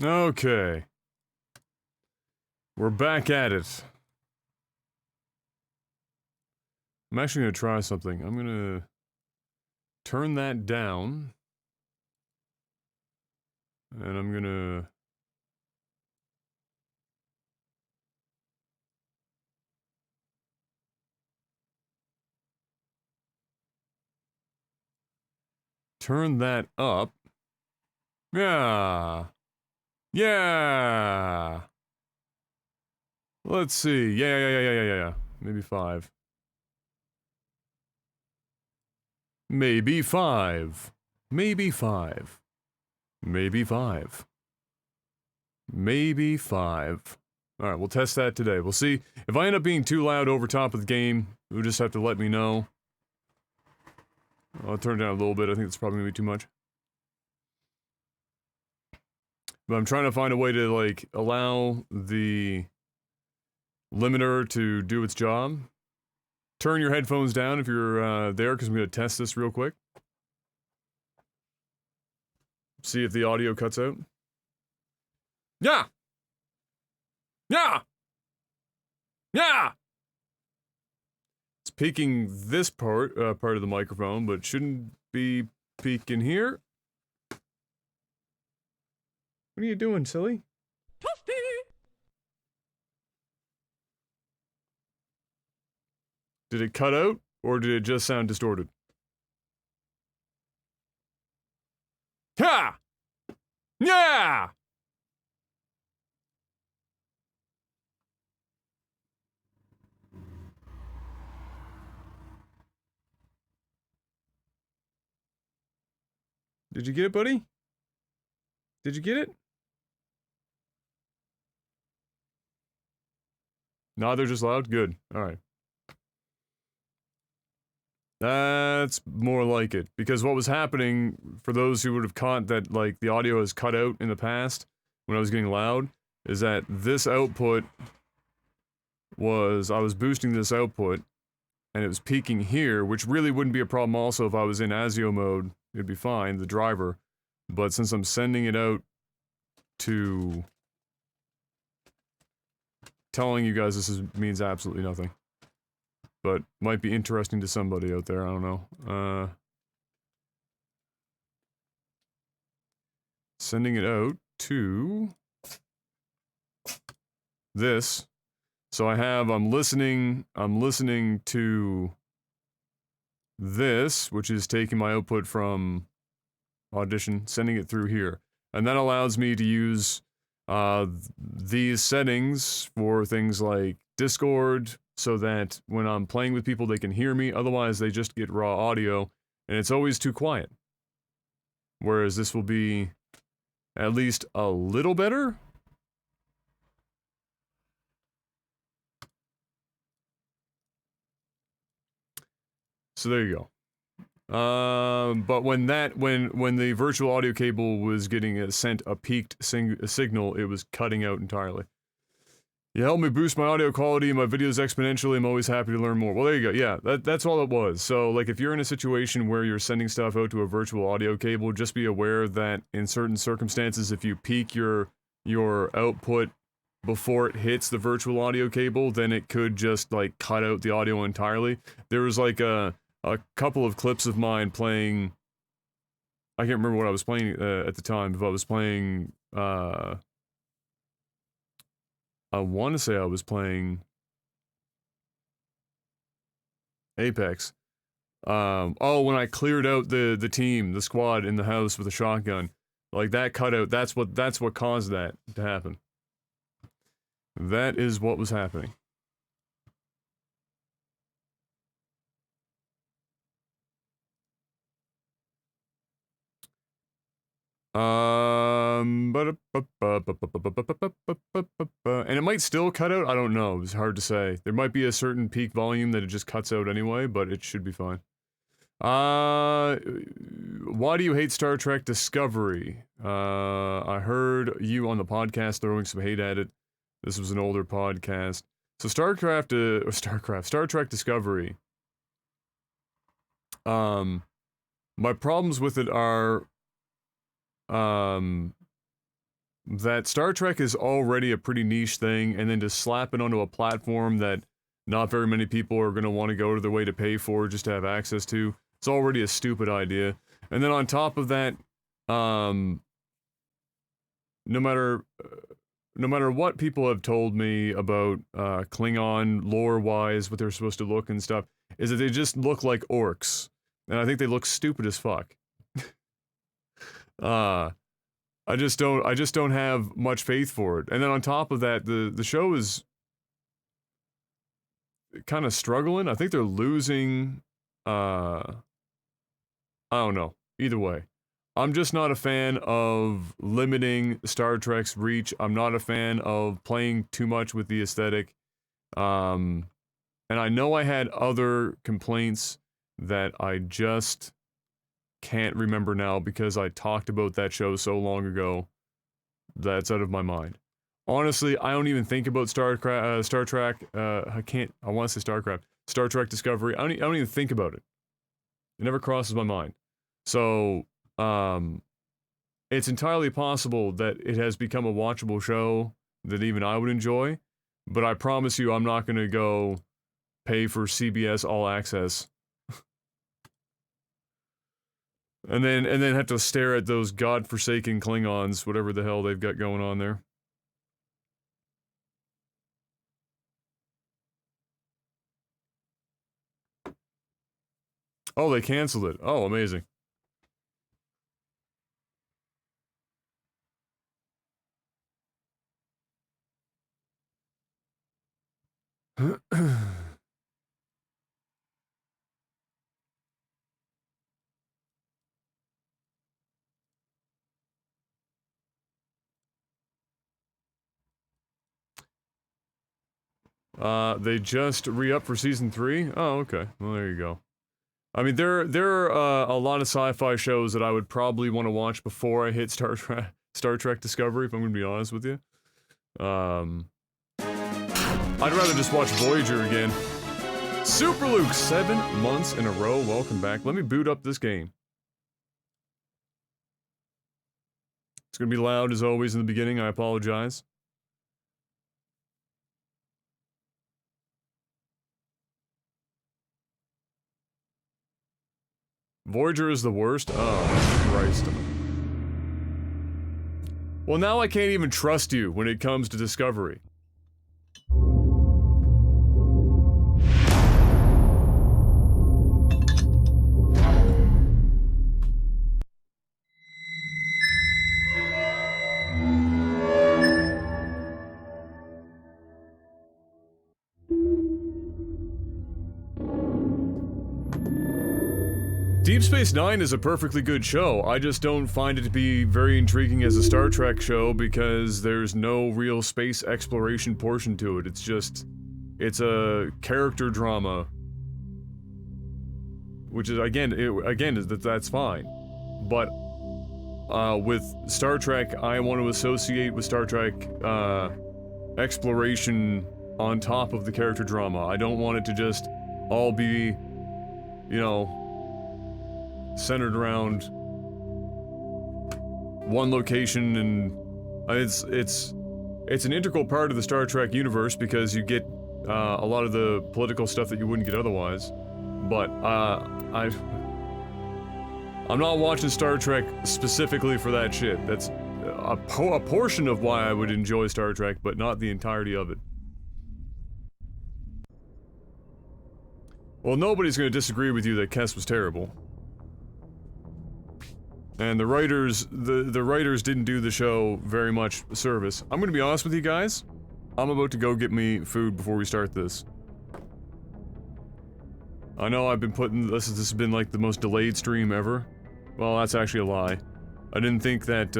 Okay. We're back at it. I'm actually going to try something. I'm going to turn that down. And I'm going to... turn that up. Yeah. Yeah. Let's see. Yeah. Maybe 5. Maybe 5. Maybe 5. Maybe 5. Maybe 5. Alright, we'll test that today. We'll see. If I end up being too loud over top of the game, you'll just have to let me know. I'll turn it down a little bit. I think it's probably going to be too much. But I'm trying to find a way to, like, allow the limiter to do its job. Turn your headphones down if you're there, because I'm going to test this real quick. See if the audio cuts out. Yeah! Yeah! Yeah! It's peaking this part of the microphone, but shouldn't be peaking here. What are you doing, silly? Toasty! Did it cut out, or did it just sound distorted? Ha! Yeah! Did you get it, buddy? Did you get it? No, they're just loud? Good. Alright. That's more like it. Because what was happening, for those who would have caught that, like, the audio has cut out in the past, when I was getting loud, is that this output was, I was boosting this output, and it was peaking here, which really wouldn't be a problem also if I was in ASIO mode, it'd be fine, the driver. But since I'm sending it out to... telling you guys this means absolutely nothing. But might be interesting to somebody out there, I don't know. Sending it out to... this. So I'm listening to this, which is taking my output from Audition, sending it through here. And that allows me to use these settings for things like Discord, so that when I'm playing with people they can hear me, otherwise they just get raw audio, and it's always too quiet. Whereas this will be at least a little better. So there you go. But when the virtual audio cable was getting sent a peaked signal, it was cutting out entirely. You helped me boost my audio quality and my videos exponentially. I'm always happy to learn more. Well, there you go. Yeah, that's all it was. So, like, if you're in a situation where you're sending stuff out to a virtual audio cable, just be aware that in certain circumstances, if you peak your output before it hits the virtual audio cable, then it could just, like, cut out the audio entirely. There was, like, a couple of clips of mine playing... I can't remember what I was playing at the time. If I was playing, I want to say I was playing Apex. Oh, when I cleared out the team, the squad in the house with a shotgun. Like, that cutout, that's what caused that to happen. That is what was happening. And it might still cut out, I don't know, it's hard to say. There might be a certain peak volume that it just cuts out anyway, but it should be fine. Why do you hate Star Trek Discovery? I heard you on the podcast throwing some hate at it. This was an older podcast. So Star Trek Discovery. My problems with it are, that Star Trek is already a pretty niche thing, and then to slap it onto a platform that not very many people are going to want to go to their way to pay for just to have access to, it's already a stupid idea. And then on top of that, no matter what people have told me about Klingon lore-wise, what they're supposed to look and stuff, is that they just look like orcs, and I think they look stupid as fuck. I just don't have much faith for it. And then on top of that, the show is kind of struggling. I think they're losing. I don't know. Either way, I'm just not a fan of limiting Star Trek's reach. I'm not a fan of playing too much with the aesthetic. And I know I had other complaints that I just can't remember now because I talked about that show so long ago that's out of my mind. Honestly, I don't even think about Star Trek. I want to say StarCraft. Star Trek Discovery. I don't even think about it. It never crosses my mind. So, it's entirely possible that it has become a watchable show that even I would enjoy, but I promise you I'm not going to go pay for CBS All Access and then have to stare at those godforsaken Klingons, whatever the hell they've got going on there. Oh, they canceled it. Oh, amazing. They just re-up for season 3? Oh, okay. Well, there you go. I mean, there are a lot of sci-fi shows that I would probably want to watch before I hit Star Trek Discovery, if I'm going to be honest with you. I'd rather just watch Voyager again. Super Luke, 7 months in a row. Welcome back. Let me boot up this game. It's going to be loud as always in the beginning. I apologize. Voyager is the worst? Oh, Christ. Well, now I can't even trust you when it comes to Discovery. Deep Space Nine is a perfectly good show. I just don't find it to be very intriguing as a Star Trek show because there's no real space exploration portion to it. It's a character drama, which is that's fine. But with Star Trek, I want to associate with Star Trek exploration on top of the character drama. I don't want it to just all be, you know, centered around one location, and it's an integral part of the Star Trek universe because you get a lot of the political stuff that you wouldn't get otherwise. But I'm not watching Star Trek specifically for that shit. That's a portion of why I would enjoy Star Trek, but not the entirety of it. Well, nobody's going to disagree with you that Kess was terrible. And the writers didn't do the show very much service. I'm gonna be honest with you guys. I'm about to go get me food before we start this. I know I've been putting this has been like the most delayed stream ever. Well, that's actually a lie. I didn't think that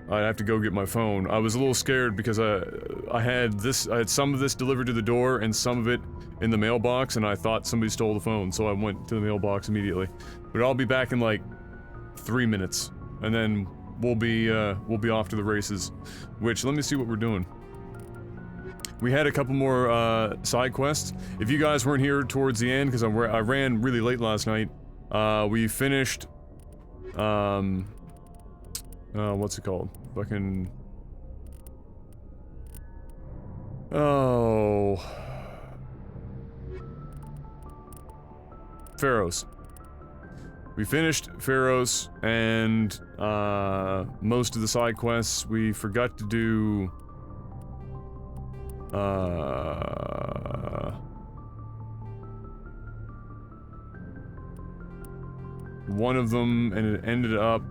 I'd have to go get my phone. I was a little scared because I had some of this delivered to the door and some of it in the mailbox, and I thought somebody stole the phone, so I went to the mailbox immediately. But I'll be back in like 3 minutes, and then we'll be off to the races. Which, let me see what we're doing. We had a couple more side quests. If you guys weren't here towards the end, because I ran really late last night, we finished what's it called? Fucking... Oh... Pharos. We finished Pharos, and, most of the side quests we forgot to do... one of them, and it ended up...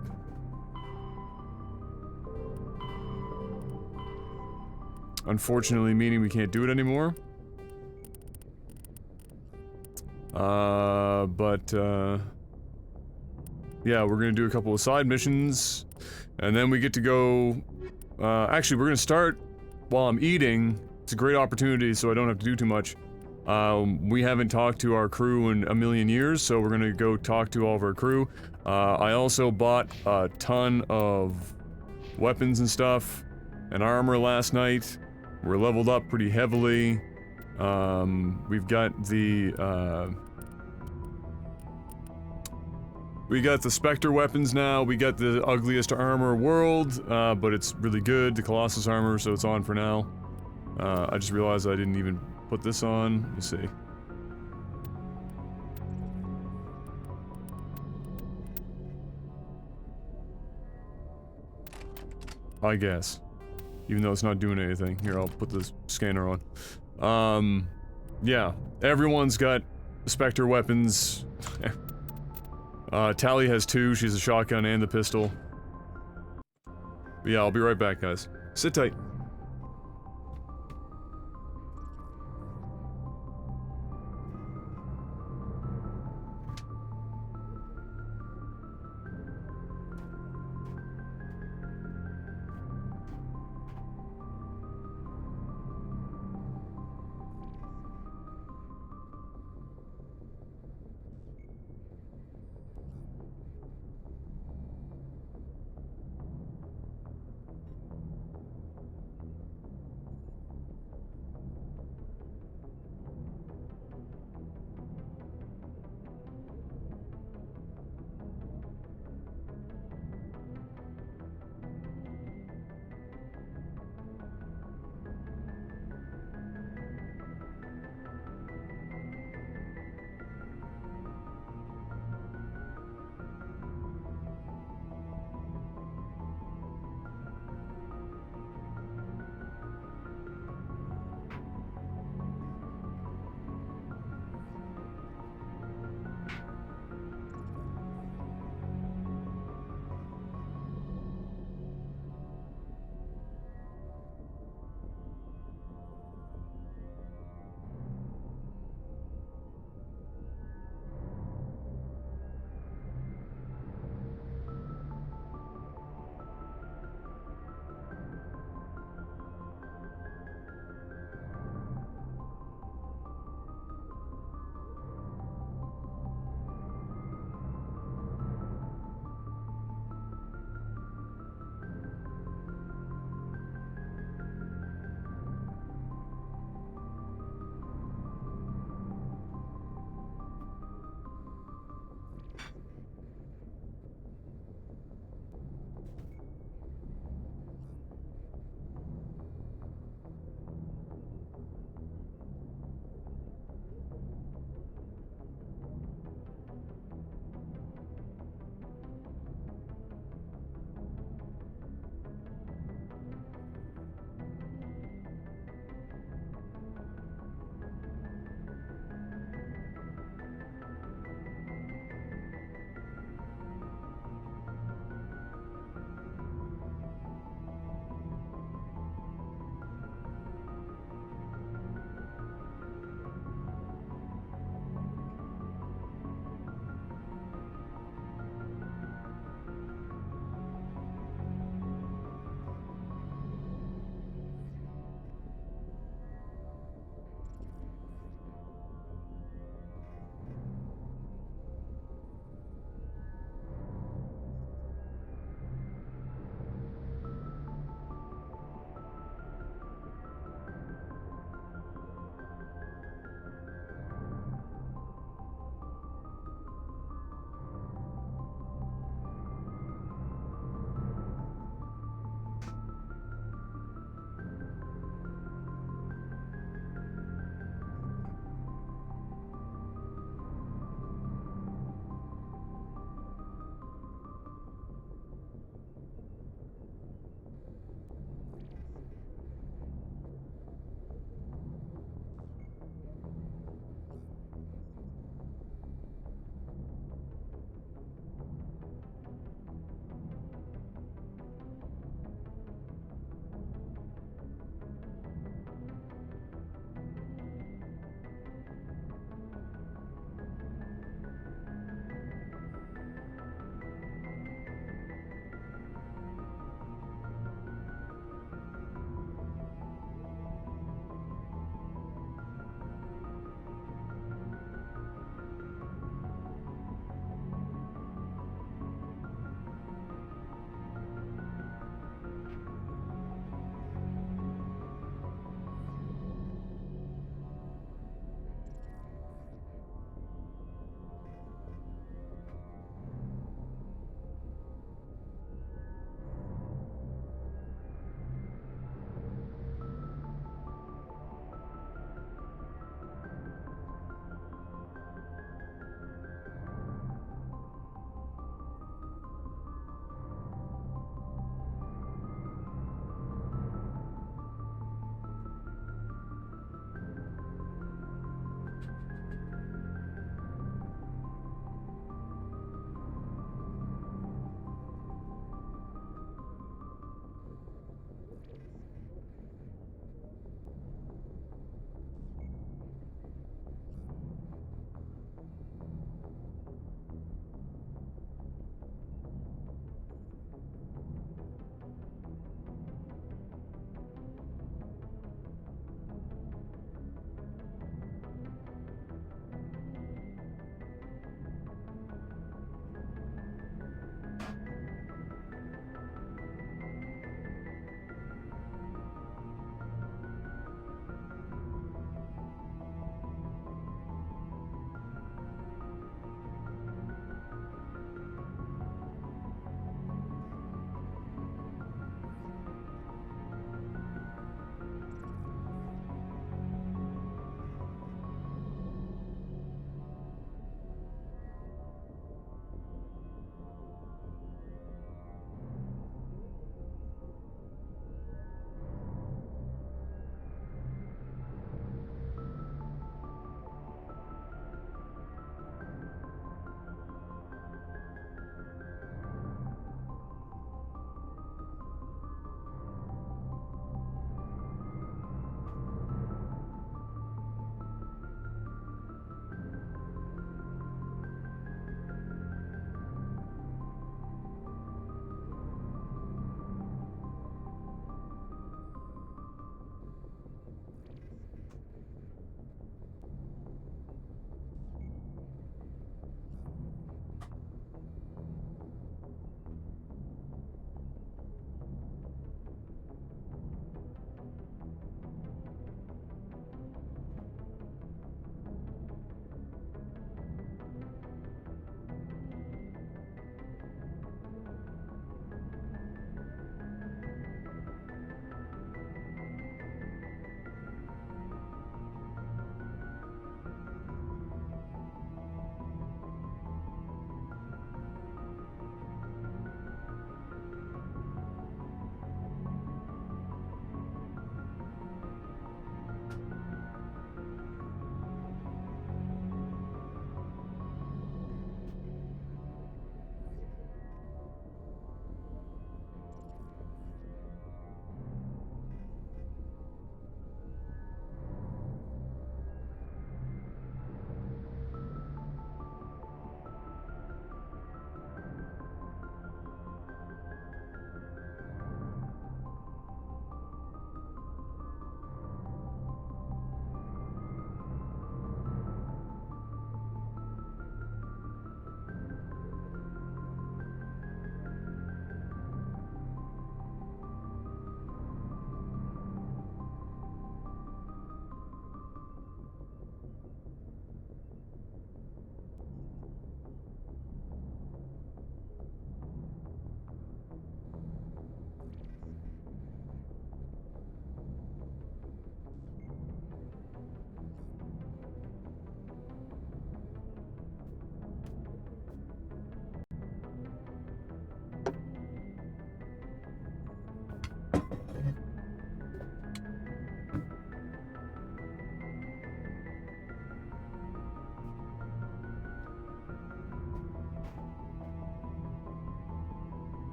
unfortunately meaning we can't do it anymore. Yeah, we're gonna do a couple of side missions, and then we get to go... actually, we're gonna start while I'm eating. It's a great opportunity, so I don't have to do too much. We haven't talked to our crew in a million years, so we're gonna go talk to all of our crew. I also bought a ton of weapons and stuff, and armor last night. We're leveled up pretty heavily. We've got the, we got the Spectre weapons now, we got the ugliest armor world, but it's really good, the Colossus armor, so it's on for now. I just realized I didn't even put this on. Let me see. I guess. Even though it's not doing anything. Here, I'll put the scanner on. Yeah. Everyone's got Spectre weapons. Tally has 2, she's a shotgun and the pistol. But yeah, I'll be right back, guys. Sit tight.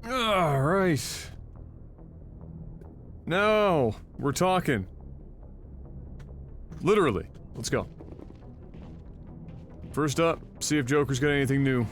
All right. No, we're talking. Literally. Let's go. First up, see if Joker's got anything new.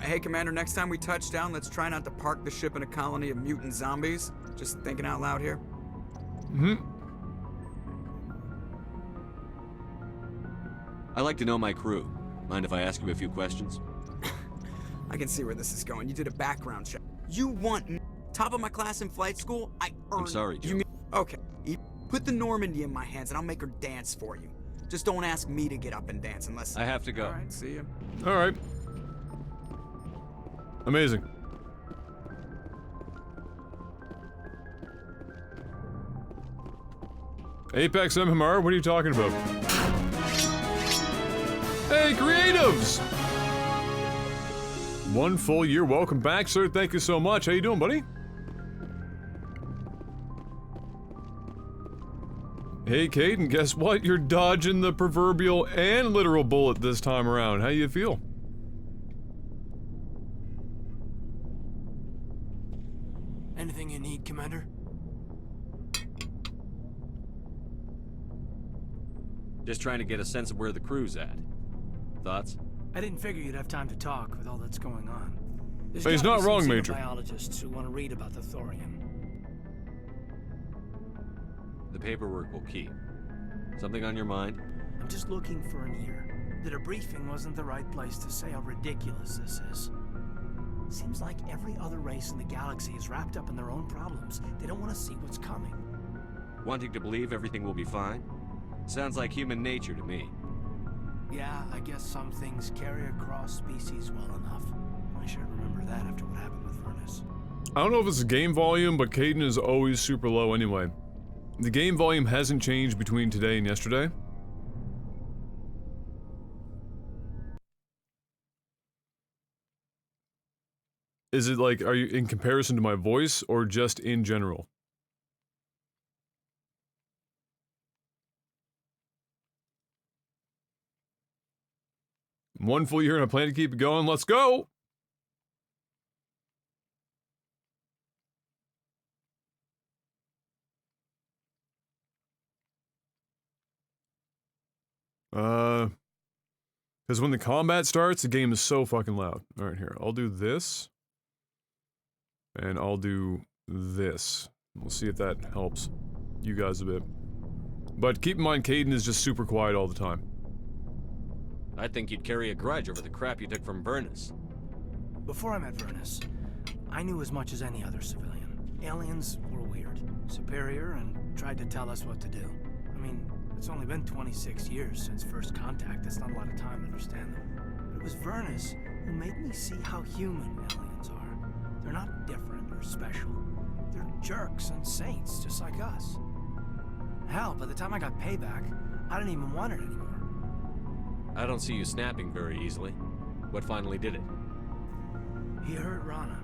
Hey, Commander, next time we touch down, let's try not to park the ship in a colony of mutant zombies. Just thinking out loud here. Mm-hmm. I like to know my crew. Mind if I ask you a few questions? I can see where this is going. You did a background check. You want me? Top of my class in flight school? I earned. I'm sorry, Joe. You mean, okay. Put the Normandy in my hands and I'll make her dance for you. Just don't ask me to get up and dance unless... I have to go. Alright, see ya. Alright. Amazing. Apex MMR? What are you talking about? Hey, creatives! 1 full year. Welcome back, sir. Thank you so much. How you doing, buddy? Hey, Caden, guess what? You're dodging the proverbial and literal bullet this time around. How you feel? Anything you need, Commander? Just trying to get a sense of where the crew's at. Thoughts? I didn't figure you'd have time to talk with all that's going on. There's But he's gotta not be some wrong, Major. biologists who want to read about the thorium. The paperwork will keep. Something on your mind? I'm just looking for an ear. The debriefing wasn't the right place to say how ridiculous this is. Seems like every other race in the galaxy is wrapped up in their own problems. They don't want to see what's coming. Wanting to believe everything will be fine? Sounds like human nature to me. Yeah, I guess some things carry across species well enough. I should remember that after what happened with Furnace. I don't know if it's the game volume, but Caden is always super low anyway. The game volume hasn't changed between today and yesterday. Is it like, are you in comparison to my voice or just in general? One full year and I plan to keep it going. Let's go! Because when the combat starts, the game is so fucking loud. Alright, here. I'll do this. And I'll do this. We'll see if that helps you guys a bit. But keep in mind, Caden is just super quiet all the time. I think you'd carry a grudge over the crap you took from Vernus. Before I met Vernus, I knew as much as any other civilian. Aliens were weird, superior, and tried to tell us what to do. I mean, it's only been 26 years since first contact. That's not a lot of time to understand them. But it was Vernus who made me see how human aliens are. They're not different or special. They're jerks and saints, just like us. Hell, by the time I got payback, I didn't even want it anymore. I don't see you snapping very easily. What finally did it? He hurt Rana.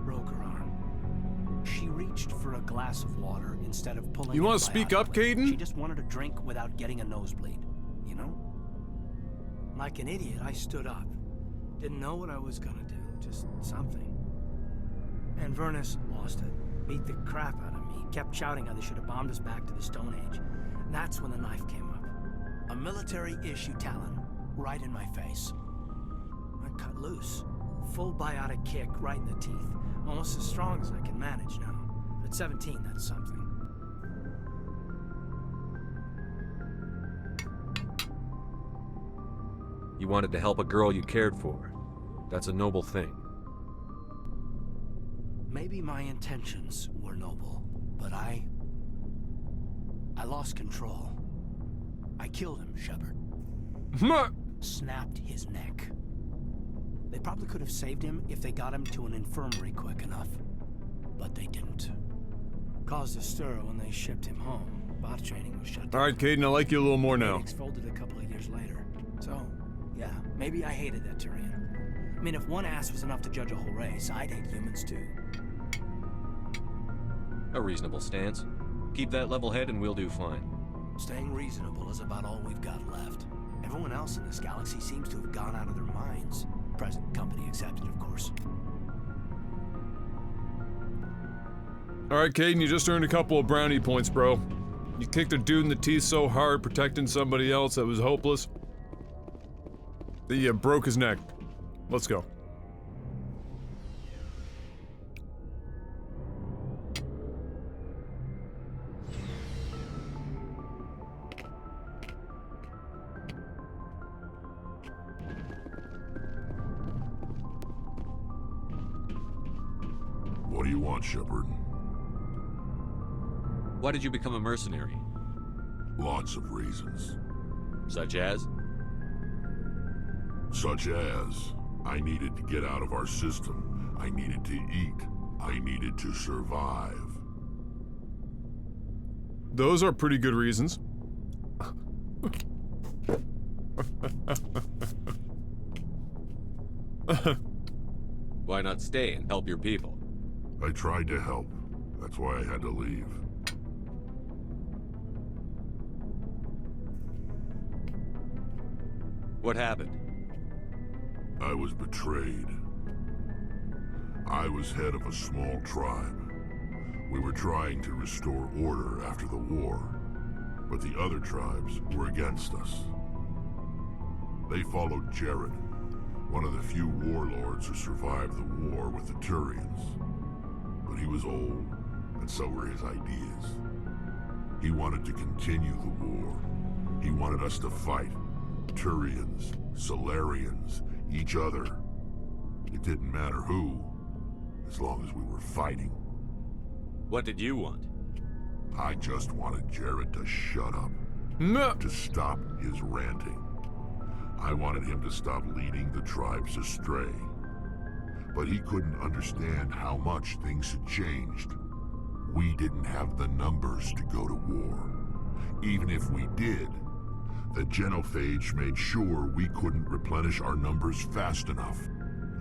Broke her arm. She reached for a glass of water instead of pulling. You want to speak up, Caden? She just wanted a drink without getting a nosebleed, you know? Like an idiot, I stood up. Didn't know what I was gonna do, just something. And Vernus lost it. Beat the crap out of me. Kept shouting how they should have bombed us back to the Stone Age. And that's when the knife came up. A military-issue talon, right in my face. I cut loose. Full biotic kick right in the teeth. Almost as strong as I can manage now. But at 17, that's something. You wanted to help a girl you cared for. That's a noble thing. Maybe my intentions were noble, but I lost control. I killed him, Shepard. Snapped his neck. They probably could have saved him if they got him to an infirmary quick enough. But they didn't. Caused a stir when they shipped him home. Bot training was shut down. Alright, Caden, I like you a little more now. Phoenix folded a couple of years later. So, yeah, maybe I hated that Tyrian. I mean, if one ass was enough to judge a whole race, I'd hate humans too. A reasonable stance. Keep that level head and we'll do fine. Staying reasonable is about all we've got left. Everyone else in this galaxy seems to have gone out of their minds. Present company accepted, of course. Alright, Caden, you just earned a couple of brownie points, bro. You kicked a dude in the teeth so hard protecting somebody else that was hopeless that you broke his neck. Let's go. What do you want, Shepard? Why did you become a mercenary? Lots of reasons. Such as? Such as, I needed to get out of our system. I needed to eat. I needed to survive. Those are pretty good reasons. Why not stay and help your people? I tried to help. That's why I had to leave. What happened? I was betrayed. I was head of a small tribe. We were trying to restore order after the war, but the other tribes were against us. They followed Jared, one of the few warlords who survived the war with the Turians. But he was old, and so were his ideas. He wanted to continue the war. He wanted us to fight. Turians, Solarians, each other. It didn't matter who, as long as we were fighting. What did you want? I just wanted Jared to shut up, No. to stop his ranting. I wanted him to stop leading the tribes astray. But he couldn't understand how much things had changed. We didn't have the numbers to go to war. Even if we did, the genophage made sure we couldn't replenish our numbers fast enough.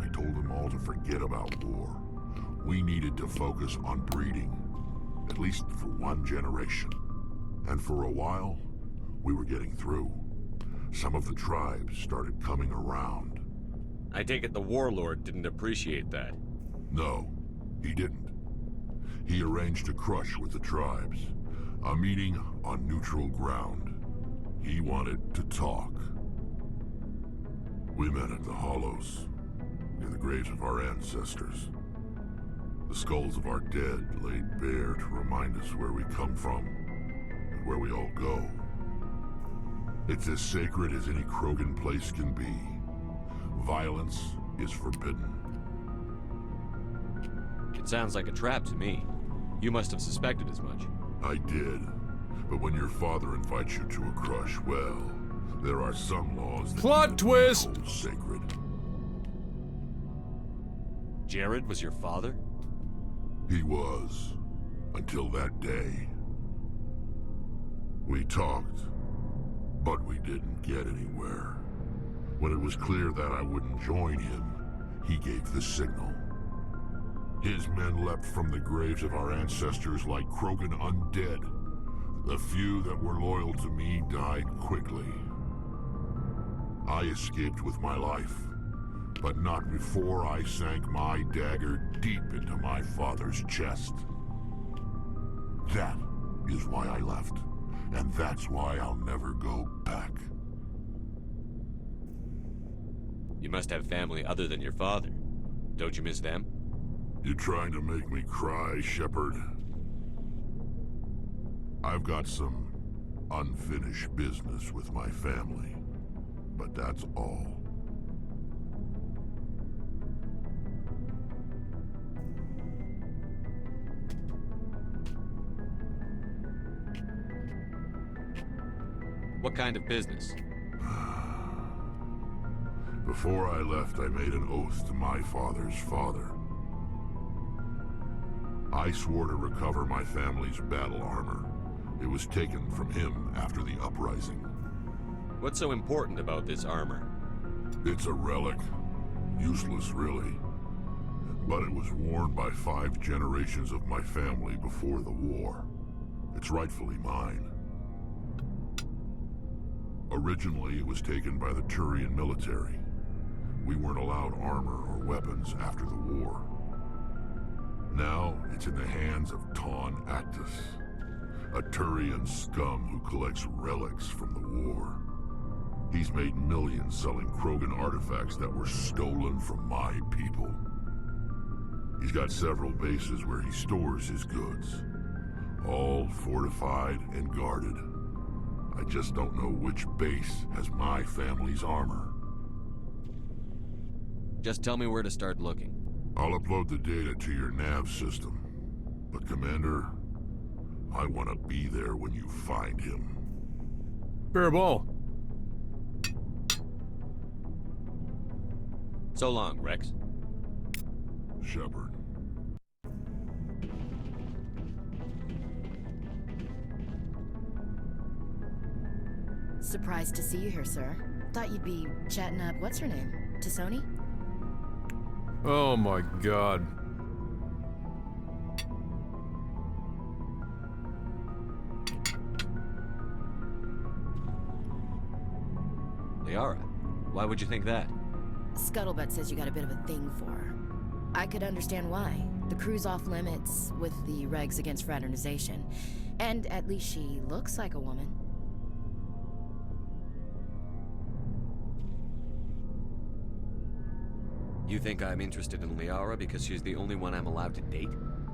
I told them all to forget about war. We needed to focus on breeding, at least for one generation. And for a while, we were getting through. Some of the tribes started coming around. I take it the warlord didn't appreciate that. No, he didn't. He arranged a crush with the tribes, a meeting on neutral ground. He wanted to talk. We met at the Hollows, near the graves of our ancestors. The skulls of our dead laid bare to remind us where we come from, and where we all go. It's as sacred as any Krogan place can be. Violence is forbidden. It sounds like a trap to me. You must have suspected as much. I did. But when your father invites you to a crush, well, there are some laws that Plot even twist! we hold sacred. Jared was your father? He was, until that day. We talked, but we didn't get anywhere. When it was clear that I wouldn't join him, he gave the signal. His men leapt from the graves of our ancestors like Krogan undead. The few that were loyal to me died quickly. I escaped with my life, but not before I sank my dagger deep into my father's chest. That is why I left, and that's why I'll never go back. You must have family other than your father. Don't you miss them? You trying to make me cry, Shepard? I've got some unfinished business with my family, but that's all. What kind of business? Before I left, I made an oath to my father's father. I swore to recover my family's battle armor. It was taken from him after the uprising. What's so important about this armor? It's a relic. Useless, really. But it was worn by 5 generations of my family before the war. It's rightfully mine. Originally, it was taken by the Turian military. We weren't allowed armor or weapons after the war. Now, it's in the hands of Ton Actus, a Turian scum who collects relics from the war. He's made millions selling Krogan artifacts that were stolen from my people. He's got several bases where he stores his goods, all fortified and guarded. I just don't know which base has my family's armor. Just tell me where to start looking. I'll upload the data to your nav system. But Commander, I want to be there when you find him. Fair ball. So long, Rex. Shepard. Surprised to see you here, sir. Thought you'd be chatting up what's her name? T'Soni? Oh my god. Liara, why would you think that? Scuttlebutt says you got a bit of a thing for her. I could understand why. The crew's off limits with the regs against fraternization. And at least she looks like a woman. You think I'm interested in Liara because she's the only one I'm allowed to date?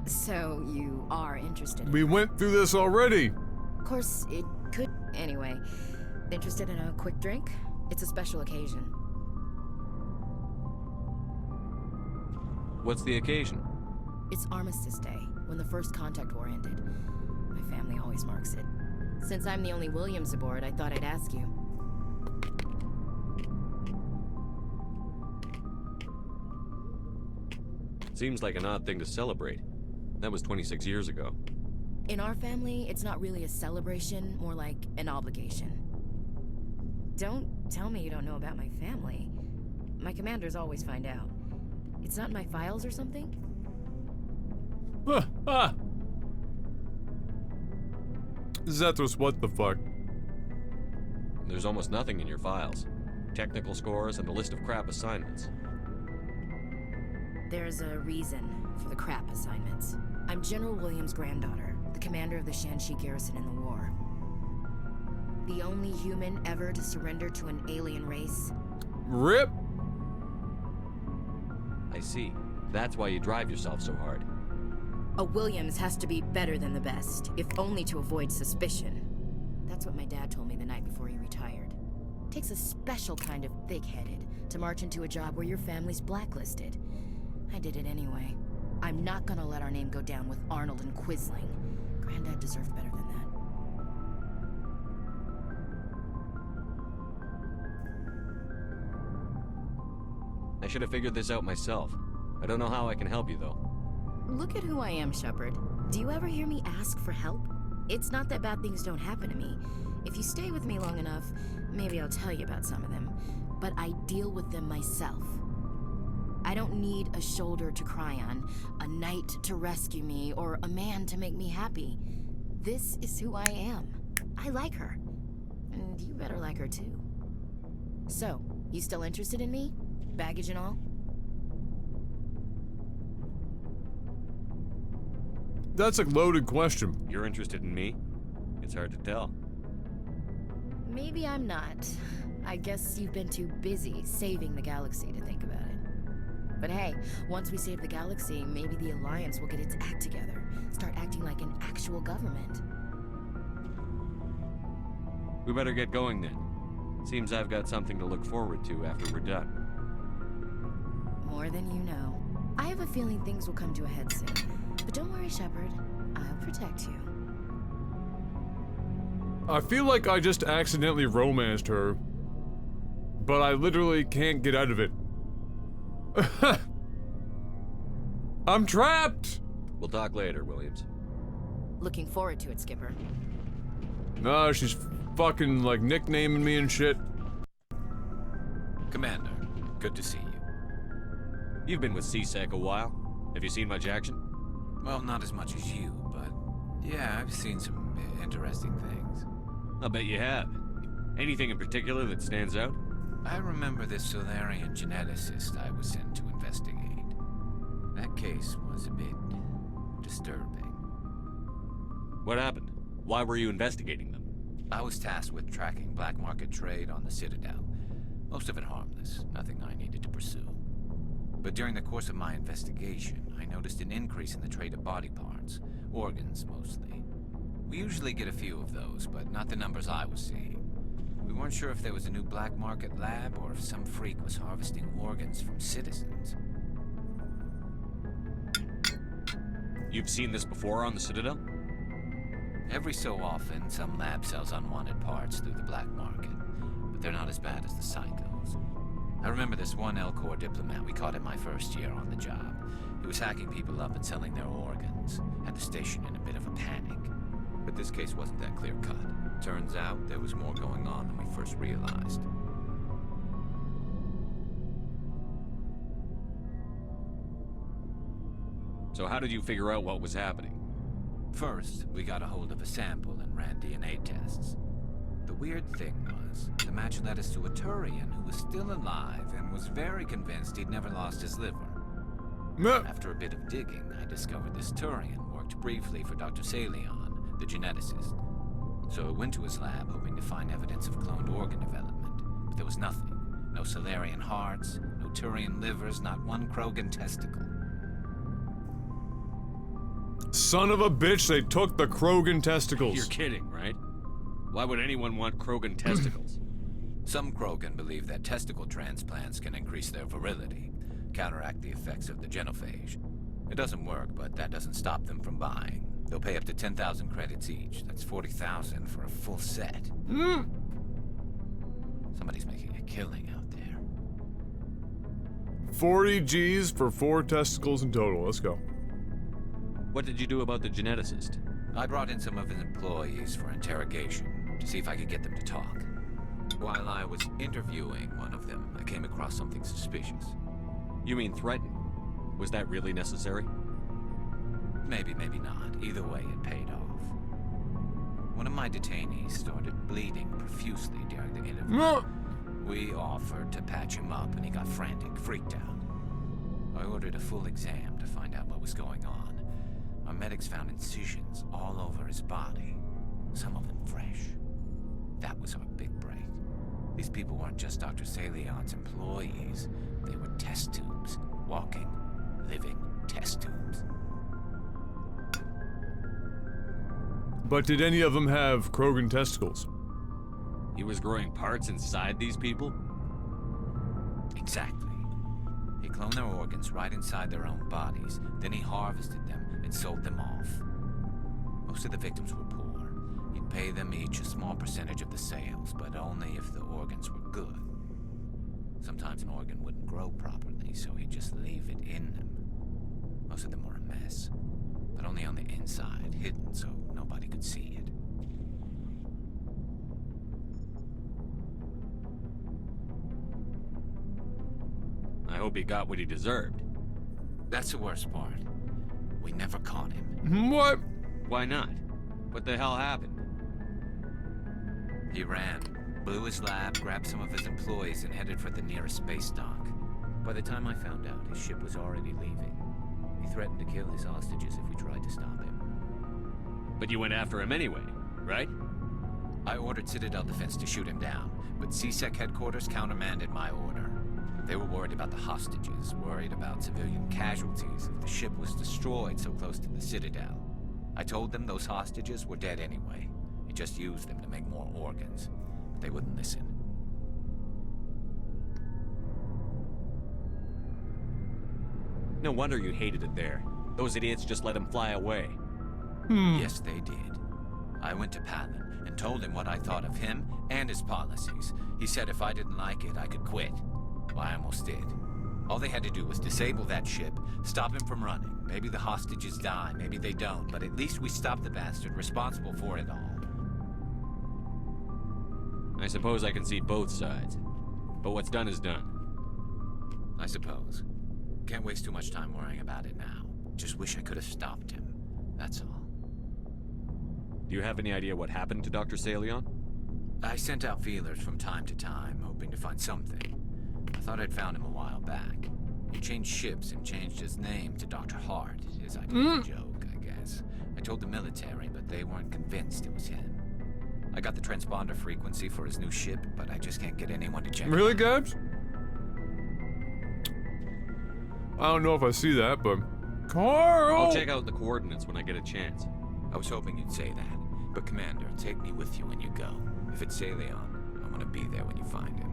So you are interested in We her. went through this already. Of course, it could... Anyway, interested in a quick drink? It's a special occasion. What's the occasion? It's Armistice Day, when the First Contact War ended. My family always marks it. Since I'm the only Williams aboard, I thought I'd ask you. Seems like an odd thing to celebrate. That was 26 years ago. In our family, it's not really a celebration, more like an obligation. Don't tell me you don't know about my family. My commanders always find out. It's not in my files or something? Zethros, what the fuck? There's almost nothing in your files. Technical scores and a list of crap assignments. There's a reason for the crap assignments. I'm General Williams' granddaughter, the commander of the Shanxi garrison in the war. The only human ever to surrender to an alien race. RIP! I see. That's why you drive yourself so hard. A Williams has to be better than the best, if only to avoid suspicion. That's what my dad told me the night before he retired. Takes a special kind of thick-headed to march into a job where your family's blacklisted. I did it anyway. I'm not gonna let our name go down with Arnold and Quisling. Granddad deserved better than that. I should have figured this out myself. I don't know how I can help you, though. Look at who I am, Shepard. Do you ever hear me ask for help? It's not that bad things don't happen to me. If you stay with me long enough, maybe I'll tell you about some of them. But I deal with them myself. I don't need a shoulder to cry on, a knight to rescue me, or a man to make me happy. This is who I am. I like her. And you better like her too. So, you still interested in me? Baggage and all? That's a loaded question. You're interested in me? It's hard to tell. Maybe I'm not. I guess you've been too busy saving the galaxy to think about it. But hey, once we save the galaxy, maybe the Alliance will get its act together. Start acting like an actual government. We better get going then. Seems I've got something to look forward to after we're done. More than you know. I have a feeling things will come to a head soon. But don't worry, Shepard. I'll protect you. I feel like I just accidentally romanced her, but I literally can't get out of it. I'm trapped! We'll talk later, Williams. Looking forward to it, Skipper. No, she's fucking like nicknaming me and shit. Commander, good to see you. You've been with C-Sec a while. Have you seen much action? Well, not as much as you, but yeah, I've seen some interesting things. I'll bet you have. Anything in particular that stands out? I remember this Solarian geneticist I was sent to investigate. That case was a bit disturbing. What happened? Why were you investigating them? I was tasked with tracking black market trade on the Citadel. Most of it harmless, nothing I needed to pursue. But during the course of my investigation, I noticed an increase in the trade of body parts, organs mostly. We usually get a few of those, but not the numbers I was seeing. We weren't sure if there was a new black market lab or if some freak was harvesting organs from citizens. You've seen this before on the Citadel? Every so often, some lab sells unwanted parts through the black market, but they're not as bad as the psychos. I remember this one Elcor diplomat we caught in my first year on the job. He was hacking people up and selling their organs. Had the station in a bit of a panic. But this case wasn't that clear-cut. Turns out there was more going on than we first realized. So how did you figure out what was happening? First, we got a hold of a sample and ran DNA tests. The weird thing was, the match led us to a Turian who was still alive and was very convinced he'd never lost his liver. After a bit of digging, I discovered this Turian worked briefly for Dr. Salion, the geneticist. So I went to his lab hoping to find evidence of cloned organ development, but there was nothing. No Solarian hearts, no Turian livers, not one Krogan testicle. Son of a bitch, they took the Krogan testicles. You're kidding, right? Why would anyone want Krogan testicles? Some Krogan believe that testicle transplants can increase their virility, counteract the effects of the genophage. It doesn't work, but that doesn't stop them from buying. They'll pay up to 10,000 credits each. That's 40,000 for a full set. Somebody's making a killing out there. 40 G's for 4 testicles in total. Let's go. What did you do about the geneticist? I brought in some of his employees for interrogation, to see if I could get them to talk. While I was interviewing one of them, I came across something suspicious. You mean threaten? Was that really necessary? Maybe, maybe not. Either way, it paid off. One of my detainees started bleeding profusely during the interview. We offered to patch him up, and he got frantic, freaked out. I ordered a full exam to find out what was going on. Our medics found incisions all over his body, some of them fresh. That was our big break. These people weren't just Dr. Salion's employees. They were test tubes. Walking, living test tubes. But did any of them have Krogan testicles? He was growing parts inside these people? Exactly. He cloned their organs right inside their own bodies. Then he harvested them and sold them off. Most of the victims were poor. He'd pay them each a small percentage of the sales, but only if the organs were good. Sometimes an organ wouldn't grow properly, so he'd just leave it in them. Most of them were a mess, but only on the inside, hidden so nobody could see it. I hope he got what he deserved. That's the worst part. We never caught him. What? Why not? What the hell happened? He ran, blew his lab, grabbed some of his employees, and headed for the nearest space dock. By the time I found out, his ship was already leaving. He threatened to kill his hostages if we tried to stop him. But you went after him anyway, right? I ordered Citadel Defense to shoot him down, but C-Sec headquarters countermanded my order. They were worried about the hostages, worried about civilian casualties if the ship was destroyed so close to the Citadel. I told them those hostages were dead anyway. He just used them to make more organs. But they wouldn't listen. No wonder you hated it there. Those idiots just let him fly away. Yes, they did. I went to Palin and told him what I thought of him and his policies. He said if I didn't like it, I could quit. Well, I almost did. All they had to do was disable that ship, stop him from running. Maybe the hostages die, maybe they don't, but at least we stopped the bastard responsible for it all. I suppose I can see both sides. But what's done is done. I suppose. Can't waste too much time worrying about it now. Just wish I could have stopped him. That's all. Do you have any idea what happened to Dr. Salion? I sent out feelers from time to time, hoping to find something. I thought I'd found him a while back. He changed ships and changed his name to Dr. Hart. His idea joke, I guess. I told the military, but they weren't convinced it was him. I got the transponder frequency for his new ship, but I just can't get anyone to check it Really, out. Gabs? I don't know if I see that, but Carl. I'll check out the coordinates when I get a chance. I was hoping you'd say that. But Commander, take me with you when you go. If it's Salion, I want to be there when you find him.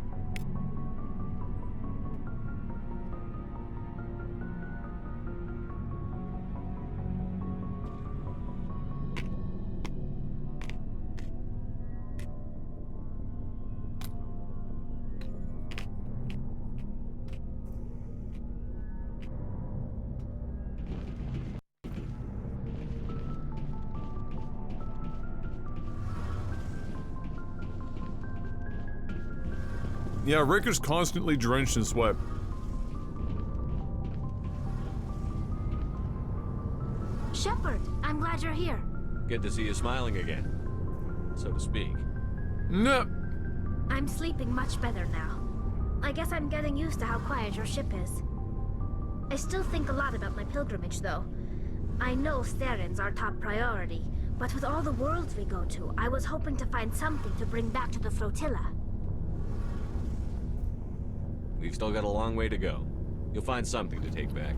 Yeah, Rick is constantly drenched in sweat. Shepard, I'm glad you're here. Good to see you smiling again, so to speak. No. I'm sleeping much better now. I guess I'm getting used to how quiet your ship is. I still think a lot about my pilgrimage, though. I know Steren's our top priority, but with all the worlds we go to, I was hoping to find something to bring back to the flotilla. We've still got a long way to go. You'll find something to take back.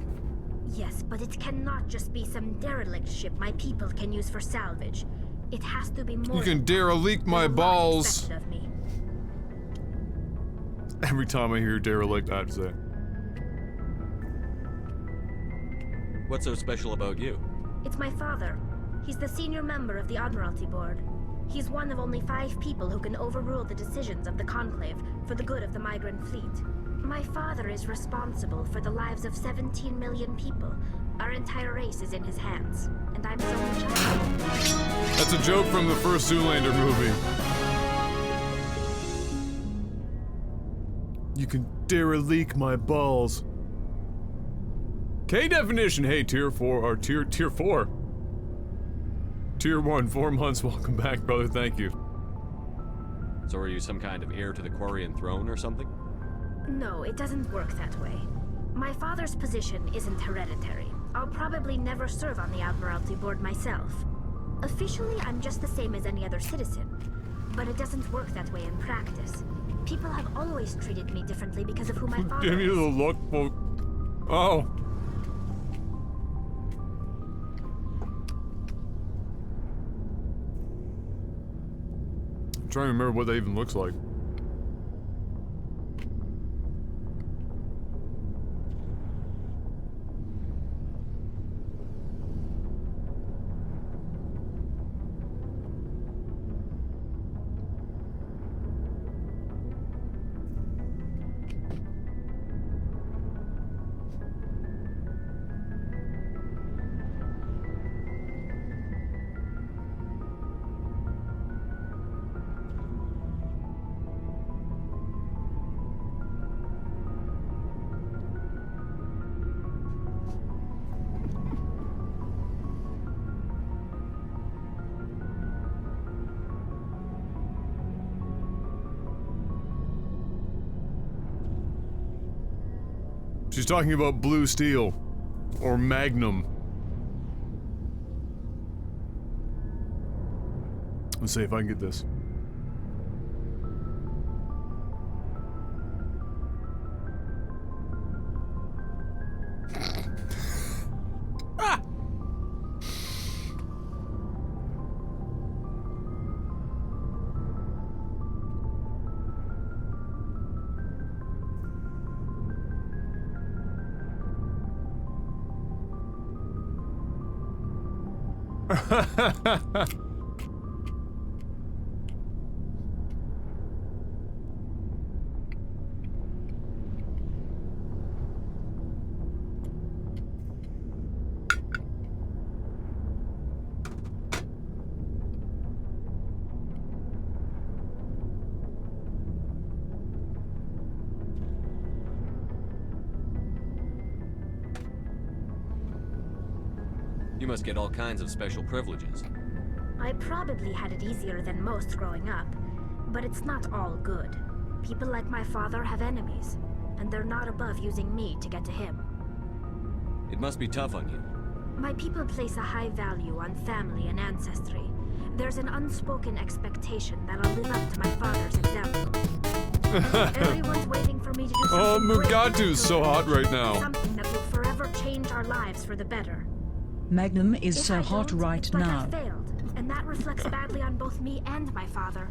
Yes, but it cannot just be some derelict ship my people can use for salvage. It has to be more. You can derelict my than a lot balls. expected of me. Every time I hear derelict, I have to say. What's so special about you? It's my father. He's the senior member of the Admiralty Board. He's one of only 5 people who can overrule the decisions of the Conclave for the good of the migrant fleet. My father is responsible for the lives of 17 million people. Our entire race is in his hands, and I'm so much child. That's a joke from the first Zoolander movie. You can derelict my balls. K definition. Hey, tier 4 or tier 4. Tier 1, 4 months. Welcome back, brother. Thank you. So are you some kind of heir to the Quarian throne or something? No, it doesn't work that way. My father's position isn't hereditary. I'll probably never serve on the Admiralty Board myself. Officially, I'm just the same as any other citizen. But it doesn't work that way in practice. People have always treated me differently because of who my father Give me is. the look. Oh. I'm trying to remember what that even looks like. She's talking about blue steel. Or magnum. Let's see if I can get this. must get all kinds of special privileges. I probably had it easier than most growing up, but it's not all good. People like my father have enemies, and they're not above using me to get to him. It must be tough on you. My people place a high value on family and ancestry. There's an unspoken expectation that I'll live up to my father's example. Everyone's waiting for me to do Oh, something great Mugatu's so hot right now. Something that will forever change our lives for the better. Magnum is If so I hot don't, right it's like now. I failed, and that reflects badly on both me and my father.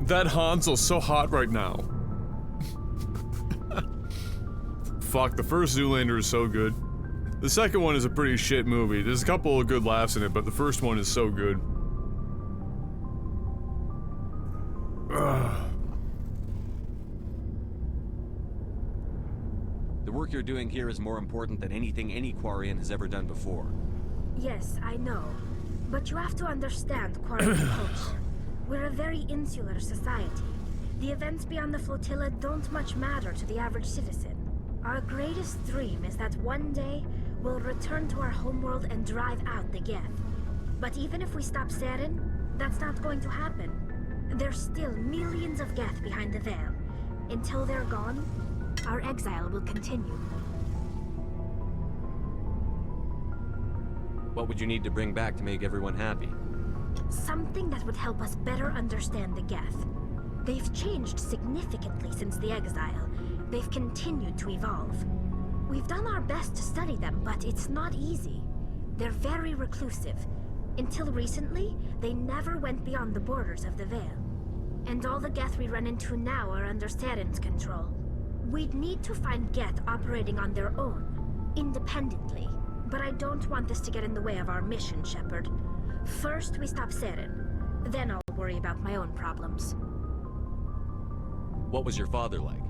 That Hansel's so hot right now. Fuck, the first Zoolander is so good. The second one is a pretty shit movie. There's a couple of good laughs in it, but the first one is so good. Ugh. The work you're doing here is more important than anything any Quarian has ever done before. Yes, I know. But you have to understand Quarian culture. We're a very insular society. The events beyond the flotilla don't much matter to the average citizen. Our greatest dream is that one day we'll return to our homeworld and drive out the Geth. But even if we stop Saren, that's not going to happen. There's still millions of Geth behind the veil. Until they're gone, our exile will continue. What would you need to bring back to make everyone happy? Something that would help us better understand the Geth. They've changed significantly since the exile. They've continued to evolve. We've done our best to study them, but it's not easy. They're very reclusive. Until recently, they never went beyond the borders of the Veil. And all the Geth we run into now are under Saren's control. We'd need to find Geth operating on their own, independently. But I don't want this to get in the way of our mission, Shepard. First, we stop Saren. Then I'll worry about my own problems. What was your father like?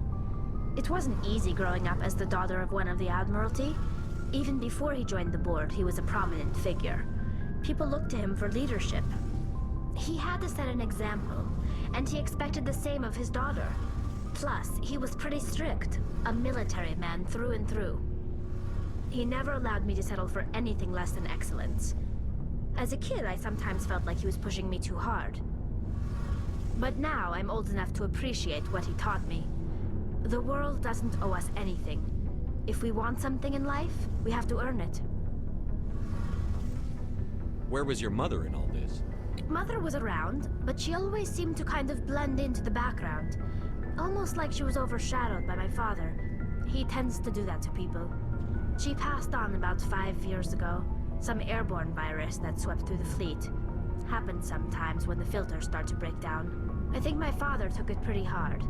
It wasn't easy growing up as the daughter of one of the Admiralty. Even before he joined the board, he was a prominent figure. People looked to him for leadership. He had to set an example, and he expected the same of his daughter. Plus, he was pretty strict, a military man through and through. He never allowed me to settle for anything less than excellence. As a kid, I sometimes felt like he was pushing me too hard. But now, I'm old enough to appreciate what he taught me. The world doesn't owe us anything. If we want something in life, we have to earn it. Where was your mother in all this? Mother was around, but she always seemed to kind of blend into the background. Almost like she was overshadowed by my father. He tends to do that to people. She passed on about 5 years ago. Some airborne virus that swept through the fleet. Happens sometimes when the filters start to break down. I think my father took it pretty hard.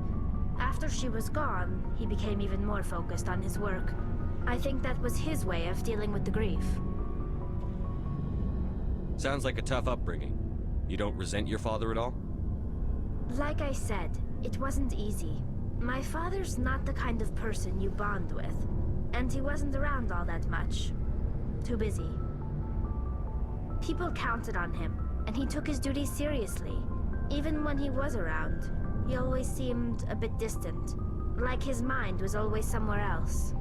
After she was gone, he became even more focused on his work. I think that was his way of dealing with the grief. Sounds like a tough upbringing. You don't resent your father at all? Like I said, it wasn't easy. My father's not the kind of person you bond with. And he wasn't around all that much. Too busy. People counted on him, and he took his duties seriously. Even when he was around, he always seemed a bit distant. Like his mind was always somewhere else.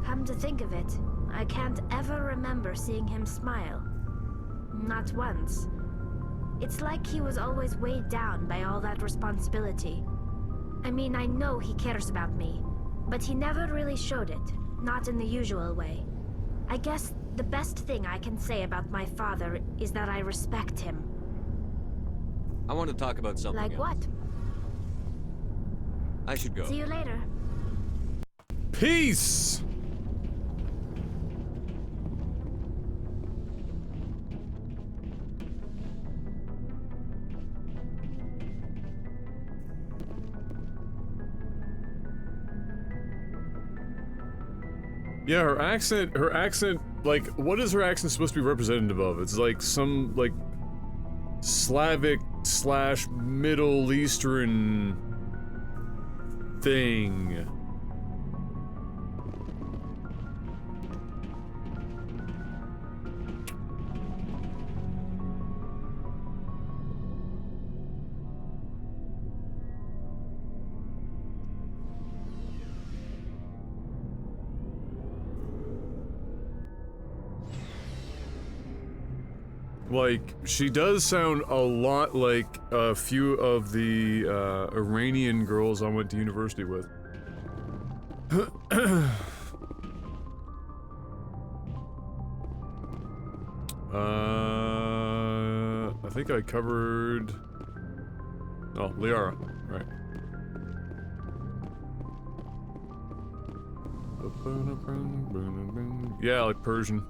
Come to think of it, I can't ever remember seeing him smile. Not once. It's like he was always weighed down by all that responsibility. I mean, I know he cares about me, but he never really showed it. Not in the usual way. I guess the best thing I can say about my father is that I respect him. I want to talk about something Like else. what? I should go. See you later. Peace! Yeah, her accent, like, what is her accent supposed to be representative of? It's like some, like, Slavic / Middle Eastern thing. Like, she does sound a lot like a few of the Iranian girls I went to university with. I think I covered... Oh, Liara, right. Yeah, like Persian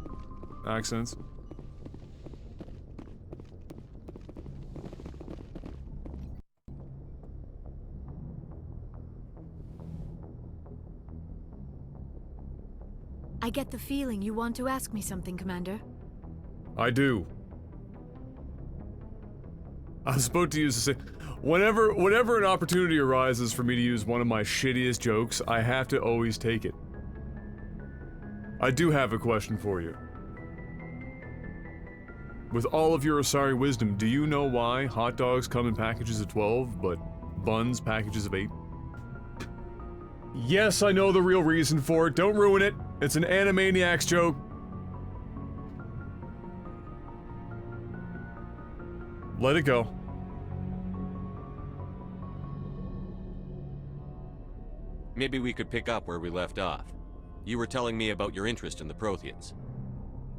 accents. I get the feeling you want to ask me something, Commander. I do. I was about to use the same... Whenever an opportunity arises for me to use one of my shittiest jokes, I have to always take it. I do have a question for you. With all of your Asari wisdom, do you know why hot dogs come in packages of 12, but buns packages of 8? Yes, I know the real reason for it. Don't ruin it. It's an Animaniacs joke. Let it go. Maybe we could pick up where we left off. You were telling me about your interest in the Protheans.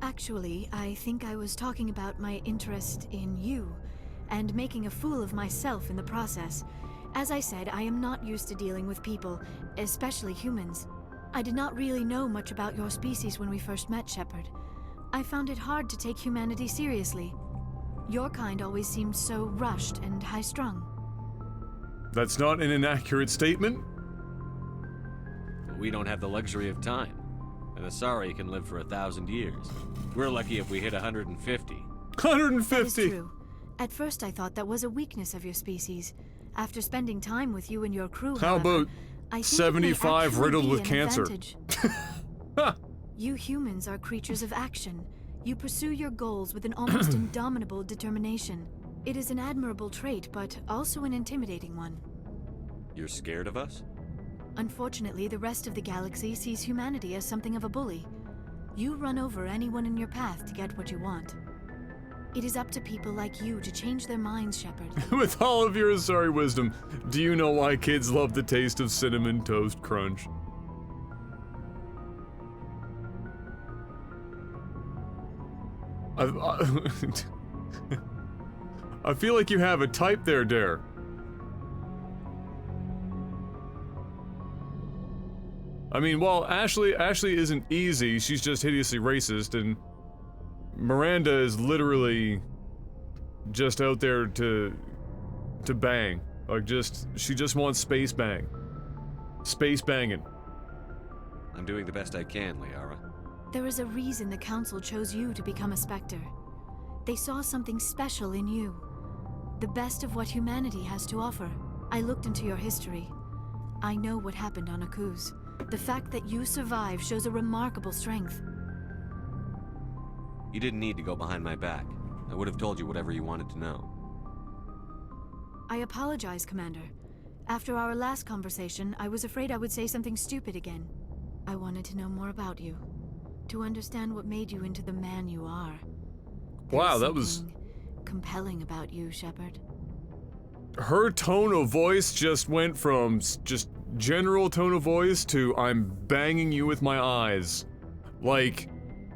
Actually, I think I was talking about my interest in you, and making a fool of myself in the process. As I said, I am not used to dealing with people, especially humans. I did not really know much about your species when we first met, Shepard. I found it hard to take humanity seriously. Your kind always seemed so rushed and high-strung. That's not an inaccurate statement. But we don't have the luxury of time. An Asari can live for 1,000 years. We're lucky if we hit 150. 150! That is true. At first I thought that was a weakness of your species. After spending time with you and your crew, How however, about I think 75 it may riddled actually with be an cancer? advantage. You humans are creatures of action. You pursue your goals with an almost indomitable determination. It is an admirable trait, but also an intimidating one. You're scared of us? Unfortunately, the rest of the galaxy sees humanity as something of a bully. You run over anyone in your path to get what you want. It is up to people like you to change their minds, Shepard. With all of your Asari wisdom, do you know why kids love the taste of Cinnamon Toast Crunch? I feel like you have a type there, Dare. I mean, well, Ashley isn't easy, she's just hideously racist, and Miranda is literally just out there to bang. Like, she just wants space bang. Space banging. I'm doing the best I can, Liara. There is a reason the Council chose you to become a Spectre. They saw something special in you. The best of what humanity has to offer. I looked into your history. I know what happened on Akuz. The fact that you survived shows a remarkable strength. You didn't need to go behind my back. I would have told you whatever you wanted to know. I apologize, Commander. After our last conversation, I was afraid I would say something stupid again. I wanted to know more about you. To understand what made you into the man you are. Wow, There's that was... something compelling about you, Shepard. Her tone of voice just went from just general tone of voice to I'm banging you with my eyes. Like,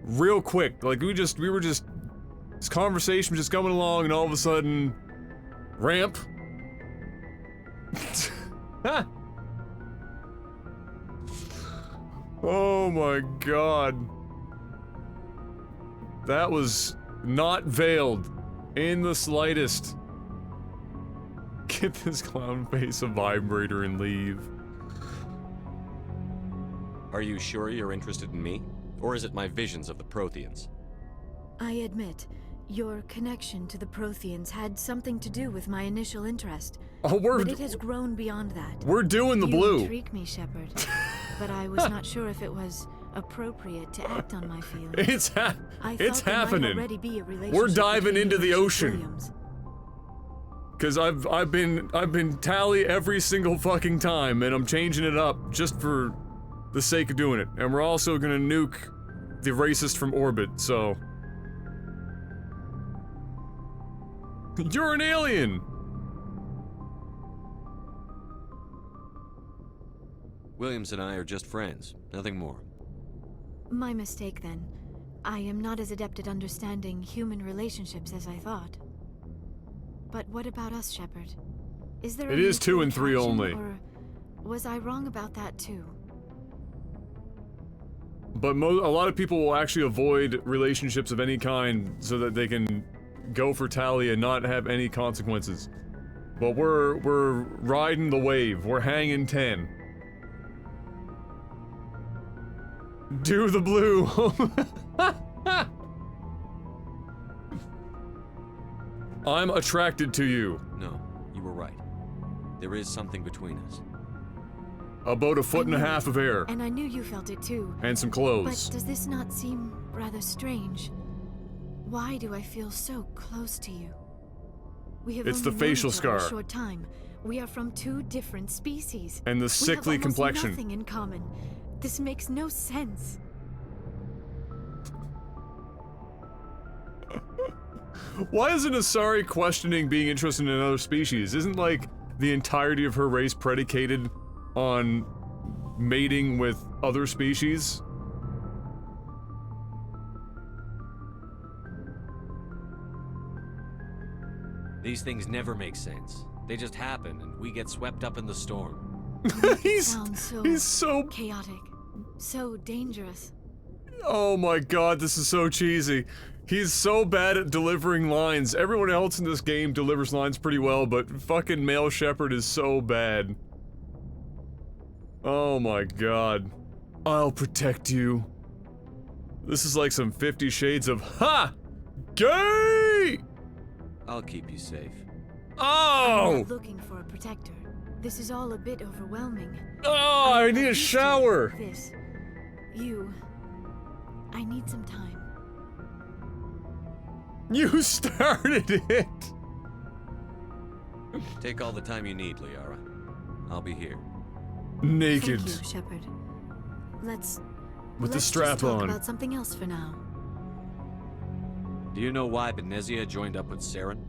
real quick. Like, we were just... This conversation was just coming along and all of a sudden... Ramp. Oh my god. That was not veiled in the slightest. Get this clown face a vibrator and leave. Are you sure you're interested in me? Or is it my visions of the Protheans? I admit, your connection to the Protheans had something to do with my initial interest. Oh, but it has grown beyond that. We're doing the blue. You intrigue me, Shepard. But I was not sure if it was appropriate to act on my feelings. It's happening. We're We're diving into the ocean. Cause I've been tally every single fucking time, and I'm changing it up just for the sake of doing it. And we're also gonna nuke the racist from orbit, so... You're an alien! Williams and I are just friends, nothing more. My mistake, then. I am not as adept at understanding human relationships as I thought. But what about us, Shepard? Is there It a is 2 mutual and 3 attraction, only. Or was I wrong about that, too? But a lot of people will actually avoid relationships of any kind so that they can go for Tali and not have any consequences. But we're riding the wave. We're hanging 10. Do the blue. I'm attracted to you. No, you were right. There is something between us. About a foot and a half of air. And I knew you felt it, too. And some But clothes. does this not seem rather strange? Why do I feel so close to you? We have It's only the known facial each other a scar. short time. We are from 2 different species. And the We sickly have almost complexion. nothing in common. This makes no sense. Why isn't Asari questioning being interested in another species? Isn't, like, the entirety of her race predicated on mating with other species? These things never make sense. They just happen, and we get swept up in the storm. Sounds he's so chaotic, so dangerous. Oh my god, this is so cheesy. He's so bad at delivering lines. Everyone else in this game delivers lines pretty well, but fucking Male Shepherd is so bad. Oh my god. I'll protect you. This is like some 50 Shades of HA! Gay! I'll keep you safe. I'm Oh! not looking for a protector. This is all a bit overwhelming. Oh, I need a used to shower! This. You. I need some time. You started it! Take all the time you need, Liara. I'll be here. Naked. Thank you, Shepard. Let's With the just strap talk on. about something else for now. Do you know why Benezia joined up with Saren?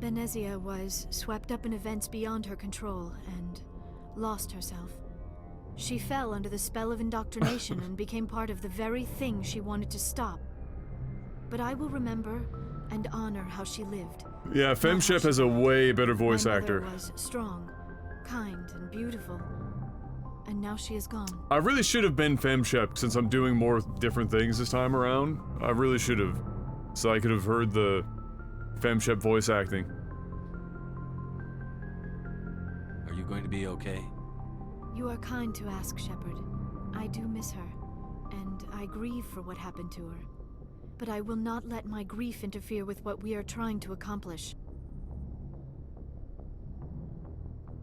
Benezia was swept up in events beyond her control and lost herself. She fell under the spell of indoctrination and became part of the very thing she wanted to stop. But I will remember and honor how she lived. Yeah, Femshep has a way better voice My actor. mother was strong, kind, and beautiful. And now she is gone. I really should have been Femshep since I'm doing more different things this time around. I really should have. So I could have heard the Femshep voice acting. Are you going to be okay? You are kind to ask, Shepard. I do miss her, and I grieve for what happened to her. But I will not let my grief interfere with what we are trying to accomplish.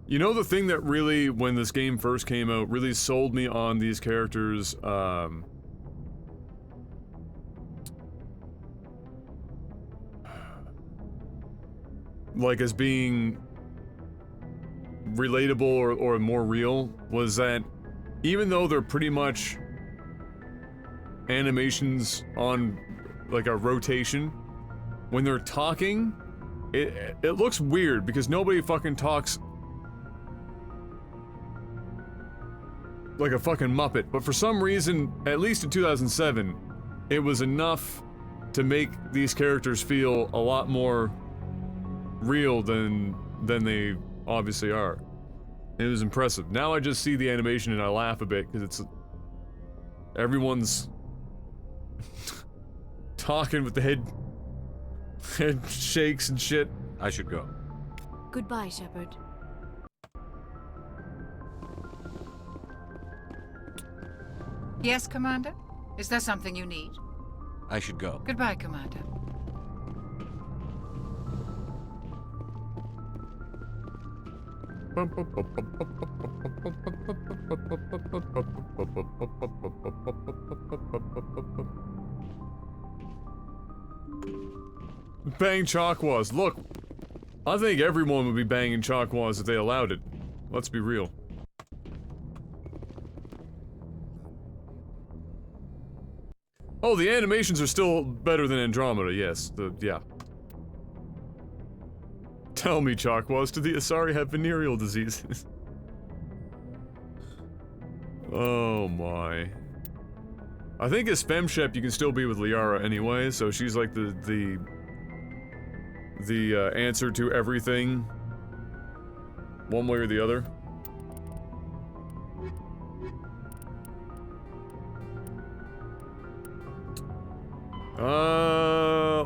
You know the thing that really, when this game first came out, really sold me on these characters, like as being relatable or more real, was that even though they're pretty much animations on like a rotation, when they're talking, it looks weird because nobody fucking talks like a fucking Muppet, but for some reason, at least in 2007, it was enough to make these characters feel a lot more real than they obviously are. It was impressive. Now I just see the animation and I laugh a bit because it's everyone's talking with the head shakes and shit. I should go. Goodbye, Shepard. Yes, Commander? Is there something you need? I should go. Goodbye, Commander. Bang Chakwas. Look, I think everyone would be banging Chakwas if they allowed it. Let's be real. Oh, the animations are still better than Andromeda, yes. Yeah. Tell me, Chakwas, do the Asari have venereal diseases? Oh my. I think as Femshep you can still be with Liara anyway, so she's like the answer to everything. One way or the other.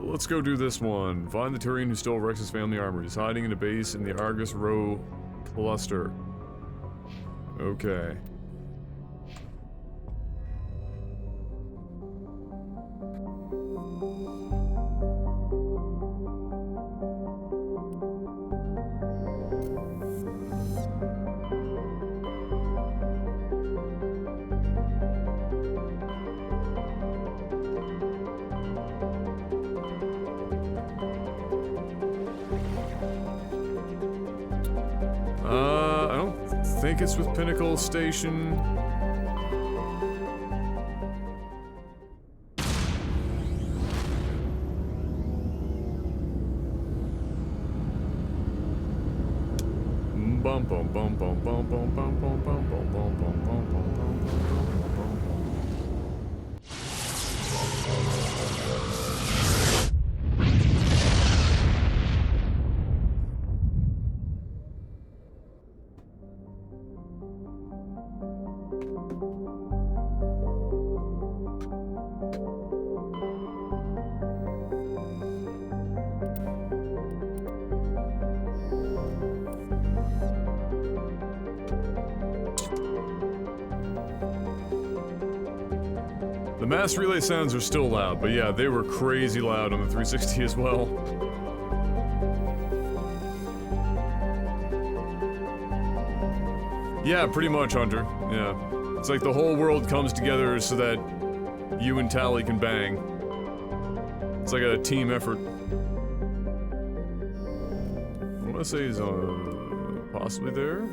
Let's go do this one. Find the Turian who stole Rex's family armor. He's hiding in a base in the Argus Row cluster. Okay. I don't think it's with Pinnacle Station. Bum bum bum bum bum bum bum bum bum bum bum bum bum bum bum. The mass relay sounds are still loud, but yeah, they were crazy loud on the 360 as well. Yeah, pretty much, Hunter. Yeah. It's like the whole world comes together so that you and Tali can bang. It's like a team effort. I want to say he's possibly there.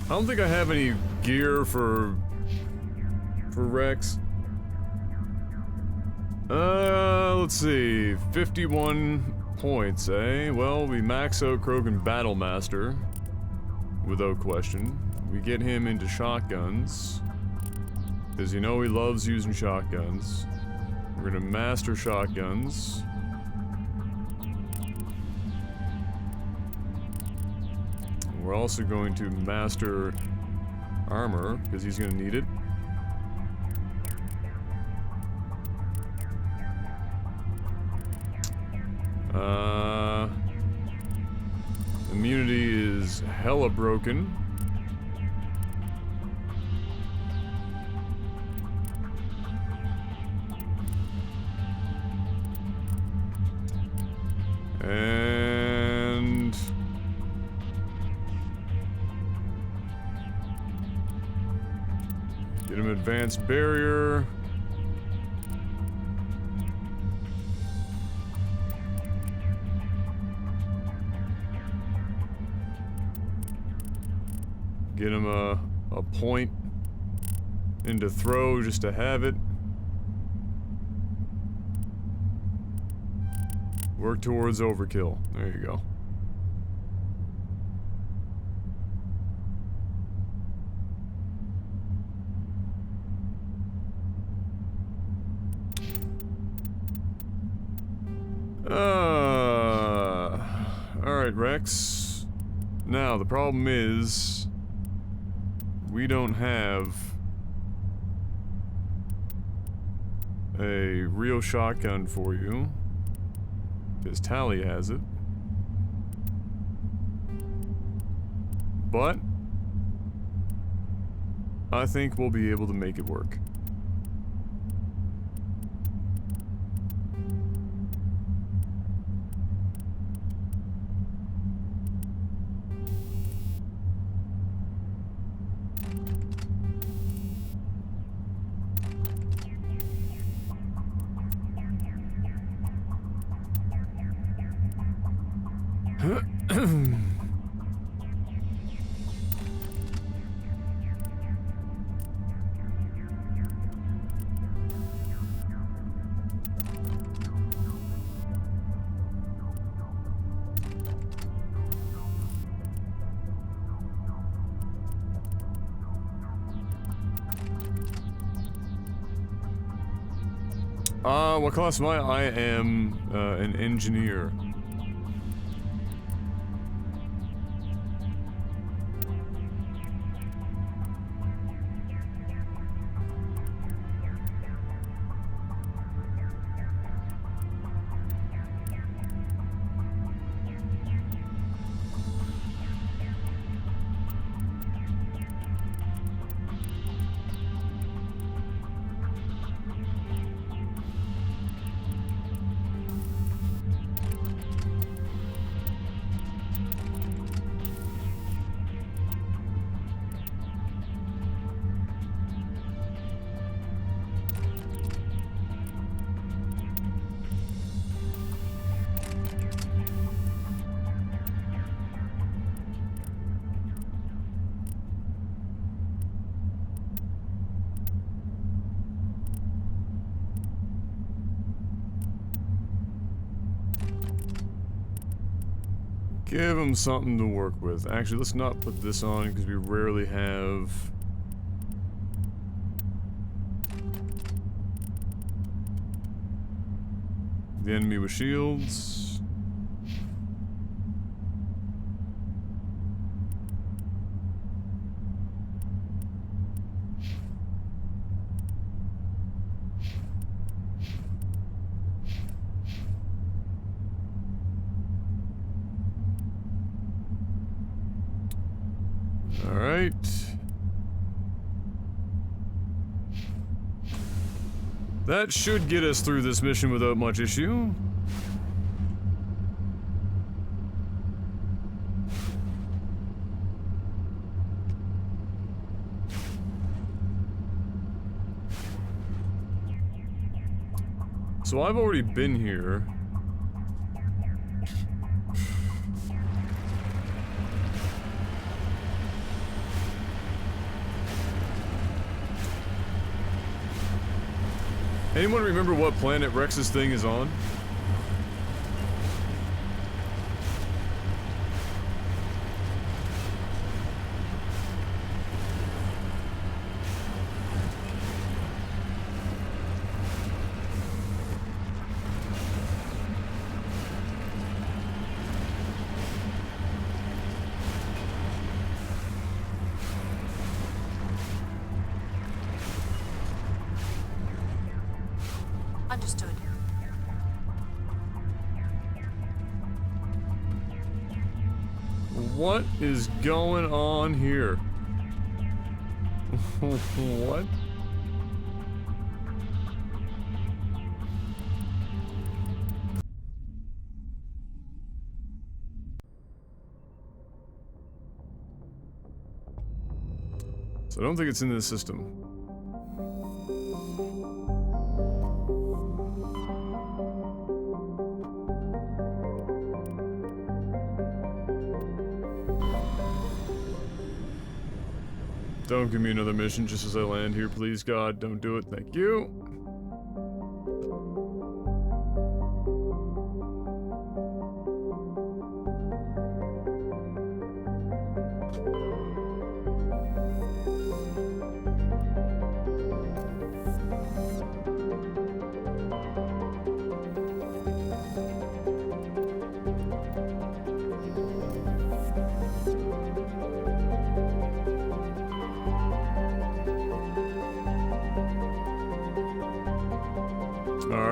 I don't think I have any gear for Rex. Let's see. 51 points, eh? Well, we max out Krogan Battlemaster. Without question. We get him into shotguns. Because you know he loves using shotguns. We're gonna master shotguns. We're also going to master armor, because he's going to need it. Immunity is hella broken. And get him advanced barrier. Get him a point into throw just to have it. Work towards overkill. There you go. Alright, Rex. Now, the problem is we don't have a real shotgun for you. Because Tally has it. But I think we'll be able to make it work. What class am I? I am an engineer. Give him something to work with. Actually, let's not put this on because we rarely have... the enemy with shields. Alright. That should get us through this mission without much issue. So I've already been here. Anyone remember what planet Rex's thing is on? Understood. What is going on here? What? So I don't think it's in this system. Don't give me another mission just as I land here, please, God. Don't do it. Thank you.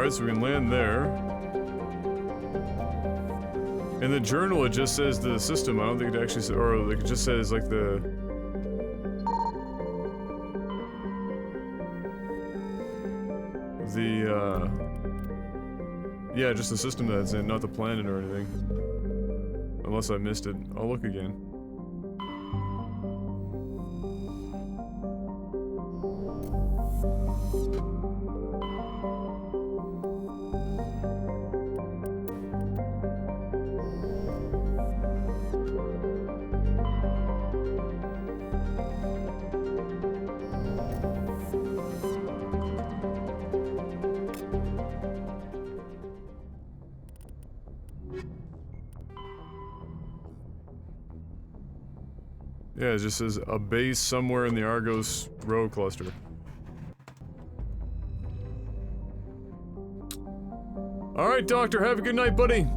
Alright, so we can land there. In the journal, it just says the system. I don't think it actually says, or like it just says like the... Yeah, just the system that's in, not the planet or anything. Unless I missed it. I'll look again. Yeah, it just says a base somewhere in the Argos Row cluster. Alright, Doctor, have a good night, buddy!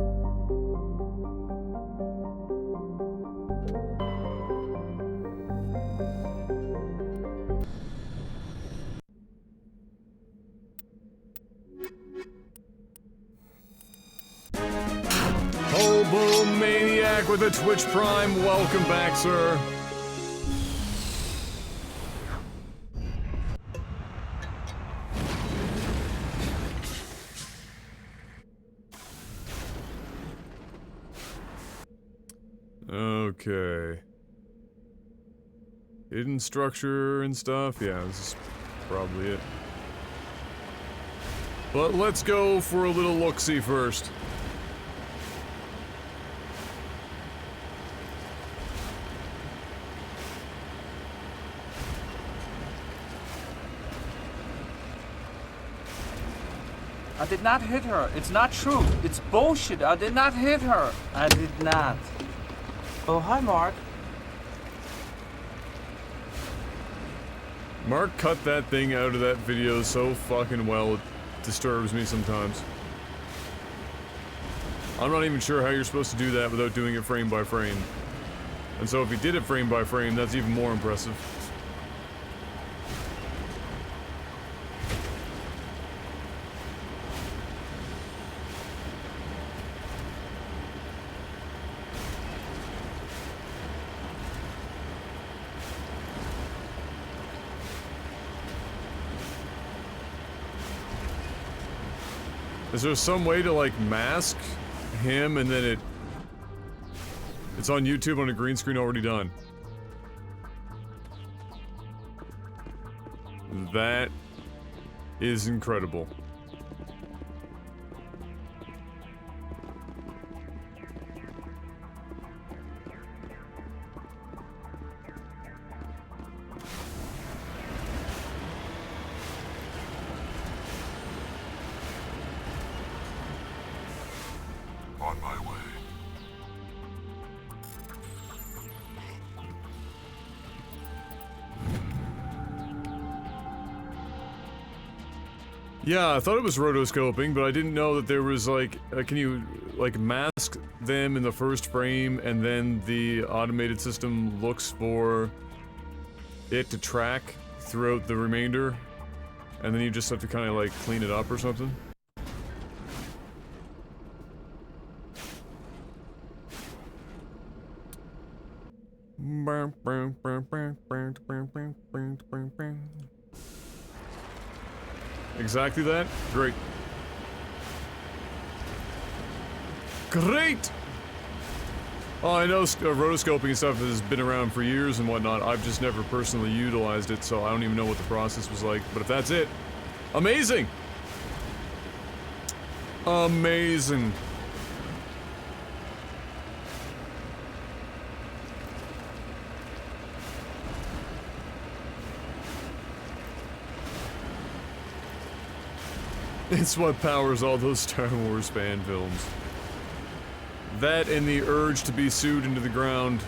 Hobo Maniac with a Twitch Prime, welcome back, sir. Okay. Hidden structure and stuff? Yeah, this is probably it. But let's go for a little look-see first. I did not hit her. It's not true. It's bullshit. I did not hit her. I did not. Oh, hi, Mark. Mark cut that thing out of that video so fucking well, it disturbs me sometimes. I'm not even sure how you're supposed to do that without doing it frame by frame. And so if he did it frame by frame, that's even more impressive. Is there some way to, like, mask him and then it's on YouTube on a green screen already done? That is incredible. On my way. Yeah, I thought it was rotoscoping, but I didn't know that there was like, can you like mask them in the first frame and then the automated system looks for it to track throughout the remainder and then you just have to kind of like clean it up or something? Exactly that? Great. Great! Oh, I know rotoscoping and stuff has been around for years and whatnot. I've just never personally utilized it, so I don't even know what the process was like. But if that's it, amazing! Amazing. It's what powers all those Star Wars fan films. That and the urge to be sued into the ground.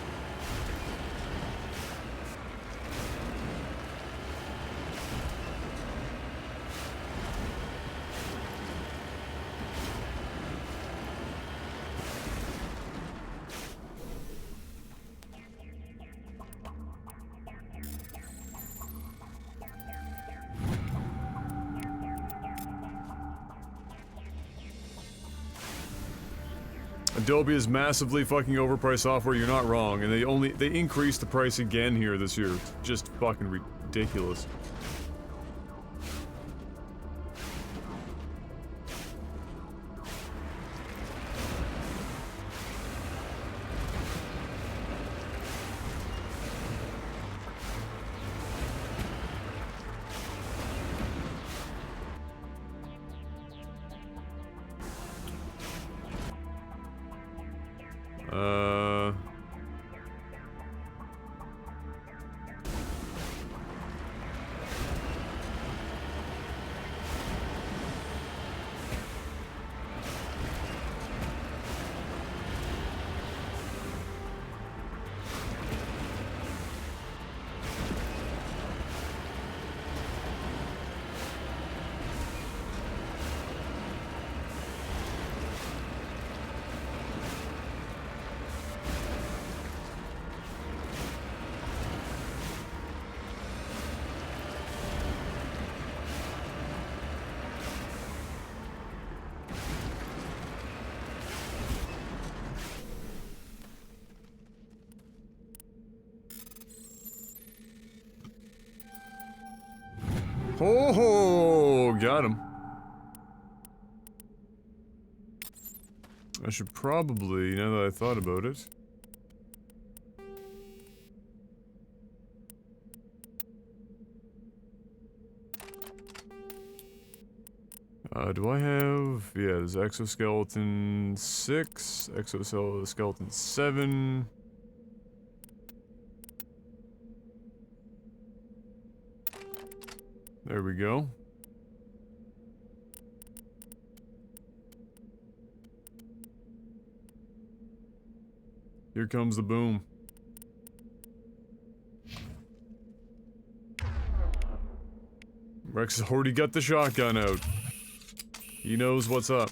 Adobe is massively fucking overpriced software, you're not wrong, and they increased the price again here this year. It's just fucking ridiculous. Oh, got him. I should probably, now that I thought about it. Do I have, yeah, there's exoskeleton 6, exoskeleton 7. There we go. Here comes the boom. Rex has already got the shotgun out. He knows what's up.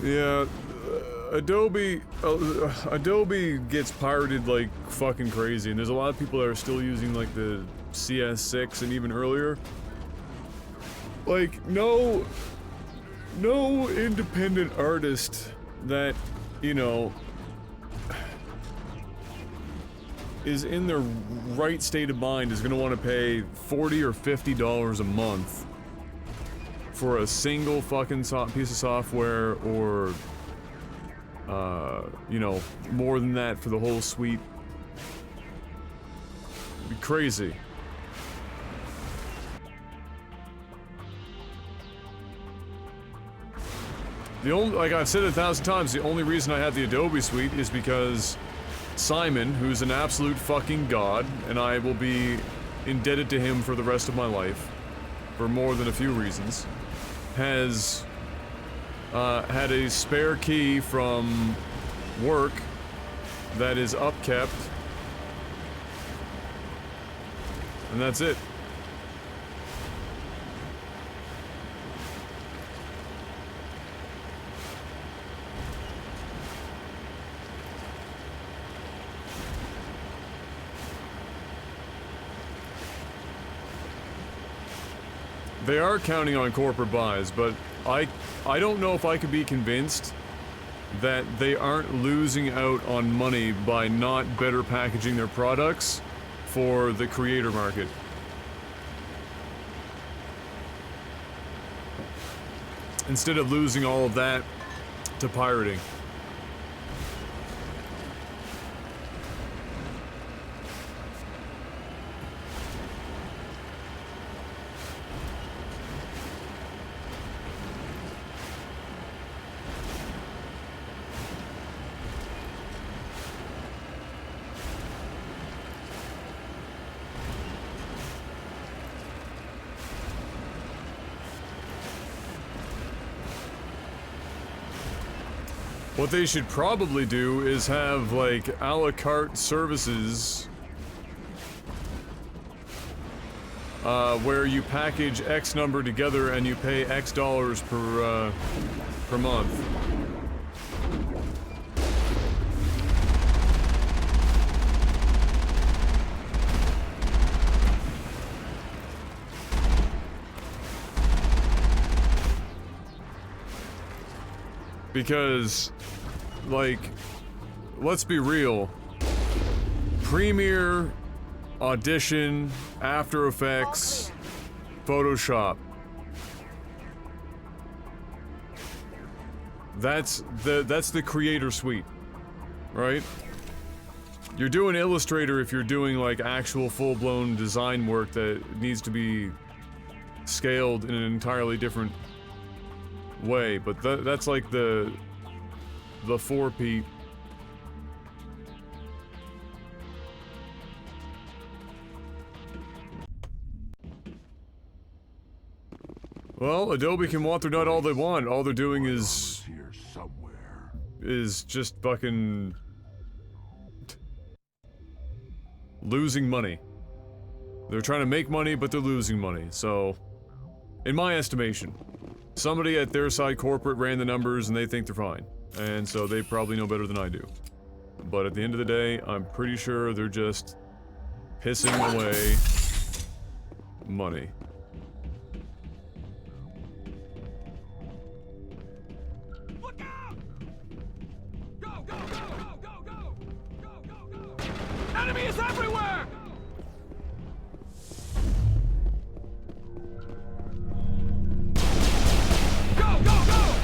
Yeah, Adobe gets pirated like fucking crazy, and there's a lot of people that are still using like the CS6 and even earlier. Like, no independent artist that, you know, is in their right state of mind is gonna want to pay $40 or $50 a month for a single fucking piece of software, or, you know, more than that for the whole suite. It'd be crazy. The only, like I've said it 1,000 times, the only reason I have the Adobe suite is because Simon, who's an absolute fucking god, and I will be indebted to him for the rest of my life, for more than a few reasons, has had a spare key from work that is upkept, and that's it. They are counting on corporate buys, but I don't know if I could be convinced that they aren't losing out on money by not better packaging their products for the creator market. Instead of losing all of that to pirating. What they should probably do is have, like, a la carte services where you package X number together and you pay X dollars per month. Because, like, let's be real. Premiere, Audition, After Effects, Photoshop. That's the creator suite, right? You're doing Illustrator if you're doing like actual full-blown design work that needs to be scaled in an entirely different way, but that's like the 4P. Well, Adobe can want their nut all they want. All they're doing is just fucking losing money. They're trying to make money, but they're losing money. So, in my estimation, somebody at their side corporate ran the numbers and they think they're fine. And so they probably know better than I do. But at the end of the day, I'm pretty sure they're just pissing away money. Look out! Go, go, go, go, go, go! Go, go, go! Enemies everywhere! Go, go, go!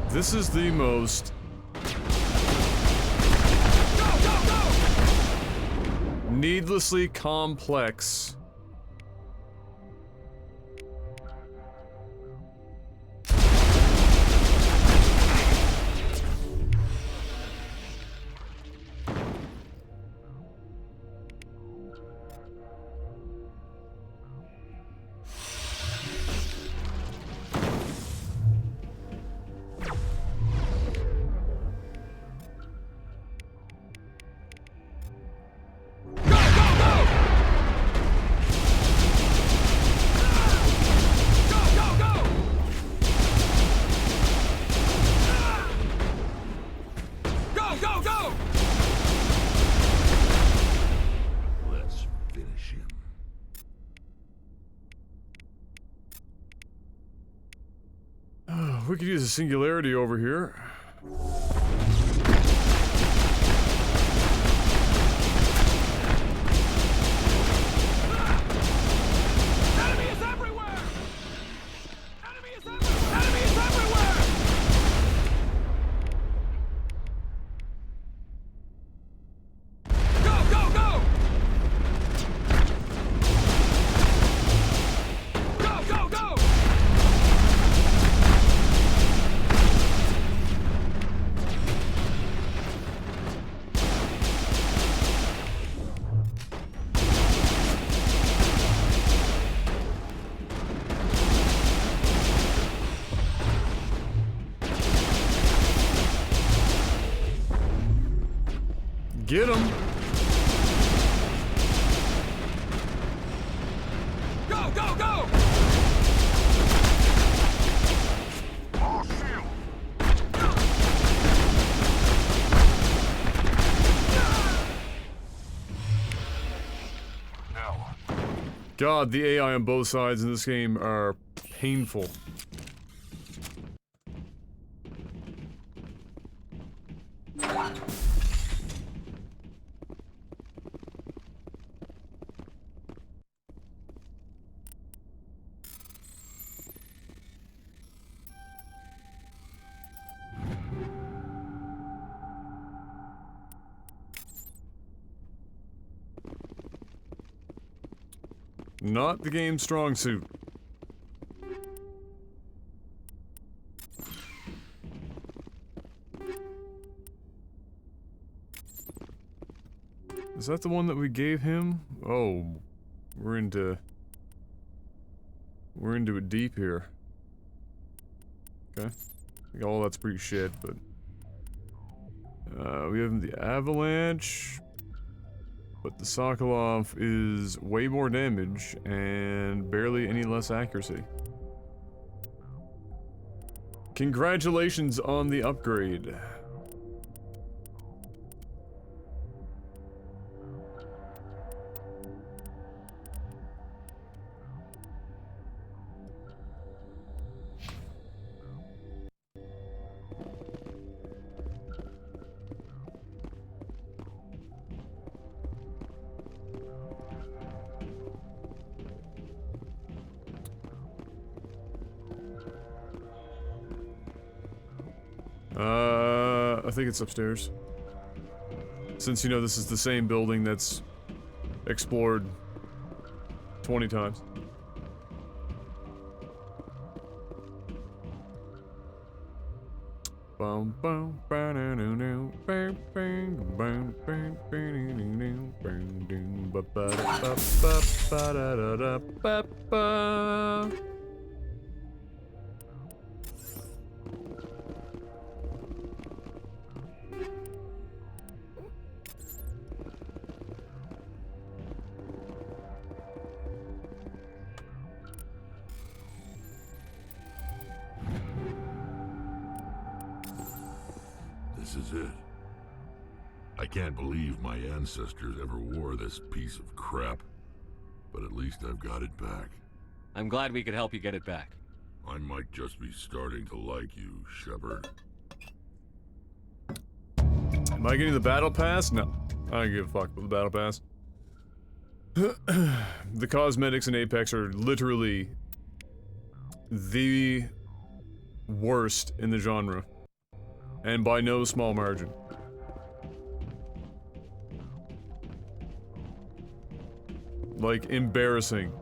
This is the most needlessly complex we could use a singularity over here. Get him! Go, go, go! God, the AI on both sides in this game are painful. Not the game's strong suit. Is that the one that we gave him? Oh, we're into it deep here. Okay. I think all that's pretty shit, but We have the Avalanche, but the Sokolov is way more damage and barely any less accuracy. Congratulations on the upgrade. I think it's upstairs. Since, you know, this is the same building that's explored 20 times. Boom, boom, ba-da-doo-doo, bang, bang, bang, bang, bang, bang, ding, ba-ba-da-ba-ba-ba-da-da-da-ba-ba. This is it. I can't believe my ancestors ever wore this piece of crap, but at least I've got it back. I'm glad we could help you get it back. I might just be starting to like you, Shepard. Am I getting the battle pass? No. I don't give a fuck about the battle pass. The cosmetics in Apex are literally the worst in the genre. And by no small margin. Like, embarrassing.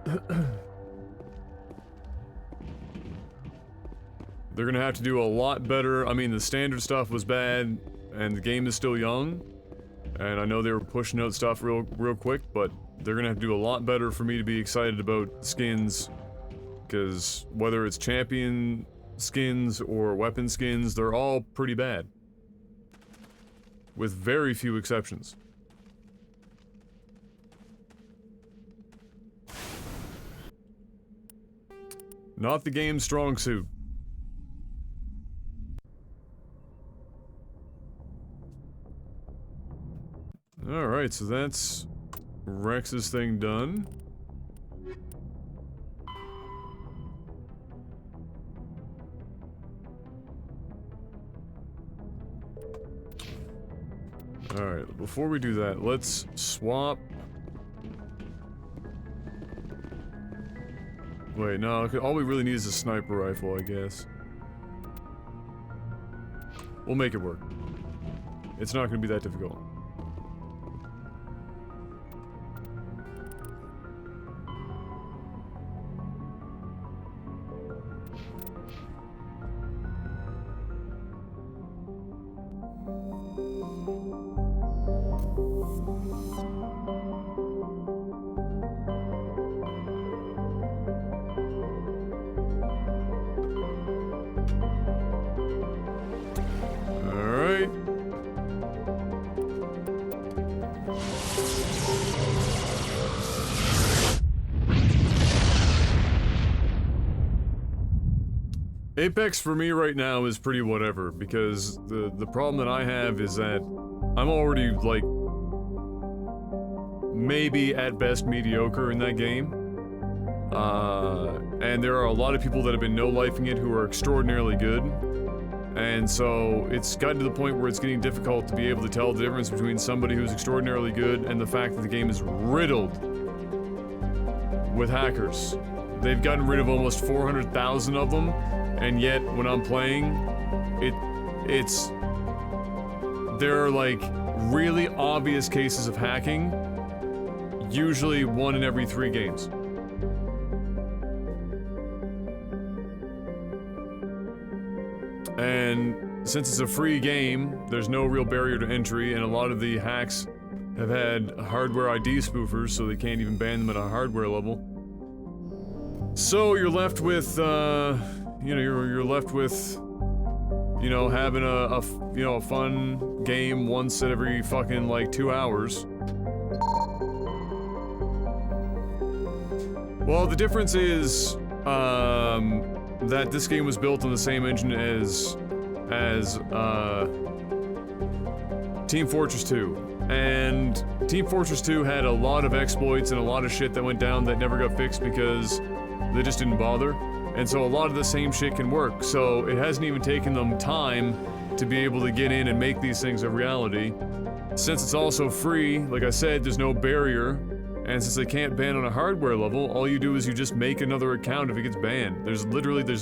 They're gonna have to do a lot better. I mean, the standard stuff was bad, and the game is still young. And I know they were pushing out stuff real quick, but they're gonna have to do a lot better for me to be excited about skins. Because whether it's champion skins or weapon skins, they're all pretty bad. With very few exceptions. Not the game's strong suit. Alright, so that's Rex's thing done. Alright, before we do that, let's swap. Wait, no, all we really need is a sniper rifle, I guess. We'll make it work. It's not gonna be that difficult. Apex for me right now is pretty whatever, because the problem that I have is that I'm already, like, maybe at best mediocre in that game. And there are a lot of people that have been no-lifing it who are extraordinarily good. And so it's gotten to the point where it's getting difficult to be able to tell the difference between somebody who's extraordinarily good and the fact that the game is riddled with hackers. They've gotten rid of almost 400,000 of them. And yet, when I'm playing, there are, like, really obvious cases of hacking, usually 1 in every 3 games. And since it's a free game, there's no real barrier to entry, and a lot of the hacks have had hardware ID spoofers, so they can't even ban them at a hardware level. So you're left with, you know, you're left with, you know, having a fun game once every fucking like 2 hours. Well, the difference is that this game was built on the same engine as Team Fortress 2, and Team Fortress 2 had a lot of exploits and a lot of shit that went down that never got fixed because they just didn't bother, and so a lot of the same shit can work. So it hasn't even taken them time to be able to get in and make these things a reality. Since it's also free, like I said, there's no barrier. And since they can't ban on a hardware level, all you do is you just make another account if it gets banned. There's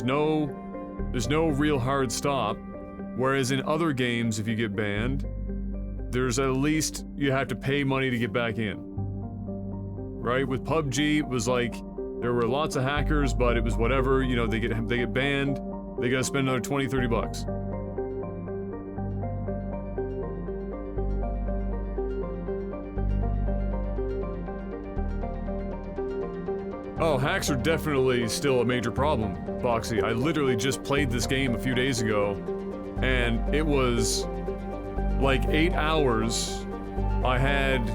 no real hard stop. Whereas in other games, if you get banned, there's at least you have to pay money to get back in. Right? With PUBG, it was like there were lots of hackers, but it was whatever, you know, they get banned, they gotta spend another 20, 30 bucks. Oh, hacks are definitely still a major problem, Boxy. I literally just played this game a few days ago, and it was like 8 hours. I had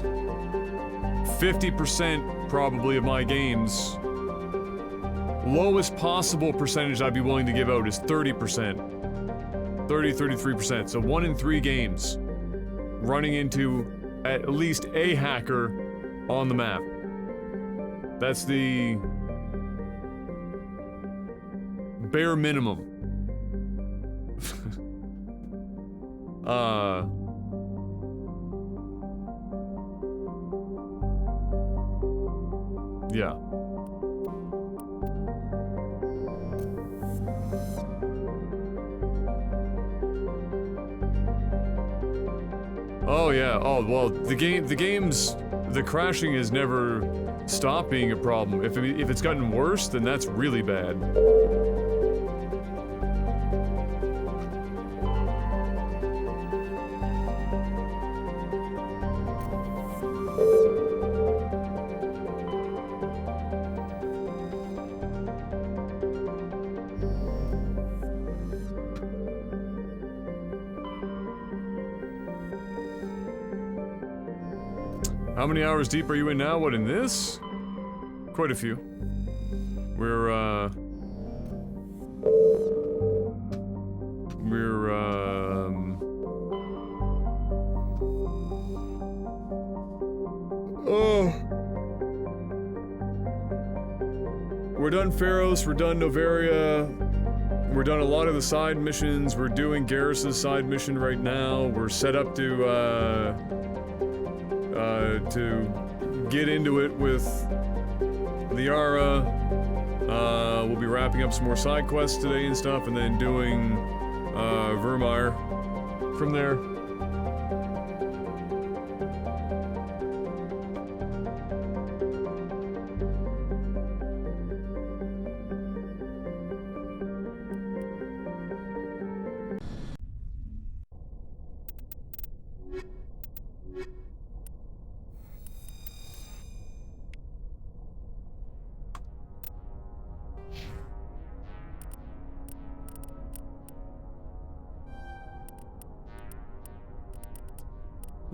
50% probably of my games. Lowest possible percentage I'd be willing to give out is 30%. 33%. So 1 in 3 games running into at least a hacker on the map. That's the bare minimum. Yeah. Oh yeah. Oh well, the crashing has never stopped being a problem. If it's gotten worse, then that's really bad. How many hours deep are you in now? What, in this? Quite a few. We're done Pharos, we're done Novaria, we're done a lot of the side missions, we're doing Garrus's side mission right now, we're set up to get into it with Liara. We'll be wrapping up some more side quests today and stuff, and then doing Virmire from there.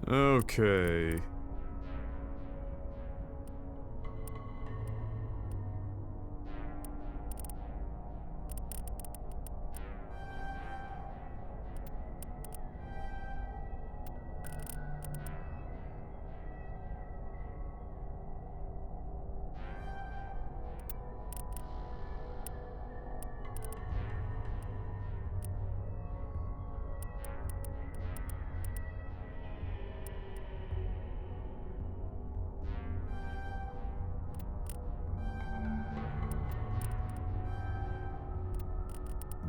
Okay.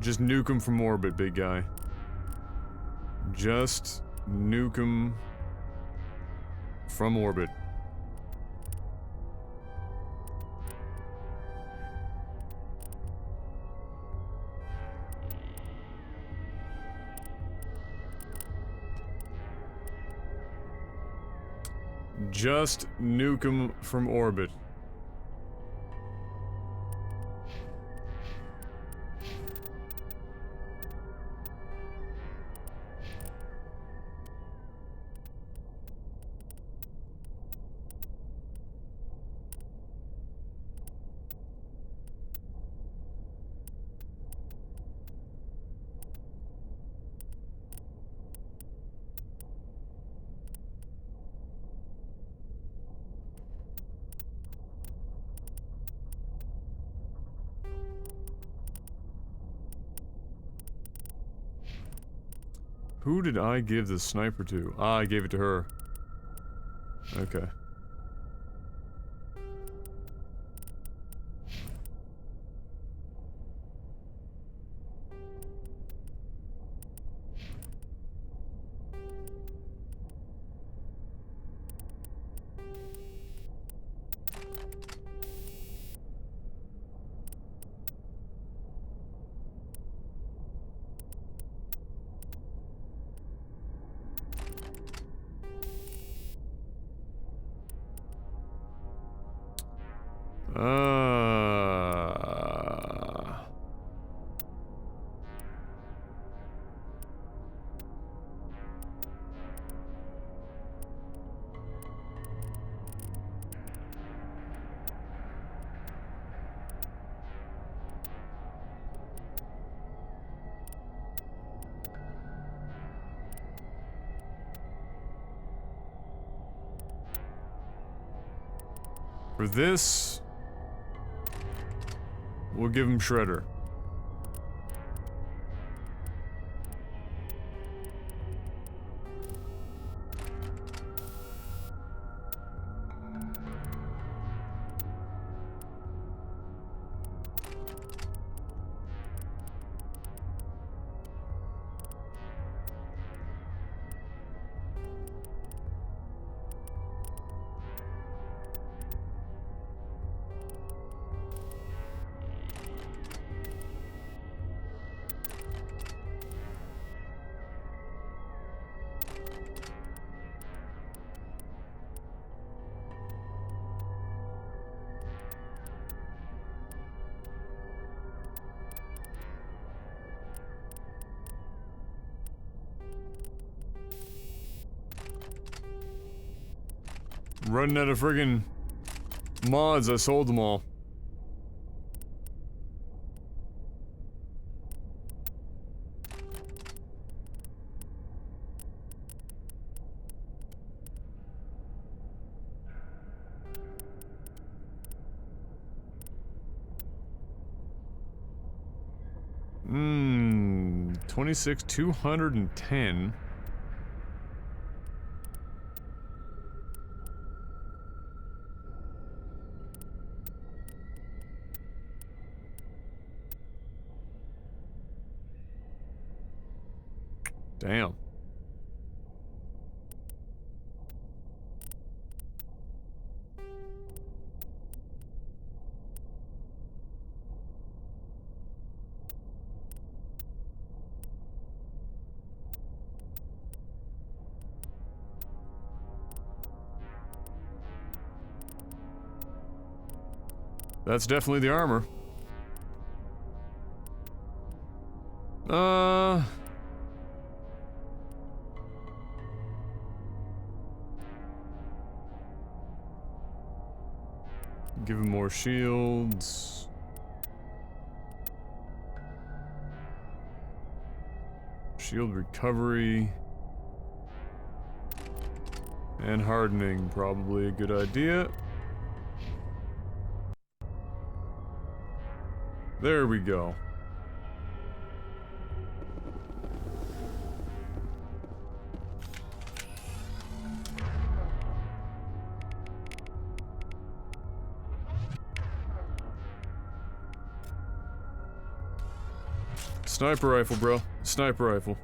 Just nuke him from orbit, big guy. Just nuke him from orbit. Just nuke him from orbit. Who did I give the sniper to? Ah, I gave it to her. Okay. For this, we'll give him Shredder. Running out of friggin' mods, I sold them all. Mmm, 26,210. Damn. That's definitely the armor. Give him more shields. Shield recovery. And hardening, probably a good idea. There we go. Sniper rifle, bro. Sniper rifle.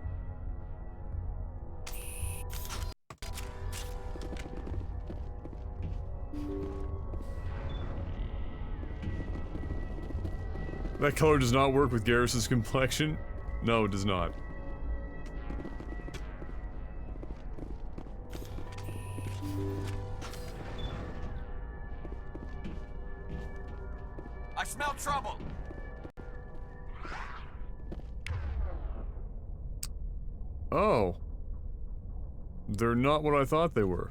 That color does not work with Garrus's complexion. No, it does not. I smell trouble. Oh. They're not what I thought they were.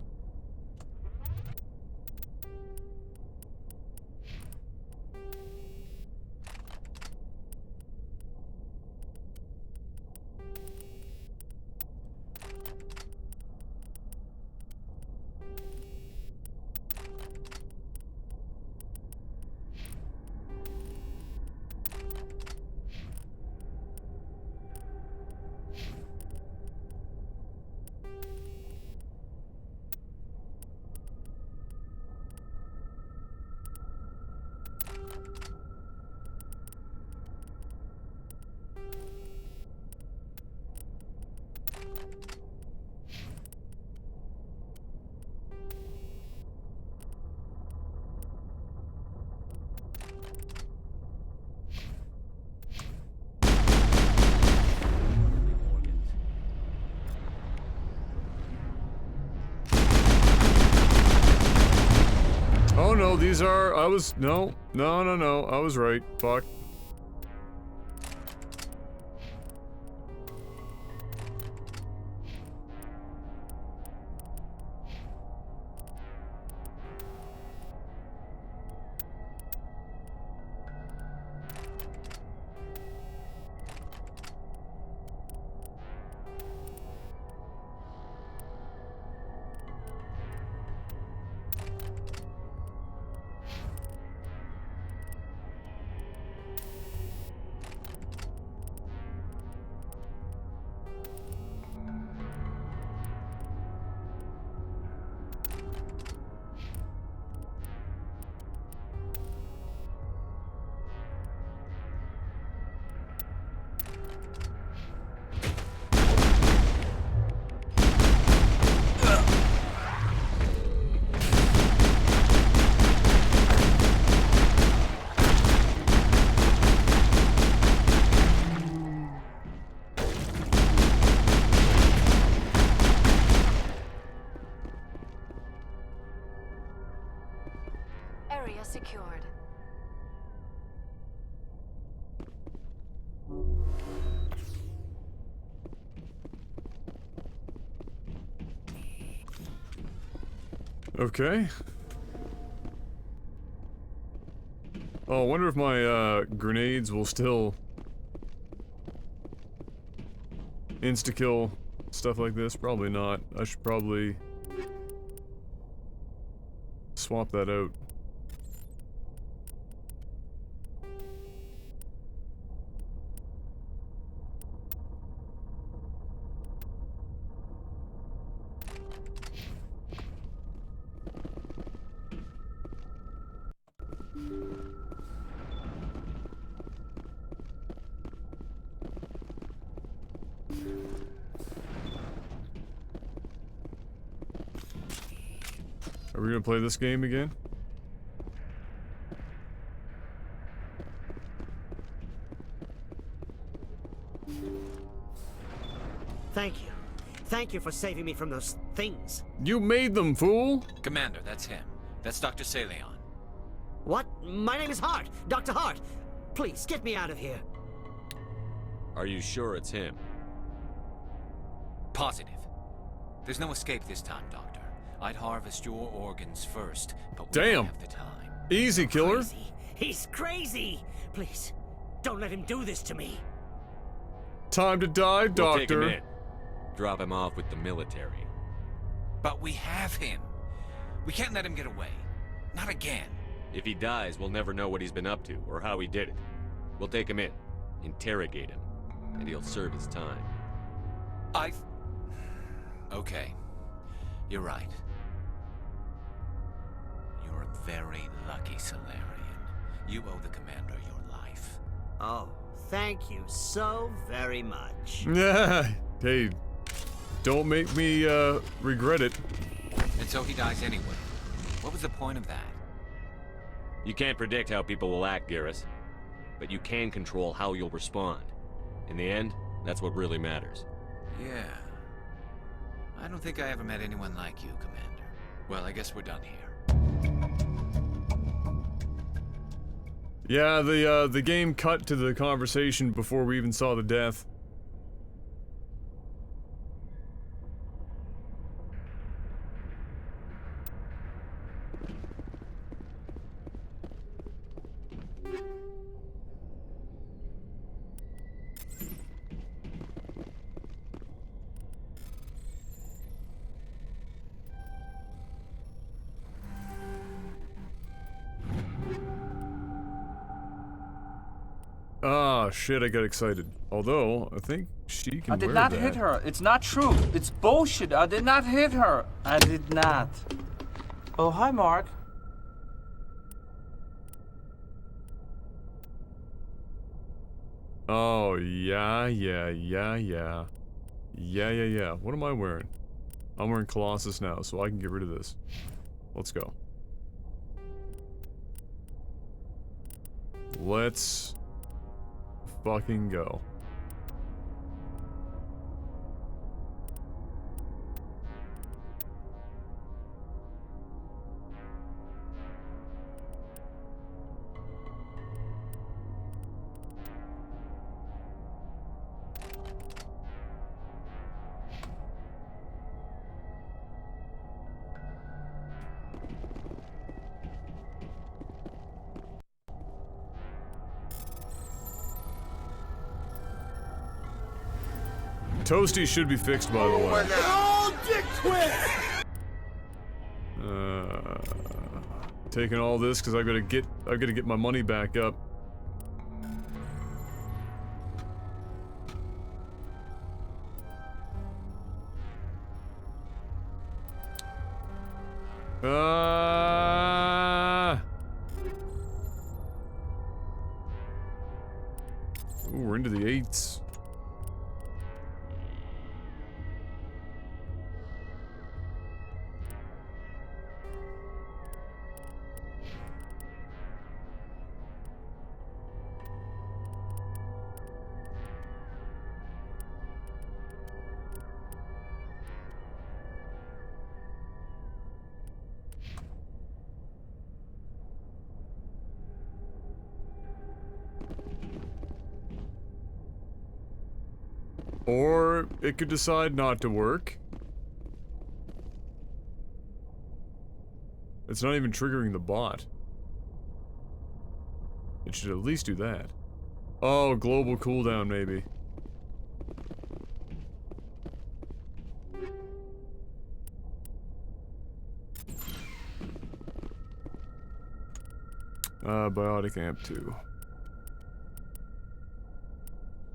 No, no, these are, I was, no, I was right, fuck. Area secured. Okay. Oh, I wonder if my, grenades will still insta-kill stuff like this. Probably not. I should probably swap that out. Are we gonna play this game again? Thank you. Thank you for saving me from those things. You made them, fool! Commander, that's him. That's Dr. Saleon. What? My name is Hart. Dr. Hart. Please, get me out of here. Are you sure it's him? Positive. There's no escape this time, Doctor. I'd harvest your organs first, but we don't have the time. Easy, killer. Crazy. He's crazy. Please, don't let him do this to me. Time to die, We'll Doctor. take him in. Drop him off with the military. But we have him. We can't let him get away. Not again. If he dies, we'll never know what he's been up to or how he did it. We'll take him in, interrogate him, and he'll serve his time. Okay. You're right. You're a very lucky Salarian. You owe the commander your life. Oh, thank you so very much. Hey, don't make me, regret it. And so he dies anyway. What was the point of that? You can't predict how people will act, Garrus. But you can control how you'll respond. In the end, that's what really matters. Yeah. I don't think I ever met anyone like you, Commander. Well, I guess we're done here. Yeah, the game cut to the conversation before we even saw the death. Ah, shit, I got excited. Although, I think she can I did wear not that. hit her. It's not true. It's bullshit. I did not hit her. I did not. Oh, hi, Mark. Oh, yeah. What am I wearing? I'm wearing Colossus now, so I can get rid of this. Let's go. Let's fucking go. Toasty should be fixed, by the way. Oh, dick twist! Taking all this because I've got to get my money back up. Ooh, we're into the 8s. Or it could decide not to work. It's not even triggering the bot. It should at least do that. Oh, global cooldown maybe. Biotic amp 2.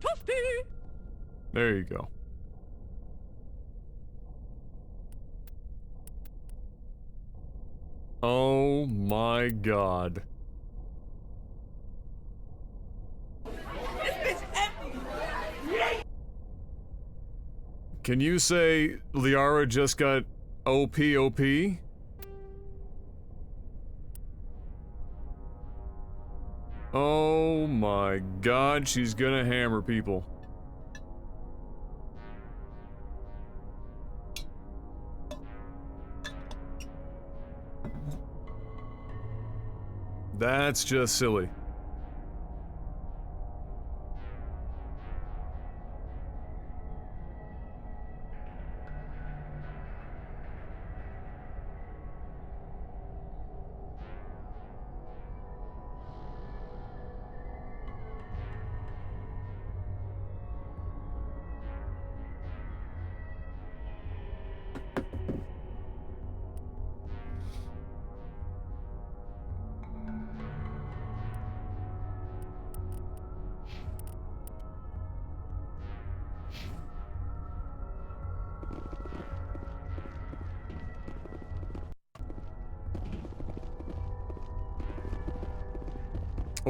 Toasty! There you go. Oh my god. Can you say Liara just got OP? Oh my god, she's gonna hammer people. That's just silly.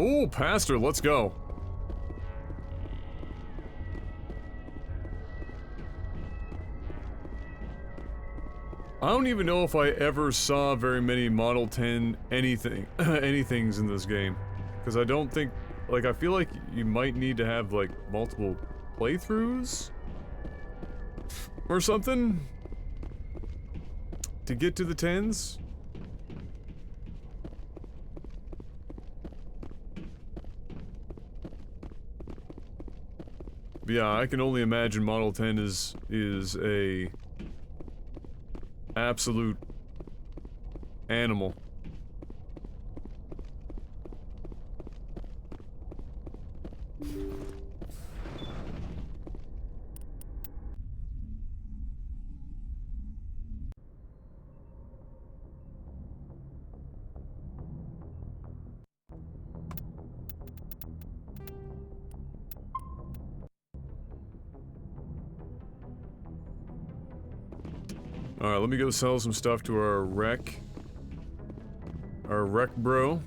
Oh, Pastor, let's go. I don't even know if I ever saw very many Model 10 anythings in this game. Because I don't think, like, I feel like you might need to have, like, multiple playthroughs? Or something? To get to the 10s? Yeah, I can only imagine Model 10 is a absolute animal. Alright, let me go sell some stuff to our wreck bro.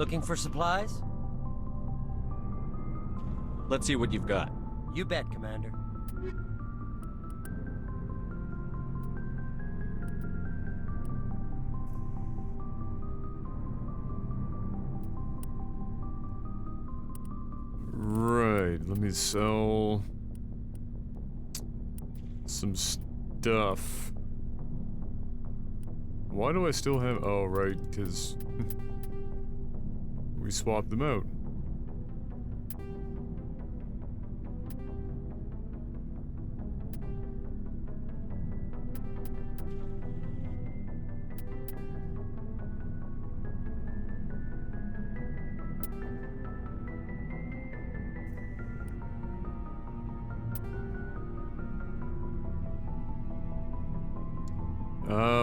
Looking for supplies? Let's see what you've got. You bet, Commander. Right, let me sell some stuff. Why do I still have... Oh, right, because we swapped them out.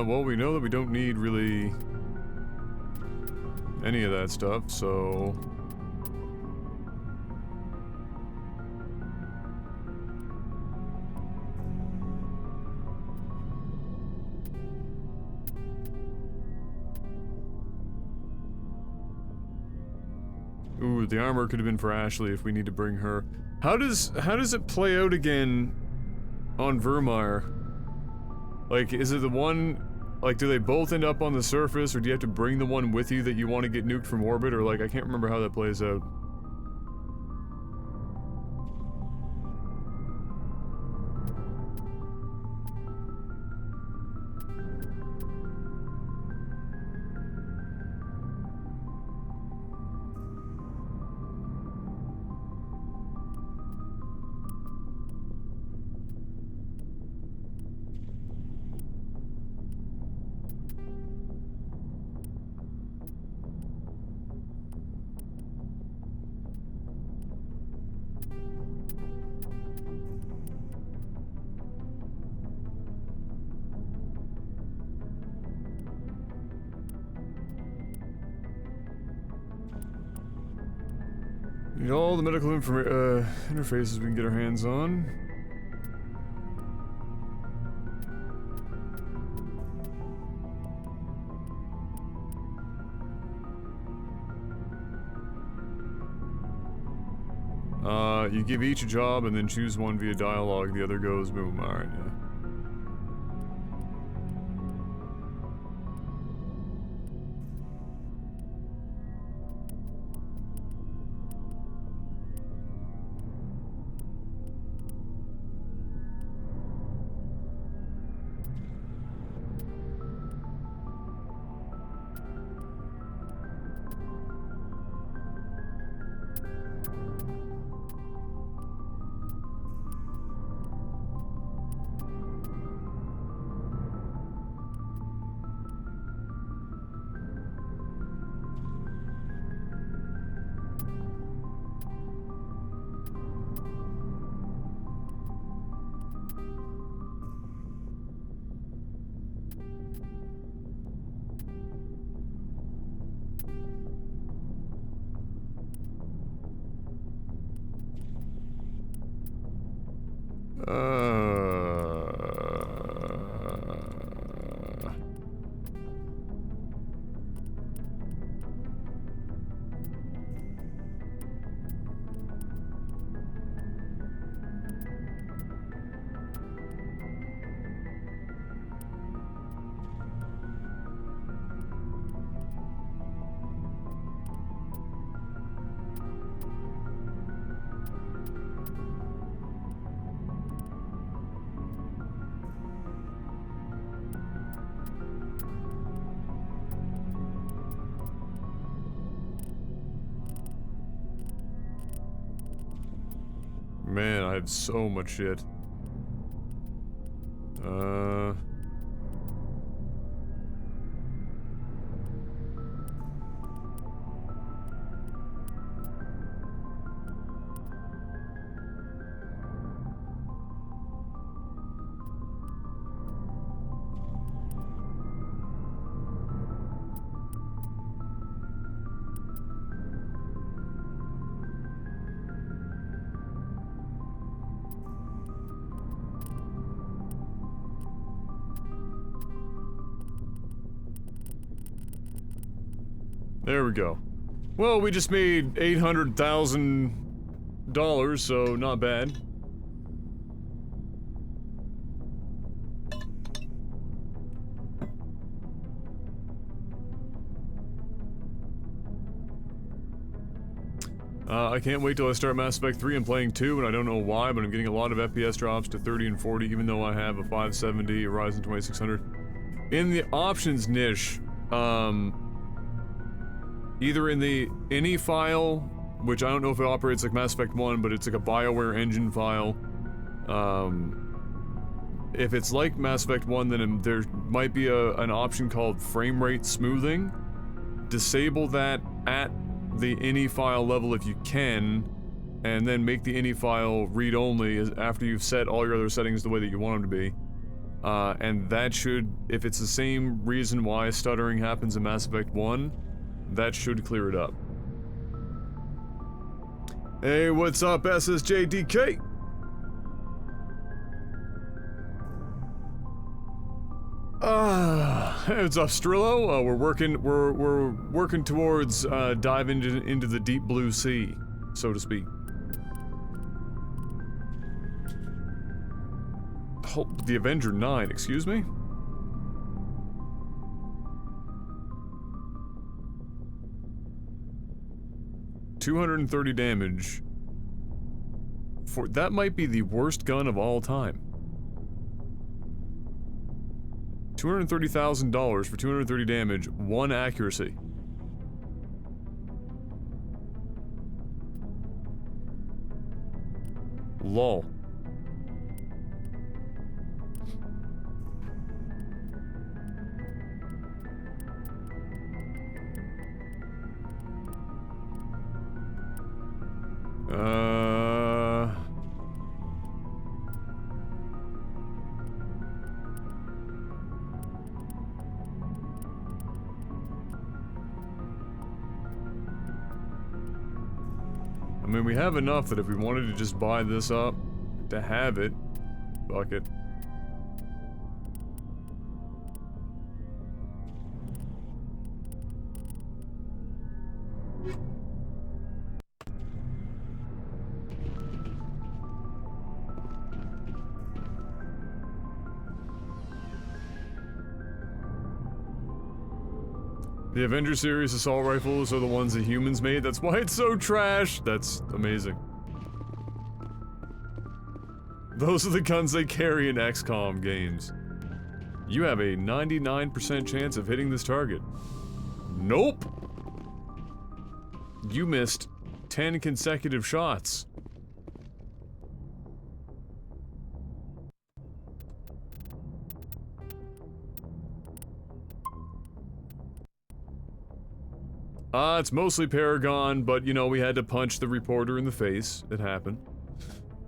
Well, we know that we don't need really any of that stuff, so... Ooh, the armor could have been for Ashley if we need to bring her. How does it play out again on Virmire? Like, is it the one... Like, do they both end up on the surface, or do you have to bring the one with you that you want to get nuked from orbit, or like, I can't remember how that plays out. Need all the medical interfaces we can get our hands on. You give each a job and then choose one via dialogue, the other goes boom. Alright, yeah. Man, I have so much shit. There we go. Well, we just made $800,000, so not bad. I can't wait till I start Mass Effect 3. I'm playing 2, and I don't know why, but I'm getting a lot of FPS drops to 30 and 40, even though I have a 570, a Ryzen 2600. In the options niche, either in the INI file, which I don't know if it operates like Mass Effect 1, but it's like a BioWare engine file. If it's like Mass Effect 1, then there might be an option called frame rate smoothing. Disable that at the INI file level if you can, and then make the INI file read-only after you've set all your other settings the way that you want them to be. And that should, if it's the same reason why stuttering happens in Mass Effect 1, that should clear it up. Hey, what's up, SSJDK? What's up, Strillo? We're working towards diving into the deep blue sea, so to speak. Oh, the Avenger 9, excuse me? $230 damage. That might be the worst gun of all time. $230,000 for 230 damage, 1 accuracy. Lol. I mean, we have enough that if we wanted to just buy this up to have it, fuck it. The Avenger series assault rifles are the ones that humans made. That's why it's so trash. That's amazing. Those are the guns they carry in XCOM games. You have a 99% chance of hitting this target. Nope. You missed 10 consecutive shots. It's mostly Paragon, but you know, we had to punch the reporter in the face. It happened.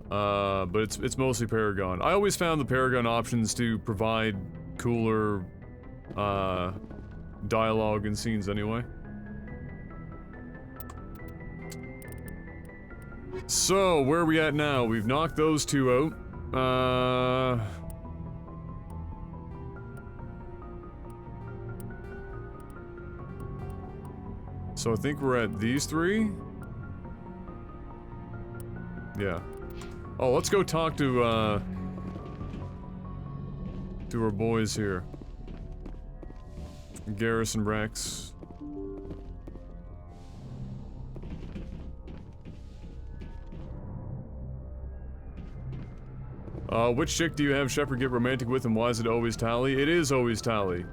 But it's mostly Paragon. I always found the Paragon options to provide cooler, dialogue and scenes anyway. So, where are we at now? We've knocked those two out. So I think we're at these 3? Yeah. Oh, let's go talk to our boys here. Garrus and Rex. Which chick do you have Shepard get romantic with, and why is it always Tali? It is always Tali.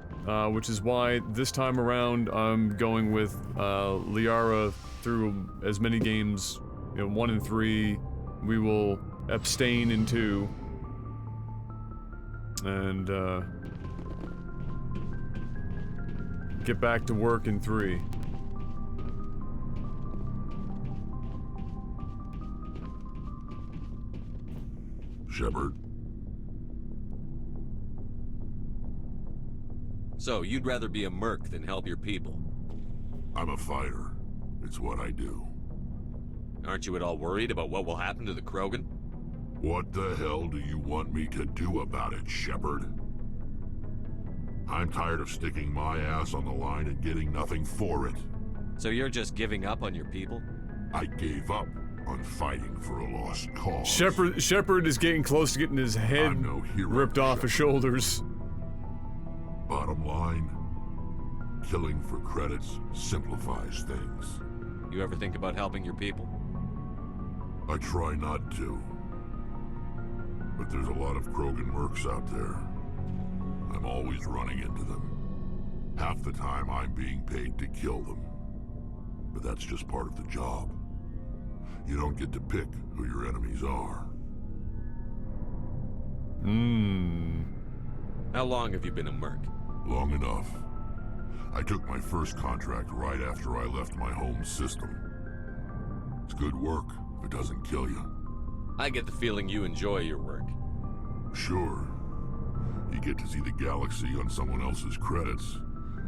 Which is why this time around I'm going with Liara through as many games, you know, 1 and 3. We will abstain in 2. And get back to work in 3. Shepard. So, you'd rather be a merc than help your people? I'm a fighter. It's what I do. Aren't you at all worried about what will happen to the Krogan? What the hell do you want me to do about it, Shepard? I'm tired of sticking my ass on the line and getting nothing for it. So you're just giving up on your people? I gave up on fighting for a lost cause. Shepard is getting close to getting his head ripped off his shoulders. Bottom line, killing for credits simplifies things. You ever think about helping your people? I try not to. But there's a lot of Krogan mercs out there. I'm always running into them. Half the time I'm being paid to kill them. But that's just part of the job. You don't get to pick who your enemies are. How long have you been a merc? Long enough. I took my first contract right after I left my home system. It's good work if it doesn't kill you. I get the feeling you enjoy your work. Sure. You get to see the galaxy on someone else's credits,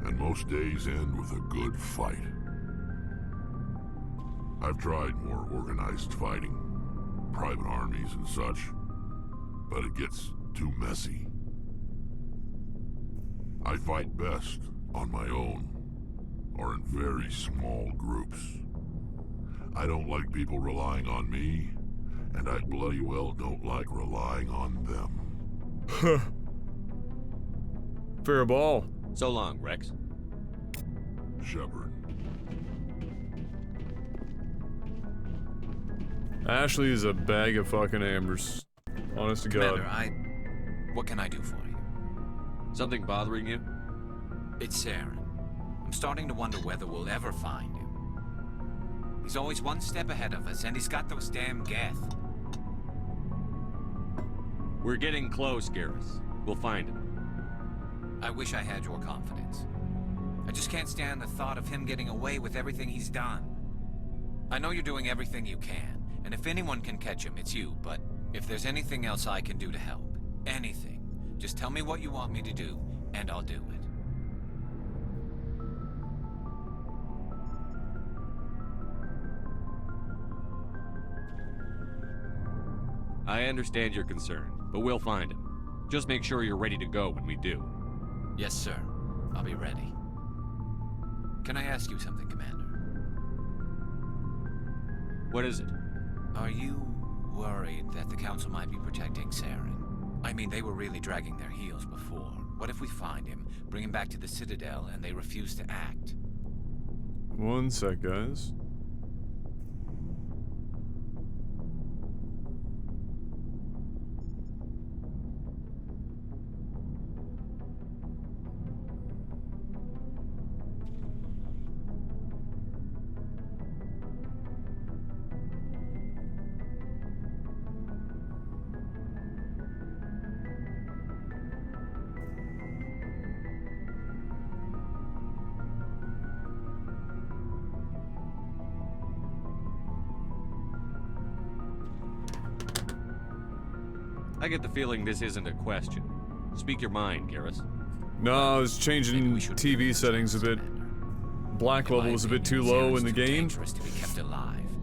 and most days end with a good fight. I've tried more organized fighting, private armies and such, but it gets too messy. I fight best on my own, or in very small groups. I don't like people relying on me, and I bloody well don't like relying on them. Fair ball. So long, Rex. Shepard. Ashley is a bag of fucking ambers. Honest to God. Commander, what can I do for you? Something bothering you? It's Saren. I'm starting to wonder whether we'll ever find him. He's always one step ahead of us, and he's got those damn Geth. We're getting close, Garrus. We'll find him. I wish I had your confidence. I just can't stand the thought of him getting away with everything he's done. I know you're doing everything you can, and if anyone can catch him, it's you, but if there's anything else I can do to help, anything, just tell me what you want me to do, and I'll do it. I understand your concern, but we'll find him. Just make sure you're ready to go when we do. Yes, sir. I'll be ready. Can I ask you something, Commander? What is it? Are you worried that the Council might be protecting Saren? I mean, they were really dragging their heels before. What if we find him, bring him back to the Citadel, and they refuse to act? One sec, guys. I get the feeling this isn't a question. Speak your mind, Garrus. No, I was changing TV settings a bit. Black level was a bit too low in the game.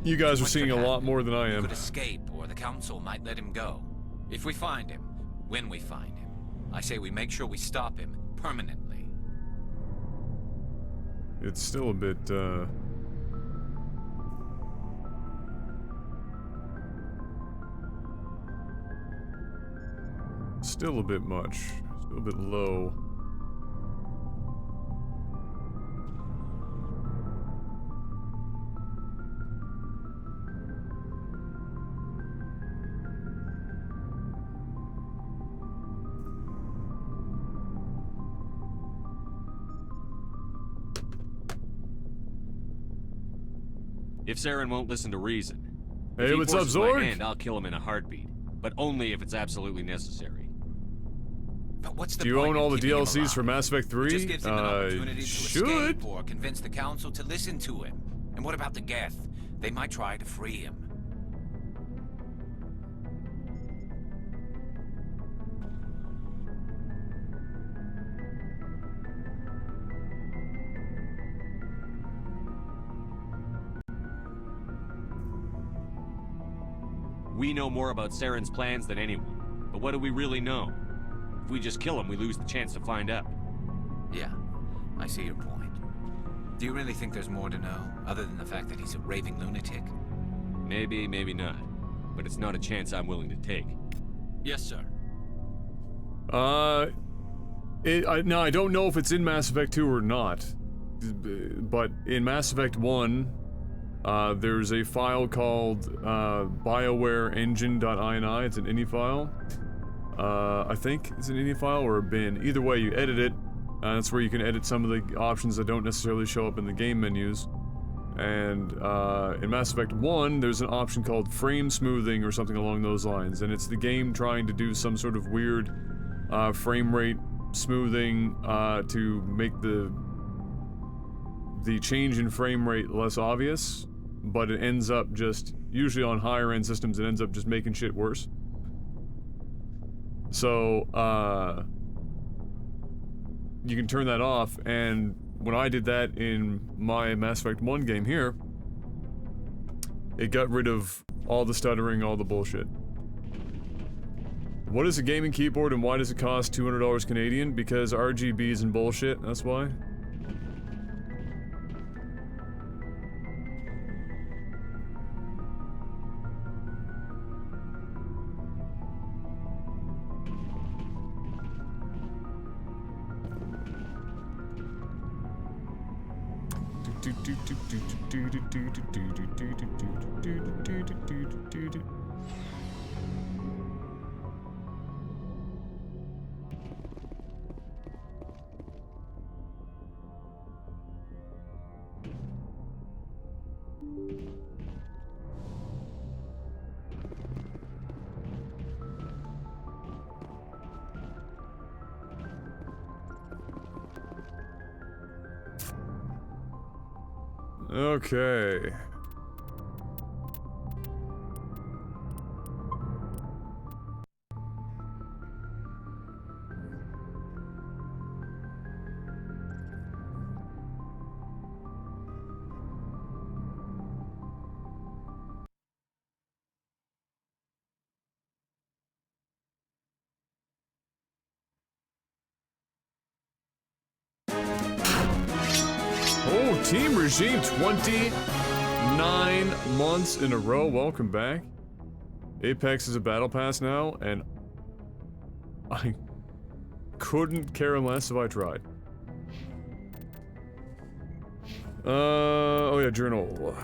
You guys are seeing a lot more than I am. He could escape, or the Council might let him go. If we find him, when we find him, I say we make sure we stop him permanently. It's still a bit, still a bit much. Still a bit low. If Saren won't listen to reason, hey, what's up, Zorg? Hand, I'll kill him in a heartbeat, but only if it's absolutely necessary. But what's the Do you point own in all the keeping him DLCs alive? for Mass Effect 3? It just gives him an opportunity to should. escape or convince the Council to listen to him. And what about the Geth? They might try to free him. We know more about Saren's plans than anyone, but what do we really know? If we just kill him, we lose the chance to find out. Yeah, I see your point. Do you really think there's more to know, other than the fact that he's a raving lunatic? Maybe, maybe not. But it's not a chance I'm willing to take. Yes, sir. Now I don't know if it's in Mass Effect 2 or not, but in Mass Effect 1, there's a file called BioWareEngine.ini. It's an INI file. I think it's an INI file or a bin. Either way, you edit it. That's where you can edit some of the options that don't necessarily show up in the game menus. And in Mass Effect 1, there's an option called frame smoothing or something along those lines. And it's the game trying to do some sort of weird frame rate smoothing to make the change in frame rate less obvious. But it ends up just, usually on higher end systems, it ends up just making shit worse. So, you can turn that off, and when I did that in my Mass Effect 1 game here, it got rid of all the stuttering, all the bullshit. What is a gaming keyboard and why does it cost $200 Canadian? Because RGBs and bullshit, that's why. Okay. Oh, Team Regime 29 months in a row. Welcome back. Apex is a battle pass now, and I couldn't care less if I tried. Oh yeah, journal.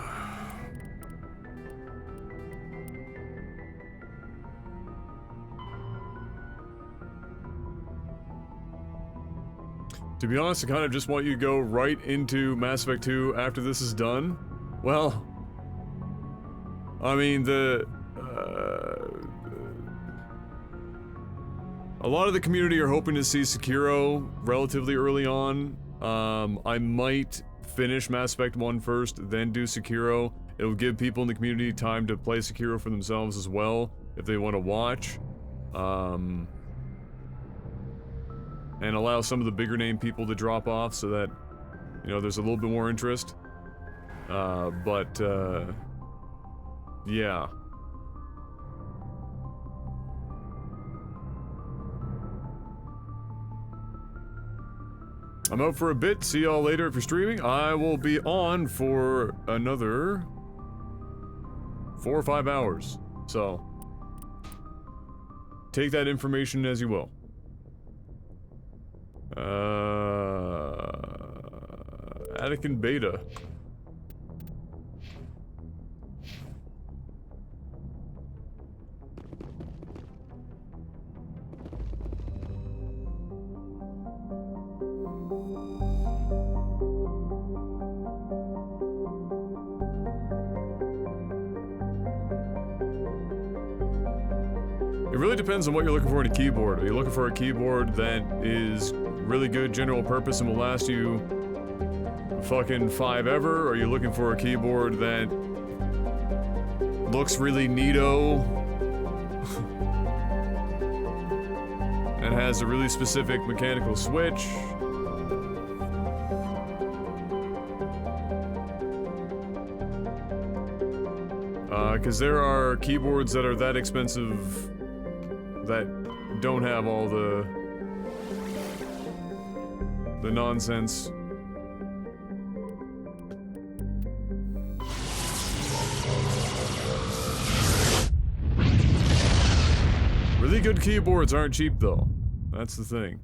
To be honest, I kind of just want you to go right into Mass Effect 2 after this is done. Well, I mean, a lot of the community are hoping to see Sekiro relatively early on. I might finish Mass Effect 1 first, then do Sekiro. It'll give people in the community time to play Sekiro for themselves as well, if they want to watch. And allow some of the bigger name people to drop off so that, you know, there's a little bit more interest. Yeah. I'm out for a bit. See y'all later if you're streaming. I will be on for another 4 or 5 hours. So, take that information as you will. Anakin Beta. It really depends on what you're looking for in a keyboard. Are you looking for a keyboard that is really good general purpose and will last you fucking 5 ever? Or are you looking for a keyboard that looks really neato and has a really specific mechanical switch? Because there are keyboards that are that expensive that don't have all the nonsense good keyboards aren't cheap, though. That's the thing.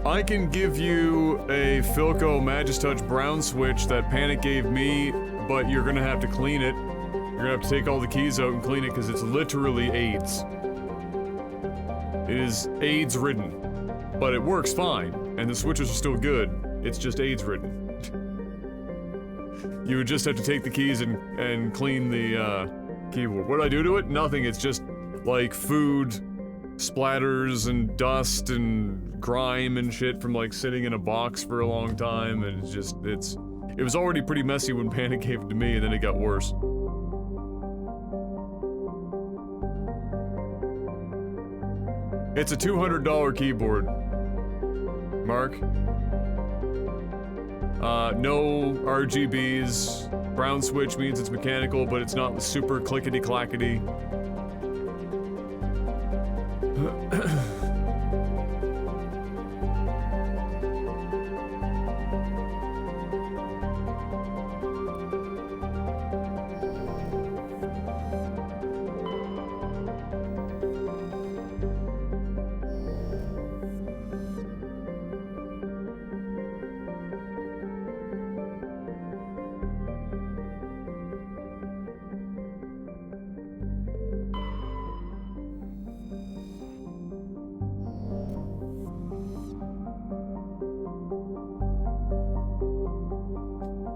I can give you a Philco Magistouch brown switch that Panic gave me, but you're gonna have to clean it. You're gonna have to take all the keys out and clean it because it's literally AIDS. It is AIDS-ridden, but it works fine, and the switches are still good. It's just AIDS-ridden. You would just have to take the keys and clean the keyboard. What do I do to it? Nothing. It's just like food splatters and dust and grime and shit from like sitting in a box for a long time, and it was already pretty messy when Panic gave it to me, and then it got worse. It's a $200 keyboard, Mark. No RGBs. Brown switch means it's mechanical, but it's not super clickety-clackety.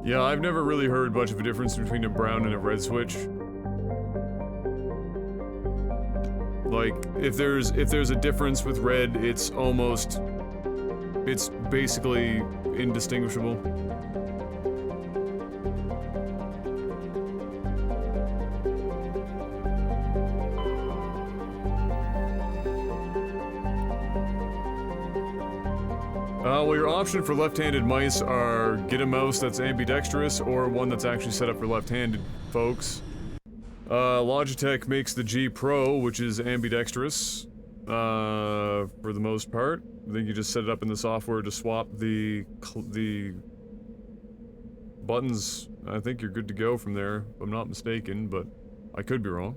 Yeah, I've never really heard much of a difference between a brown and a red switch. Like, if there's a difference with red, it's basically indistinguishable. Well, your option for left-handed mice are get a mouse that's ambidextrous or one that's actually set up for left-handed folks. Logitech makes the G Pro, which is ambidextrous, for the most part. I think you just set it up in the software to swap the buttons. I think you're good to go from there, if I'm not mistaken, but I could be wrong.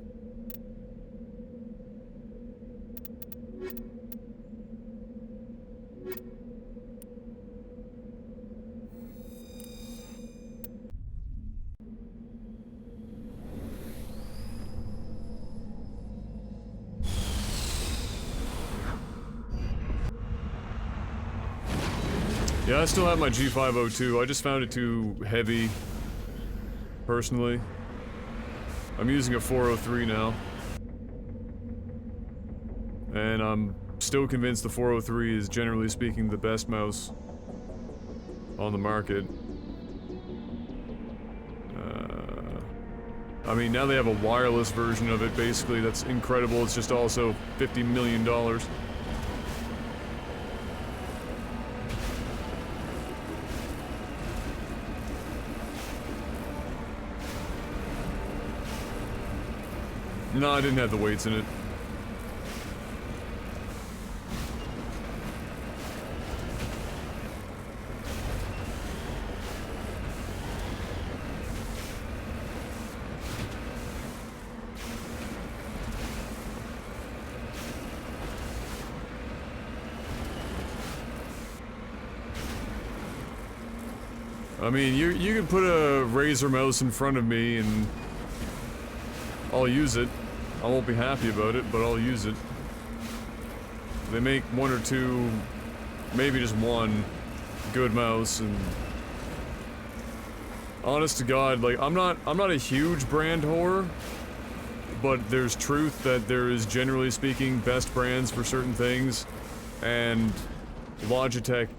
Yeah, I still have my G502. I just found it too heavy, personally. I'm using a 403 now. And I'm still convinced the 403 is, generally speaking, the best mouse on the market. I mean, now they have a wireless version of it, basically. That's incredible. It's just also $50 million. No, I didn't have the weights in it. I mean, you can put a Razer mouse in front of me and I'll use it. I won't be happy about it, but I'll use it. They make one or two, maybe just one, good mouse, and honest to God, like I'm not a huge brand whore, but there's truth that there is, generally speaking, best brands for certain things, and Logitech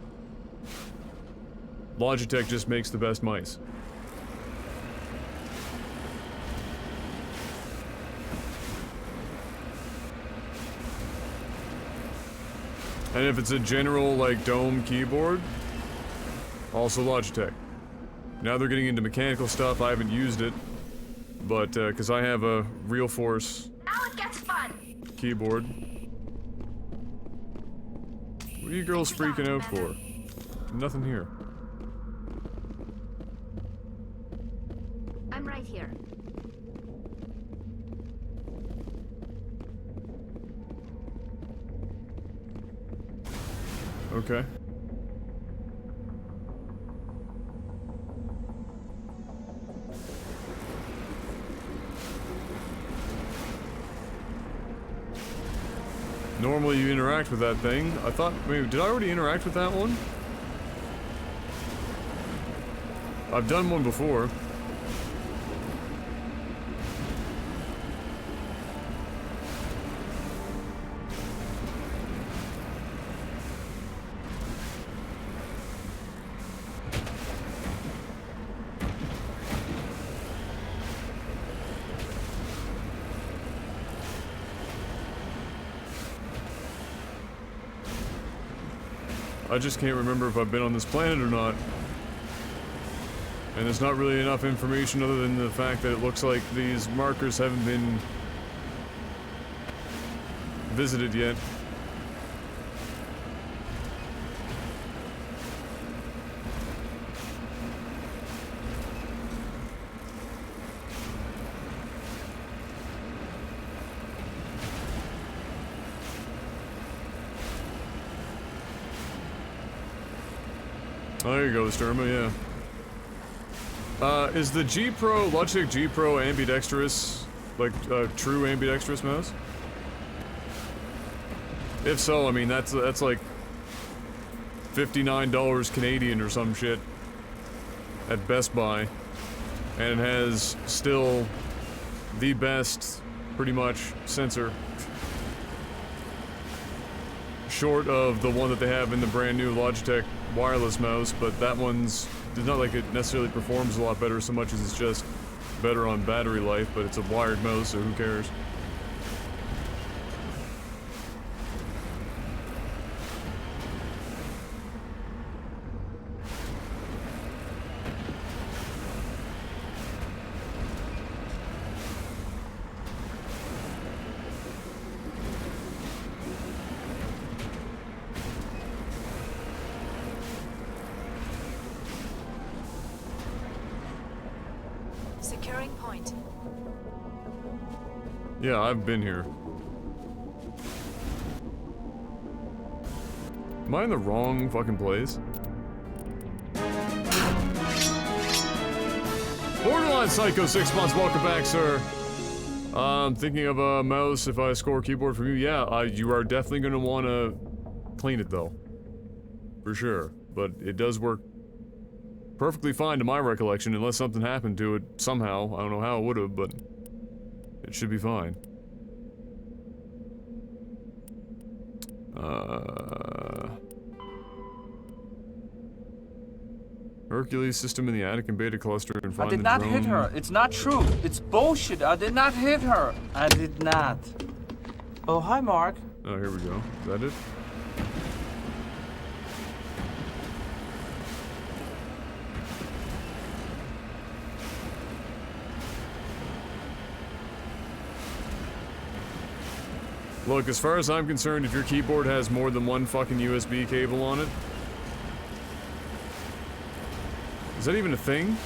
just makes the best mice. And if it's a general, like, dome keyboard, Also Logitech. Now they're getting into mechanical stuff. I haven't used it, but because I have a Real Force Now it gets fun. keyboard. What are you girls freaking out for? Nothing here. I'm right here. Okay. Normally you interact with that thing. I thought, maybe, did I already interact with that one? I've done one before. I just can't remember if I've been on this planet or not. And there's not really enough information other than the fact that it looks like these markers haven't been visited yet. Oh, there you go, Sturma, yeah. Is the G Pro, Logitech G Pro ambidextrous, like, true ambidextrous mouse? If so, I mean, that's like $59 Canadian or some shit at Best Buy. And it has still the best, pretty much, sensor. Short of the one that they have in the brand new Logitech wireless mouse, but that one's, it's not like it necessarily performs a lot better so much as it's just better on battery life, but it's a wired mouse, so who cares? Securing point. Yeah, I've been here. Am I in the wrong fucking place? Borderline Psycho 6 months, welcome back, sir. I'm thinking of a mouse if I score keyboard from you. Yeah, you are definitely gonna want to clean it though. For sure. But it does work perfectly fine to my recollection, unless something happened to it somehow. I don't know how it would have, but it should be fine. Hercules system in the attic and beta cluster and find I did the not drone. hit her. It's not true. It's bullshit. I did not hit her. I did not. Oh, hi, Mark. Oh, here we go. Is that it? Look, as far as I'm concerned, if your keyboard has more than one fucking USB cable on it... Is that even a thing?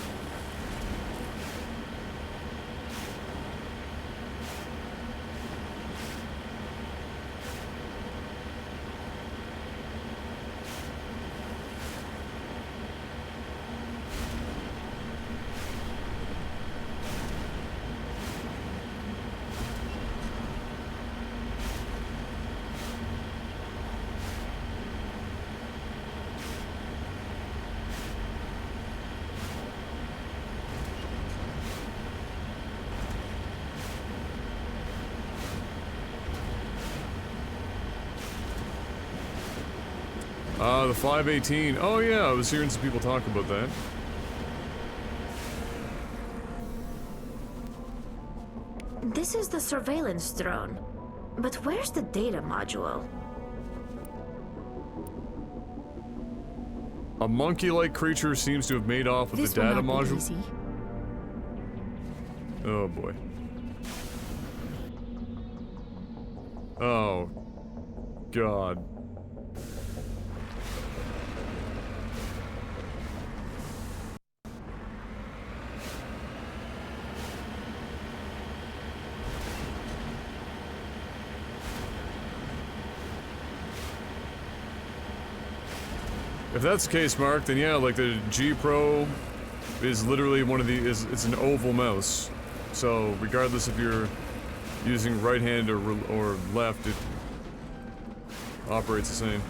The 518. Oh yeah, I was hearing some people talk about that. This is the surveillance drone. But where's the data module? A monkey-like creature seems to have made off with This the will data not be module. easy. Oh boy. Oh. God. If that's the case, Mark, then yeah, like the G Pro is literally one of the it's an oval mouse. So regardless if you're using right hand or left, it operates the same.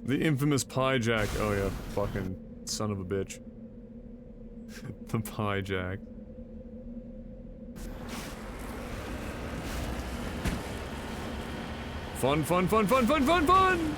The infamous pie jack. Oh yeah, fucking son of a bitch. The pie jack. Fun, fun, fun, fun, fun, fun, fun!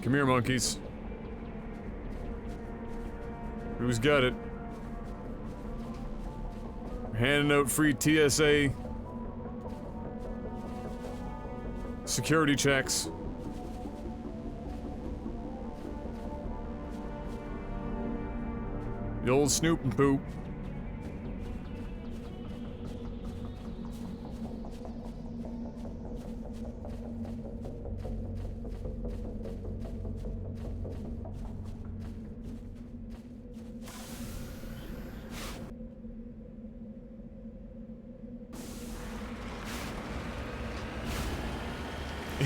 Come here, monkeys. Who's got it? We're handing out free TSA security checks. The old Snoop and Poop.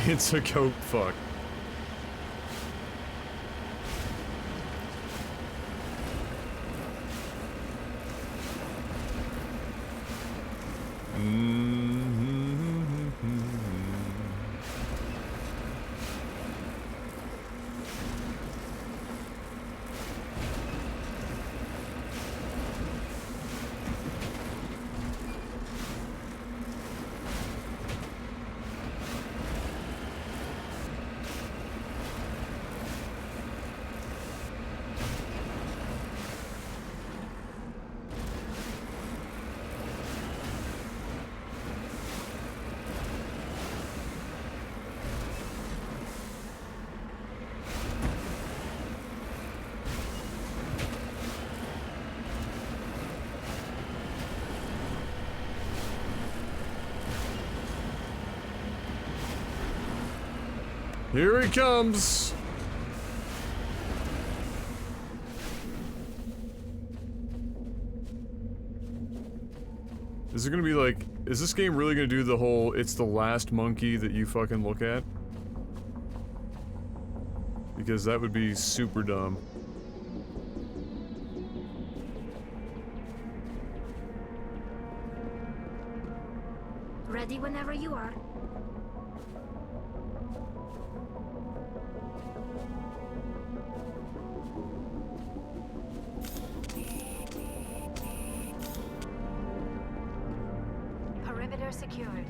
It's a goat fuck. Here he comes! Is it gonna be like, is this game really gonna do the whole, it's the last monkey that you fucking look at? Because that would be super dumb. Ready whenever you are. Perimeter secured.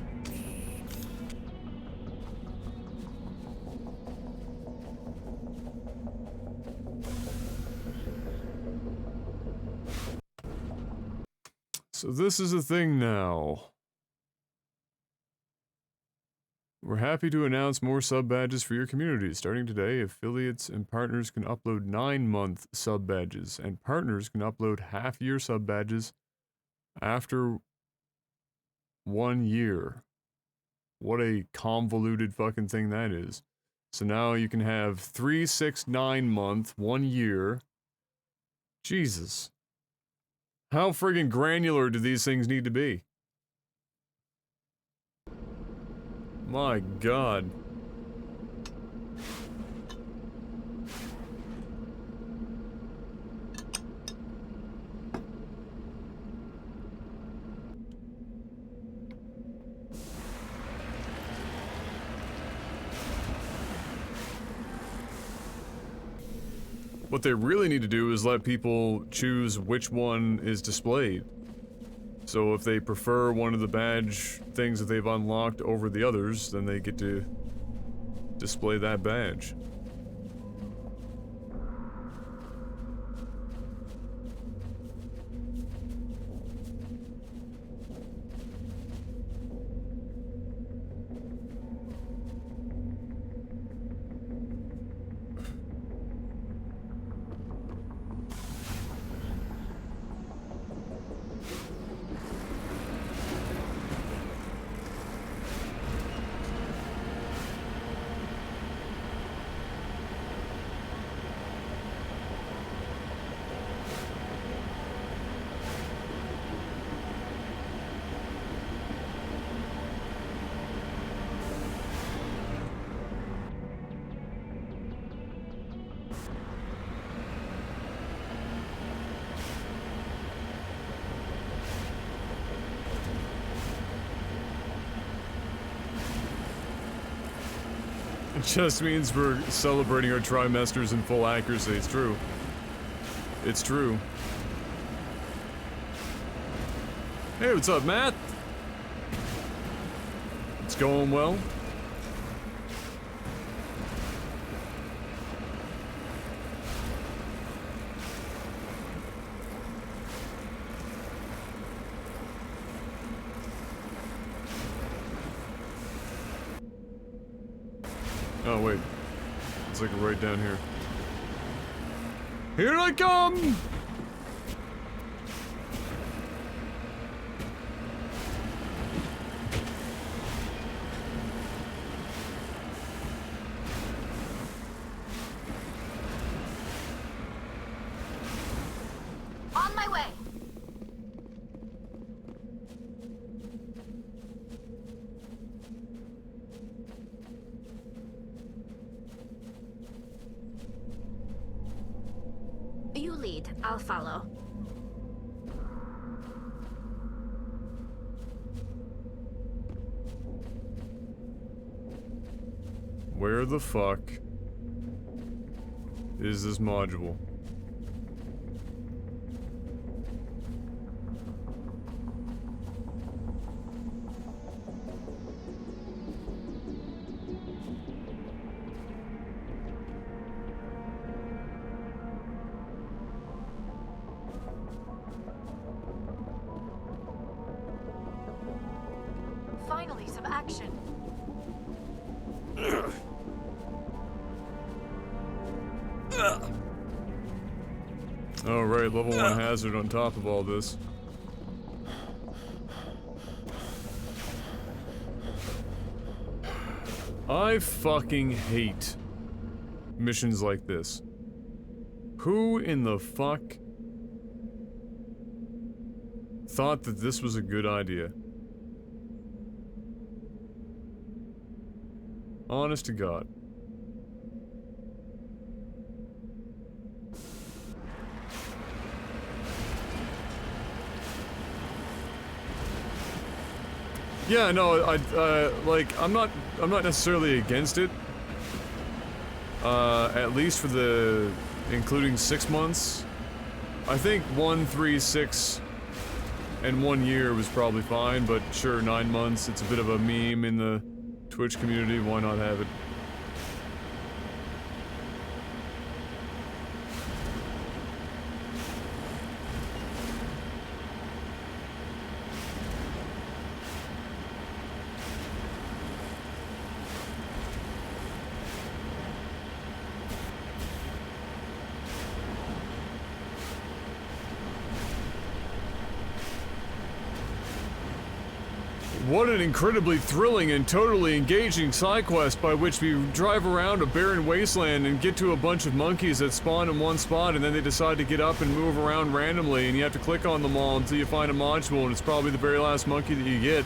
So this is a thing now. We're happy to announce more sub badges for your community. Starting today, affiliates and partners can upload 9-month sub badges, and partners can upload half-year sub badges after 1 year. What a convoluted fucking thing that is. So now you can have 3, 6, 9 month, 1 year. Jesus. How friggin' granular do these things need to be? My God. What they really need to do is let people choose which one is displayed. So if they prefer one of the badge things that they've unlocked over the others, then they get to display that badge. It just means we're celebrating our trimesters in full accuracy. It's true. It's true. Hey, what's up, Matt? It's going well. Oh, wait. It's like right down here. Here I come! On my way. You lead, I'll follow. Where the fuck is this module? Finally, some action. Oh, right, level 1 hazard on top of all this. I fucking hate missions like this. Who in the fuck thought that this was a good idea? Honest to God. Yeah, no, like, I'm not necessarily against it. At least for the, including 6 months. I think 1, 3, 6, and 1 year was probably fine, but sure, 9 months, it's a bit of a meme in the Twitch community, why not have it? What an incredibly thrilling and totally engaging side quest by which we drive around a barren wasteland and get to a bunch of monkeys that spawn in one spot and then they decide to get up and move around randomly and you have to click on them all until you find a module and it's probably the very last monkey that you get.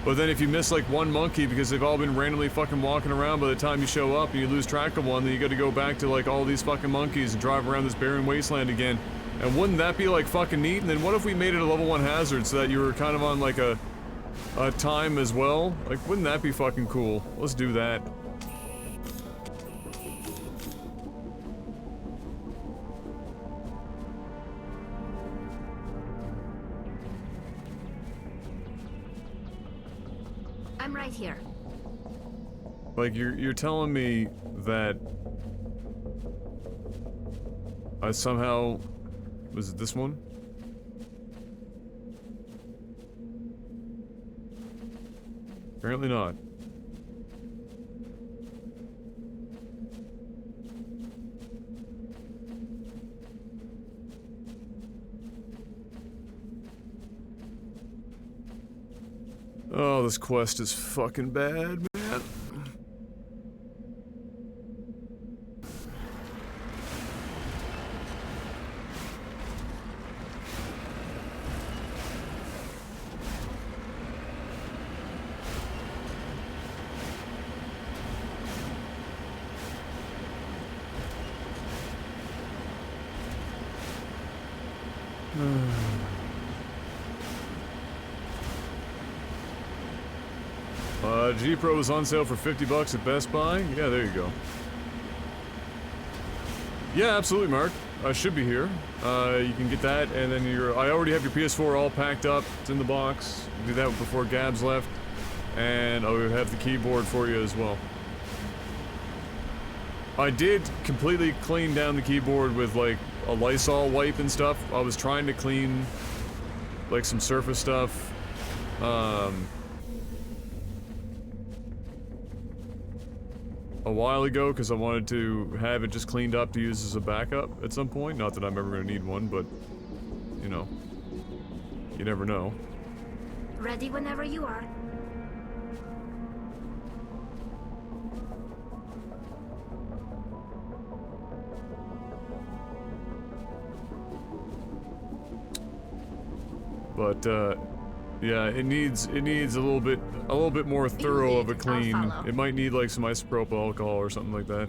But then if you miss like one monkey because they've all been randomly fucking walking around by the time you show up and you lose track of one, then you gotta go back to like all these fucking monkeys and drive around this barren wasteland again. And wouldn't that be like fucking neat? And then what if we made it a level 1 hazard so that you were kind of on like a time as well? Like, wouldn't that be fucking cool? Let's do that. I'm right here. Like, you're telling me that I somehow... Was it this one? Apparently not. Oh, this quest is fucking bad, man. G-Pro is on sale for $50 at Best Buy. Yeah, there you go. Yeah, absolutely, Mark. I should be here. You can get that, and then I already have your PS4 all packed up. It's in the box. Do that before Gabs left. And I'll have the keyboard for you as well. I did completely clean down the keyboard with, like, a Lysol wipe and stuff. I was trying to clean, like, some Surface stuff. A while ago, because I wanted to have it just cleaned up to use as a backup at some point. Not that I'm ever going to need one, but, you know, you never know. Ready whenever you are. But, yeah, it needs a little bit more thorough of a clean. It might need like some isopropyl alcohol or something like that.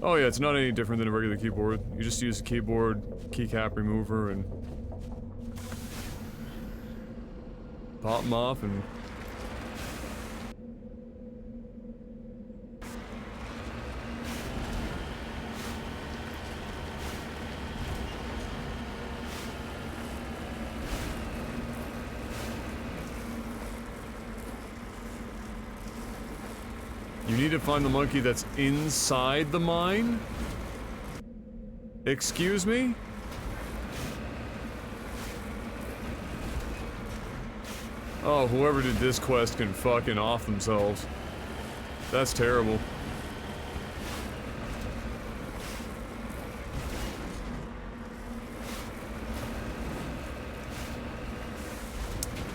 Oh yeah, it's not any different than a regular keyboard. You just use a keyboard keycap remover and pop them off and... You need to find the monkey that's inside the mine? Excuse me? Oh, whoever did this quest can fucking off themselves. That's terrible.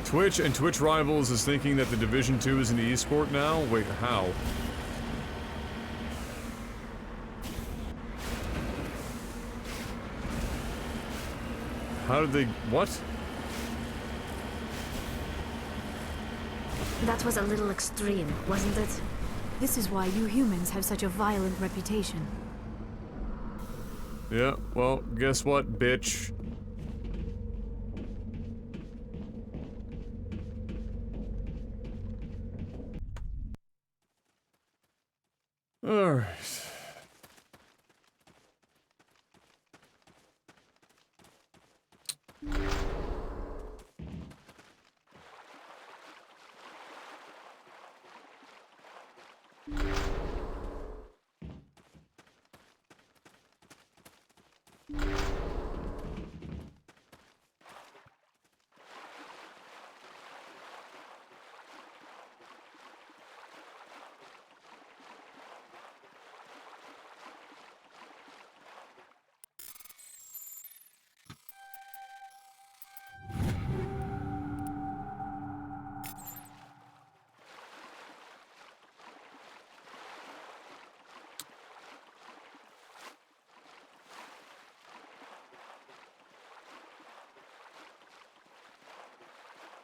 Twitch and Twitch Rivals is thinking that the Division 2 is an esport now? Wait, how? How did they... what? That was a little extreme, wasn't it? This is why you humans have such a violent reputation. Yeah, well, guess what, bitch? Alright.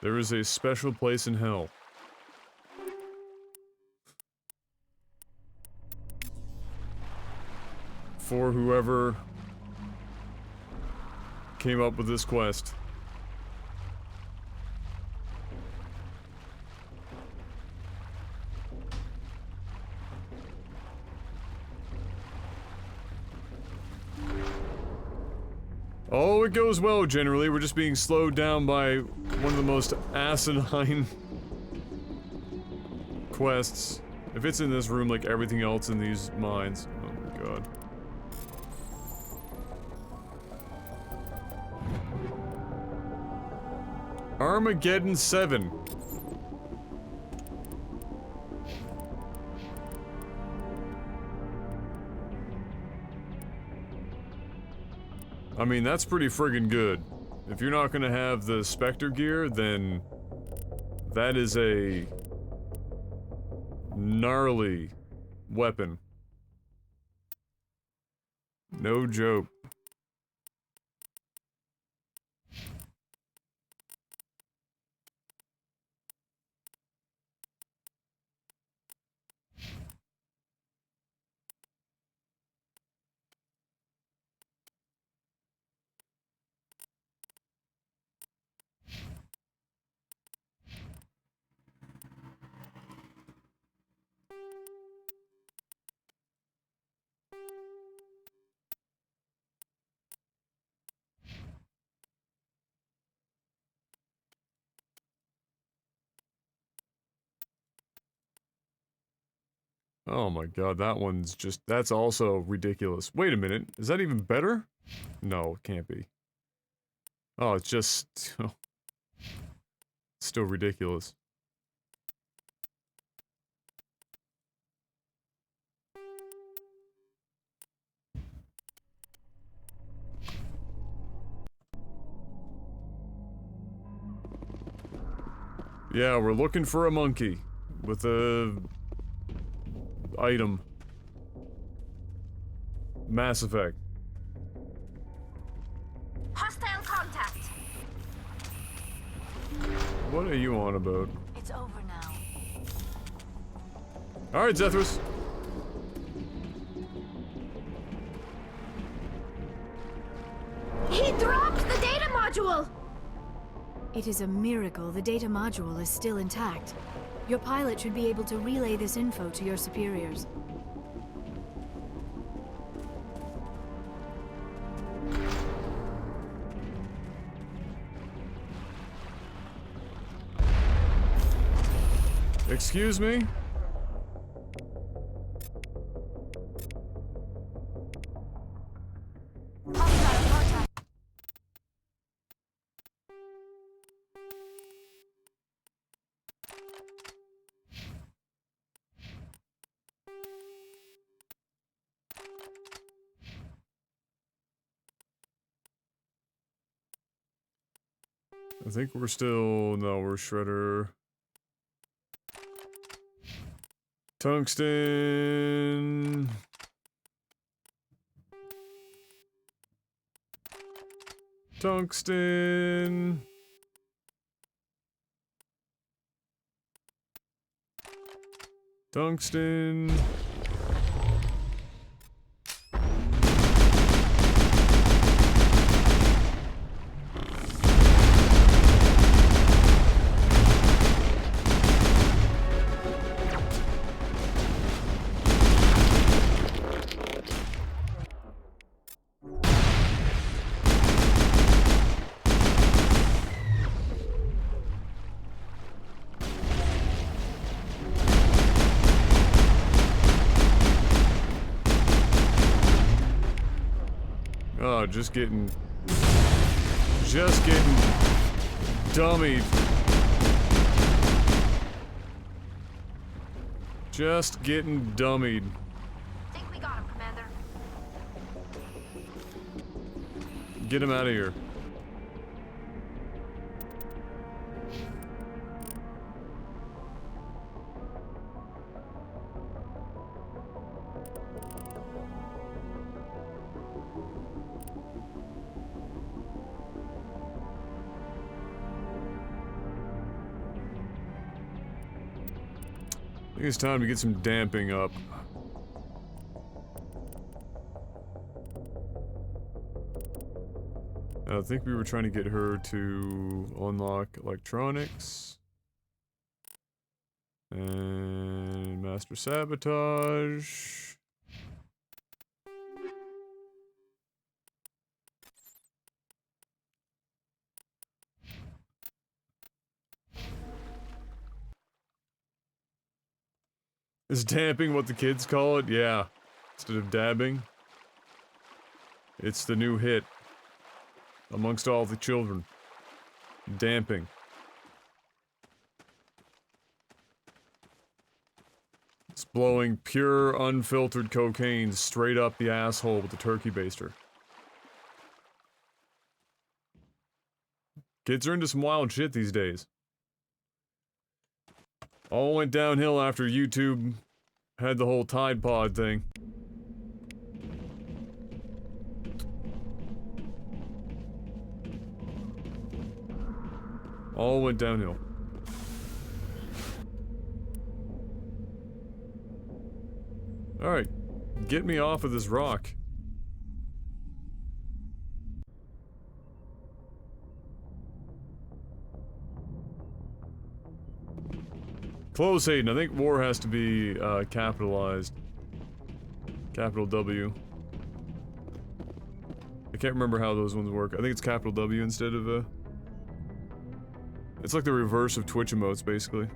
There is a special place in hell. For whoever came up with this quest. Oh, it goes well generally. We're just being slowed down by one of the most asinine quests. If it's in this room like everything else in these mines. Oh my god. Armageddon 7. I mean, that's pretty friggin' good. If you're not gonna have the Spectre gear, then that is a gnarly weapon. No joke. Oh my god, that one's just, that's also ridiculous. Wait a minute, is that even better? No, it can't be. Oh, it's just, oh, still ridiculous. Yeah, we're looking for a monkey with a item. Mass Effect. Hostile contact. What are you on about? It's over now. Alright, Zethris. He dropped the data module! It is a miracle the data module is still intact. Your pilot should be able to relay this info to your superiors. Excuse me? I think we're still, no, we're Shredder. Tungsten. Tungsten. Tungsten. Oh, just getting dummied. Just getting dummied. Think we got him, Commander. Get him out of here. think it's time to get some damping up. I think we were trying to get her to unlock electronics. And master sabotage. Is damping what the kids call it? Yeah. Instead of dabbing. It's the new hit. Amongst all the children. Damping. It's blowing pure, unfiltered cocaine straight up the asshole with a turkey baster. Kids are into some wild shit these days. All went downhill after YouTube had the whole Tide Pod thing. All went downhill. Alright, get me off of this rock. Close, Hayden. I think war has to be capitalized. Capital W. I can't remember how those ones work. I think it's capital W instead of it's like the reverse of Twitch emotes, basically.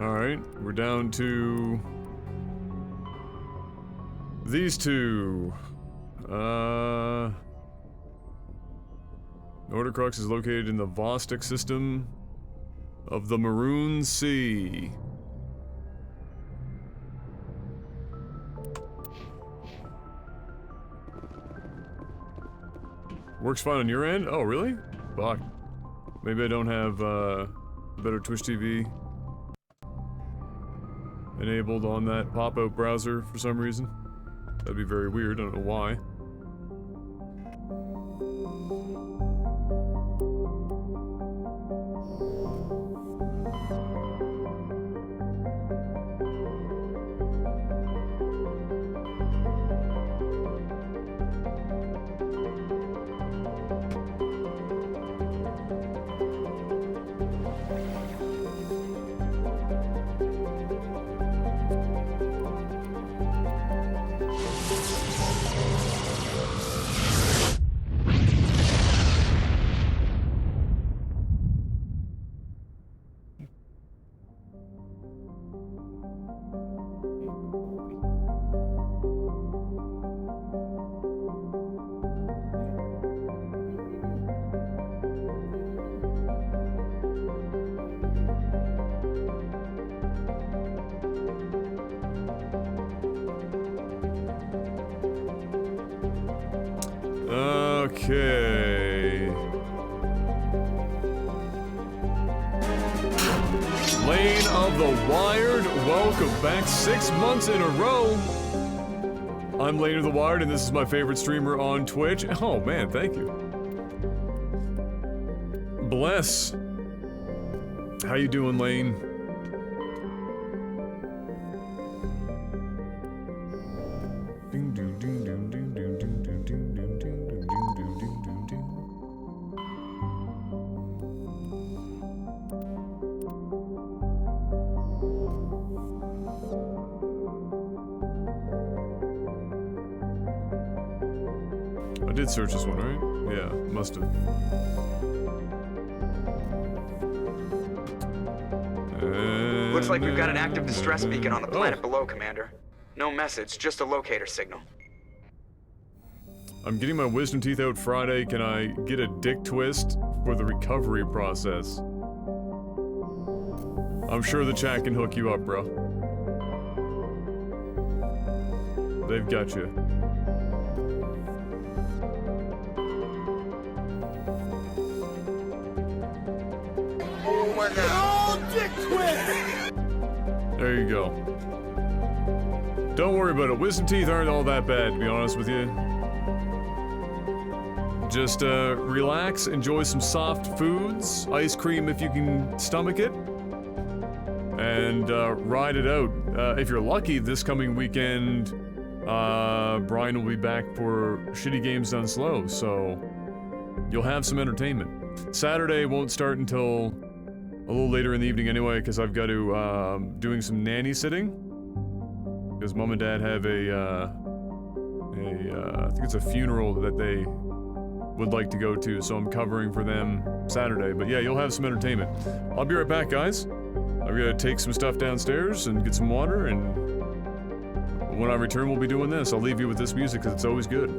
Alright, we're down to these two. Nordercrux is located in the Vostok system of the Maroon Sea. Works fine on your end? Oh, really? Fuck. Maybe I don't have better Twitch TV enabled on that pop-out browser for some reason. That'd be very weird, I don't know why. Okay. Lane of the Wired, welcome back 6 months in a row. I'm Lane of the Wired, and this is my favorite streamer on Twitch. Oh man, thank you. Bless. How you doing, Lane? I did search this one, right? Yeah, must have. Looks like we've got an active distress beacon on the planet below, Commander. No message, just a locator signal. I'm getting my wisdom teeth out Friday. Can I get a dick twist for the recovery process? I'm sure the chat can hook you up, bro. They've got you. work out. Oh, dick quit! There you go. Don't worry about it. Wisdom teeth aren't all that bad, to be honest with you. Just relax, enjoy some soft foods, ice cream if you can stomach it, and ride it out. If you're lucky, this coming weekend, Brian will be back for Shitty Games Done Slow, so you'll have some entertainment. Saturday won't start until a little later in the evening anyway, because I've got to doing some nanny sitting, because Mom and Dad have I think it's a funeral that they would like to go to, so I'm covering for them Saturday. But yeah, you'll have some entertainment. I'll be right back, guys. I'm gonna take some stuff downstairs and get some water, and when I return, we'll be doing this. I'll leave you with this music because it's always good.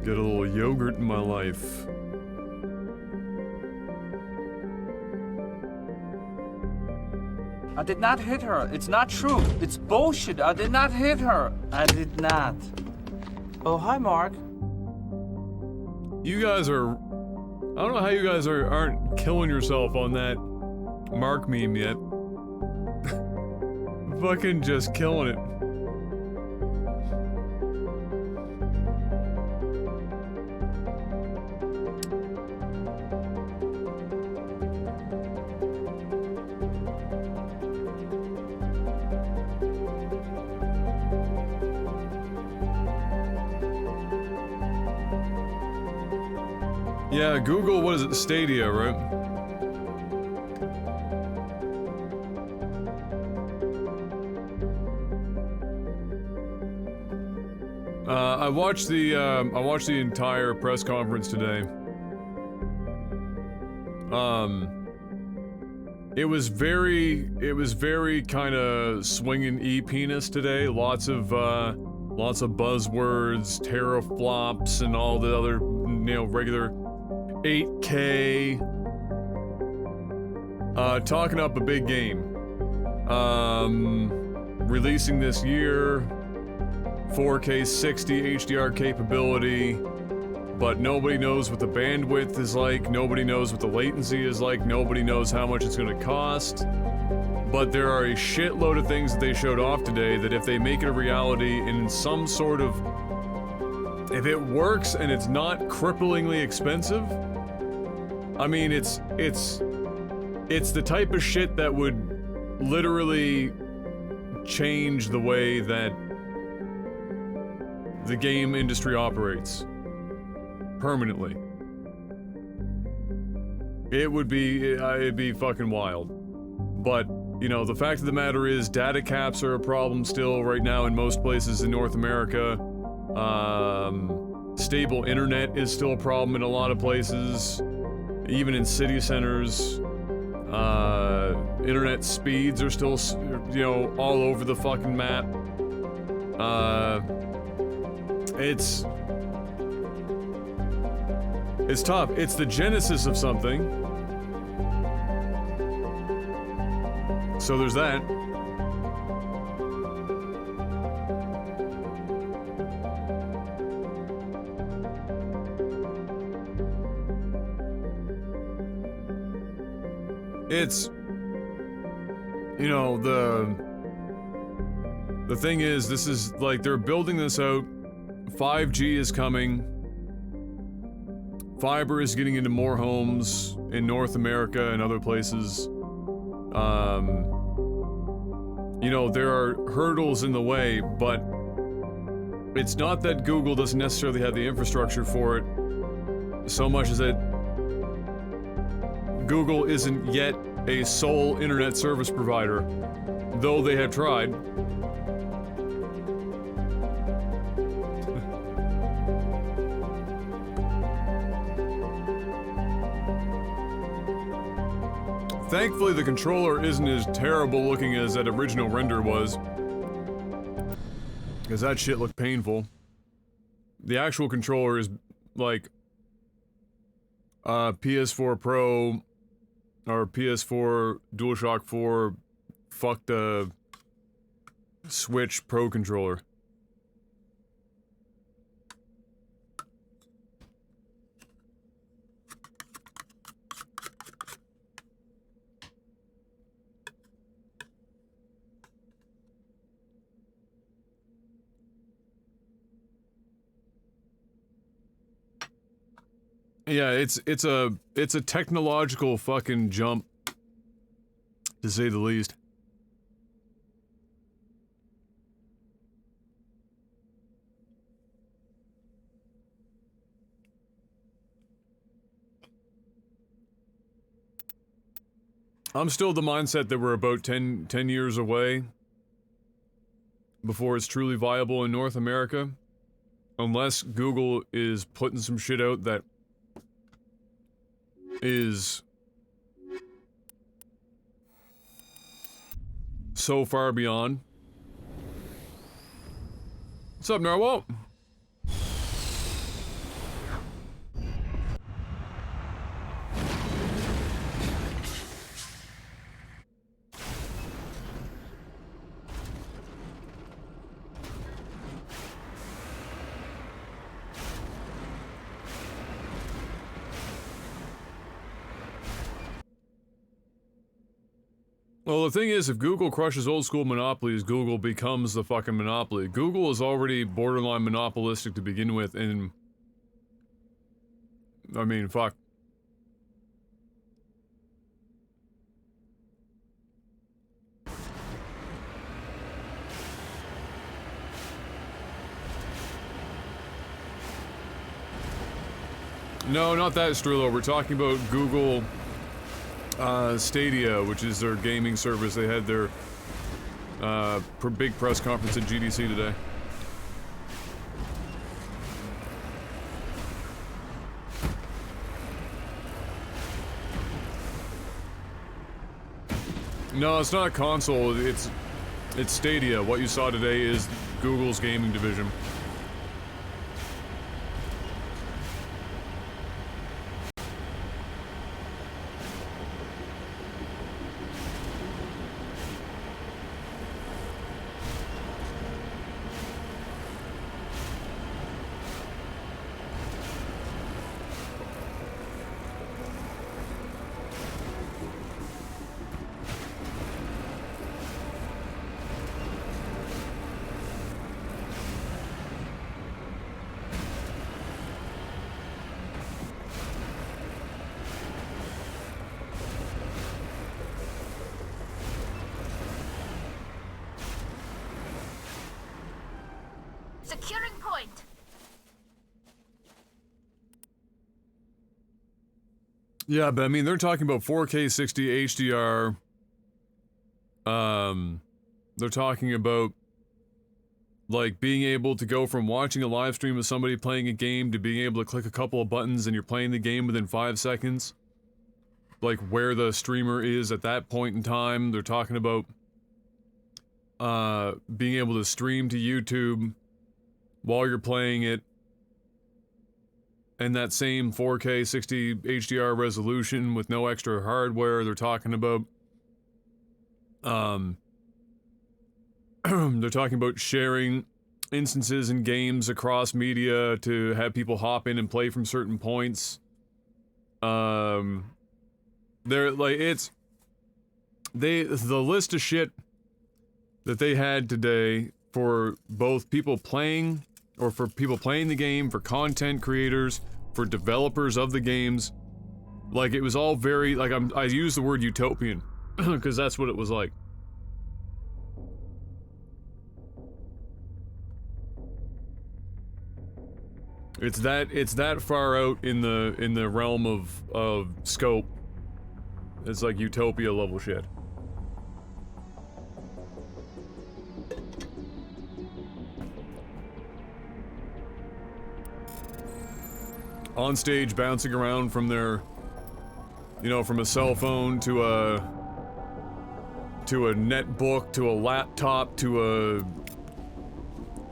Get a little yogurt in my life. I did not hit her. It's not true. It's bullshit. I did not hit her. I did not. Oh, hi, Mark. You guys are... I don't know how you guys aren't killing yourself on that Mark meme yet. Fucking just killing it. Yeah, Google, what is it, Stadia, right? I watched the entire press conference today. It was very kind of swinging e-penis today. Lots of buzzwords, teraflops, and all the other, regular 8K. Talking up a big game. Releasing this year, 4K 60 HDR capability, but nobody knows what the bandwidth is like, nobody knows what the latency is like, nobody knows how much it's gonna cost. But there are a shitload of things that they showed off today that if they make it a reality in some sort of... if it works and it's not cripplingly expensive, I mean, it's the type of shit that would literally change the way that the game industry operates. Permanently. It'd be fucking wild. But, the fact of the matter is data caps are a problem still right now in most places in North America. Stable internet is still a problem in a lot of places. Even in city centers. Internet speeds are still, all over the fucking map. It's tough. It's the genesis of something. So there's that. It's, the thing is, this is, like, they're building this out. 5G is coming. Fiber is getting into more homes in North America and other places. There are hurdles in the way, but it's not that Google doesn't necessarily have the infrastructure for it, so much as that Google isn't yet a sole internet service provider, though they have tried. Thankfully, the controller isn't as terrible looking as that original render was. Because that shit looked painful. The actual controller is like PS4 Pro or PS4 DualShock 4 fuck the Switch Pro controller. Yeah, it's a technological fucking jump, to say the least. I'm still the mindset that we're about 10 years away before it's truly viable in North America, unless Google is putting some shit out that is so far beyond. What's up, Narwhal? Well, the thing is, if Google crushes old school monopolies, Google becomes the fucking monopoly. Google is already borderline monopolistic to begin with, and I mean, fuck. No, not that, Strillo. We're talking about Google Stadia, which is their gaming service. They had their big press conference at GDC today. No, it's not a console. It's Stadia. What you saw today is Google's gaming division. Securing point. Yeah, but I mean, they're talking about 4K 60 HDR. They're talking about, like, being able to go from watching a live stream of somebody playing a game to being able to click a couple of buttons and you're playing the game within 5 seconds. Like, where the streamer is at that point in time. They're talking about, being able to stream to YouTube while you're playing it, and that same 4K 60 HDR resolution with no extra hardware. They're talking about, they're talking about sharing instances in games across media to have people hop in and play from certain points. They're like, the list of shit that they had today for both people playing, or for people playing the game, for content creators, for developers of the games, like, it was all very, like, I use the word utopian, because that's what it was like. It's that far out in the realm of scope. It's like utopia level shit. On stage, bouncing around from their, you know, from a cell phone to a netbook to a laptop to a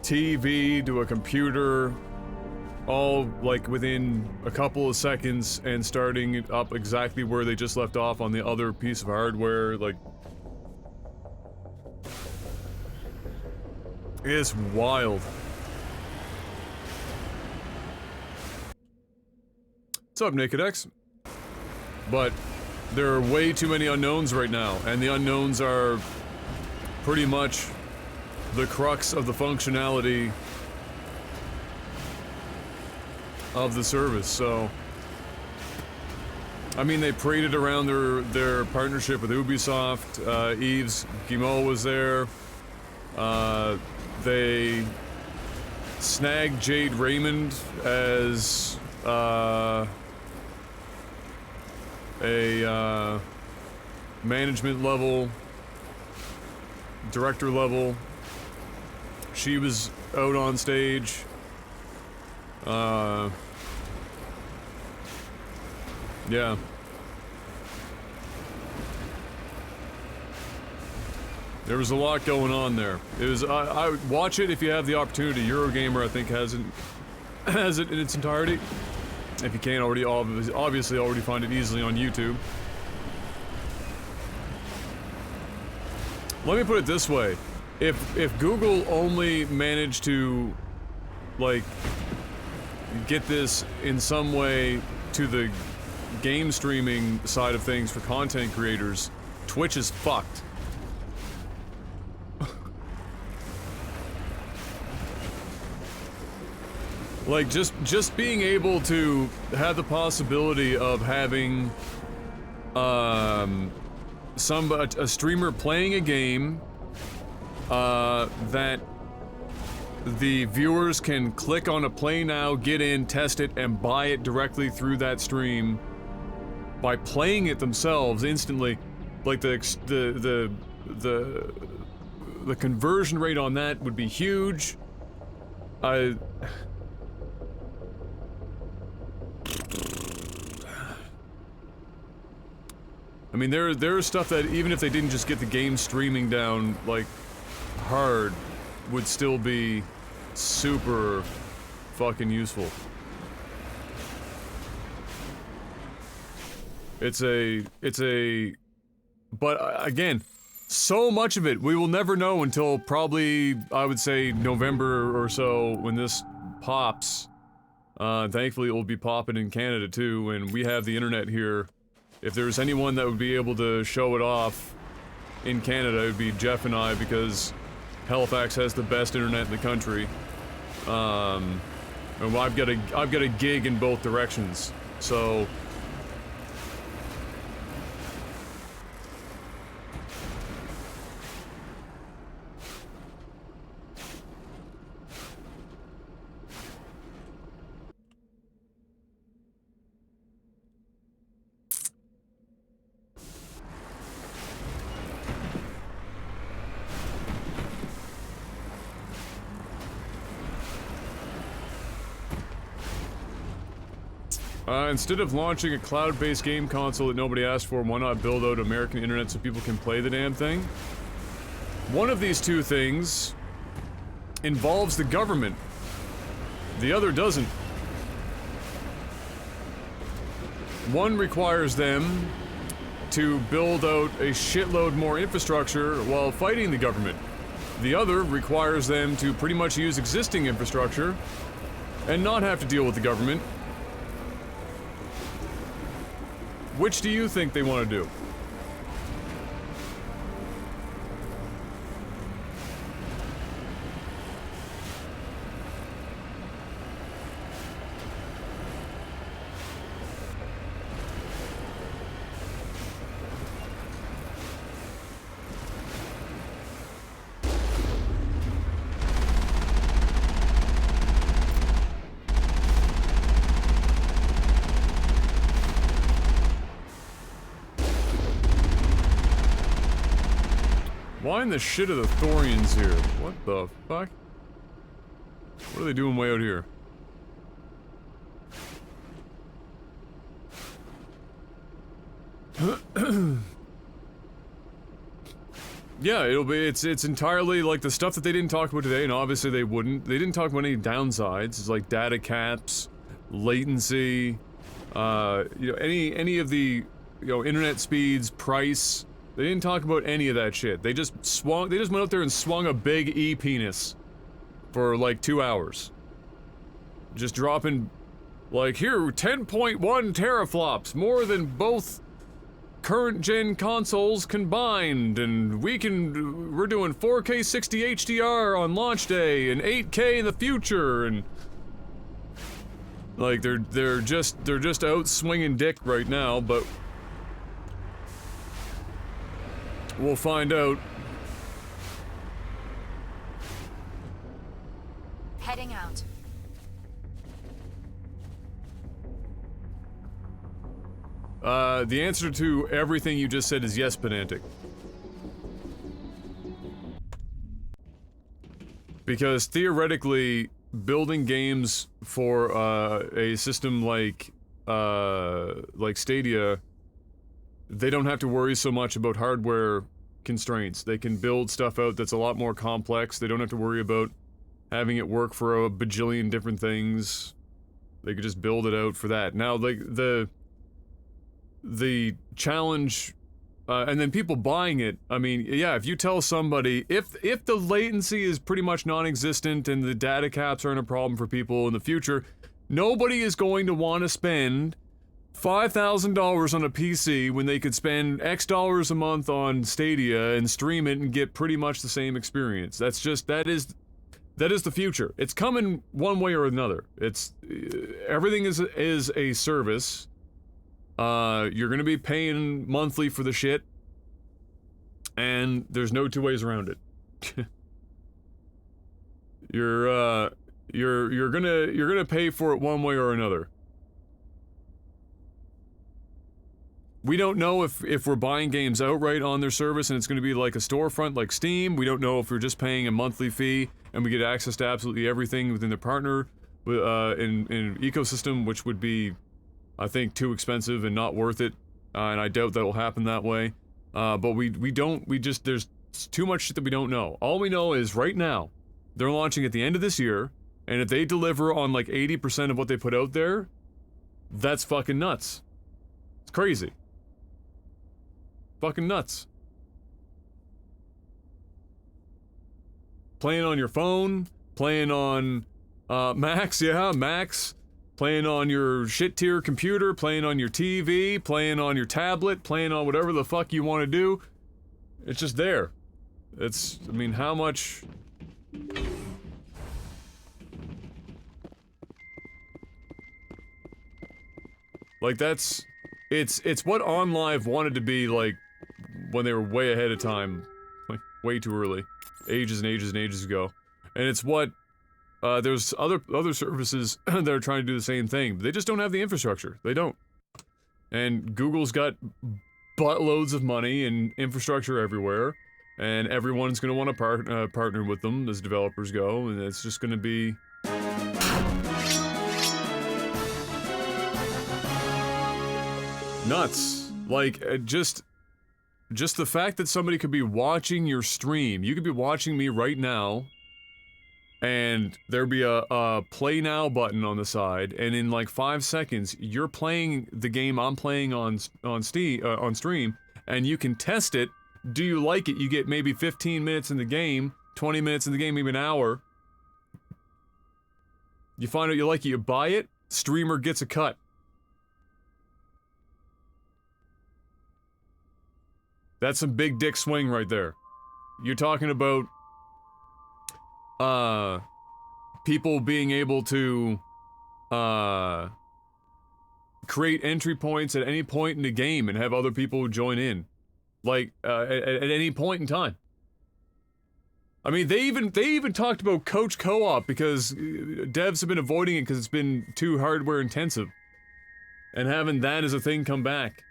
TV to a computer, all like within a couple of seconds, and starting up exactly where they just left off on the other piece of hardware. Like, it's wild. What's up, Naked X? But there are way too many unknowns right now, and the unknowns are pretty much the crux of the functionality of the service. So, I mean, they paraded around their partnership with Ubisoft. Yves Guillemot was there. They snagged Jade Raymond as a management level, director level. She was out on stage. Yeah. There was a lot going on there. It was, I would watch it if you have the opportunity. Eurogamer, I think, has it in its entirety. If you can't already, obviously already find it easily on YouTube. Let me put it this way. If Google only managed to, like, get this in some way to the game streaming side of things for content creators, Twitch is fucked. Like, just being able to have the possibility of having, a streamer playing a game, that the viewers can click on a play now, get in, test it, and buy it directly through that stream by playing it themselves instantly. Like, the conversion rate on that would be huge. I mean, there's stuff that even if they didn't just get the game streaming down, like, hard, would still be super fucking useful. But again, so much of it, we will never know until probably, I would say, November or so, when this pops. Thankfully it will be popping in Canada too, and we have the internet here. If there's anyone that would be able to show it off in Canada, it would be Jeff and I, because Halifax has the best internet in the country. And I've got a gig in both directions, so... Instead of launching a cloud-based game console that nobody asked for, why not build out American internet so people can play the damn thing? One of these two things involves the government. The other doesn't. One requires them to build out a shitload more infrastructure while fighting the government. The other requires them to pretty much use existing infrastructure and not have to deal with the government. Which do you think they want to do? Why in the shit are the Thorians here? What the fuck? What are they doing way out here? Yeah, it's entirely like the stuff that they didn't talk about today, and obviously they wouldn't. They didn't talk about any downsides. It's like data caps, latency, any of the, internet speeds, price. They didn't talk about any of that shit. They just went out there and swung a big E-penis for like 2 hours. Just dropping, like, here, 10.1 teraflops, more than both current gen consoles combined, and we're doing 4K 60 HDR on launch day, and 8K in the future, and like, they're just out swinging dick right now, but we'll find out. Heading out. The answer to everything you just said is yes, Penantic. Because theoretically, building games for a system like Stadia, they don't have to worry so much about hardware constraints. They can build stuff out that's a lot more complex. They don't have to worry about having it work for a bajillion different things. They could just build it out for that. Now, like, the challenge, and then people buying it, I mean, yeah, if you tell somebody, if the latency is pretty much non-existent and the data caps aren't a problem for people in the future, nobody is going to want to spend $5,000 on a PC when they could spend X dollars a month on Stadia and stream it and get pretty much the same experience. That's just, that is the future. It's coming one way or another. It's, everything is a service. You're gonna be paying monthly for the shit, and there's no two ways around it. You're gonna pay for it one way or another. We don't know if we're buying games outright on their service and it's going to be like a storefront like Steam. We don't know if we're just paying a monthly fee and we get access to absolutely everything within their partner in ecosystem, which would be, I think, too expensive and not worth it. And I doubt that will happen that way. But there's too much shit that we don't know. All we know is right now, they're launching at the end of this year, and if they deliver on like 80% of what they put out there, that's fucking nuts. It's crazy. Fucking nuts. Playing on your phone, playing on Macs, playing on your shit tier computer, playing on your TV, playing on your tablet, playing on whatever the fuck you want to do. It's just there. It's, I mean, how much... Like, that's... It's what OnLive wanted to be, like, when they were way ahead of time. Like, way too early. Ages and ages and ages ago. And it's what... there's other services that are trying to do the same thing, but they just don't have the infrastructure. They don't. And Google's got buttloads of money and infrastructure everywhere, and everyone's gonna want to partner with them as developers go, and it's just gonna be... nuts. Like, just the fact that somebody could be watching your stream, you could be watching me right now, and there'd be a play now button on the side, and in like 5 seconds, you're playing the game I'm playing on stream, and you can test it. Do you like it? You get maybe 15 minutes in the game, 20 minutes in the game, maybe an hour. You find out you like it, you buy it, streamer gets a cut. That's some big dick swing right there. You're talking about people being able to create entry points at any point in the game and have other people join in, like at any point in time. I mean, they even talked about Coach Co-op because devs have been avoiding it because it's been too hardware intensive, and having that as a thing come back.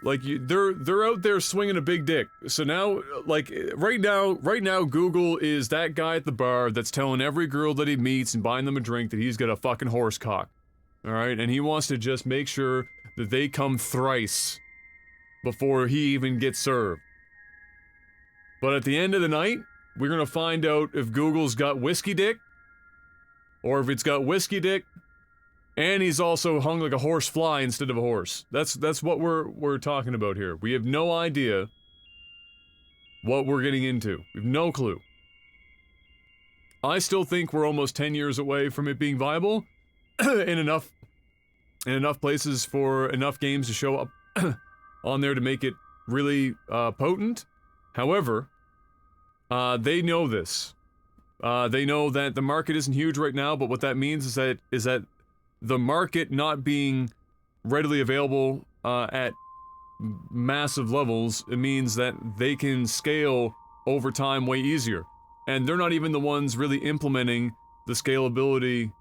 Like, they're out there swinging a big dick. So now, like, right now, Google is that guy at the bar that's telling every girl that he meets and buying them a drink that he's got a fucking horse cock. Alright? And he wants to just make sure that they come thrice before he even gets served. But at the end of the night, we're gonna find out if Google's got whiskey dick, or if it's got whiskey dick, and he's also hung like a horse fly instead of a horse. That's what we're talking about here. We have no idea what we're getting into. We have no clue. I still think we're almost 10 years away from it being viable in enough places for enough games to show up on there to make it really potent. However, they know this. They know that the market isn't huge right now, but what that means is that the market not being readily available at massive levels, it means that they can scale over time way easier. And they're not even the ones really implementing the scalability,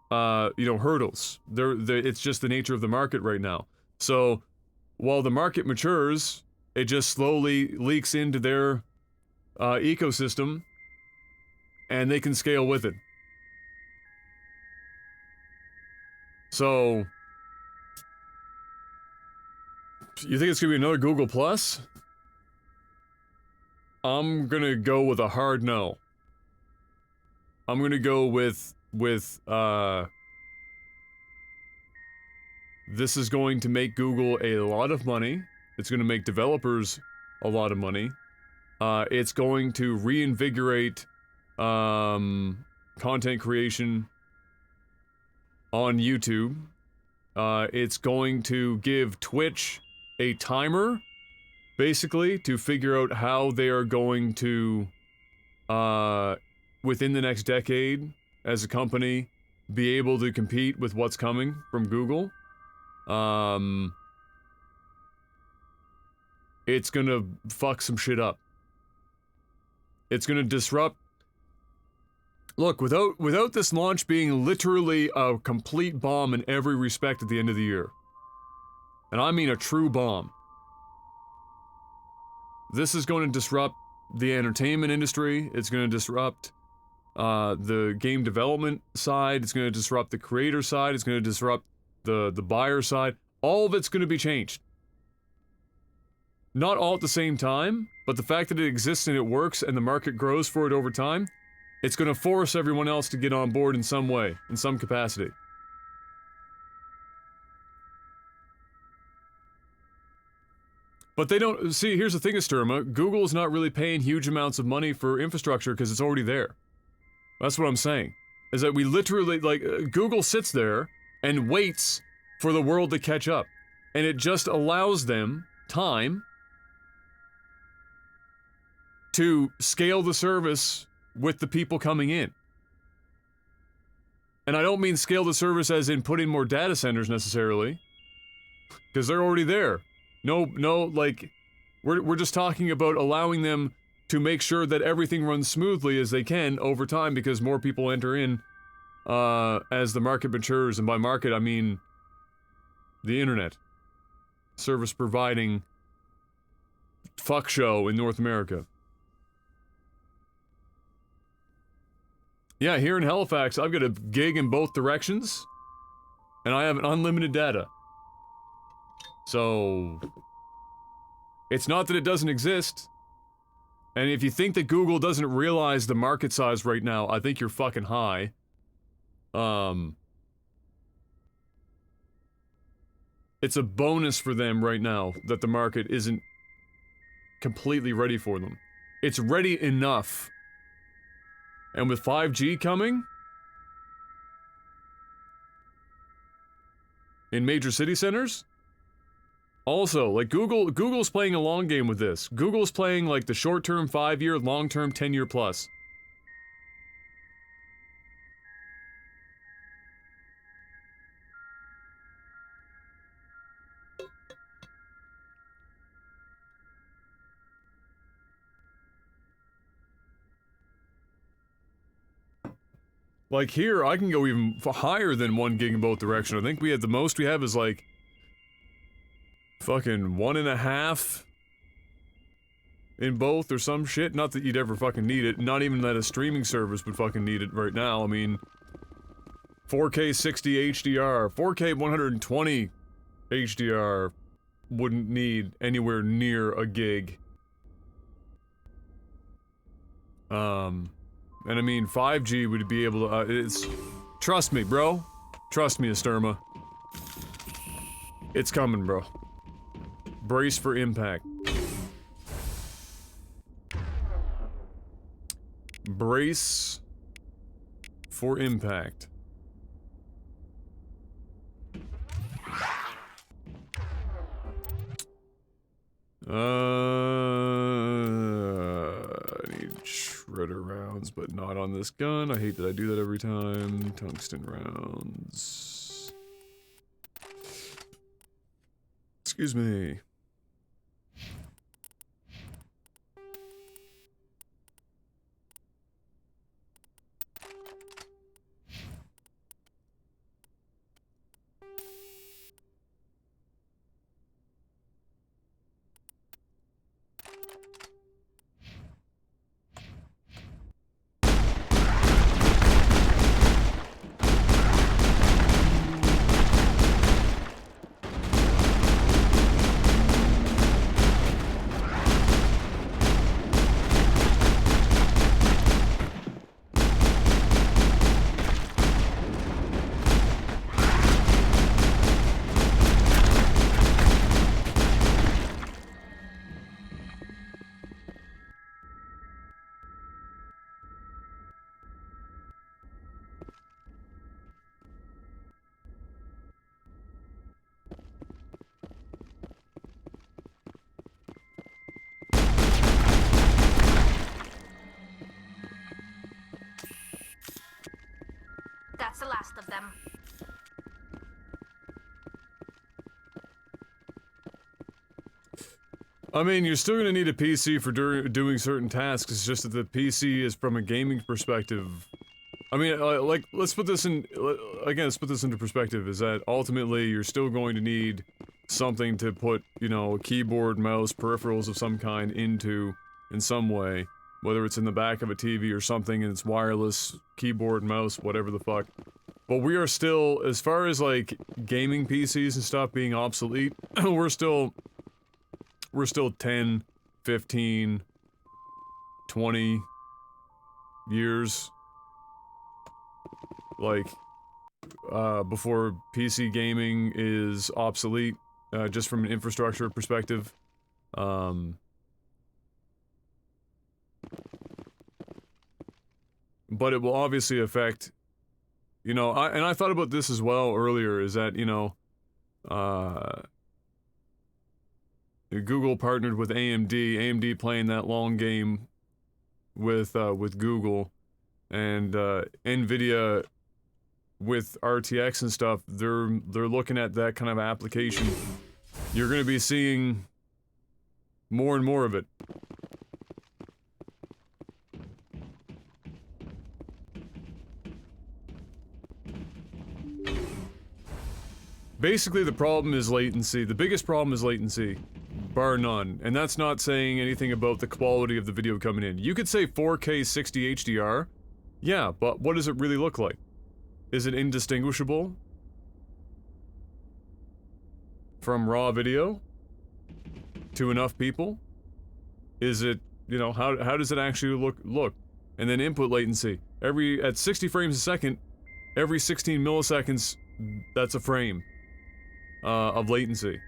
hurdles. It's just the nature of the market right now. So, while the market matures, it just slowly leaks into their ecosystem, and they can scale with it. So, you think it's gonna be another Google Plus? I'm gonna go with a hard no. I'm gonna go with this is going to make Google a lot of money. It's gonna make developers a lot of money. It's going to reinvigorate content creation on YouTube, It's going to give Twitch a timer, basically, to figure out how they are going to, within the next decade, as a company, be able to compete with what's coming from Google. It's gonna fuck some shit up. It's gonna disrupt. Look, without this launch being literally a complete bomb in every respect at the end of the year, and I mean a true bomb, this is going to disrupt the entertainment industry. It's going to disrupt the game development side. It's going to disrupt the creator side. It's going to disrupt the buyer side. All of it's going to be changed. Not all at the same time, but the fact that it exists and it works and the market grows for it over time, it's going to force everyone else to get on board in some way, in some capacity. But they don't... See, here's the thing, Asturma. Google's not really paying huge amounts of money for infrastructure because it's already there. That's what I'm saying. Is that we literally... Like, Google sits there and waits for the world to catch up. And it just allows them time to scale the service with the people coming in. And I don't mean scale the service as in put in more data centers necessarily, because they're already there. No, like, we're just talking about allowing them to make sure that everything runs smoothly as they can over time, because more people enter in as the market matures, and by market I mean the internet service providing fuck show in North America. Yeah, here in Halifax, I've got a gig in both directions, and I have unlimited data. So, it's not that it doesn't exist, and if you think that Google doesn't realize the market size right now, I think you're fucking high. It's a bonus for them right now that the market isn't completely ready for them. It's ready enough. And with 5G coming in major city centers, also, like Google's playing a long game with this. Google's playing like the short-term 5-year, long-term 10-year plus. Like here, I can go even higher than 1 gig in both directions. I think the most we have is like fucking 1.5 in both or some shit. Not that you'd ever fucking need it. Not even that a streaming service would fucking need it right now. I mean, 4K 60 HDR, 4K 120 HDR wouldn't need anywhere near a gig. And I mean, 5G would be able to, trust me, bro. Trust me, Asturma. It's coming, bro. Brace for impact. Brace for impact. I need shredder rounds, but not on this gun. I hate that I do that every time. Tungsten rounds. Excuse me. of them. I mean, you're still gonna need a PC for doing certain tasks. It's just that the PC is from a gaming perspective. I mean, like, let's put this into perspective, is that ultimately you're still going to need something to put, you know, a keyboard, mouse, peripherals of some kind into in some way. Whether it's in the back of a TV or something and it's wireless, keyboard, mouse, whatever the fuck. But we are still, as far as like gaming PCs and stuff being obsolete, we're still 10, 15, 20 years, like, before PC gaming is obsolete, just from an infrastructure perspective. But it will obviously affect, you know, and I thought about this as well earlier, is that, you know, Google partnered with AMD playing that long game with Google, and Nvidia with RTX and stuff, they're looking at that kind of application. You're going to be seeing more and more of it. Basically, the problem is latency. The biggest problem is latency, bar none. And that's not saying anything about the quality of the video coming in. You could say 4K 60 HDR, yeah, but what does it really look like? Is it indistinguishable from raw video to enough people? Is it, you know, how does it actually look? And then input latency. At 60 frames a second, every 16 milliseconds, that's a frame of latency.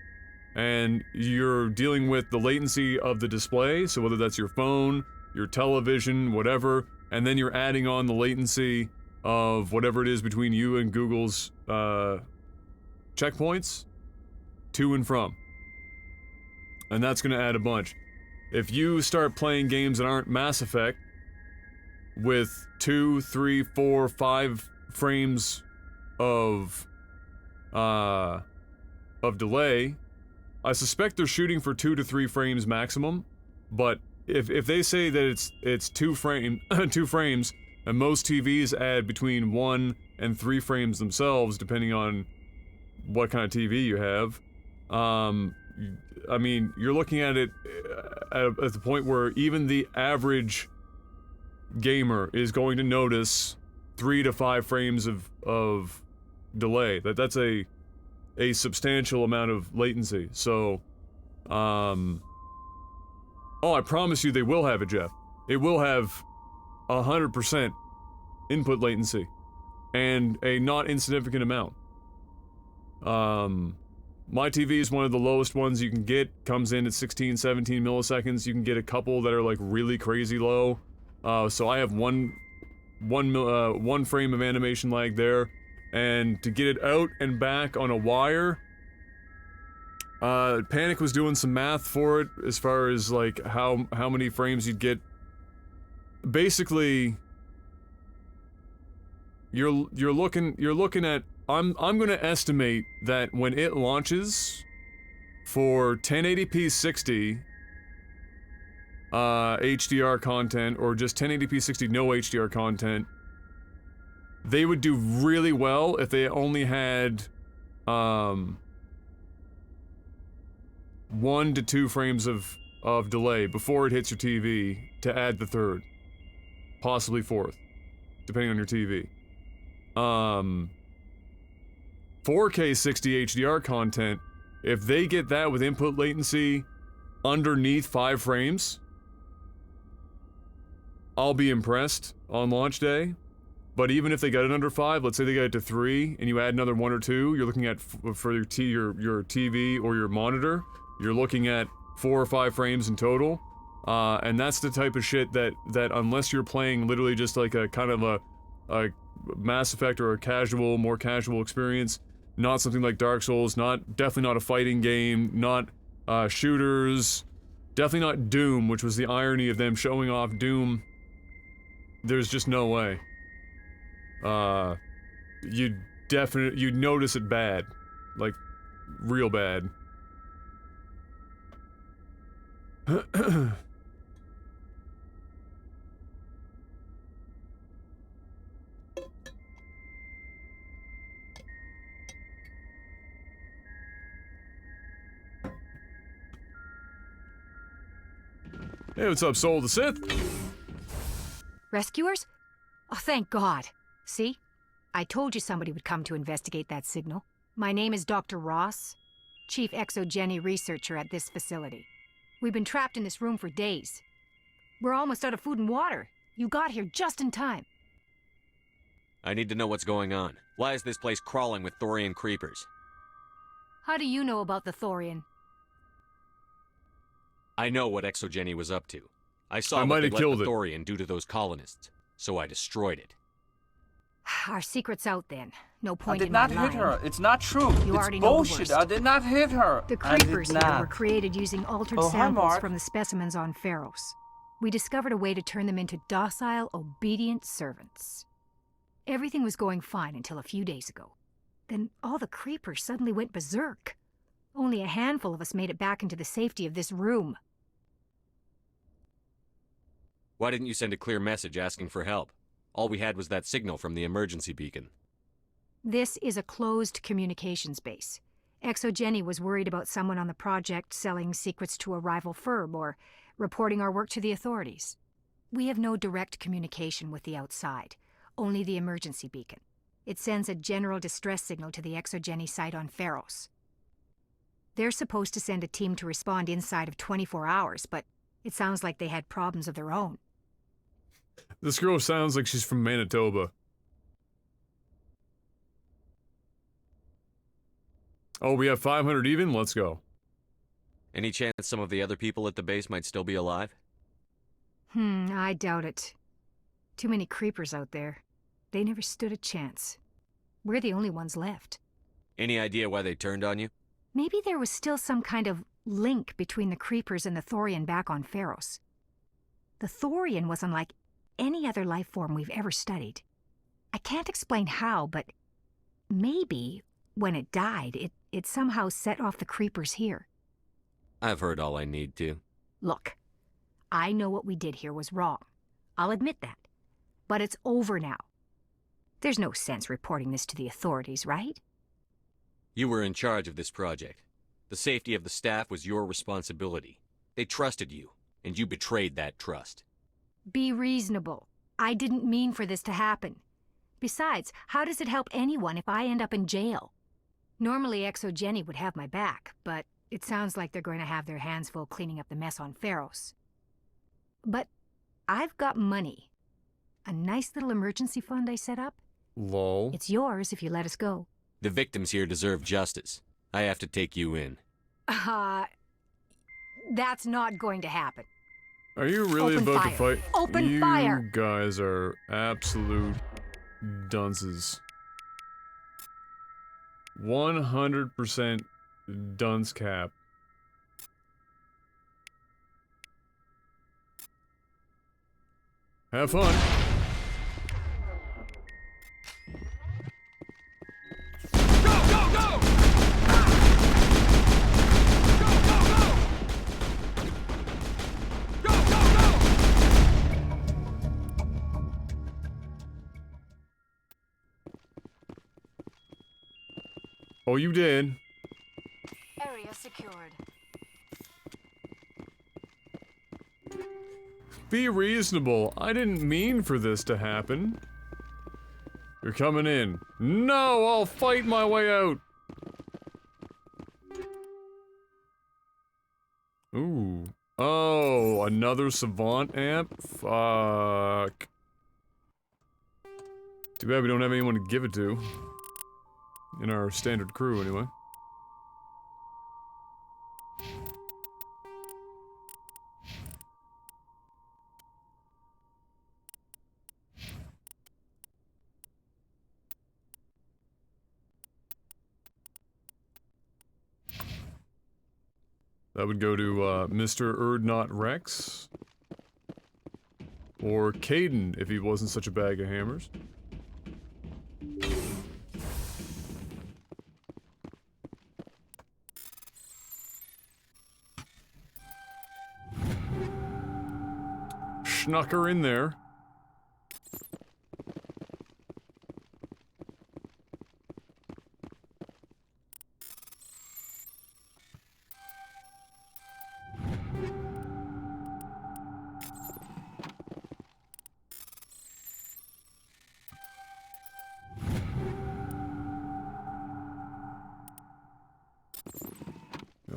And you're dealing with the latency of the display, so whether that's your phone, your television, whatever, and then you're adding on the latency of whatever it is between you and Google's checkpoints to and from. And that's gonna add a bunch. If you start playing games that aren't Mass Effect with 2, 3, 4, 5 frames of delay, I suspect they're shooting for 2 to 3 frames maximum, but if they say that it's 2 frames, and most TVs add between 1 and 3 frames themselves, depending on what kind of TV you have, I mean, you're looking at it at the point where even the average gamer is going to notice 3 to 5 frames of delay. That's a substantial amount of latency. So, oh, I promise you they will have it, Jeff. It will have 100% input latency, and a not insignificant amount. My TV is one of the lowest ones you can get, comes in at 16, 17 milliseconds. You can get a couple that are like really crazy low. So I have one frame of animation lag there, and to get it out and back on a wire, Panic was doing some math for it as far as like how many frames you'd get. Basically, you're looking at, I'm gonna estimate that when it launches for 1080p 60 HDR content, or just 1080p 60 no HDR content, they would do really well if they only had 1 to 2 frames of delay before it hits your TV to add the 3rd, possibly 4th, depending on your TV. 4K 60 HDR content, if they get that with input latency underneath 5 frames, I'll be impressed on launch day. But even if they got it under 5, let's say they got it to 3, and you add another 1 or 2, you're looking at, for your TV or your monitor, you're looking at 4 or 5 frames in total. And that's the type of shit that unless you're playing literally just like a kind of a Mass Effect or a more casual experience, not something like Dark Souls, definitely not a fighting game, not shooters, definitely not Doom, which was the irony of them showing off Doom. There's just no way. you'd notice it bad. Like, real bad. Hey, what's up, Soul the Sith? Rescuers? Oh, thank God. See? I told you somebody would come to investigate that signal. My name is Dr. Ross, Chief Exogeny Researcher at this facility. We've been trapped in this room for days. We're almost out of food and water. You got here just in time. I need to know what's going on. Why is this place crawling with Thorian creepers? How do you know about the Thorian? I know what Exogeny was up to. I saw I what might they have let killed the it. Thorian do to those colonists, so I destroyed it. Our secret's out then. No I point did in not my hit lying. her. It's not true. You It's already know the bullshit. worst. I did not hit her. The I did creepers here not. were created using altered Oh, hi, samples Mark. from the specimens on Pharos. We discovered a way to turn them into docile, obedient servants. Everything was going fine until a few days ago. Then all the creepers suddenly went berserk. Only a handful of us made it back into the safety of this room. Why didn't you send a clear message asking for help? All we had was that signal from the emergency beacon. This is a closed communications base. Exogeny was worried about someone on the project selling secrets to a rival firm or reporting our work to the authorities. We have no direct communication with the outside, only the emergency beacon. It sends a general distress signal to the Exogeny site on Pharos. They're supposed to send a team to respond inside of 24 hours, but it sounds like they had problems of their own. This girl sounds like she's from Manitoba. Oh, we have 500 even? Let's go. Any chance some of the other people at the base might still be alive? I doubt it. Too many creepers out there. They never stood a chance. We're the only ones left. Any idea why they turned on you? Maybe there was still some kind of link between the creepers and the Thorian back on Pharos. The Thorian was unlike any other life form we've ever studied. I can't explain how, but maybe when it died, it somehow set off the creepers here. I've heard all I need to. Look, I know what we did here was wrong. I'll admit that. But it's over now. There's no sense reporting this to the authorities, right? You were in charge of this project. The safety of the staff was your responsibility. They trusted you, and you betrayed that trust. Be reasonable. I didn't mean for this to happen. Besides, how does it help anyone if I end up in jail? Normally Exogeny would have my back, but it sounds like they're going to have their hands full cleaning up the mess on Pharos. But I've got money. A nice little emergency fund I set up. Lol. It's yours if you let us go. The victims here deserve justice. I have to take you in. That's not going to happen. Are you really Open about fire. to fight? Open fire. You guys are absolute dunces. 100% dunce cap. Have fun. Oh, you did. Area secured. Be reasonable. I didn't mean for this to happen. You're coming in. No, I'll fight my way out. Ooh. Oh, another Savant amp? Fuck. Too bad we don't have anyone to give it to. In our standard crew, anyway. That would go to, Mr. Erdnot Rex. Or Caden, if he wasn't such a bag of hammers. snuck her in there.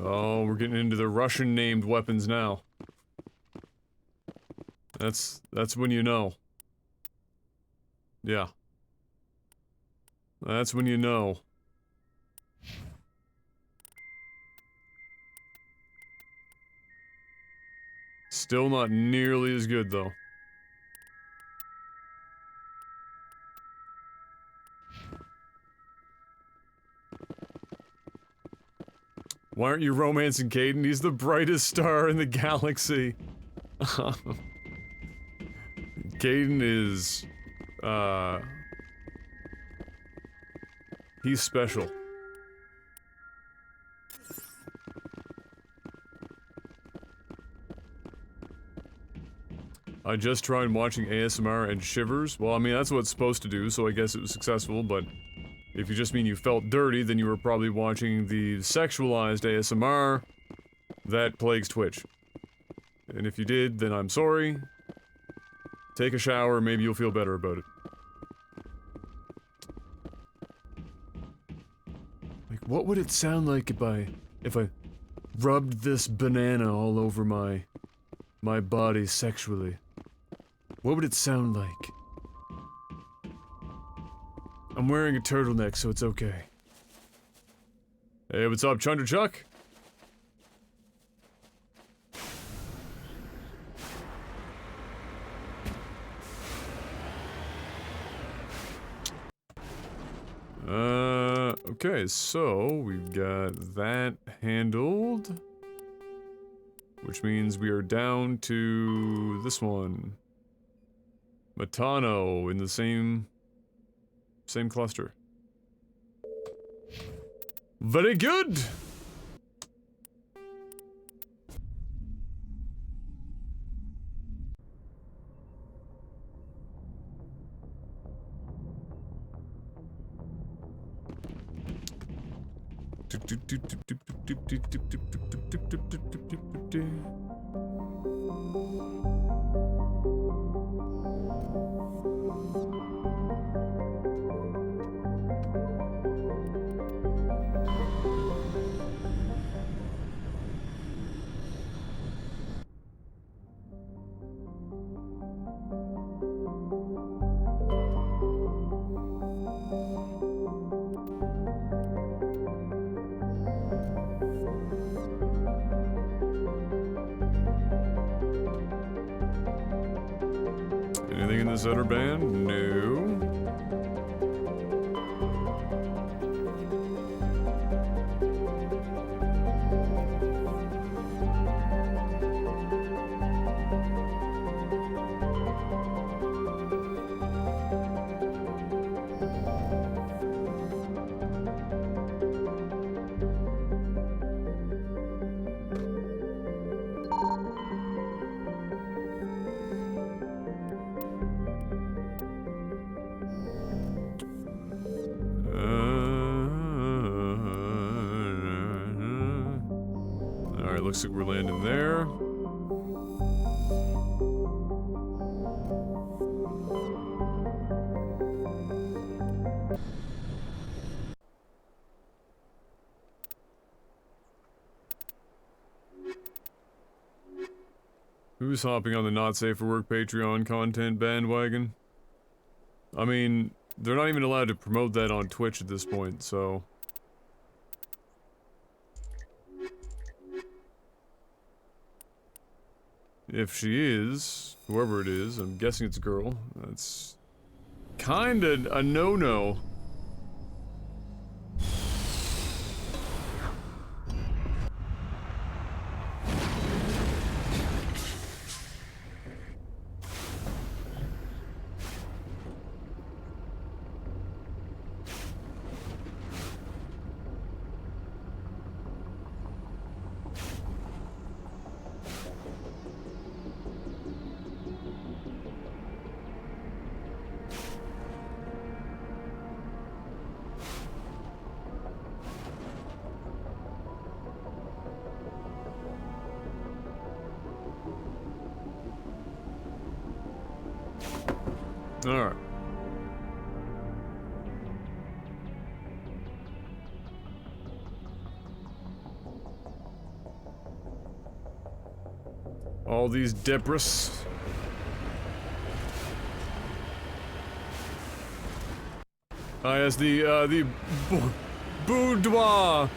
Oh, we're getting into the Russian-named weapons now. That's when you know. Yeah. That's when you know. Still not nearly as good, though. Why aren't you romancing Caden? He's the brightest star in the galaxy. Caden is, he's special. I just tried watching ASMR and shivers. Well, I mean, that's what it's supposed to do, so I guess it was successful, but if you just mean you felt dirty, then you were probably watching the sexualized ASMR that plagues Twitch. And if you did, then I'm sorry. Take a shower, maybe you'll feel better about it. Like, what would it sound like if I rubbed this banana all over my body sexually? What would it sound like? I'm wearing a turtleneck, so it's okay. Hey, what's up, Chunder Chuck? Okay, so we've got that handled. Which means we are down to this one. Matano in the same cluster. Very good! Anything in this other band? No. Alright, looks like we're landing there. Who's hopping on the Not Safe for Work Patreon content bandwagon? I mean, they're not even allowed to promote that on Twitch at this point, so... If she is, whoever it is, I'm guessing it's a girl, that's kinda a no-no. Alright. All these debris. As the boudoir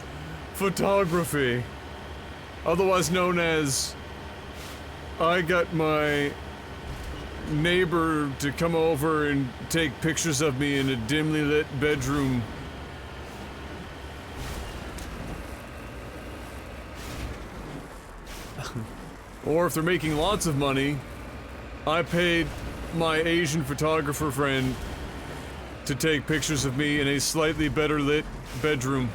photography, otherwise known as I got my neighbor to come over and take pictures of me in a dimly lit bedroom. Or if they're making lots of money, I paid my Asian photographer friend to take pictures of me in a slightly better lit bedroom.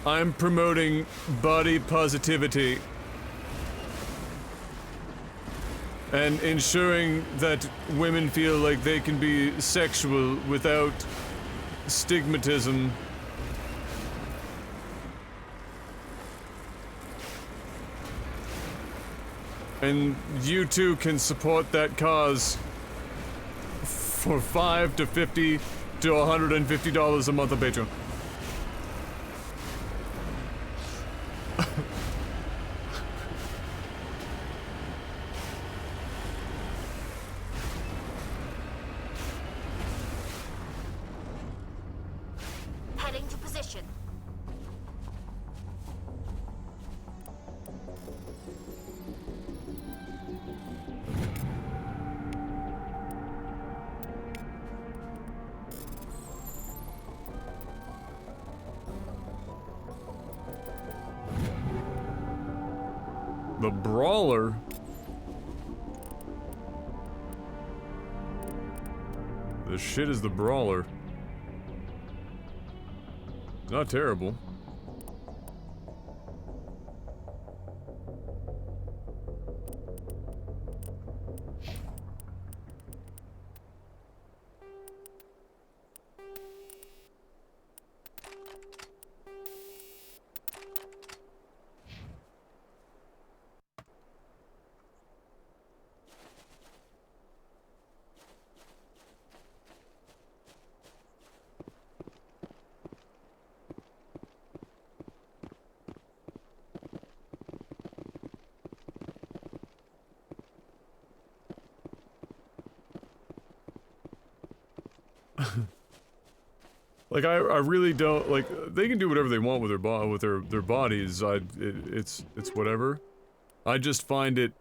I'm promoting body positivity and ensuring that women feel like they can be sexual without stigmatism. And you too can support that cause for $5 to $50 to $150 a month on Patreon. Heading to position. The Brawler? The shit is the Brawler. Not terrible. Like I really don't like. They can do whatever they want with their bodies. It's whatever. I just find it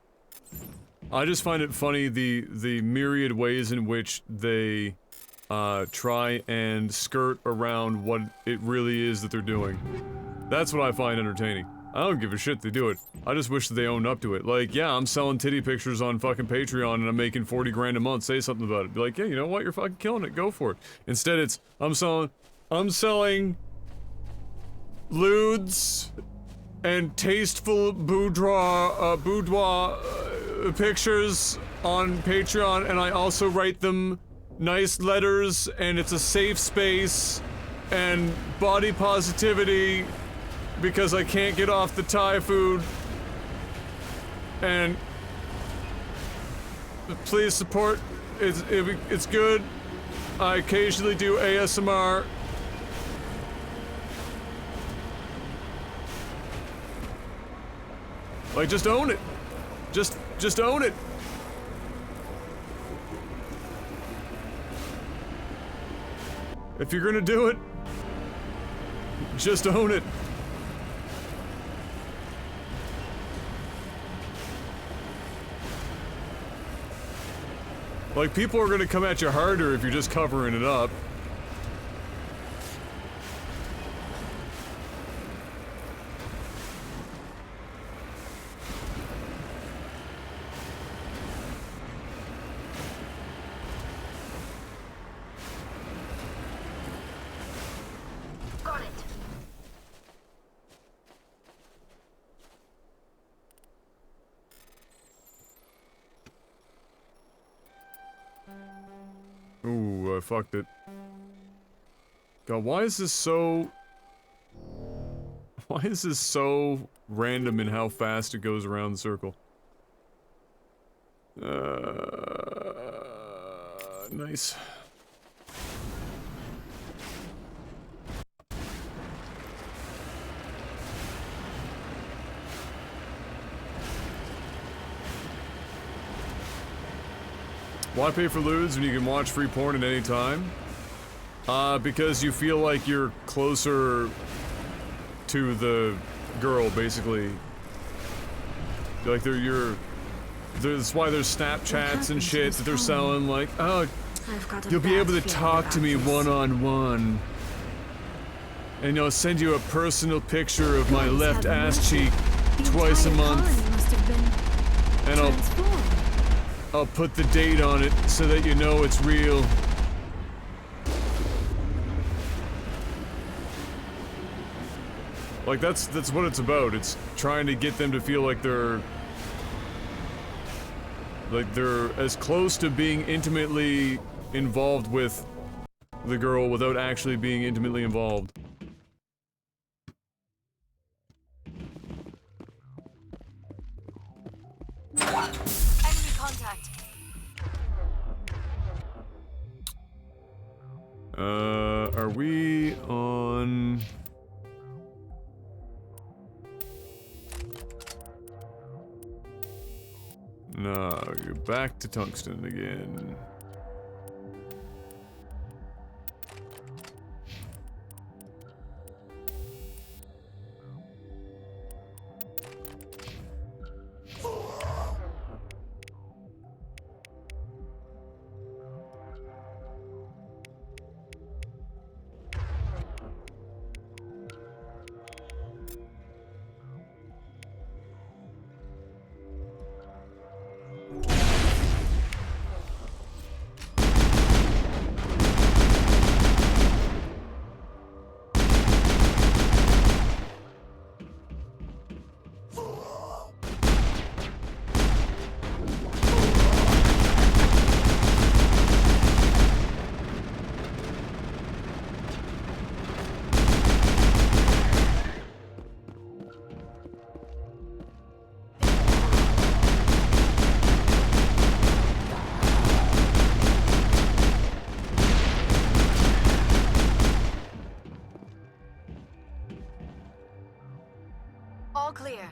funny the myriad ways in which they try and skirt around what it really is that they're doing. That's what I find entertaining. I don't give a shit they do it. I just wish that they owned up to it. Like, yeah, I'm selling titty pictures on fucking Patreon and I'm making 40 grand a month. Say something about it. Be like, yeah, you know what? You're fucking killing it. Go for it. Instead, it's, I'm selling lewds and tasteful boudoir pictures on Patreon, and I also write them nice letters, and it's a safe space, and body positivity, because I can't get off the Thai food, and please support, it's good. I occasionally do ASMR. Like, just own it. Just own it. If you're gonna do it, just own it. Like, people are gonna come at you harder if you're just covering it up. Got it. Ooh, I fucked it. God, why is this so... Why is this so random in how fast it goes around the circle? Nice. Why pay for lewds when you can watch free porn at any time? Because you feel like you're closer to the girl, basically. Like that's why there's Snapchats and shit that they're selling, like, oh, you'll be able to talk to me one-on-one. And I'll send you a personal picture of my left ass cheek twice a month. And I'll put the date on it so that you know it's real. Like, that's what it's about. It's trying to get them to feel like they're as close to being intimately involved with the girl without actually being intimately involved. Enemy contact. Are we on... No, you're back to Tungsten again. All clear.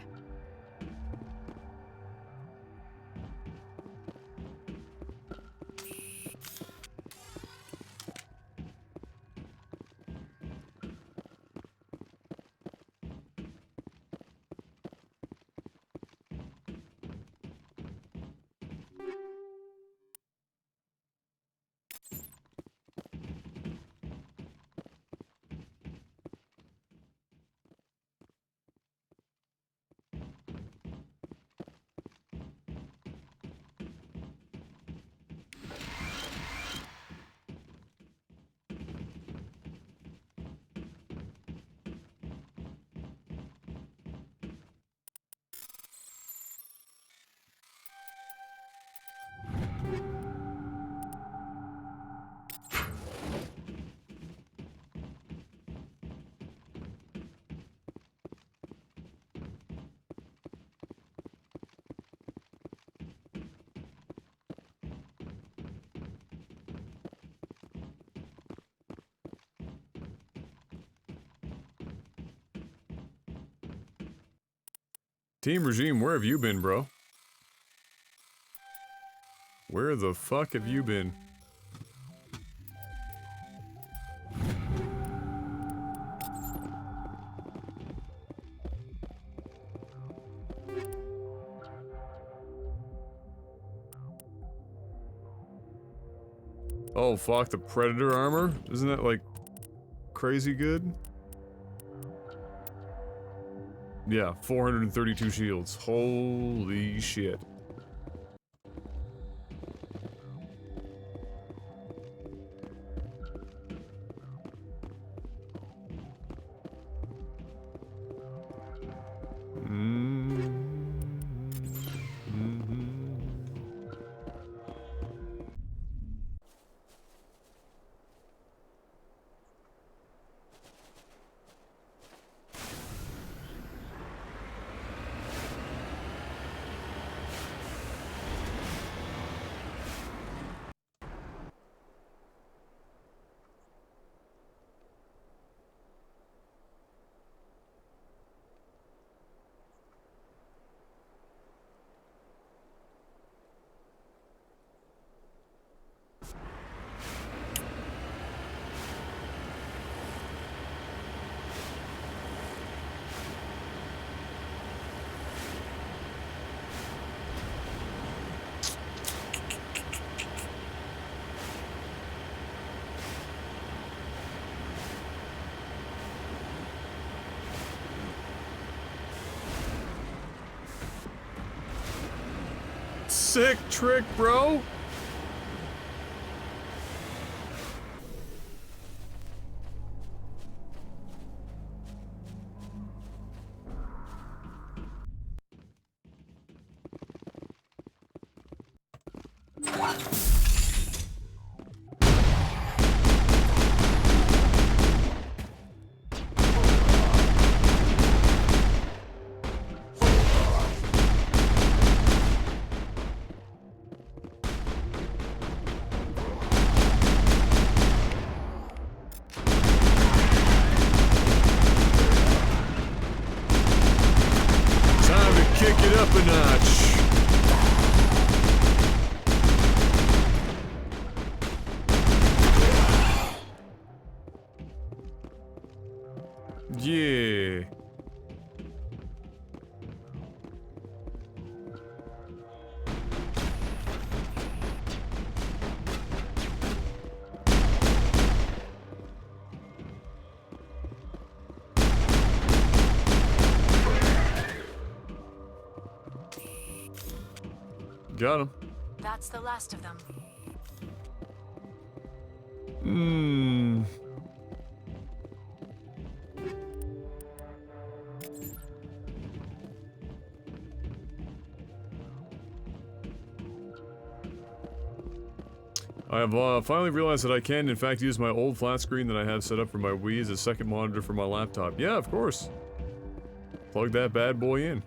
Team Regime, where have you been, bro? Where the fuck have you been? Oh fuck, the Predator armor? Isn't that like crazy good? Yeah, 432 shields. Holy shit. sick trick, bro. Kick it up a notch. Yeah. Got him. That's the last of them. I have finally realized that I can, in fact, use my old flat screen that I have set up for my Wii as a second monitor for my laptop. Yeah, of course. Plug that bad boy in.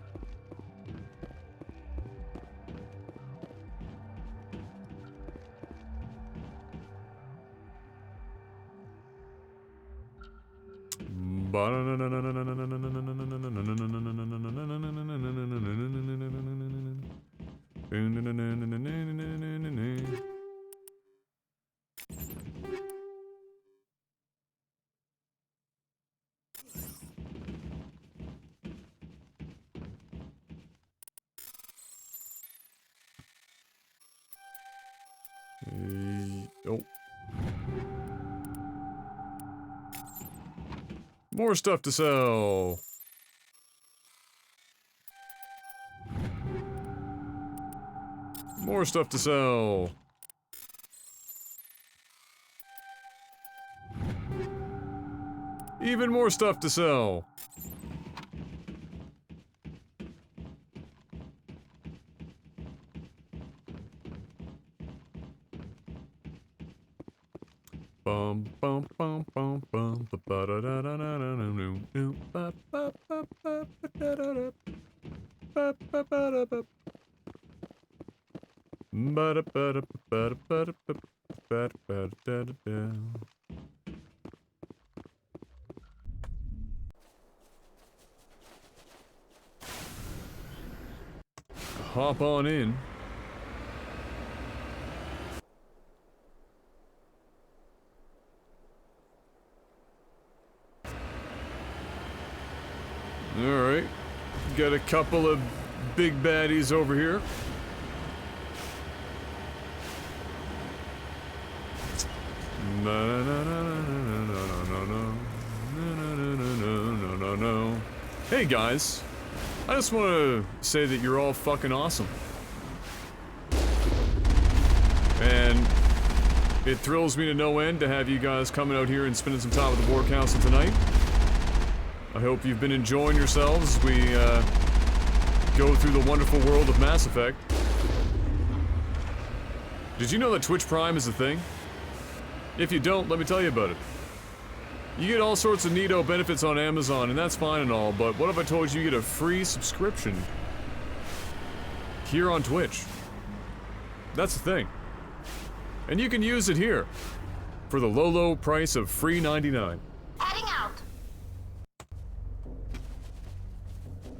Oh. More stuff to sell. More stuff to sell. Even more stuff to sell. Bum bum bum bum bum ba da da da da da da ba ba ba ba da da da ba ba ba da ba ba da ba da ba da ba da ba da da da. Hop on in. Alright. Got a couple of big baddies over here. Hey guys. I just want to say that you're all fucking awesome. And it thrills me to no end to have you guys coming out here and spending some time with the Board Council tonight. I hope you've been enjoying yourselves as we go through the wonderful world of Mass Effect. Did you know that Twitch Prime is a thing? If you don't, let me tell you about it. You get all sorts of neato benefits on Amazon, and that's fine and all, but what if I told you you get a free subscription here on Twitch? That's the thing. And you can use it here for the low, low price of free $99. Heading out.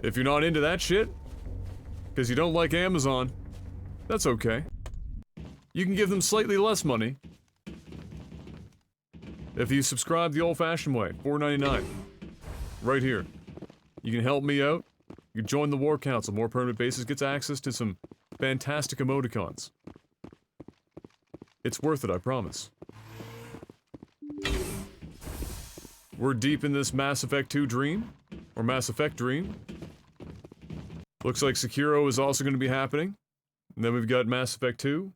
If you're not into that shit, because you don't like Amazon, that's okay. You can give them slightly less money if you subscribe the old-fashioned way, $4.99. Right here. You can help me out. You can join the War Council. More permanent bases gets access to some fantastic emoticons. It's worth it, I promise. We're deep in this Mass Effect 2 dream, or Mass Effect dream. Looks like Sekiro is also going to be happening And then we've got Mass Effect 2.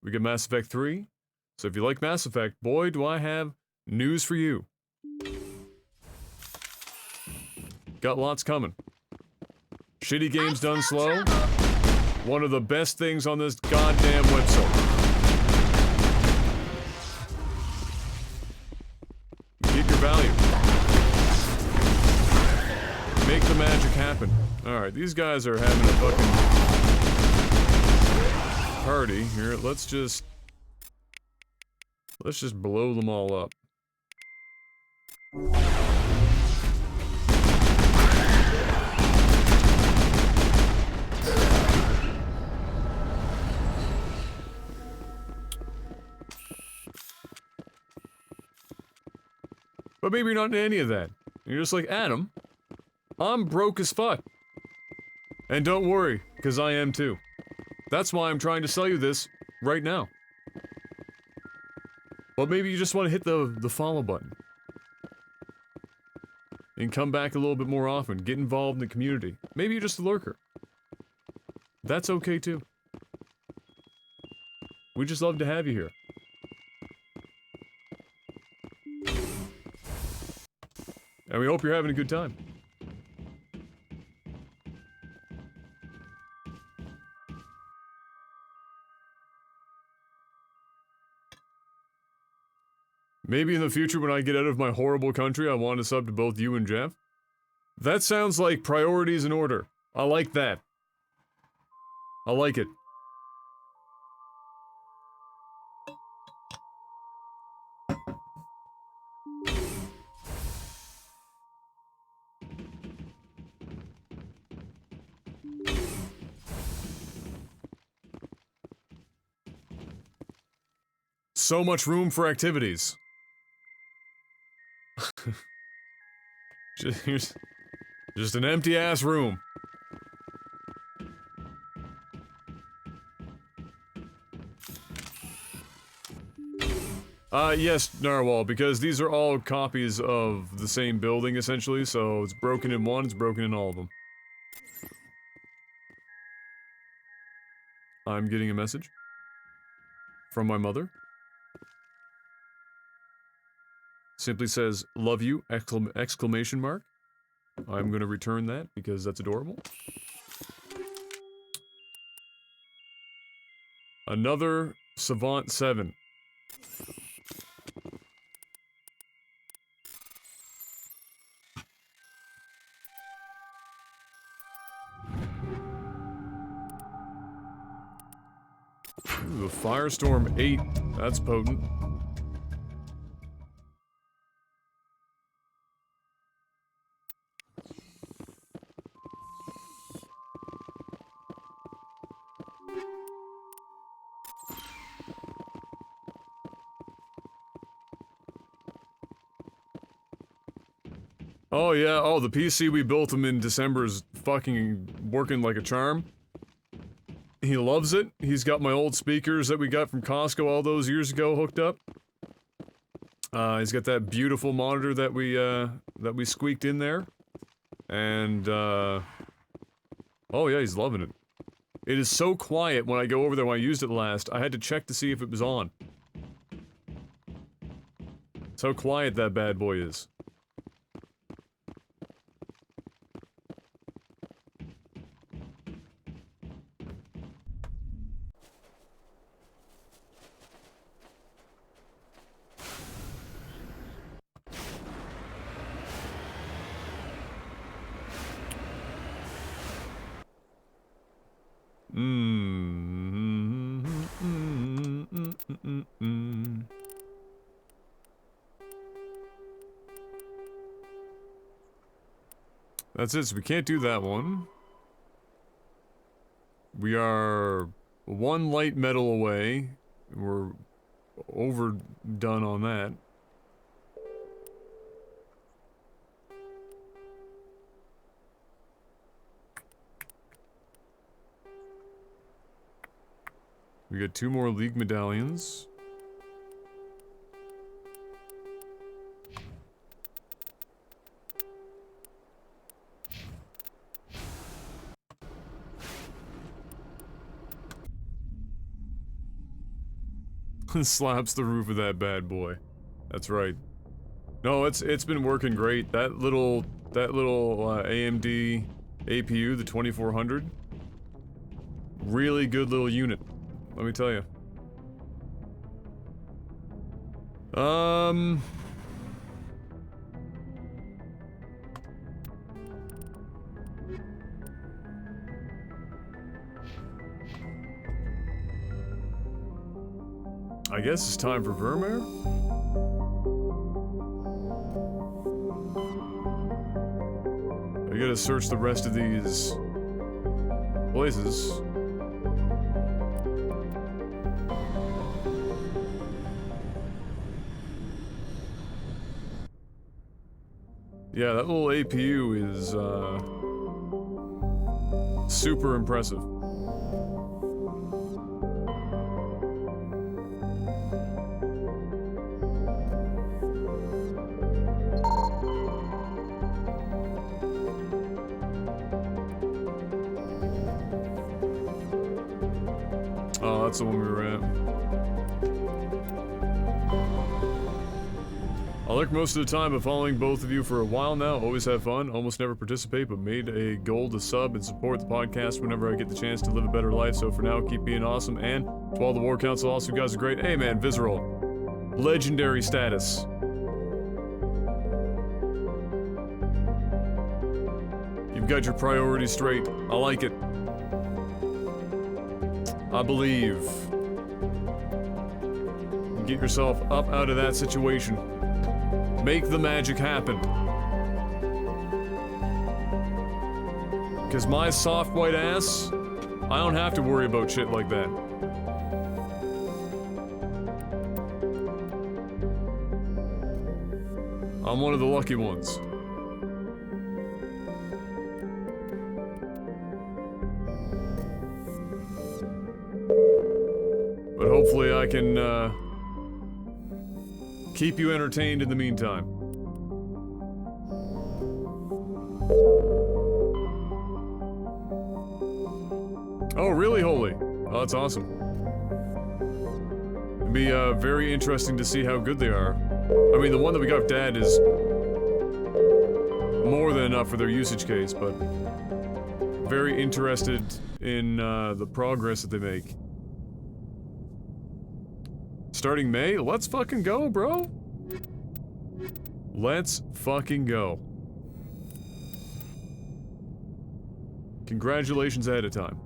We got Mass Effect 3. So if you like Mass Effect, boy, do I have news for you. Got lots coming. Shitty games done slow. One of the best things on this goddamn website. Get your value. Make the magic happen. Alright, these guys are having a fucking party here. Let's just blow them all up. But maybe you're not into any of that. You're just like, Adam, I'm broke as fuck. And don't worry, because I am too. That's why I'm trying to sell you this right now. But maybe you just want to hit the follow button. And come back a little bit more often. Get involved in the community. Maybe you're just a lurker. That's okay too. We just love to have you here. And we hope you're having a good time. Maybe in the future when I get out of my horrible country, I want to sub to both you and Jeff. That sounds like priorities in order. I like that. I like it. So much room for activities. just an empty ass room. Yes, Narwhal, because these are all copies of the same building, essentially, so it's broken in one, it's broken in all of them. I'm getting a message from my mother. Simply says, love you, exclamation mark. I'm gonna return that because that's adorable. Another Savant 7. Ooh, the Firestorm 8. That's potent. Oh yeah, oh the PC we built him in December is fucking working like a charm. He loves it. He's got my old speakers that we got from Costco all those years ago hooked up. He's got that beautiful monitor that we squeaked in there. And oh yeah, he's loving it. It is so quiet when I go over there when I used it last. I had to check to see if it was on. That's how quiet that bad boy is. That's it, so we can't do that one. We are one light metal away. We're overdone on that. We got 2 more League medallions. Slaps the roof of that bad boy. That's right. No, it's been working great. That little AMD APU, the 2400, really good little unit. Let me tell you. I guess it's time for Vermeer? I gotta search the rest of these places. Yeah, that little APU is, super impressive. Oh, that's the one we were at. I lurk most of the time, but following both of you for a while now. Always have fun, almost never participate, but made a goal to sub and support the podcast whenever I get the chance to live a better life. So for now, keep being awesome. And to all the War Council, also, you guys are great. Hey man, Visceral. Legendary status. You've got your priorities straight. I like it. I believe. Get yourself up out of that situation. Make the magic happen. Because my soft white ass, I don't have to worry about shit like that. I'm one of the lucky ones. But hopefully I can, keep you entertained in the meantime. Oh, really, Holy? Oh, that's awesome. It'd be very interesting to see how good they are. I mean, the one that we got with Dad is more than enough for their usage case, but very interested in the progress that they make. Starting May? Let's fucking go, bro. Let's fucking go. Congratulations ahead of time.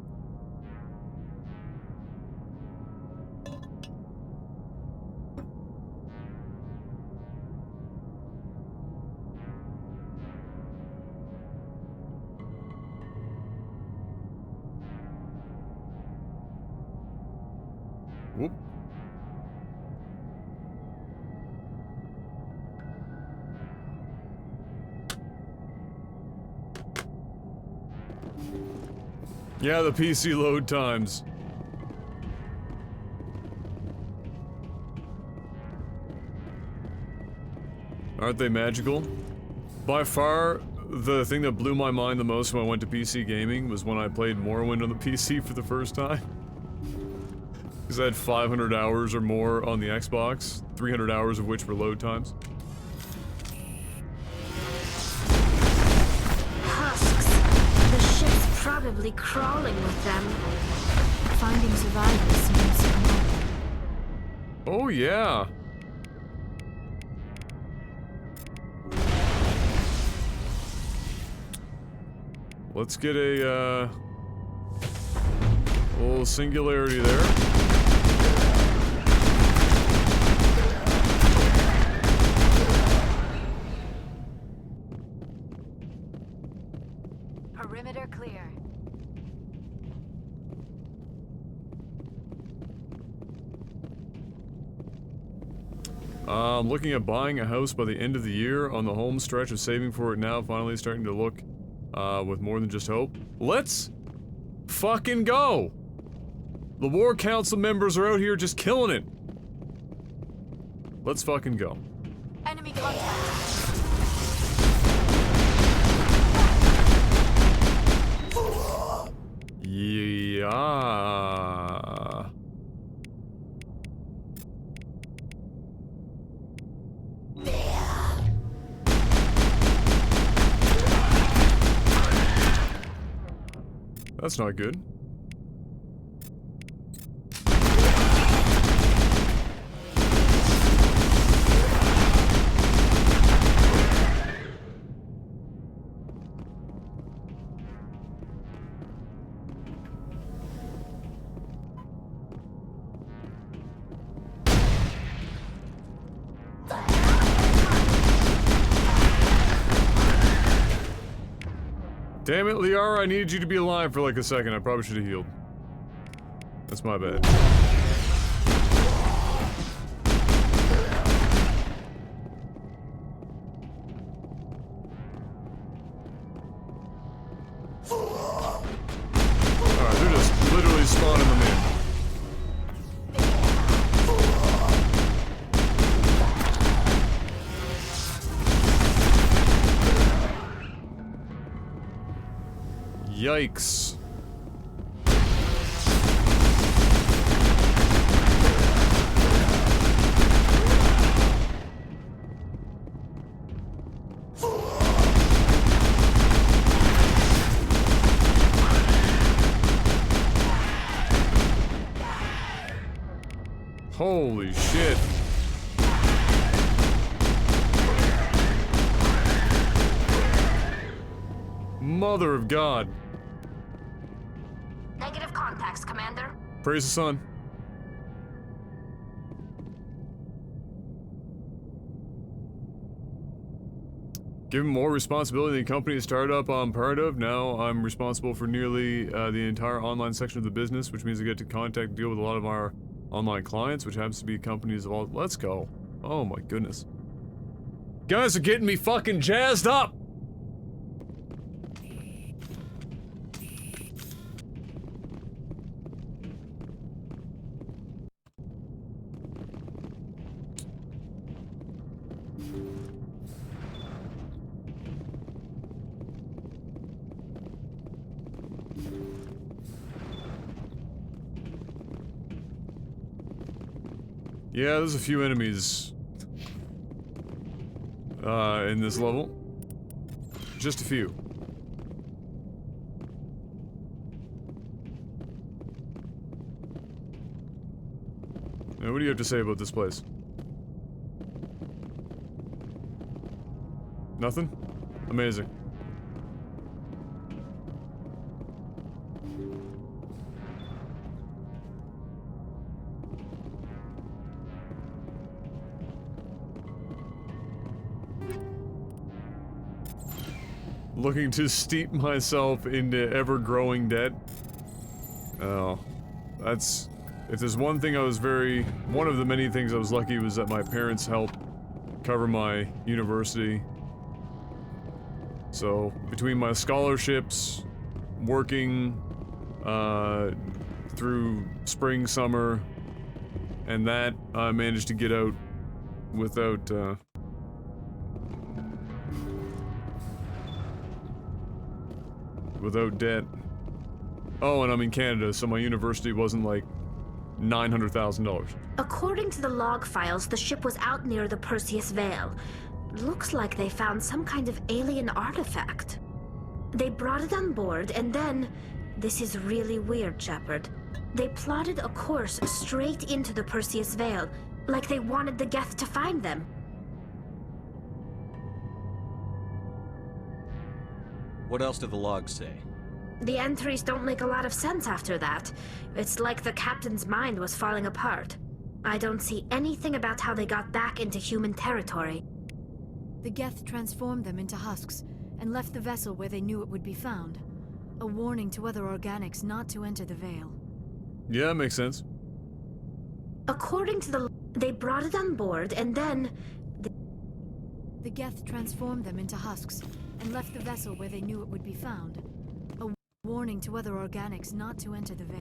Whoop. Yeah, the PC load times. Aren't they magical? By far, the thing that blew my mind the most when I went to PC gaming was when I played Morrowind on the PC for the first time. Because I had 500 hours or more on the Xbox, 300 hours of which were load times. Probably crawling with them. Finding survivors seems remote. Oh yeah. Let's get a little singularity there. Perimeter clear. I'm looking at buying a house by the end of the year. On the home stretch of saving for it now, finally starting to look with more than just hope. Let's fucking go! The War Council members are out here just killing it. Let's fucking go. Enemy contact. Yeah. That's not good. Damn it, Liara, I needed you to be alive for like a second. I probably should have healed. That's my bad. Alright, they're just literally spawning them in. Yikes. Holy shit. Mother of God. Negative contacts, Commander. Praise the sun. Given more responsibility in the company startup I'm part of, now I'm responsible for nearly the entire online section of the business, which means I get to contact and deal with a lot of our online clients, which happens to be companies of all— Let's go. Oh my goodness. Guys are getting me fucking jazzed up! Yeah, there's a few enemies in this level. Just a few. Now, what do you have to say about this place? Nothing? Amazing. Looking to steep myself into ever-growing debt. Oh, that's— if there's one thing I was one of the many things I was lucky was that my parents helped cover my university. So, between my scholarships, working, through spring, summer, and that, I managed to get out without, without debt. Oh, and I'm in Canada, so my university wasn't like $900,000. According to the log files, the ship was out near the Perseus Vale. Looks like they found some kind of alien artifact. They brought it on board, and then— this is really weird, Shepard. They plotted a course straight into the Perseus Vale, like they wanted the Geth to find them. What else do the logs say? The entries don't make a lot of sense after that. It's like the captain's mind was falling apart. I don't see anything about how they got back into human territory. The Geth transformed them into husks and left the vessel where they knew it would be found. A warning to other organics not to enter the Vale. Yeah, that makes sense. According to the— they brought it on board, and then— the Geth transformed them into husks and left the vessel where they knew it would be found. A warning to other organics not to enter the Vale.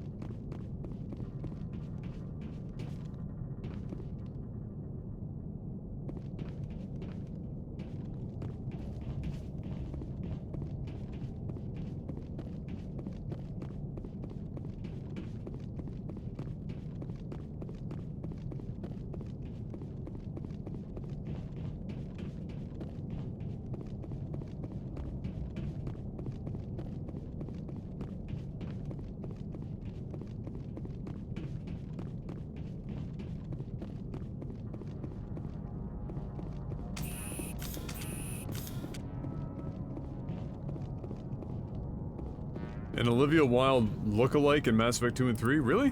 An Olivia Wilde look-alike in Mass Effect 2 and 3? Really?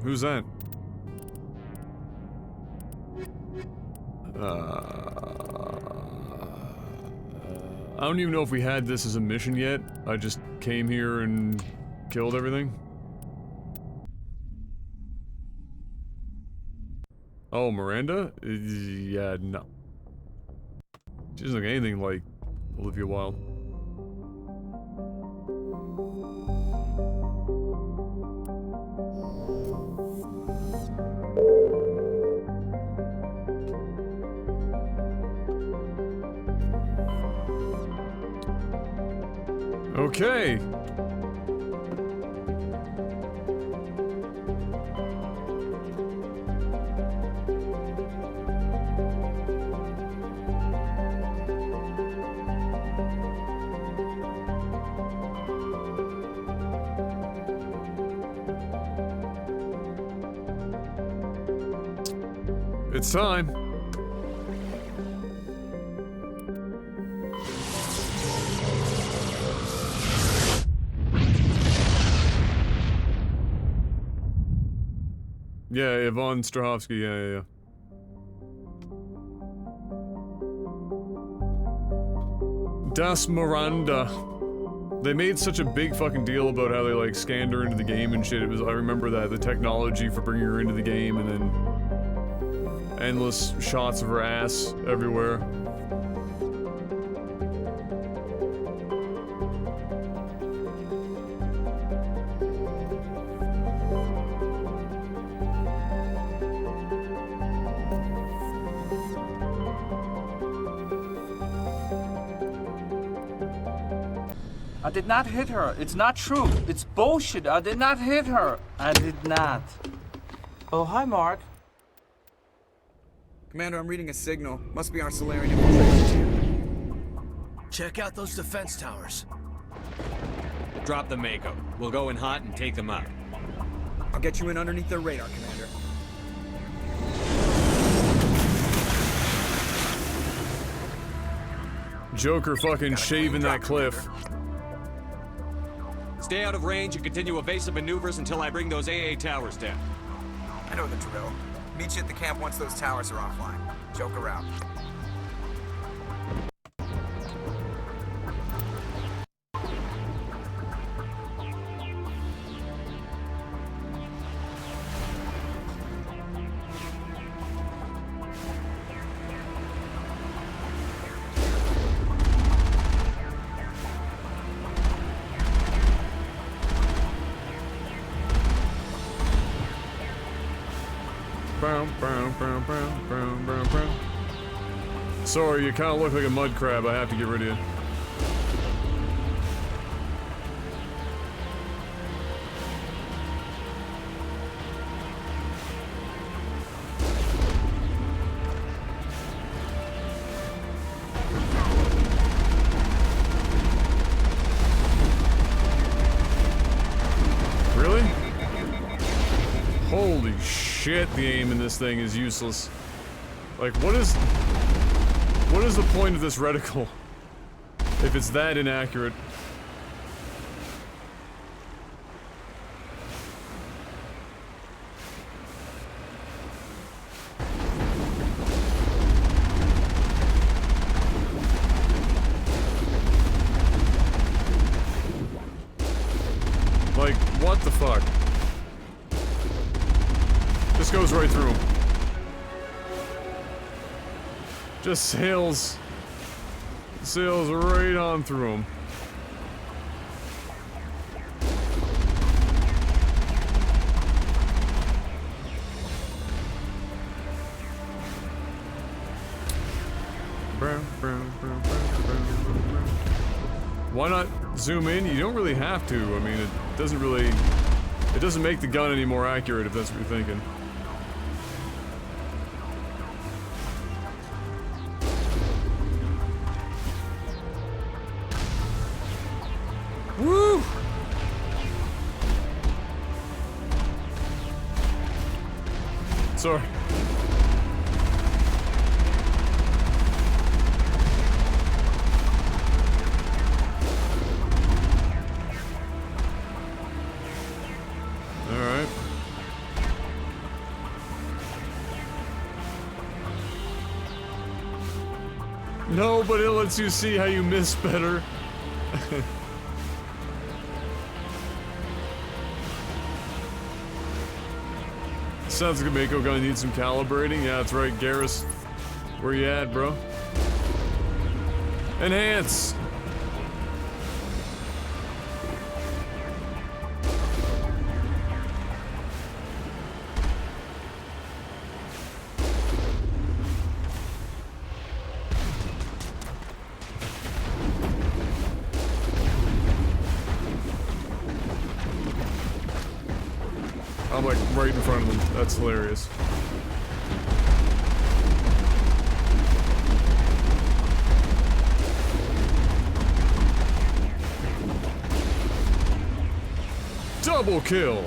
Who's that? I don't even know if we had this as a mission yet. I just came here and killed everything. Oh, Miranda? Yeah, no. She doesn't look anything like Olivia Wilde. Okay. It's time. Yeah, Yvonne Strahovski, yeah. Das Miranda. They made such a big fucking deal about how they, like, scanned her into the game and shit. It was, I remember that, the technology for bringing her into the game, and then endless shots of her ass everywhere. I did not hit her. It's not true. It's bullshit. I did not hit her. I did not. Oh, hi, Mark. Commander, I'm reading a signal. Must be our Solarian infiltration. Check out those defense towers. Drop the Mako. We'll go in hot and take them out. I'll get you in underneath their radar, Commander. Joker fucking shaving that cliff. Stay out of range and continue evasive maneuvers until I bring those AA towers down. I know the drill. Meet you at the camp once those towers are offline. Joker out. Sorry, you kind of look like a mud crab. I have to get rid of you. Really? Holy shit, the aim in this thing is useless. Like, what is the point of this reticle if it's that inaccurate? Like, what the fuck? This goes right through him. Just sails right on through him. Why not zoom in? You don't really have to. I mean, it doesn't make the gun any more accurate if that's what you're thinking. Woo! Sorry. No, but it lets you see how you miss better. Sounds like Mako gonna need some calibrating. Yeah, that's right, Garrus. Where you at, bro? Enhance! I'm like right in front of them. That's hilarious. Double kill!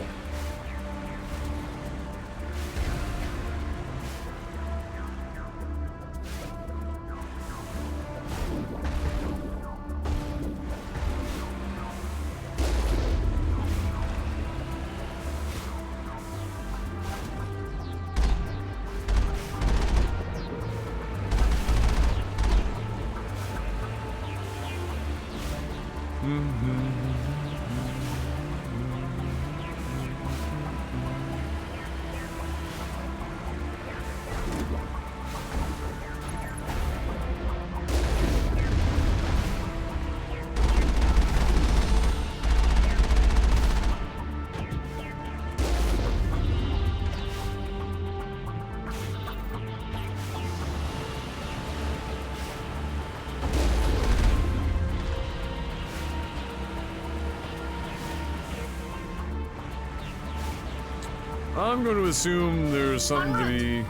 I'm going to assume there's something to be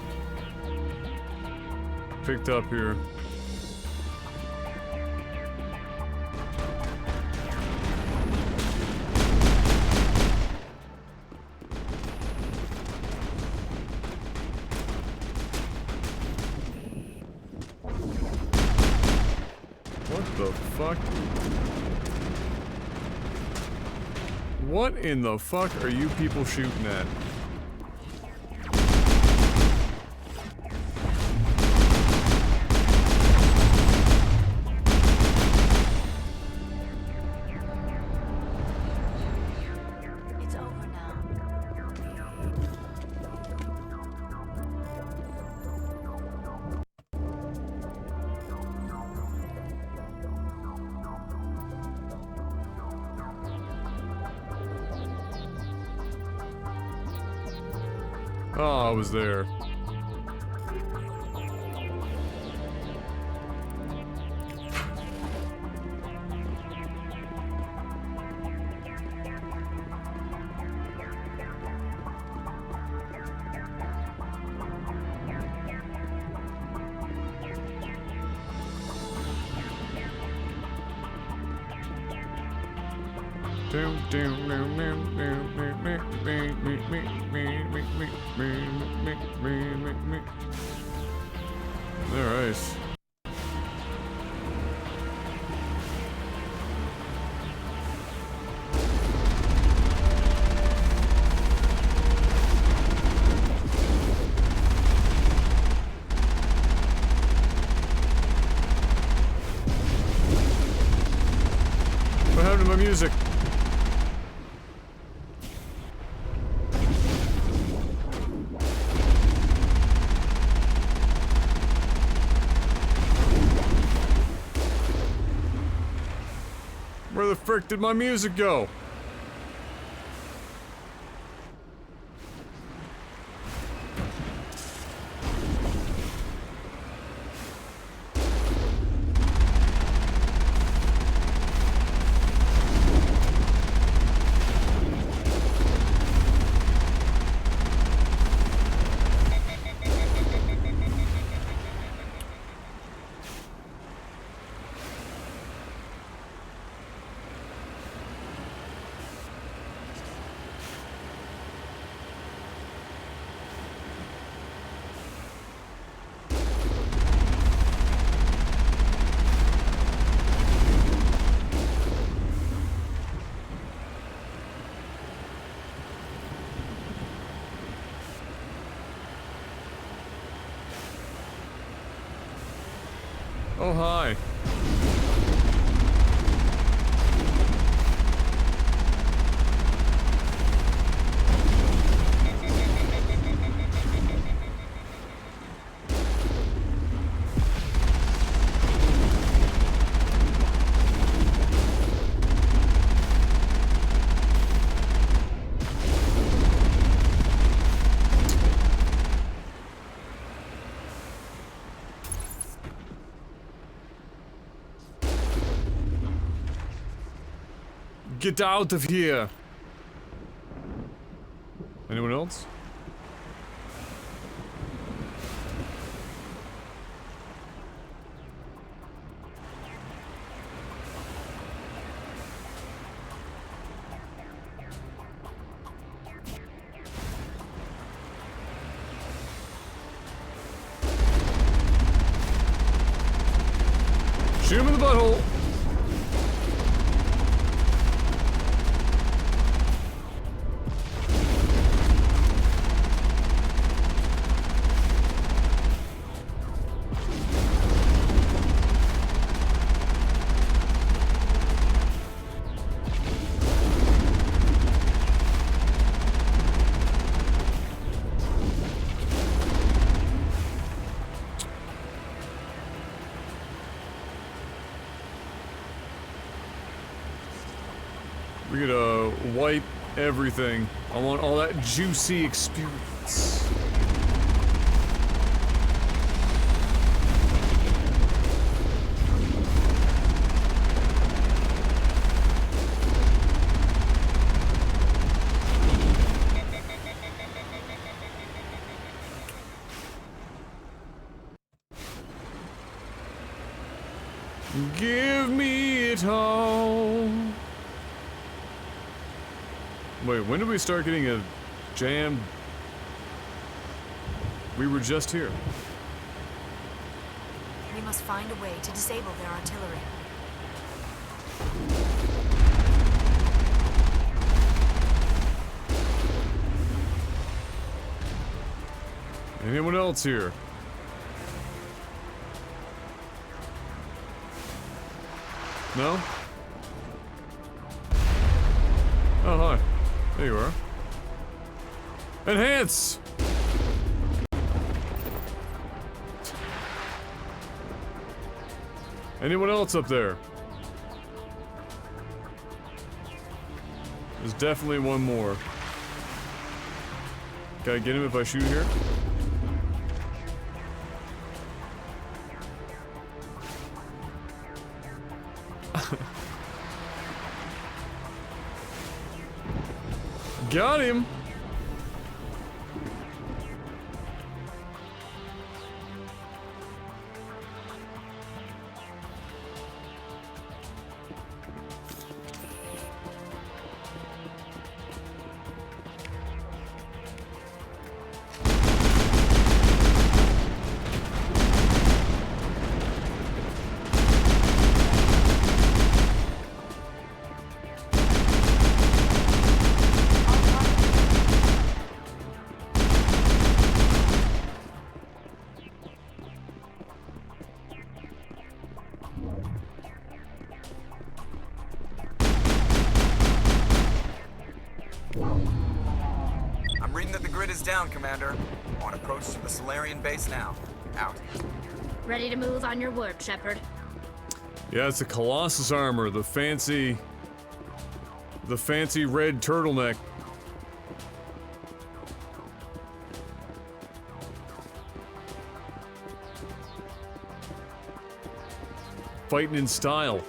picked up here. What the fuck? What in the fuck are you people shooting at? Oh, I was there. Alright. What happened to my music? Where the frick did my music go? Oh, hi. Get out of here! Anyone else? Shoot him in the butthole! We're gonna wipe everything. I want all that juicy experience. Give me it all. Wait, when did we start getting a jammed? We were just here. We must find a way to disable their artillery. Anyone else here? No? Oh, hi. There you are. Enhance! Anyone else up there? There's definitely one more. Can I get him if I shoot here? Got him! I'm reading that the grid is down, Commander. On approach to the Solarian base now. Out. Ready to move on your word, Shepard. Yeah, it's a Colossus armor, the fancy red turtleneck. Fighting in style.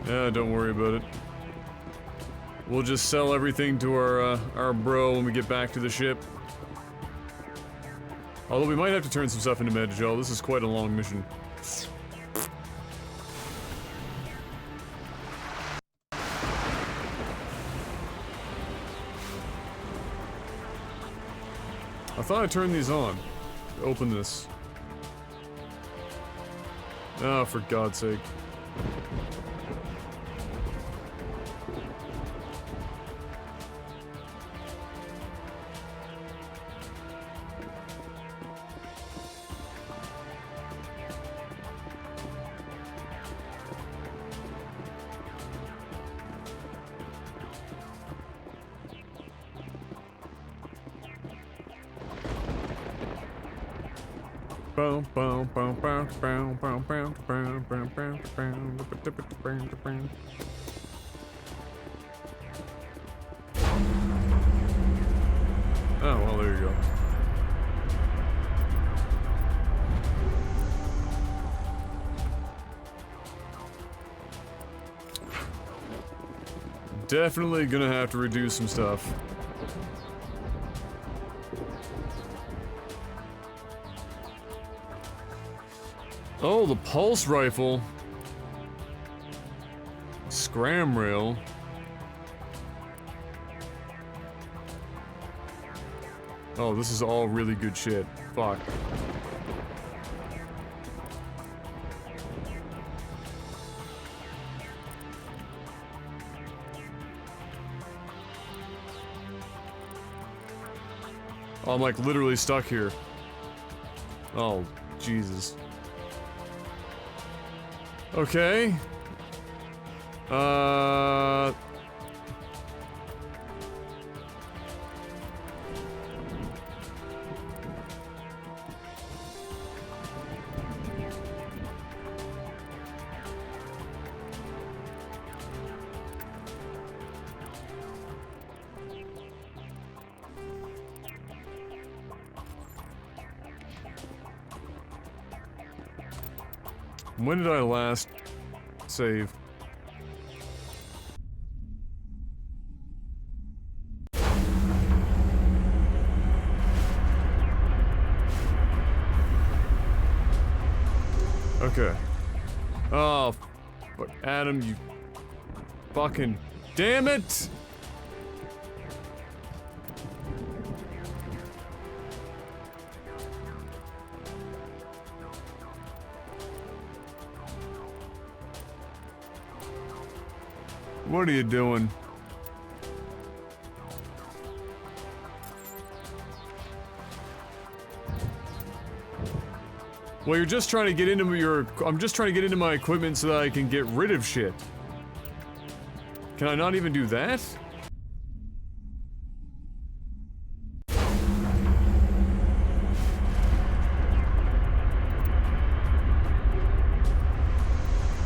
Yeah, don't worry about it. We'll just sell everything to our bro when we get back to the ship. Although we might have to turn some stuff into Medjol. This is quite a long mission. I thought I turned these on. Open this. Oh, for God's sake. Oh, well, there you go. Definitely gonna have to reduce some stuff. Oh, the pulse rifle. Scram rail. Oh, this is all really good shit. Fuck. Oh, I'm like literally stuck here. Oh, Jesus. Okay. When did I last save? Okay. Oh, but Adam, you fucking damn it! What are you doing? Well, you're just trying to get into your... I'm just trying to get into my equipment so that I can get rid of shit. Can I not even do that?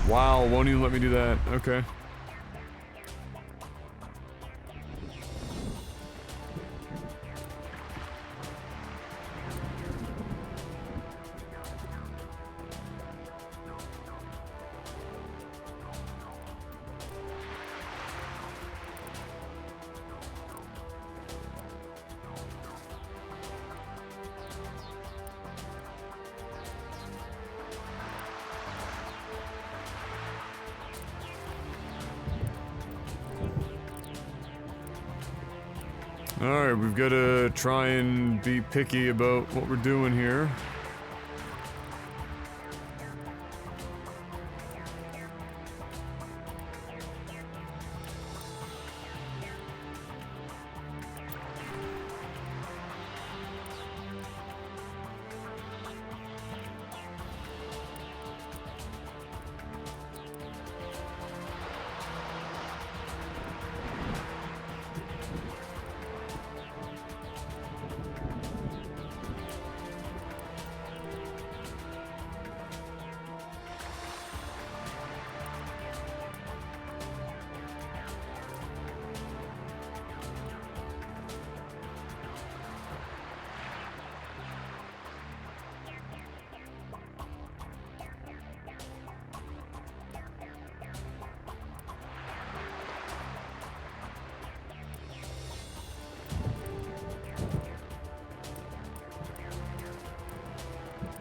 Wow, won't even let me do that. Okay. Alright, we've got to try and be picky about what we're doing here.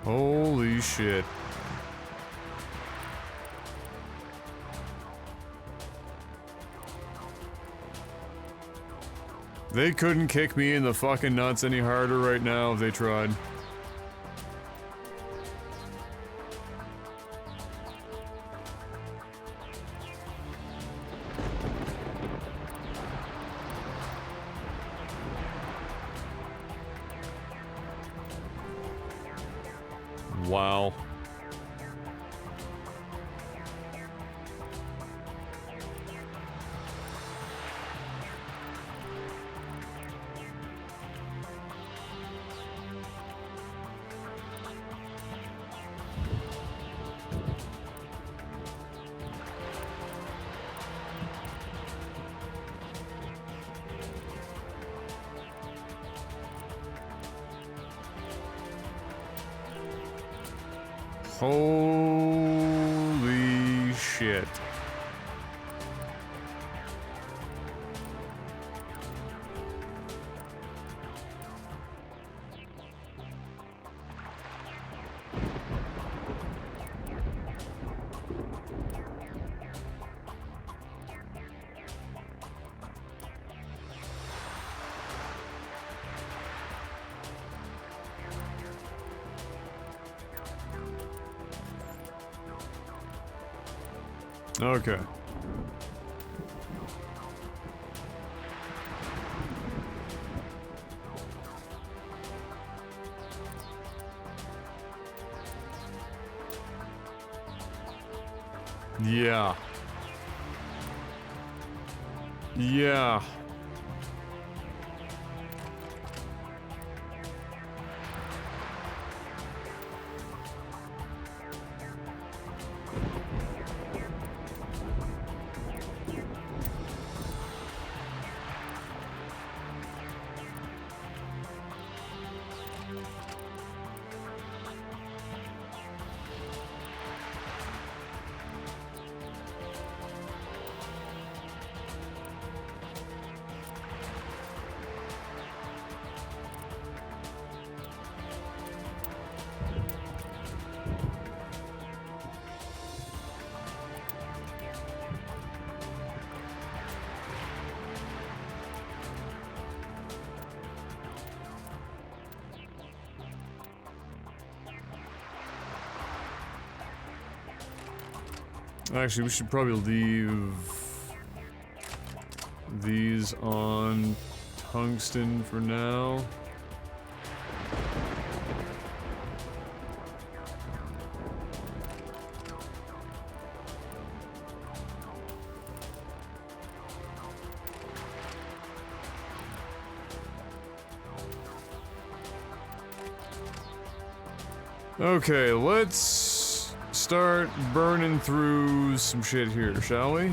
Holy shit. They couldn't kick me in the fucking nuts any harder right now if they tried. Wow. Holy shit. Okay. Yeah. Yeah. Actually, we should probably leave these on tungsten for now. Okay, let's start burning through some shit here, shall we?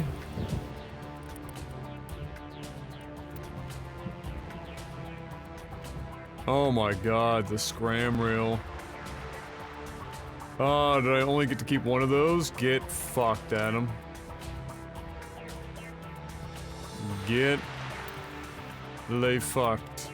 Oh my god, the scram rail. Oh, did I only get to keep one of those? Get fucked, Adam. Get lay fucked.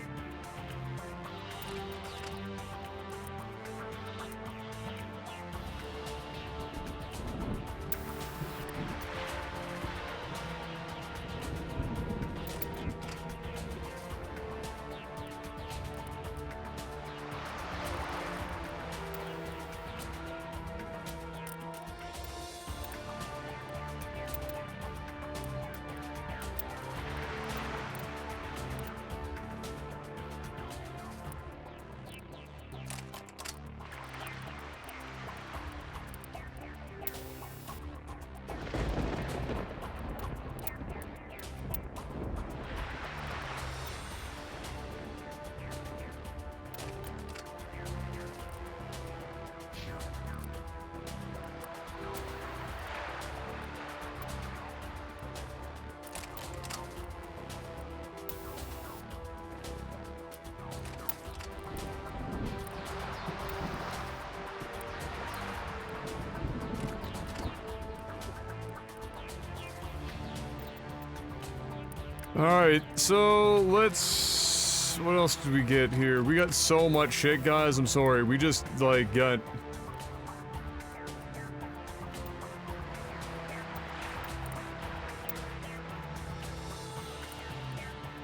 Alright, so let's... what else did we get here? We got so much shit, guys, I'm sorry. We just, like, got...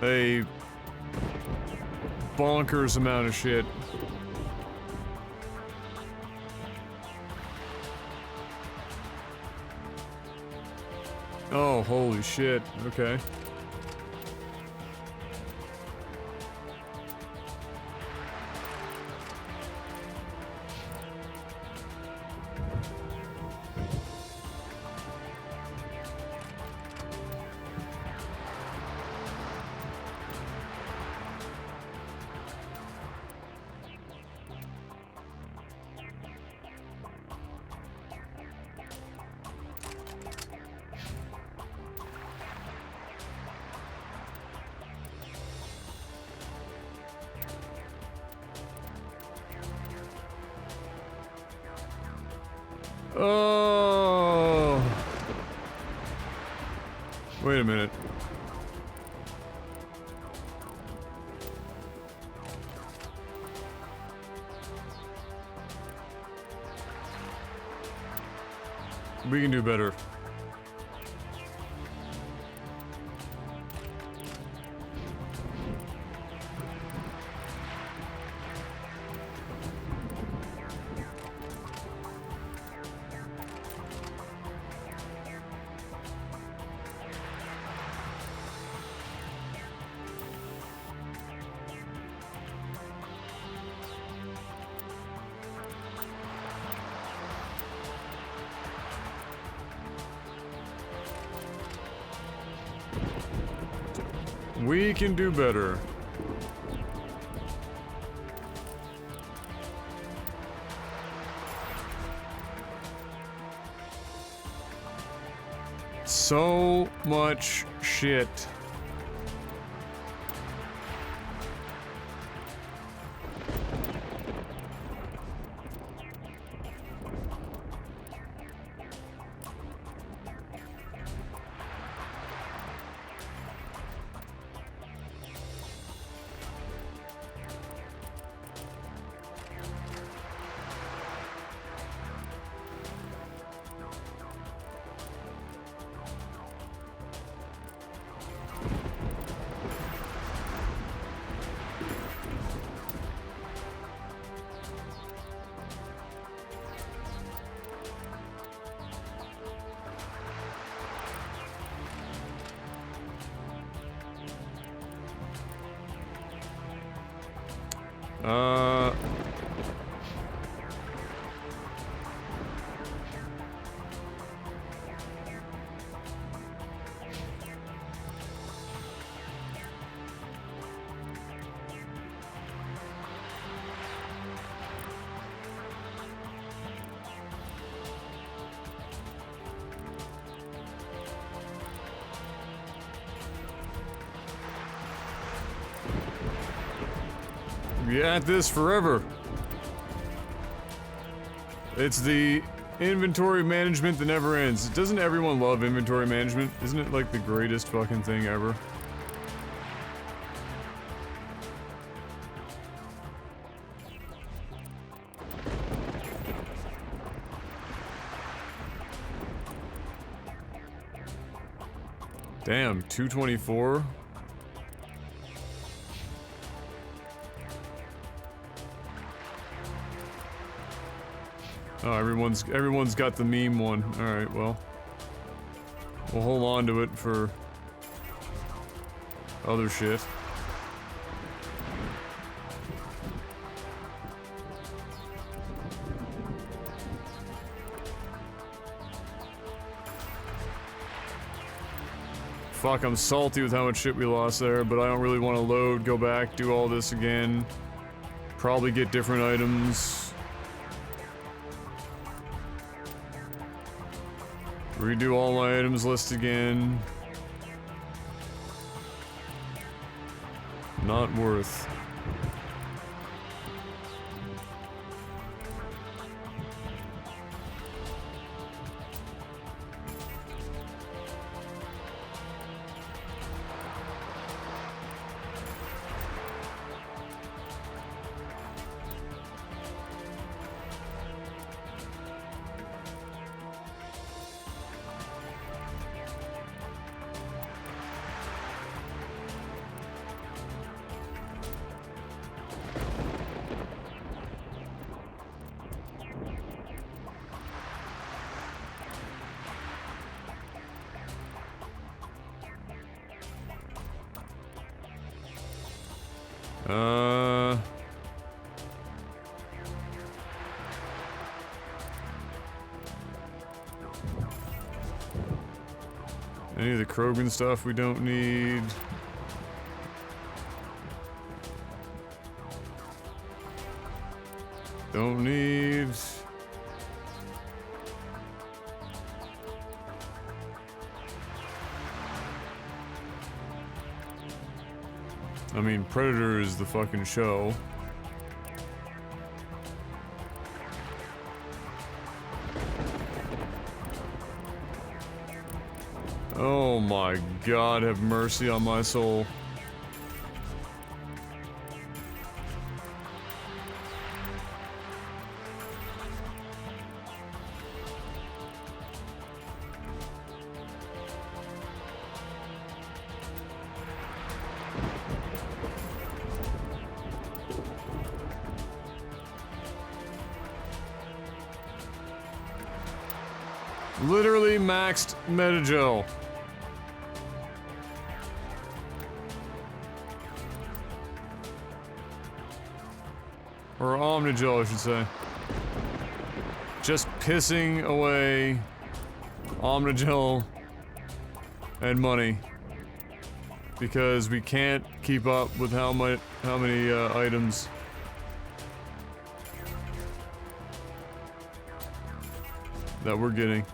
a bonkers amount of shit. Oh, holy shit. Okay. Oh. Wait a minute. We can do better. We can do better. So much shit. Be at this forever. It's the inventory management that never ends. Doesn't everyone love inventory management? Isn't it like the greatest fucking thing ever? Damn, 224? Oh, everyone's got the meme one. Alright, well. We'll hold on to it for other shit. Fuck, I'm salty with how much shit we lost there, but I don't really want to load, go back, do all this again. Probably get different items. Redo all my items list again. Not worth. Any of the Krogan stuff we don't need. Don't need. I mean, Predator is the fucking show. my God, have mercy on my soul. Literally maxed Metagel. Or Omnigel, I should say. Just pissing away Omnigel and money. Because we can't keep up with how many items that we're getting.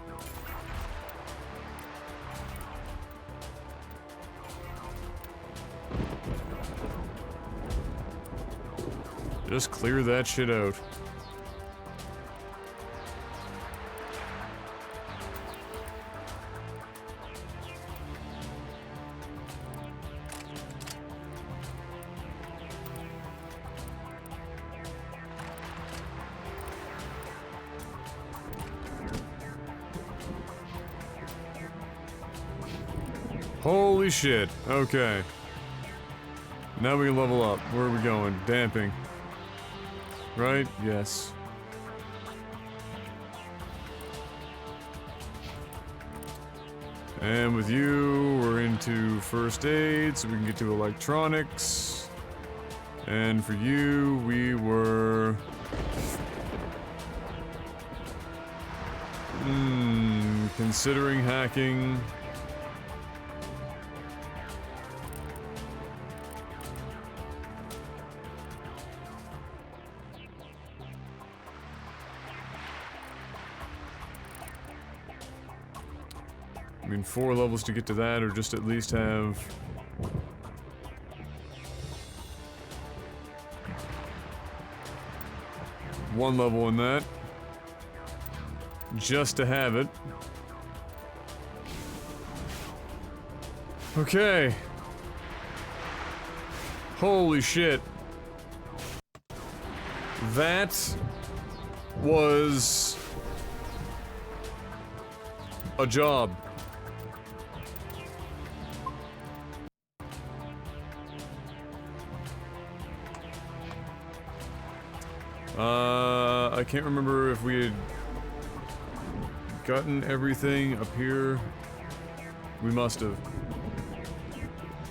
Just clear that shit out. Holy shit. Okay. Now we can level up. Where are we going? Damping. Right? Yes. And with you, we're into first aid, so we can get to electronics. And for you, we were... considering hacking. I mean, 4 levels to get to that, or just at least have... one level in that. Just to have it. Okay. Holy shit. That was a job. I can't remember if we had gotten everything up here. We must have.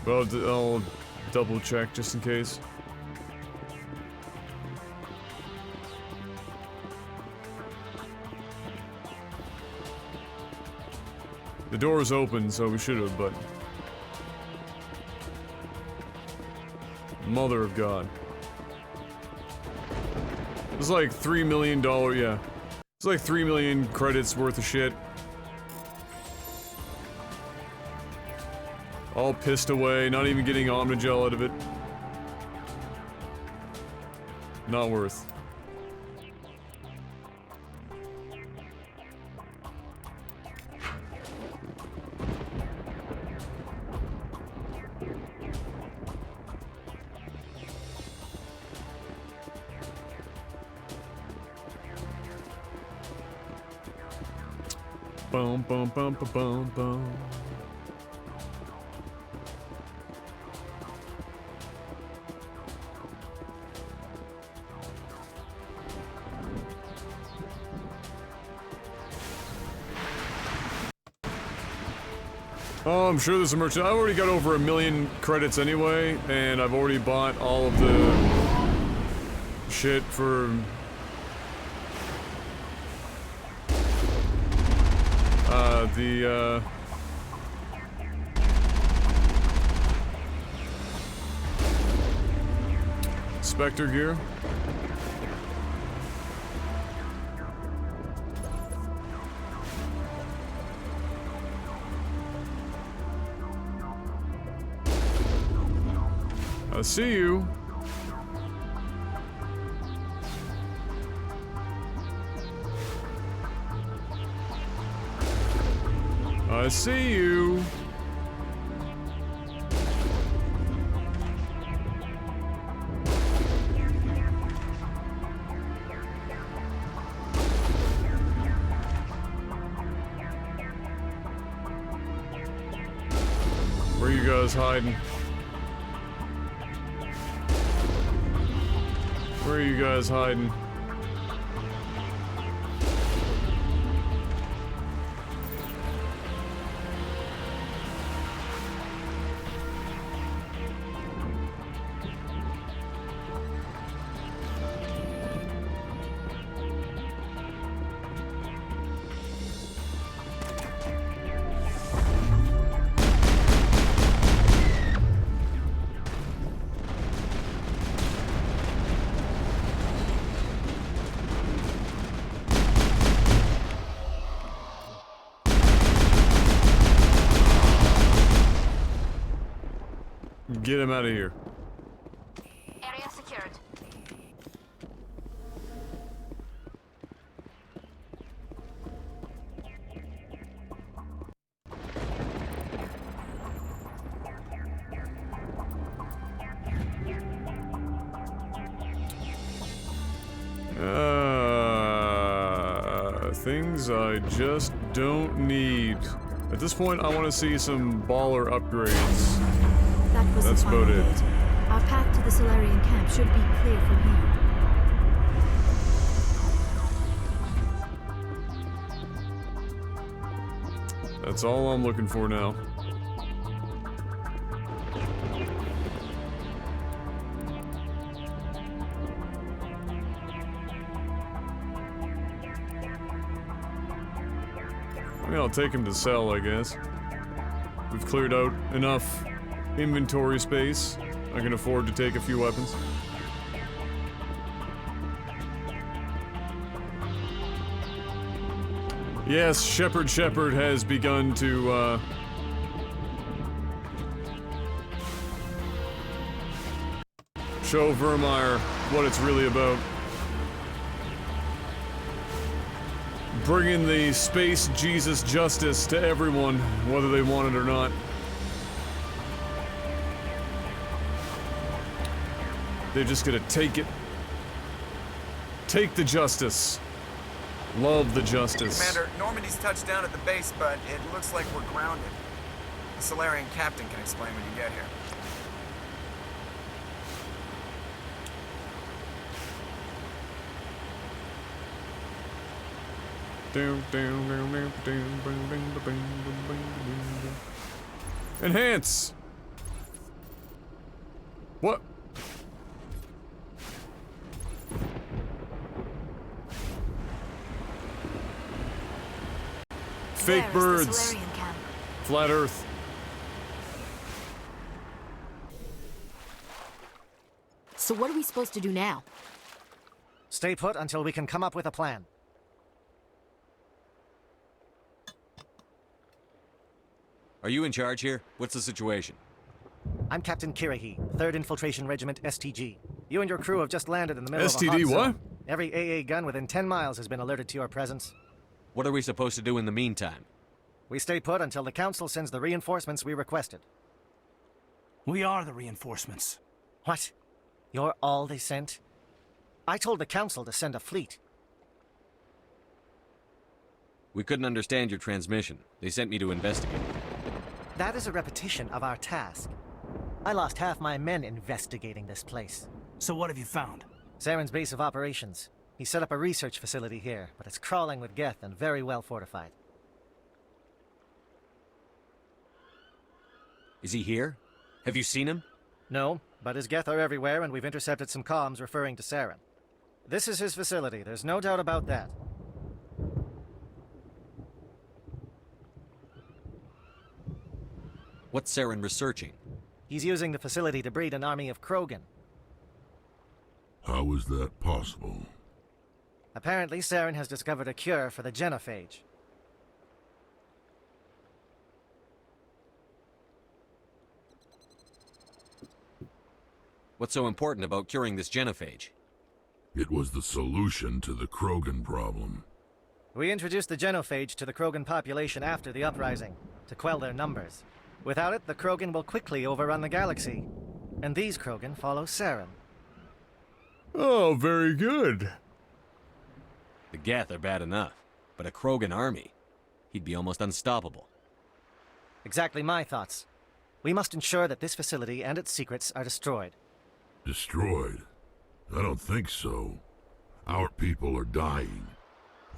Well, I'll double check just in case. The door is open, so we should have, but... Mother of God. It's like $3 million, yeah. It's like 3 million credits worth of shit. All pissed away, not even getting Omnigel out of it. Not worth. Boom, boom, boom, boom, boom, boom. Oh, I'm sure there's a merchant. I've already got over 1 million credits anyway, and I've already bought all of the shit for the Spectre gear. I see you. I see you. Where are you guys hiding? Where are you guys hiding? Get him out of here. Area secured. Things I just don't need. At this point, I want to see some baller upgrades. That was That's the final about it. gate. Our path to the Solarian camp should be clear from here. That's all I'm looking for now. I mean, I'll take him to sell, I guess. We've cleared out enough inventory space. I can afford to take a few weapons. Yes, Shepard has begun to, show Vermeer what it's really about. Bringing the space Jesus justice to everyone, whether they want it or not. They're just gonna take it. Take the justice. Love the justice. Commander, Normandy's touched down at the base, but it looks like we're grounded. The Solarian captain can explain when you get here. Enhance! What? Fake birds. Flat Earth. So what are we supposed to do now? Stay put until we can come up with a plan. Are you in charge here? What's the situation? I'm Captain Kirahi, 3rd Infiltration Regiment, STG. You and your crew have just landed in the middle STD of a hot what? zone. Every AA gun within 10 miles has been alerted to your presence. What are we supposed to do in the meantime? We stay put until the Council sends the reinforcements we requested. We are the reinforcements. What? You're all they sent? I told the Council to send a fleet. We couldn't understand your transmission. They sent me to investigate. That is a repetition of our task. I lost half my men investigating this place. So what have you found? Saren's base of operations. He set up a research facility here, but it's crawling with Geth and very well fortified. Is he here? Have you seen him? No, but his Geth are everywhere, and we've intercepted some comms referring to Saren. This is his facility, there's no doubt about that. What's Saren researching? He's using the facility to breed an army of Krogan. How is that possible? Apparently, Saren has discovered a cure for the genophage. What's so important about curing this genophage? It was the solution to the Krogan problem. We introduced the genophage to the Krogan population after the uprising, to quell their numbers. Without it, the Krogan will quickly overrun the galaxy. And these Krogan follow Saren. Oh, very good. The Geth are bad enough, but a Krogan army, he'd be almost unstoppable. Exactly my thoughts. We must ensure that this facility and its secrets are destroyed. Destroyed? I don't think so. Our people are dying.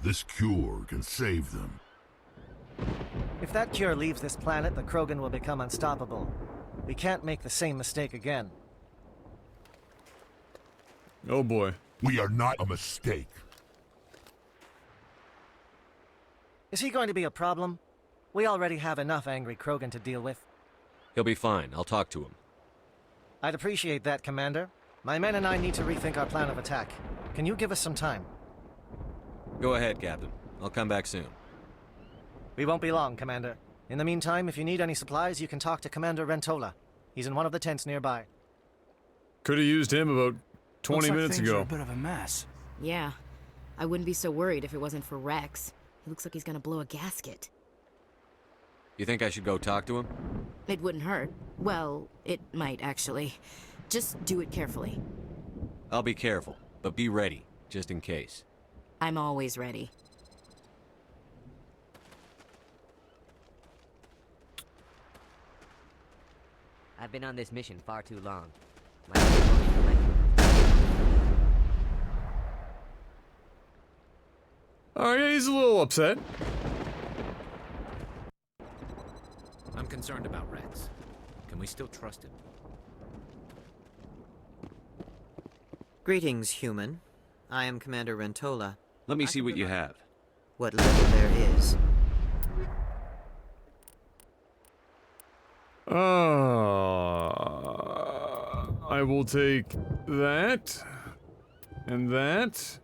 This cure can save them. If that cure leaves this planet, the Krogan will become unstoppable. We can't make the same mistake again. Oh boy. We are not a mistake. Is he going to be a problem? We already have enough angry Krogan to deal with. He'll be fine. I'll talk to him. I'd appreciate that, Commander. My men and I need to rethink our plan of attack. Can you give us some time? Go ahead, Captain. I'll come back soon. We won't be long, Commander. In the meantime, if you need any supplies, you can talk to Commander Rentola. He's in one of the tents nearby. Could have used him about 20 minutes things ago. are a bit of a mess. Yeah. I wouldn't be so worried if it wasn't for Rex. He looks like he's gonna blow a gasket. You think I should go talk to him? It wouldn't hurt. Well, it might, actually. Just do it carefully. I'll be careful, but be ready, just in case. I'm always ready. I've been on this mission far too long. Oh yeah, he's a little upset. I'm concerned about Rex. Can we still trust him? Greetings, human. I am Commander Rentola. Let me see what you have. What little there is. I will take that and that.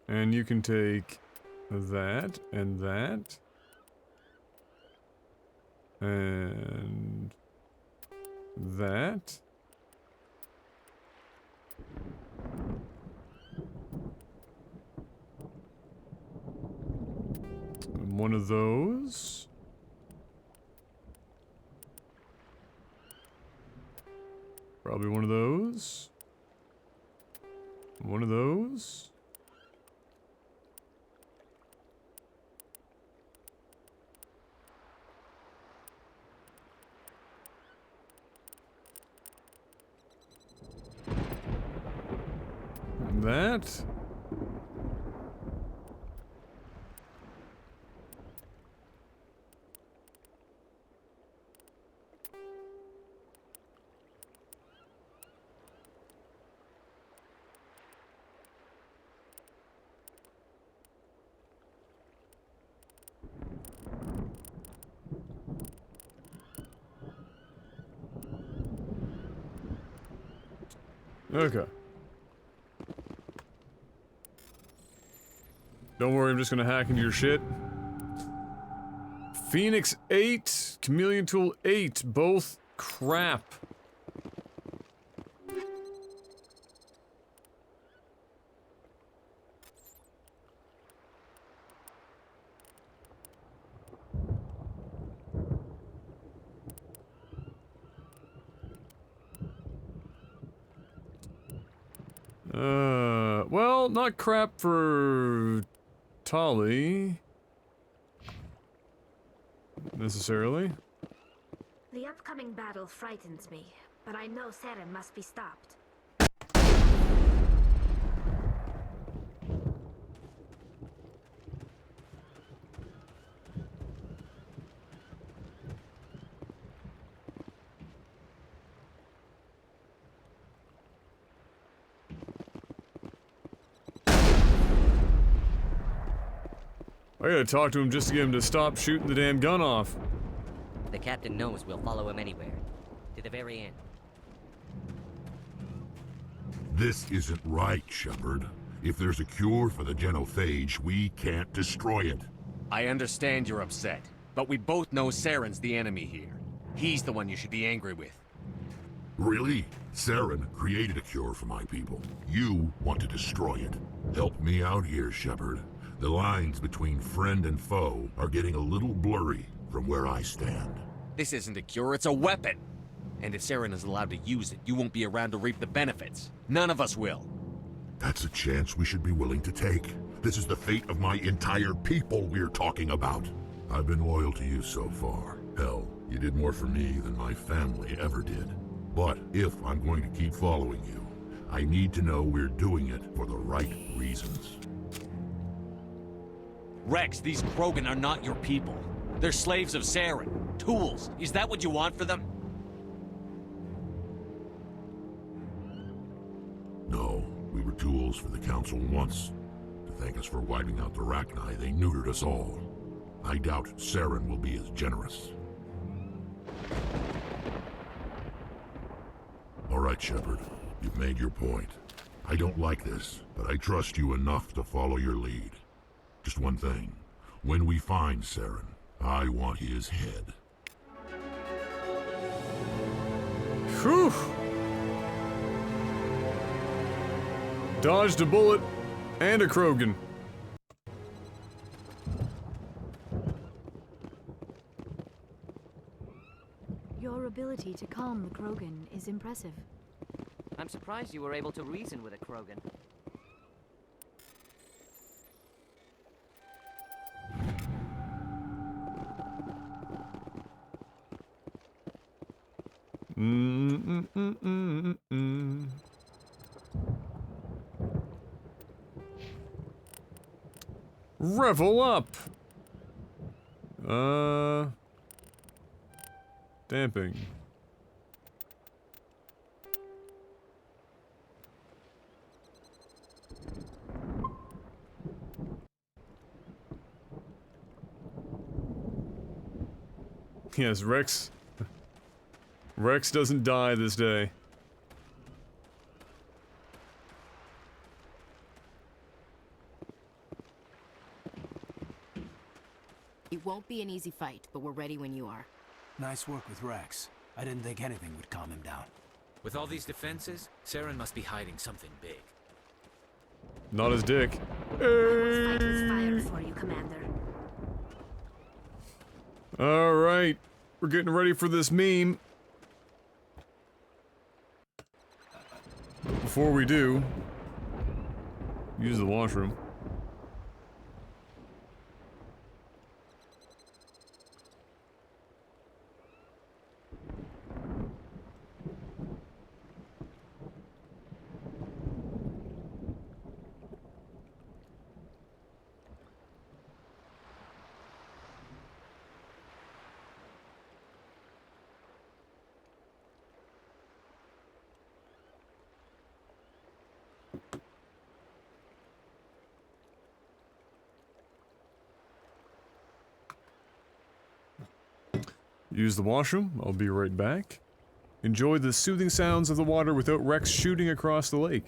And you can take that and that. And that. And one of those. Probably one of those. One of those. That. Okay. Don't worry, I'm just gonna hack into your shit. Phoenix 8, Chameleon Tool 8, both crap. Well, not crap for Tali, necessarily. The upcoming battle frightens me, but I know Saren must be stopped. I gotta talk to him just to get him to stop shooting the damn gun off. The captain knows we'll follow him anywhere. To the very end. This isn't right, Shepard. If there's a cure for the genophage, we can't destroy it. I understand you're upset, but we both know Saren's the enemy here. He's the one you should be angry with. Really? Saren created a cure for my people. You want to destroy it. Help me out here, Shepard. The lines between friend and foe are getting a little blurry from where I stand. This isn't a cure, it's a weapon. And if Saren is allowed to use it, you won't be around to reap the benefits. None of us will. That's a chance we should be willing to take. This is the fate of my entire people we're talking about. I've been loyal to you so far. Hell, you did more for me than my family ever did. But if I'm going to keep following you, I need to know we're doing it for the right reasons. Rex, these Krogan are not your people. They're slaves of Saren. Tools. Is that what you want for them? No, we were tools for the Council once. To thank us for wiping out the Rachni, they neutered us all. I doubt Saren will be as generous. All right, Shepard. You've made your point. I don't like this, but I trust you enough to follow your lead. Just one thing. When we find Saren, I want his head. Whew! Dodged a bullet and a Krogan. Your ability to calm the Krogan is impressive. I'm surprised you were able to reason with a Krogan. Revel up! Damping. Yes, Rex. Rex doesn't die this day. It won't be an easy fight, but we're ready when you are. Nice work with Rex. I didn't think anything would calm him down. With all these defenses, Saren must be hiding something big. Not his dick. This fight was fire for you, Commander. Alright. We're getting ready for this meme. But before we do, use the washroom. Use the washroom. I'll be right back. Enjoy the soothing sounds of the water without Rex shooting across the lake.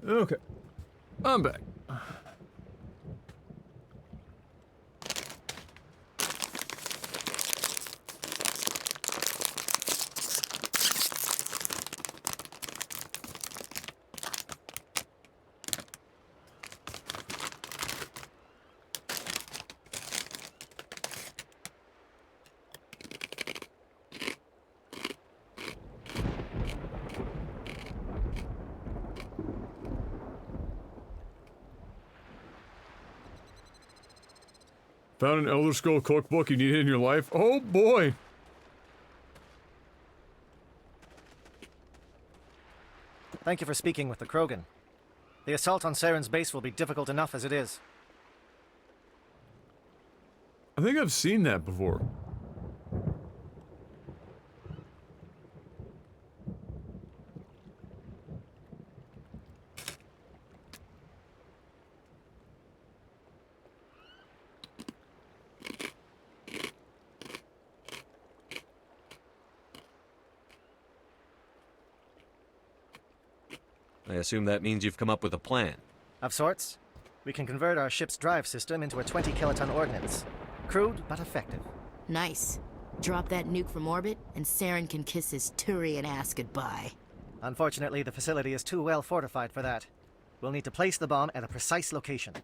Okay. I'm back. Found an Elder Scroll cookbook you needed in your life? Oh boy! Thank you for speaking with the Krogan. The assault on Saren's base will be difficult enough as it is. I think I've seen that before. I assume that means you've come up with a plan. Of sorts. We can convert our ship's drive system into a 20-kiloton ordnance. Crude, but effective. Nice. Drop that nuke from orbit, and Saren can kiss his Turian ass goodbye. Unfortunately, the facility is too well fortified for that. We'll need to place the bomb at a precise location.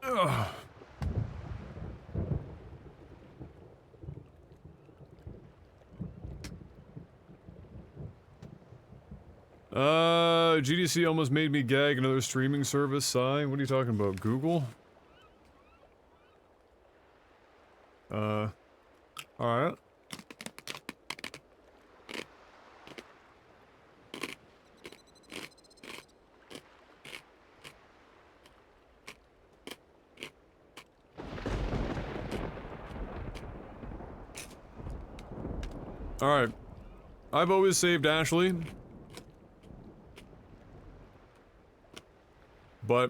Ugh. GDC almost made me gag another streaming service. Sigh. What are you talking about? Google? Alright. Alright. I've always saved Ashley. But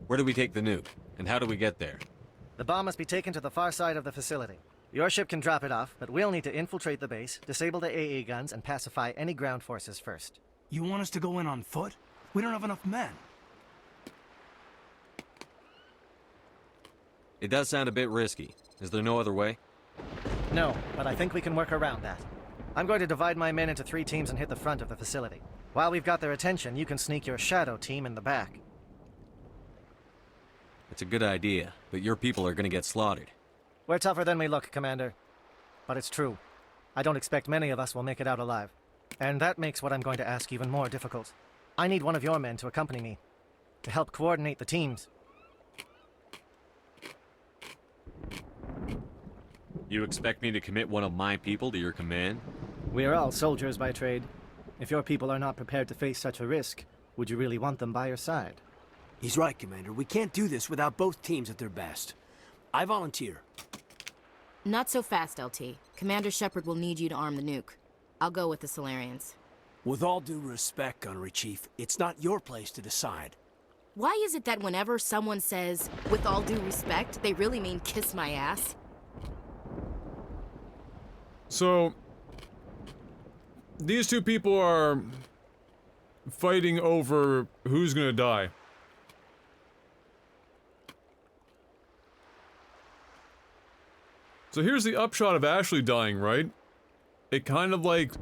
where do we take the nuke? And how do we get there? The bomb must be taken to the far side of the facility. Your ship can drop it off, but we'll need to infiltrate the base, disable the AA guns, and pacify any ground forces first. You want us to go in on foot? We don't have enough men. It does sound a bit risky. Is there no other way? No, but I think we can work around that. I'm going to divide my men into 3 teams and hit the front of the facility. While we've got their attention, you can sneak your shadow team in the back. It's a good idea, but your people are gonna get slaughtered. We're tougher than we look, Commander. But it's true. I don't expect many of us will make it out alive. And that makes what I'm going to ask even more difficult. I need one of your men to accompany me, to help coordinate the teams. You expect me to commit one of my people to your command? We are all soldiers by trade. If your people are not prepared to face such a risk, would you really want them by your side? He's right, Commander. We can't do this without both teams at their best. I volunteer. Not so fast, LT. Commander Shepard will need you to arm the nuke. I'll go with the Solarians. With all due respect, Gunnery Chief, it's not your place to decide. Why is it that whenever someone says, with all due respect, they really mean kiss my ass? So, these two people are fighting over who's gonna die. So here's the upshot of Ashley dying, right? It kind of like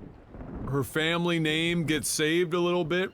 her family name gets saved a little bit.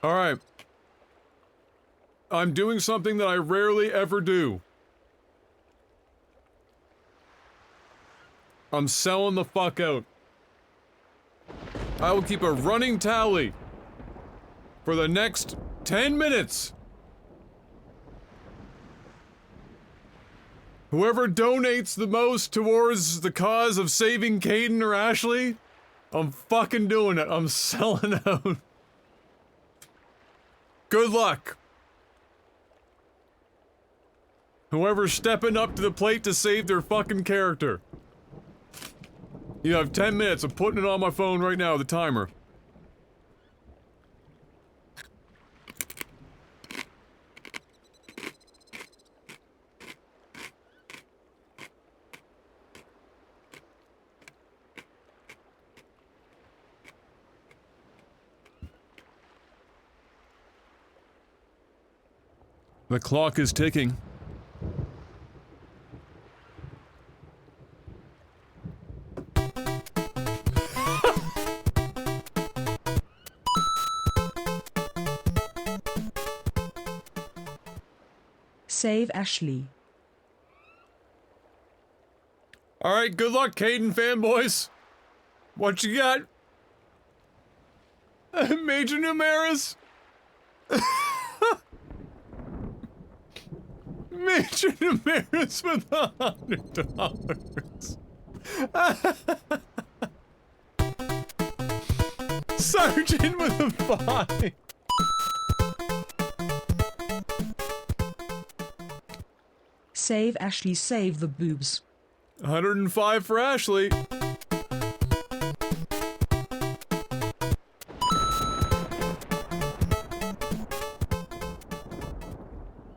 Alright. I'm doing something that I rarely ever do. I'm selling the fuck out. I will keep a running tally for the next 10 minutes. Whoever donates the most towards the cause of saving Kaidan or Ashley, I'm fucking doing it. I'm selling out. Good luck. Whoever's stepping up to the plate to save their fucking character. You have 10 minutes. I'm putting it on my phone right now, the timer. The clock is ticking. Save Ashley. Alright, good luck, Kaidan fanboys. What you got? Major Numeris? Major Numeris with $100. Sergeant with a 5. Save Ashley, save the boobs. 105 for Ashley.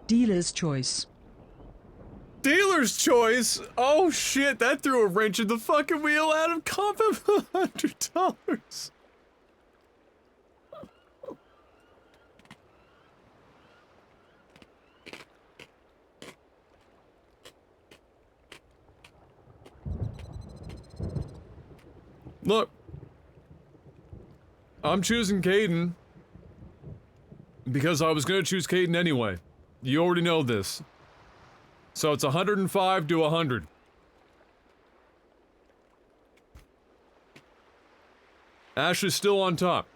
Dealer's choice. Dealer's choice? Oh shit, that threw a wrench in the fucking wheel. Adam comp him $100. Look, I'm choosing Kaidan because I was gonna choose Kaidan anyway. You already know this. So it's 105 to 100. Ash is still on top.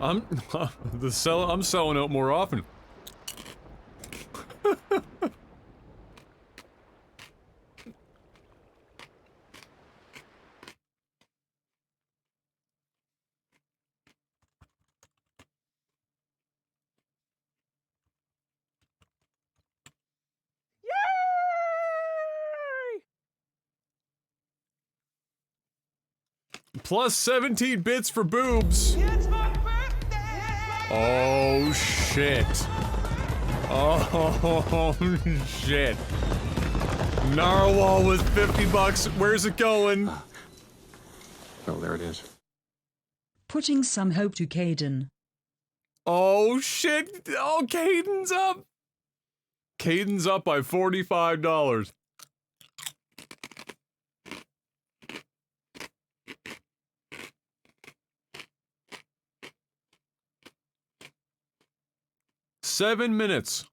I'm selling out more often. Plus 17 bits for boobs. Oh shit. Oh shit. Narwhal with 50 bucks. Where's it going? Oh, there it is. Putting some hope to Kaidan. Oh shit. Oh, Kaidan's up. Kaidan's up by $45. Seven minutes.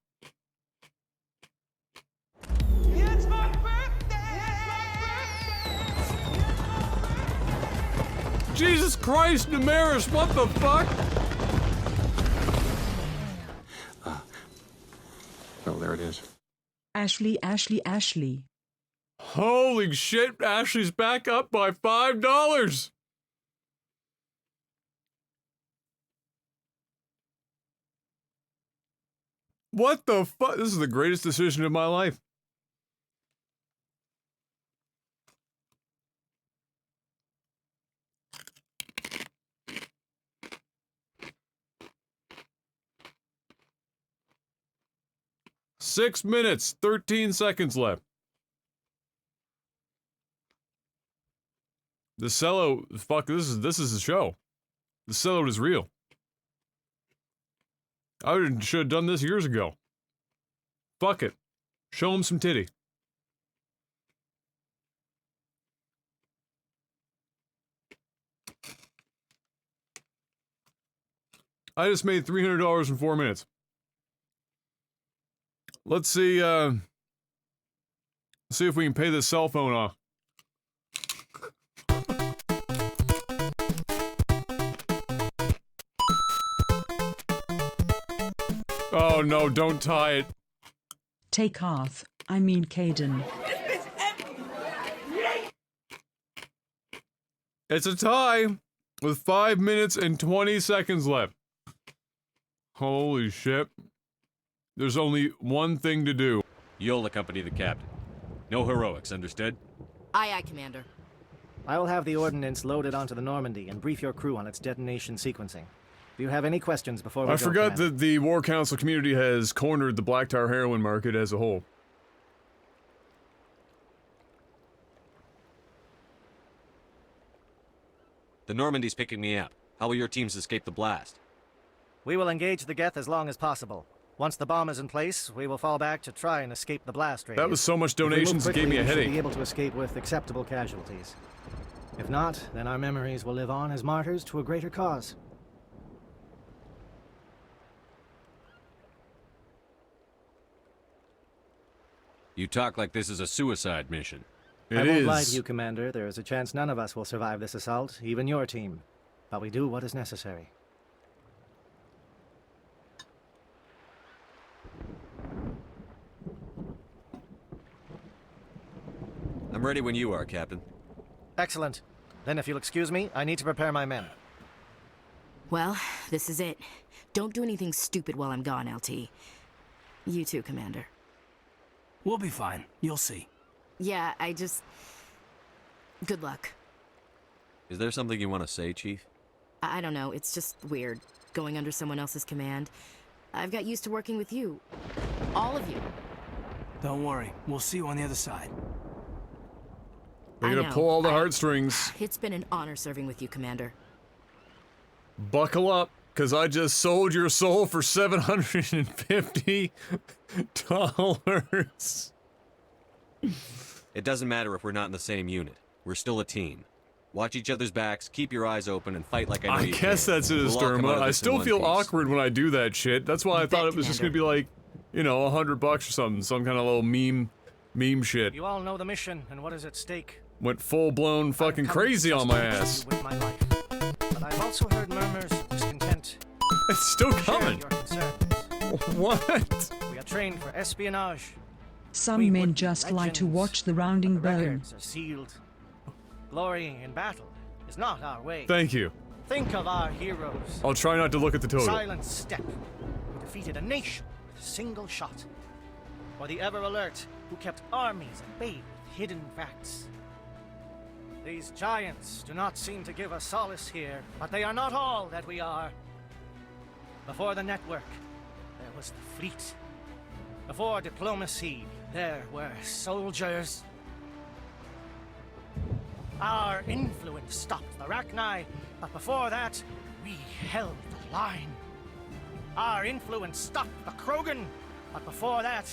Jesus Christ, Numeris, what the fuck? Oh, there it is. Ashley, Ashley, Ashley. Holy shit, Ashley's back up by $5. What the fuck? This is the greatest decision of my life. Six minutes, 13 seconds left. The sellout, fuck, this is a show. The sellout is real. I should have done this years ago. Fuck it. Show him some titty. I just made $300 in 4 minutes. Let's see if we can pay this cell phone off. Oh no, don't tie it. Take half. I mean Caden. It's a tie with 5 minutes and 20 seconds left. Holy shit. There's only one thing to do. You'll accompany the captain. No heroics, understood? Aye, aye, Commander. I will have the ordnance loaded onto the Normandy and brief your crew on its detonation sequencing. Do you have any questions before we go, I forgot Commander? that the War Council community has cornered the Black Tar heroin market as a whole. The Normandy's picking me up. How will your teams escape the blast? We will engage the Geth as long as possible. Once the bomb is in place, we will fall back to try and escape the blast radius. That was so much If we move donations, it gave me quickly, a we should headache. be able to escape with acceptable casualties. If not, then our memories will live on as martyrs to a greater cause. You talk like this is a suicide mission. I won't lie to you, Commander. There is a chance none of us will survive this assault, even your team. But we do what is necessary. I'm ready when you are, Captain. Excellent. Then if you'll excuse me, I need to prepare my men. Well, this is it. Don't do anything stupid while I'm gone, LT. You too, Commander. We'll be fine. You'll see. Yeah, I just... Good luck. Is there something you want to say, Chief? I don't know, it's just weird, going under someone else's command. I've got used to working with you. All of you. Don't worry. We'll see you on the other side. They're I gonna know. pull all the heartstrings. It's been an honor serving with you, Commander. Buckle up, because I just sold your soul for $750. It doesn't matter if we're not in the same unit. We're still a team. Watch each other's backs, keep your eyes open, and fight like I know I you guess can. that's it, We'll all come out Asterma. of I this in still one feel piece. awkward when I do that shit. That's why I thought it was just gonna be like, you know, $100 or something. Some kind of little meme shit. You all know the mission and what is at stake. Went full-blown fucking crazy on my ass. With my life. But I've also heard murmurs of discontent. It's still Share coming. your concerns. What? We are trained for espionage. Some men just like to watch the rounding bone. Records are sealed. Glorying in battle is not our way. Thank you. Think of our heroes. I'll try not to look at the total. Silent Step, who defeated a nation with a single shot. Or the Ever Alert, who kept armies at bay with hidden facts. These giants do not seem to give us solace here, but they are not all that we are. Before the network, there was the fleet. Before diplomacy, there were soldiers. Our influence stopped the Rachni, but before that, we held the line. Our influence stopped the Krogan, but before that,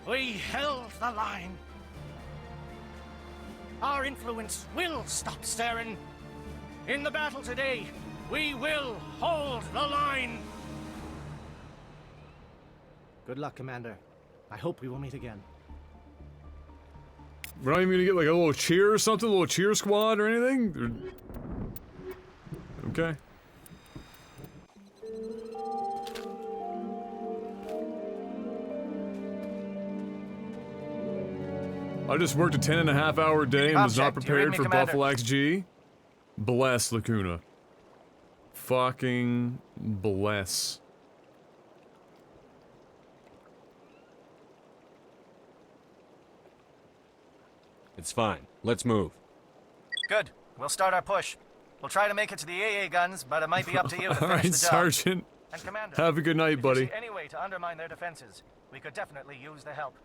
we held the line. Our influence will stop Saren. In the battle today, we will hold the line. Good luck, Commander. I hope we will meet again. We're not even gonna get like a little cheer or something? A little cheer squad or anything? Okay. I just worked a 10.5-hour day and was not Object, you read prepared me, for Commander? Buffalo XG. Bless, Lacuna. Fucking bless. It's fine. Let's move. Good. We'll start our push. We'll try to make it to the AA guns, but it might be up to you to All finish right, the job. Sergeant. And Commander, Have a good night, if buddy. you see any way to undermine their defenses, we could definitely use the help.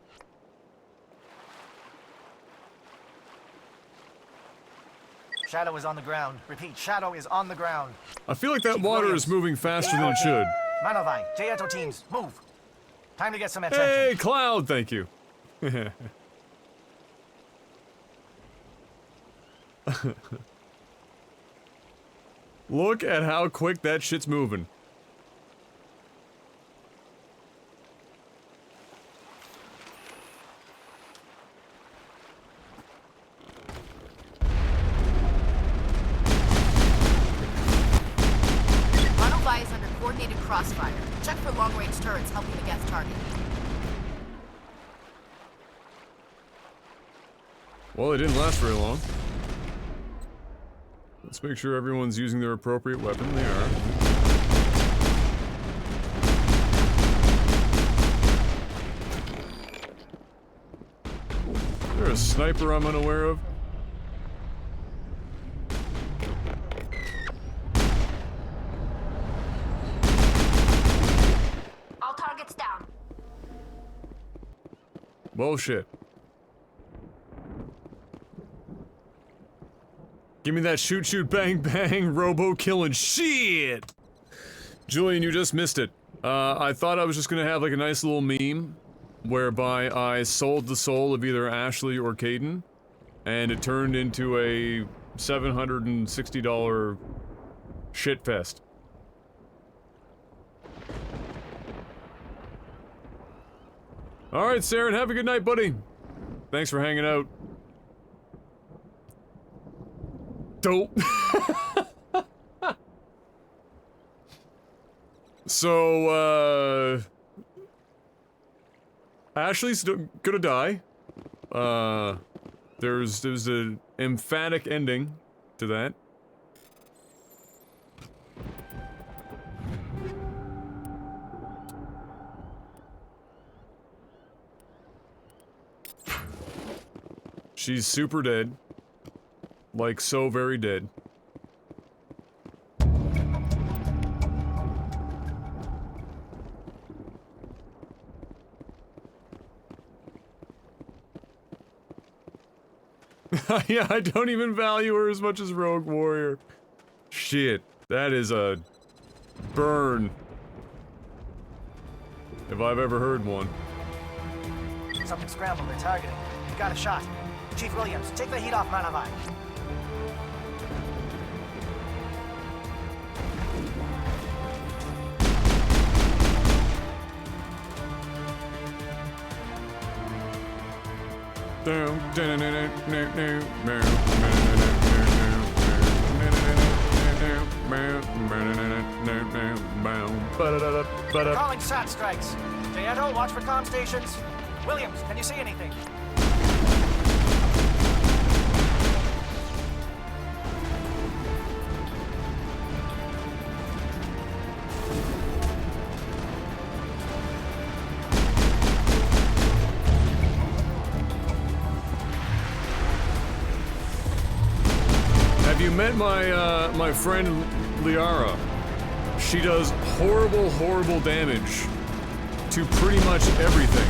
Shadow is on the ground. Repeat, Shadow is on the ground. I feel like that Chief water Williams. is moving faster than it should. Manovai, Jaeto teams, move. Time to get some attention. Hey, Cloud, thank you. Look at how quick that shit's moving. Monolith is under coordinated crossfire. Check for long-range turrets helping the Geth target. Well, it didn't last very long. Let's make sure everyone's using their appropriate weapon. They are. Is there a sniper I'm unaware of? All targets down. Bullshit. Give me that shoot, shoot, bang, bang, robo killing shit! Julian, you just missed it. I thought I was just gonna have like a nice little meme whereby I sold the soul of either Ashley or Caden, and it turned into a $760 shitfest. Alright, Saren, have a good night, buddy. Thanks for hanging out. Dope. So, Ashley's gonna die. There's an emphatic ending to that. She's super dead. Like, so very dead. Yeah, I don't even value her as much as Rogue Warrior. Shit, that is a burn. If I've ever heard one. Something scrambled. They're targeting. You got a shot. Chief Williams, take the heat off Manavai. Calling SAT strikes. Jaeto, watch for comm stations. Williams, can you see anything? Have you met my friend Liara? She does horrible, horrible damage to pretty much everything.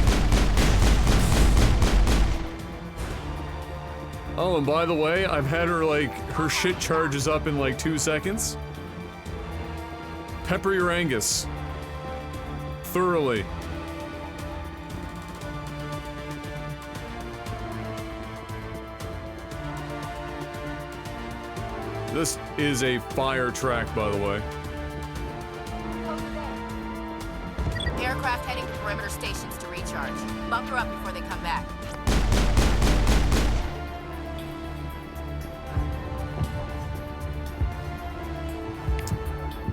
Oh, and by the way, I've had her, like, her shit charges up in like 2 seconds. Pepper your Angus. Thoroughly. This is a fire track, by the way. Aircraft heading to perimeter stations to recharge. Bunker up before they come back.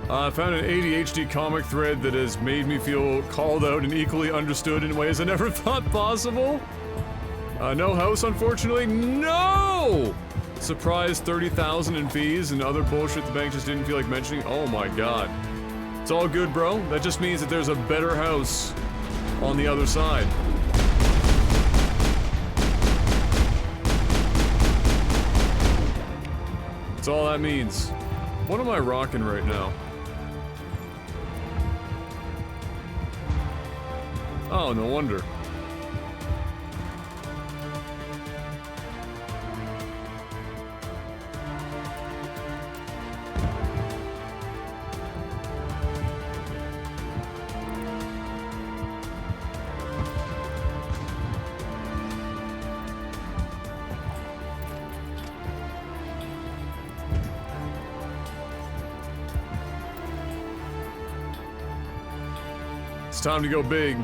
I found an ADHD comic thread that has made me feel called out and equally understood in ways I never thought possible. No house, unfortunately. No! Surprise 30,000 in fees and other bullshit the bank just didn't feel like mentioning. Oh my god. It's all good, bro. That just means that there's a better house on the other side. That's all that means. What am I rocking right now? Oh, no wonder. It's time to go big.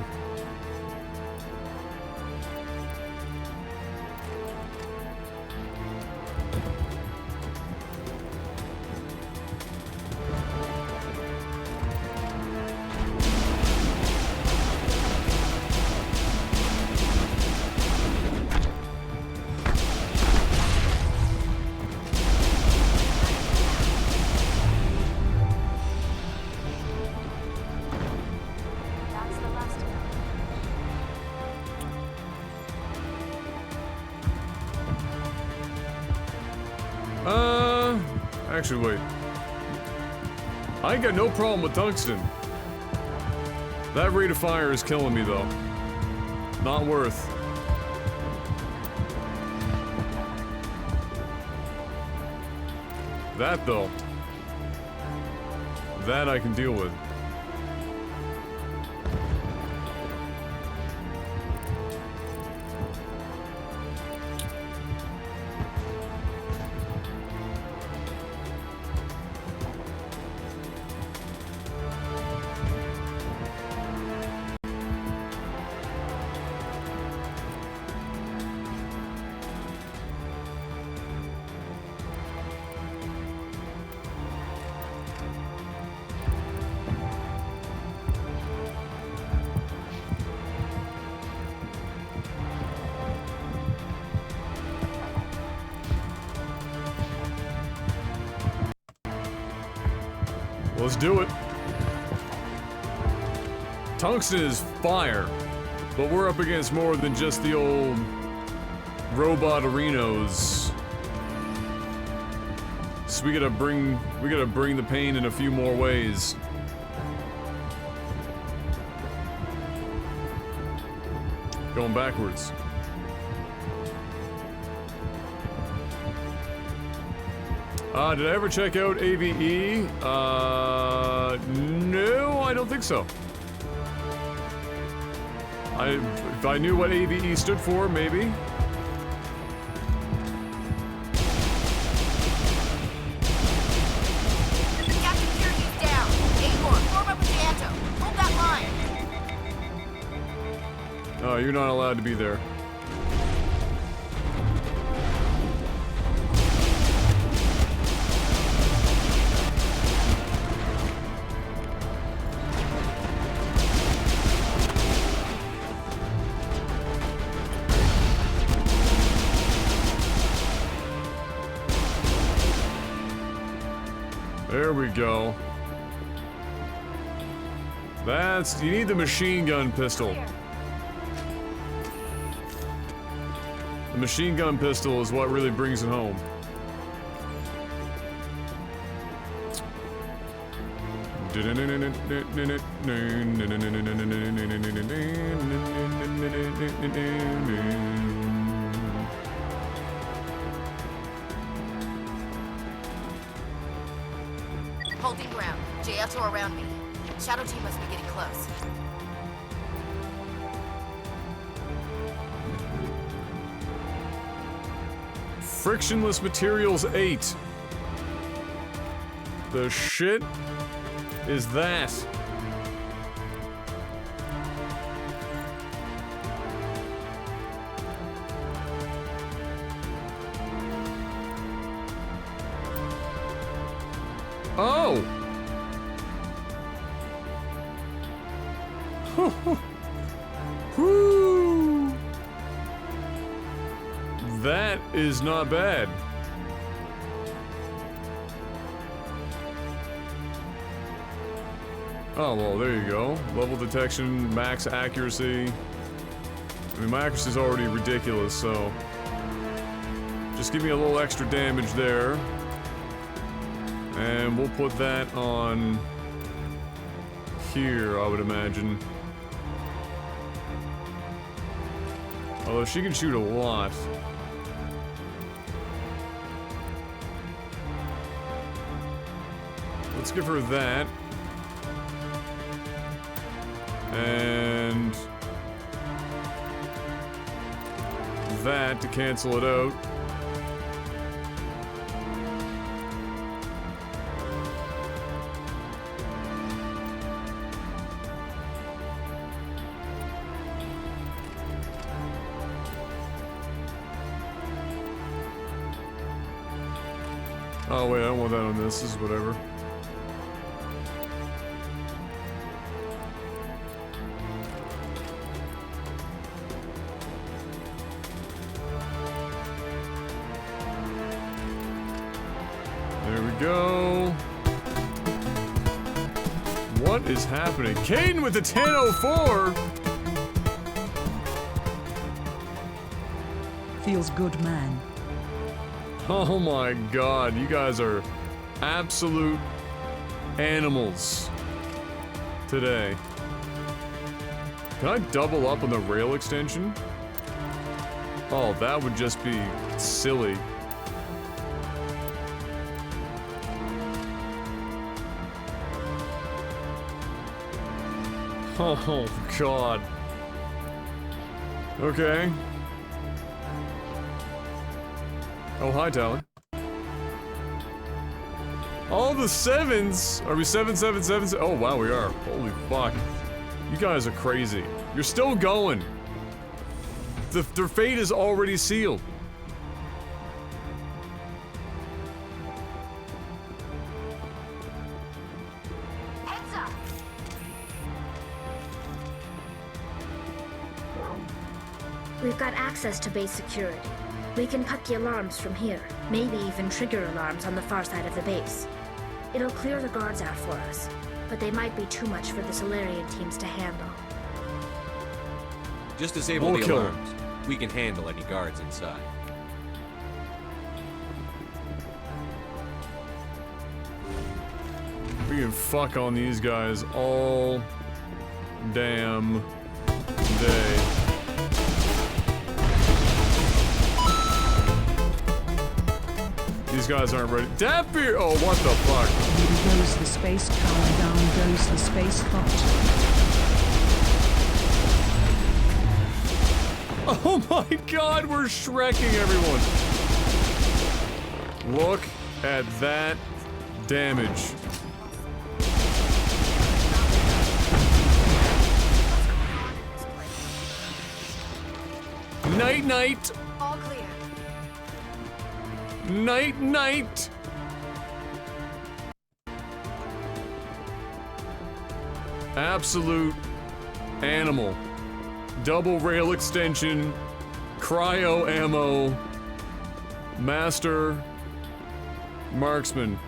Actually, wait. I ain't got no problem with tungsten. That rate of fire is killing me, though. Not worth. That, though. That I can deal with. Let's do it. Tungsten is fire, but we're up against more than just the old robot arenos. So we gotta bring the pain in a few more ways. Going backwards. Did I ever check out AVE? No, I don't think so. If I knew what AVE stood for, maybe. Captain Kiri's down. Acorn, form up with Janto. Hold that line. Oh, you're not allowed to be there. There we go. You need the machine gun pistol. The machine gun pistol is what really brings it home. Holding ground. JL2 around me. Shadow team must be getting close. Frictionless Materials 8. The shit is that? Oh! Whoo! That is not bad. Oh, well, there you go. Level detection, max accuracy. I mean, my accuracy is already ridiculous, so... just give me a little extra damage there. And we'll put that on... here, I would imagine. Although she can shoot a lot. Let's give her that. And that to cancel it out. Oh wait, I don't want that on this. This is whatever. There we go. What is happening? Caden with the 1004! Feels good, man. Oh my god, you guys are absolute animals today. Can I double up on the rail extension? Oh, that would just be silly. Oh god. Okay. Oh, hi, Tally. All the sevens! Are we 777? Oh, wow, we are. Holy fuck. You guys are crazy. You're still going. Their fate is already sealed. Heads up! We've got access to base security. We can cut the alarms from here, maybe even trigger alarms on the far side of the base. It'll clear the guards out for us, but they might be too much for the Solarian teams to handle. Just disable We'll the kill alarms. We can handle any guards inside. We can fuck on these guys all damn day. These guys aren't ready. Dappy! Oh, what the fuck? Here goes the space tower, down goes the space bot. Oh my god, we're shrekking everyone. Look at that damage. Night night. All clear. Night night. Absolute animal. Double rail extension, cryo ammo, master, marksman.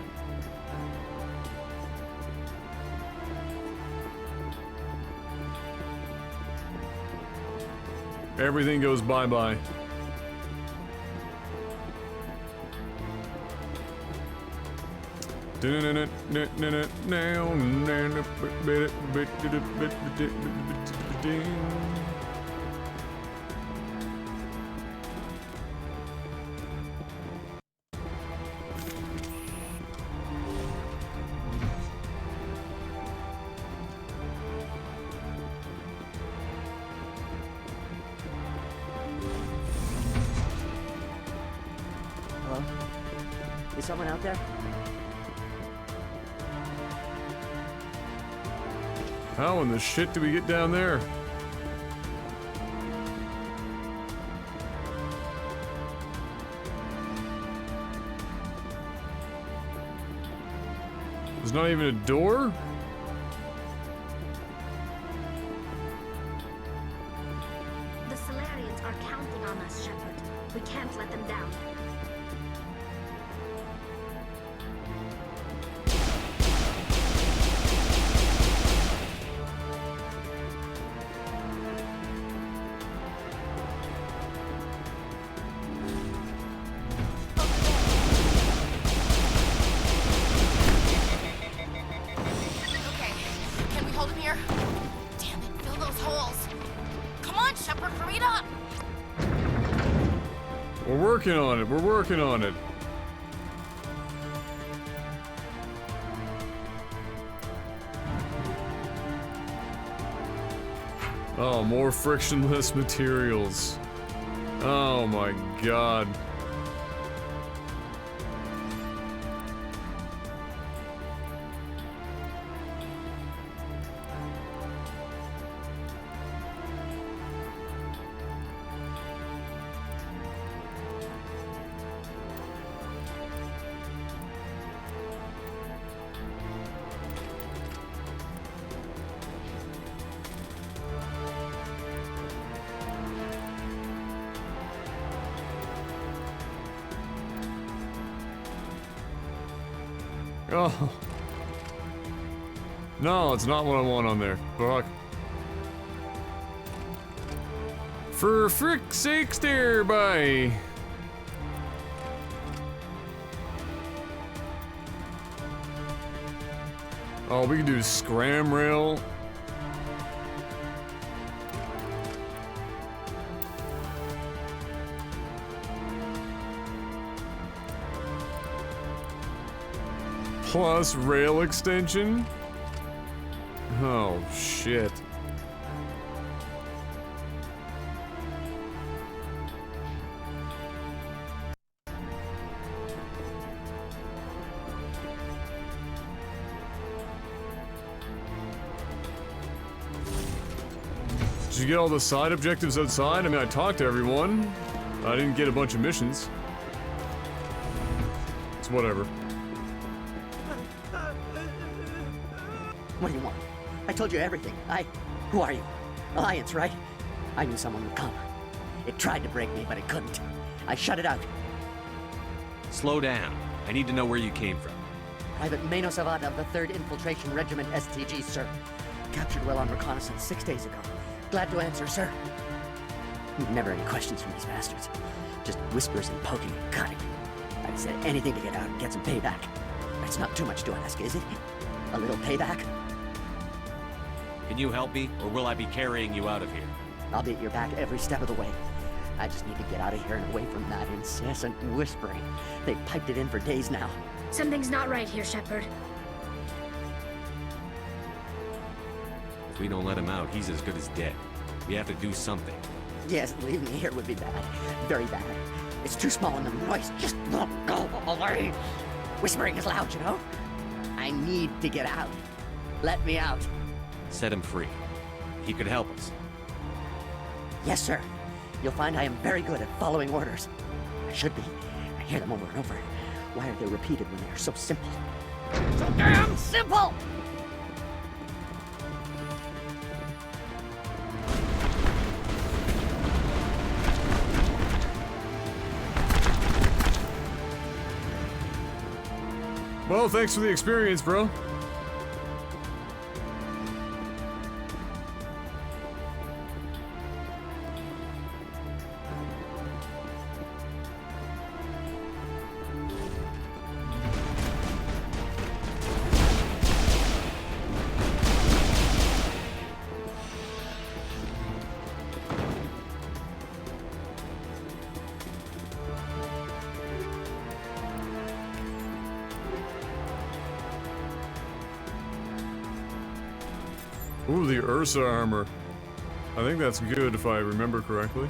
Everything goes bye-bye. Hello? Is someone out there? How in the shit do we get down there? There's not even a door? The Solarians are counting on us, Shepard. We can't let them down. Okay, can we hold him here? Damn it, fill those holes. Come on, Shepard, hurry it up. We're working on it. We're working on it. Oh, more frictionless materials. Oh my god. Oh. No, it's not what I want on there. Fuck. For frick's sakes there, bye. Oh, we can do scram rail. Plus rail extension? Oh, shit. Did you get all the side objectives outside? I mean, I talked to everyone. I didn't get a bunch of missions. It's whatever. What do you want? I told you everything. Who are you? Alliance, right? I knew someone would come. It tried to break me, but it couldn't. I shut it out. Slow down. I need to know where you came from. Private Mano Savad of the 3rd Infiltration Regiment STG, sir. Captured while on reconnaissance 6 days ago. Glad to answer, sir. Never any questions from these bastards. Just whispers and poking and cutting. I'd said anything to get out and get some payback. That's not too much to ask, is it? A little payback? Can you help me, or will I be carrying you out of here? I'll be at your back every step of the way. I just need to get out of here and away from that incessant whispering. They've piped it in for days now. Something's not right here, Shepard. If we don't let him out, he's as good as dead. We have to do something. Yes, leaving me here would be bad. Very bad. It's too small in the noise. Just won't go away. Whispering is loud, you know? I need to get out. Let me out. Set him free. He could help us. Yes, sir. You'll find I am very good at following orders. I should be. I hear them over and over. Why are they repeated when they are so simple? So damn simple! Well, thanks for the experience, bro. Ooh, the Ursa armor. I think that's good if I remember correctly.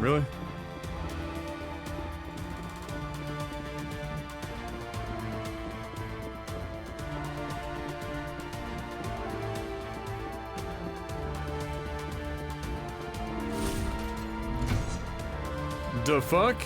Really? The fuck?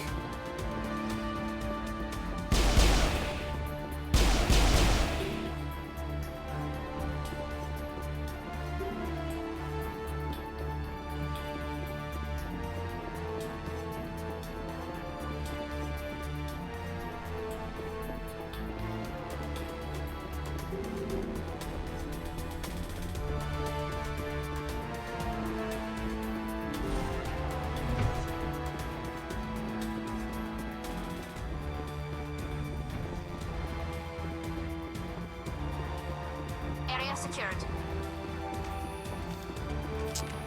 Area secured.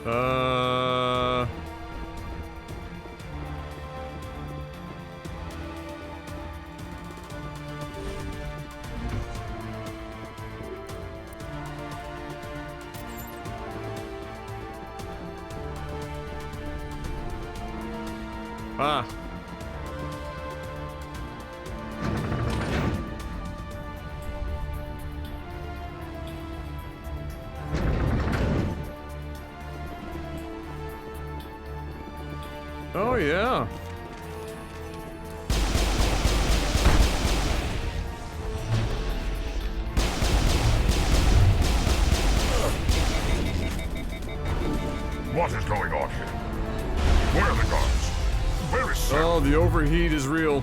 Ah. Oh, yeah. What is going Oh, the overheat is real.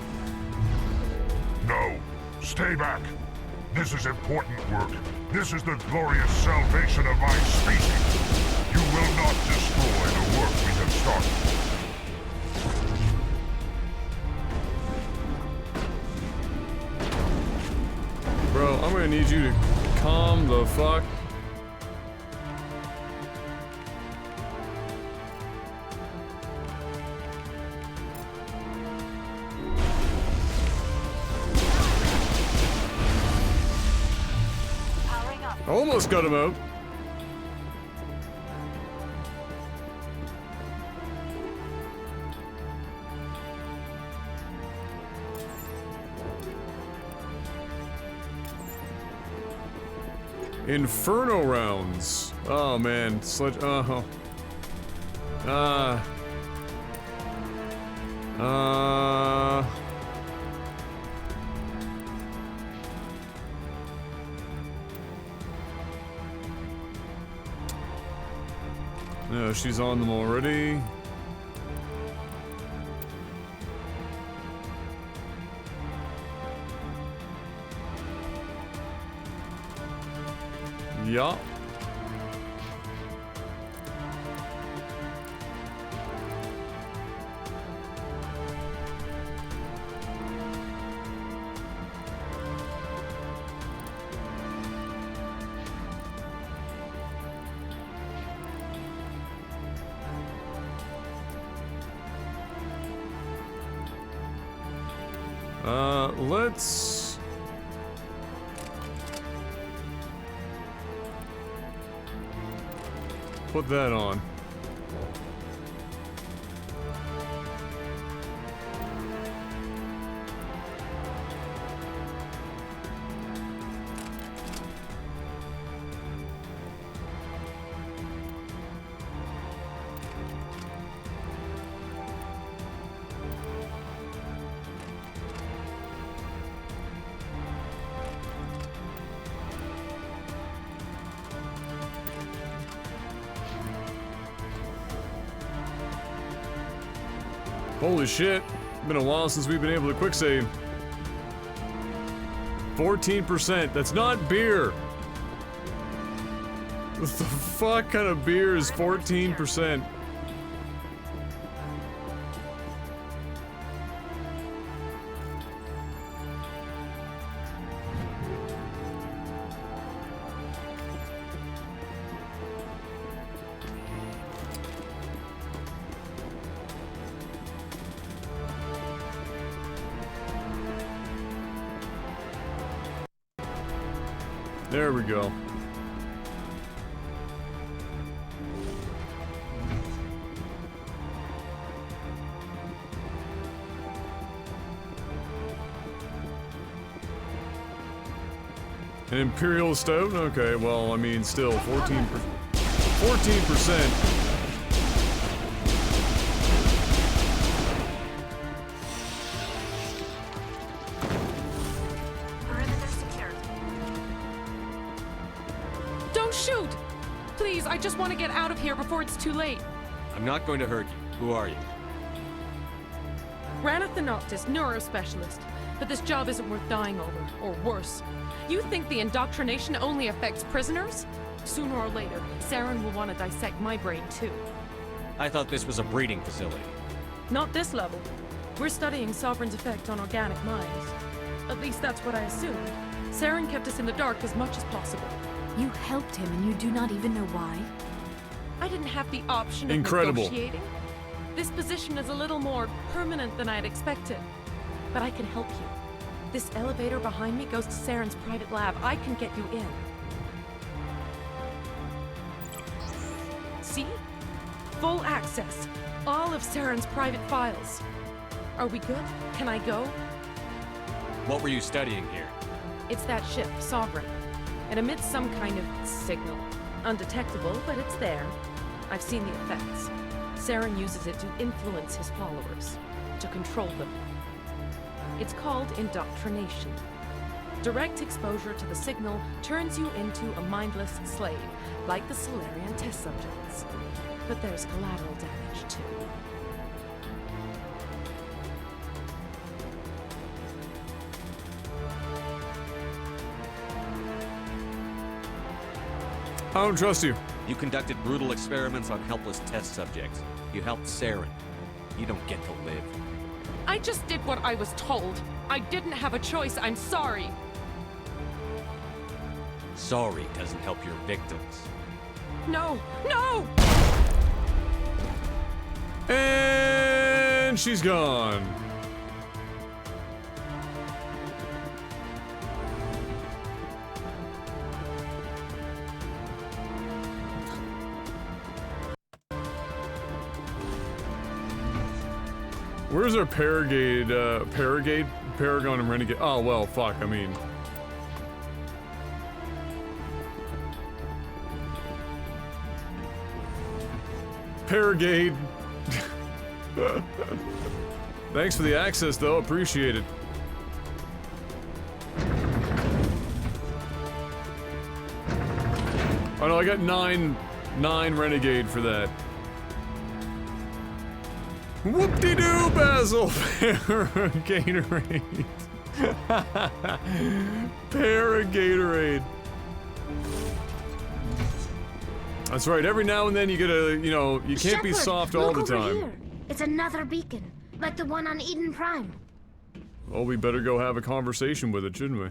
No. Stay back. This is important work. This is the glorious salvation of my species. You will not destroy the work we have started. Bro, I'm gonna need you to calm the fuck. Almost got him out. Inferno rounds. Oh man, sledge. No, she's on them already. Yeah. Let's put that on. Holy shit, been a while since we've been able to quick save. 14%, that's not beer. What the fuck kind of beer is 14%? There we go. An Imperial Stout? Okay, well, I mean, still, 14%. I just want to get out of here before it's too late. I'm not going to hurt you. Who are you? Ranith the Noctis, neurospecialist. But this job isn't worth dying over, or worse. You think the indoctrination only affects prisoners? Sooner or later, Saren will want to dissect my brain too. I thought this was a breeding facility. Not this level. We're studying Sovereign's effect on organic minds. At least that's what I assumed. Saren kept us in the dark as much as possible. You helped him and you do not even know why? I didn't have the option of negotiating. This position is a little more permanent than I'd expected. But I can help you. This elevator behind me goes to Saren's private lab. I can get you in. See? Full access. All of Saren's private files. Are we good? Can I go? What were you studying here? It's that ship, Sovereign. It emits some kind of signal. Undetectable, but it's there. I've seen the effects. Saren uses it to influence his followers, to control them. It's called indoctrination. Direct exposure to the signal turns you into a mindless slave, like the Salarian test subjects. But there's collateral damage, too. I don't trust you. You conducted brutal experiments on helpless test subjects. You helped Saren. You don't get to live. I just did what I was told. I didn't have a choice. I'm sorry. Sorry doesn't help your victims. No! No! And she's gone. Where's our Paragon and Renegade? Oh, well, fuck, I mean. Paragade. Thanks for the access, though. Appreciate it. Oh no, I got nine Renegade for that. Whoop-de-doo, Basil! Paragatorade. Paragatorade. That's right, every now and then you gotta, you know, you can't be soft all the look over time. Here. It's another beacon, like the one on Eden Prime. Well, we better go have a conversation with it, shouldn't we?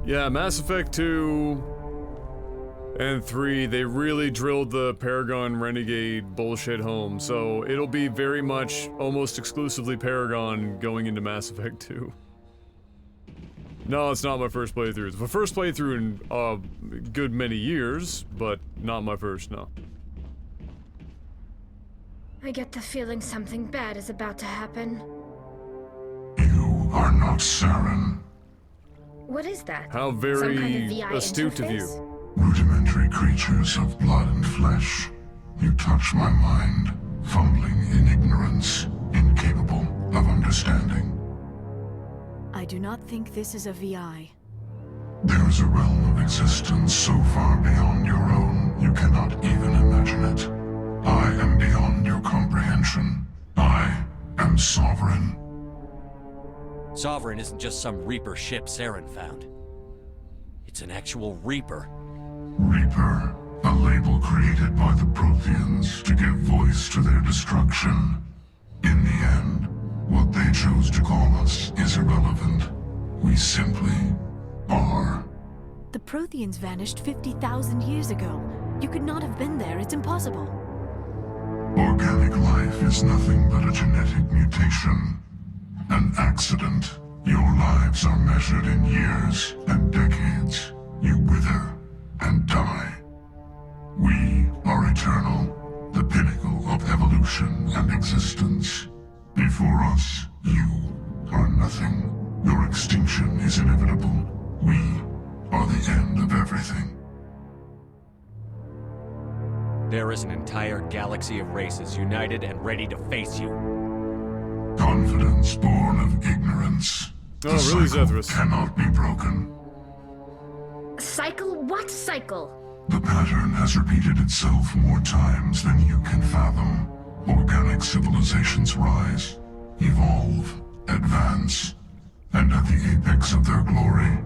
Yeah, Mass Effect 2 and 3, they really drilled the Paragon Renegade bullshit home, so it'll be very much almost exclusively Paragon going into Mass Effect 2. No, it's not my first playthrough. It's my first playthrough in a good many years, but not my first, no. I get the feeling something bad is about to happen. You are not Saren. What is that? How Some very kind of VI astute of interface? you. Rudimentary creatures of blood and flesh. You touch my mind, fumbling in ignorance, incapable of understanding. I do not think this is a VI. There is a realm of existence so far beyond your own, you cannot even imagine it. I am beyond your comprehension. I am Sovereign. Sovereign isn't just some Reaper ship Saren found. It's an actual Reaper. Reaper, a label created by the Protheans to give voice to their destruction. In the end, what they chose to call us is irrelevant. We simply are. The Protheans vanished 50,000 years ago. You could not have been there. It's impossible. Organic life is nothing but a genetic mutation. An accident. Your lives are measured in years and decades. You wither and die. We are eternal, the pinnacle of evolution and existence. Before us, you are nothing. Your extinction is inevitable. We are the end of everything. There is an entire galaxy of races united and ready to face you. Confidence born of ignorance. Oh, really, Zethris? Cannot be broken. Cycle? What cycle? The pattern has repeated itself more times than you can fathom. Organic civilizations rise, evolve, advance, and at the apex of their glory,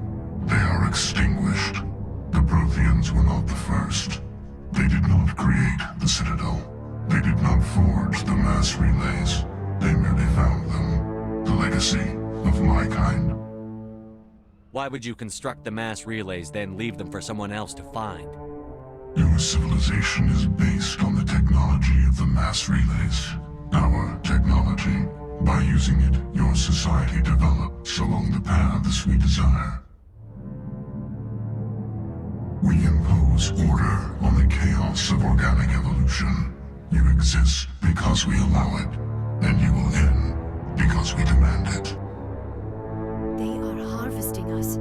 they are extinguished. The Protheans were not the first. They did not create the Citadel. They did not forge the mass relays. They merely found them. The legacy of my kind. Why would you construct the mass relays, then leave them for someone else to find? Your civilization is based on the technology of the mass relays. Our technology. By using it, your society develops along the paths we desire. We impose order on the chaos of organic evolution. You exist because we allow it, and you will end because we demand it. They are harvesting trusting us,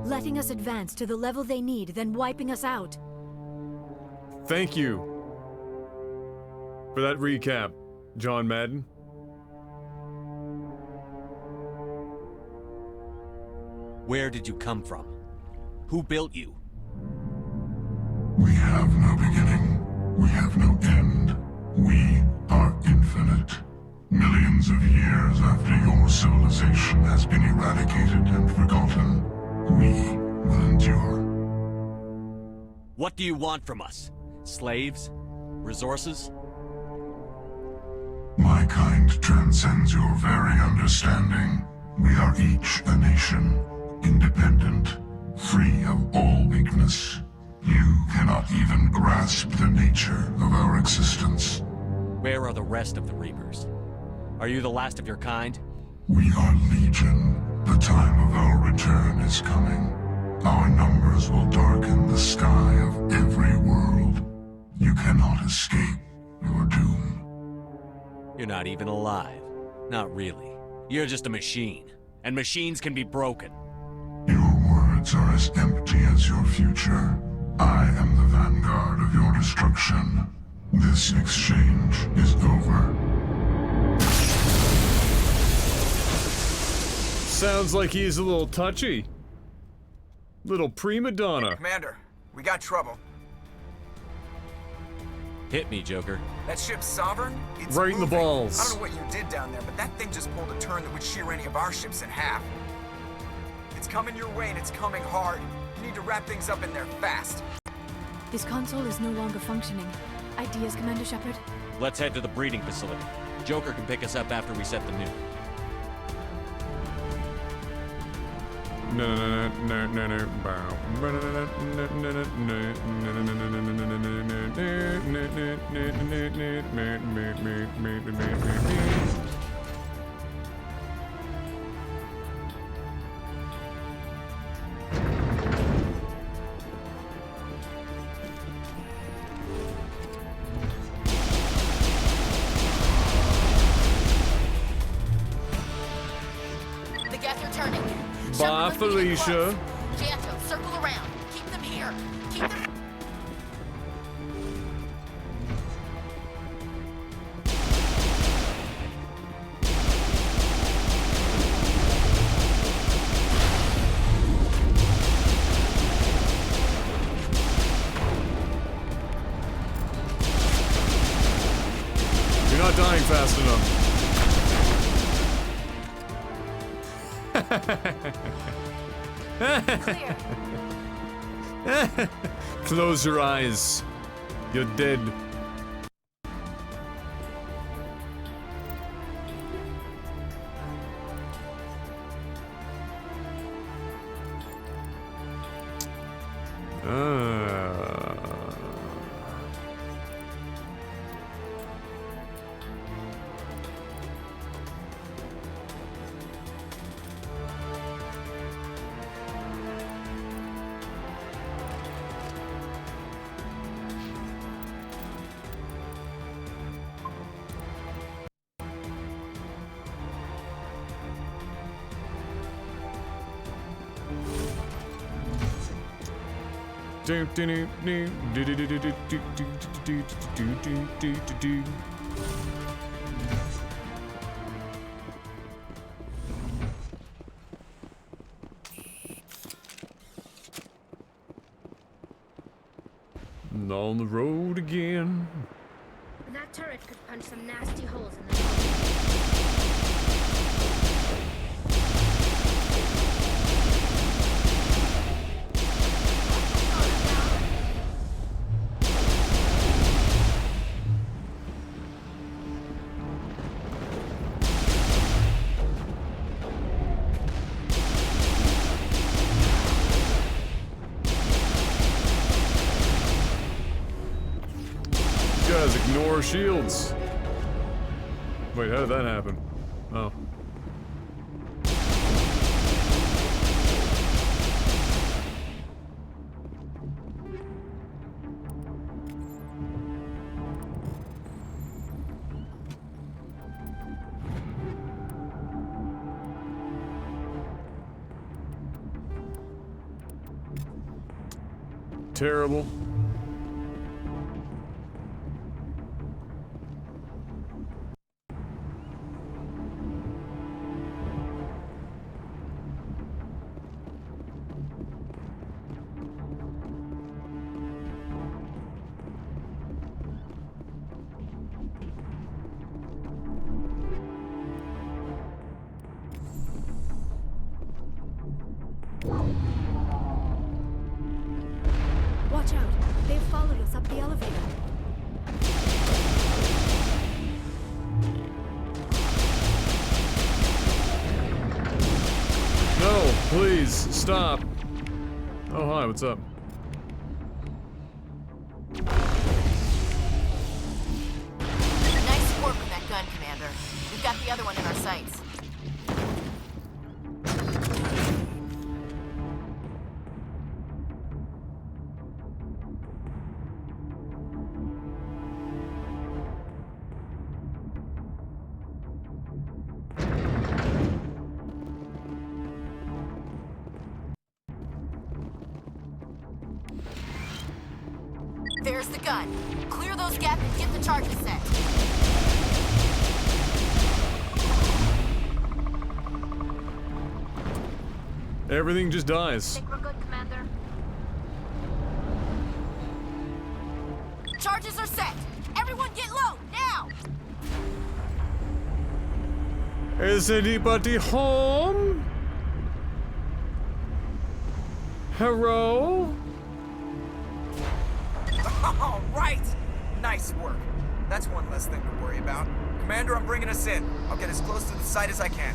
letting us advance to the level they need, then wiping us out. Thank you for that recap, John Madden. Where did you come from? Who built you? We have no beginning. We have no end. We are infinite. Millions of years after your civilization has been eradicated and forgotten, we will endure. What do you want from us? Slaves? Resources? My kind transcends your very understanding. We are each a nation, independent, free of all weakness. You cannot even grasp the nature of our existence. Where are the rest of the Reapers? Are you the last of your kind? We are legion. The time of our return is coming. Our numbers will darken the sky of every world. You cannot escape your doom. You're not even alive. Not really. You're just a machine. And machines can be broken. Your words are as empty as your future. I am the vanguard of your destruction. This exchange is over. Sounds like he's a little touchy. Little prima donna. Commander, we got trouble. Hit me, Joker. That ship's Sovereign? It's Right in the moving. balls. I don't know what you did down there, but that thing just pulled a turn that would shear any of our ships in half. It's coming your way and it's coming hard. You need to wrap things up in there fast. This console is no longer functioning. Ideas, Commander Shepard? Let's head to the breeding facility. Joker can pick us up after we set the nuke. The gas are turning. Bye, Felicia. Janto, circle around. Keep them here. Keep them. You're not dying fast enough. Clear. Close your eyes. You're dead. And on the road again. That turret could punch some nasty holes in the Guys, ignore shields. Wait, how did that happen? Oh. terrible. Watch out. They've followed us up the elevator. No, please, stop. Oh, hi, what's up? Nice work with that gun, Commander. We've got the other one in our sights. There's the gun. Clear those gaps and get the charges set. Everything just dies. Think we're good, Commander? Charges are set. Everyone get low, now! Is anybody home? Hello? All right! Nice work. That's one less thing to worry about. Commander, I'm bringing us in. I'll get as close to the site as I can.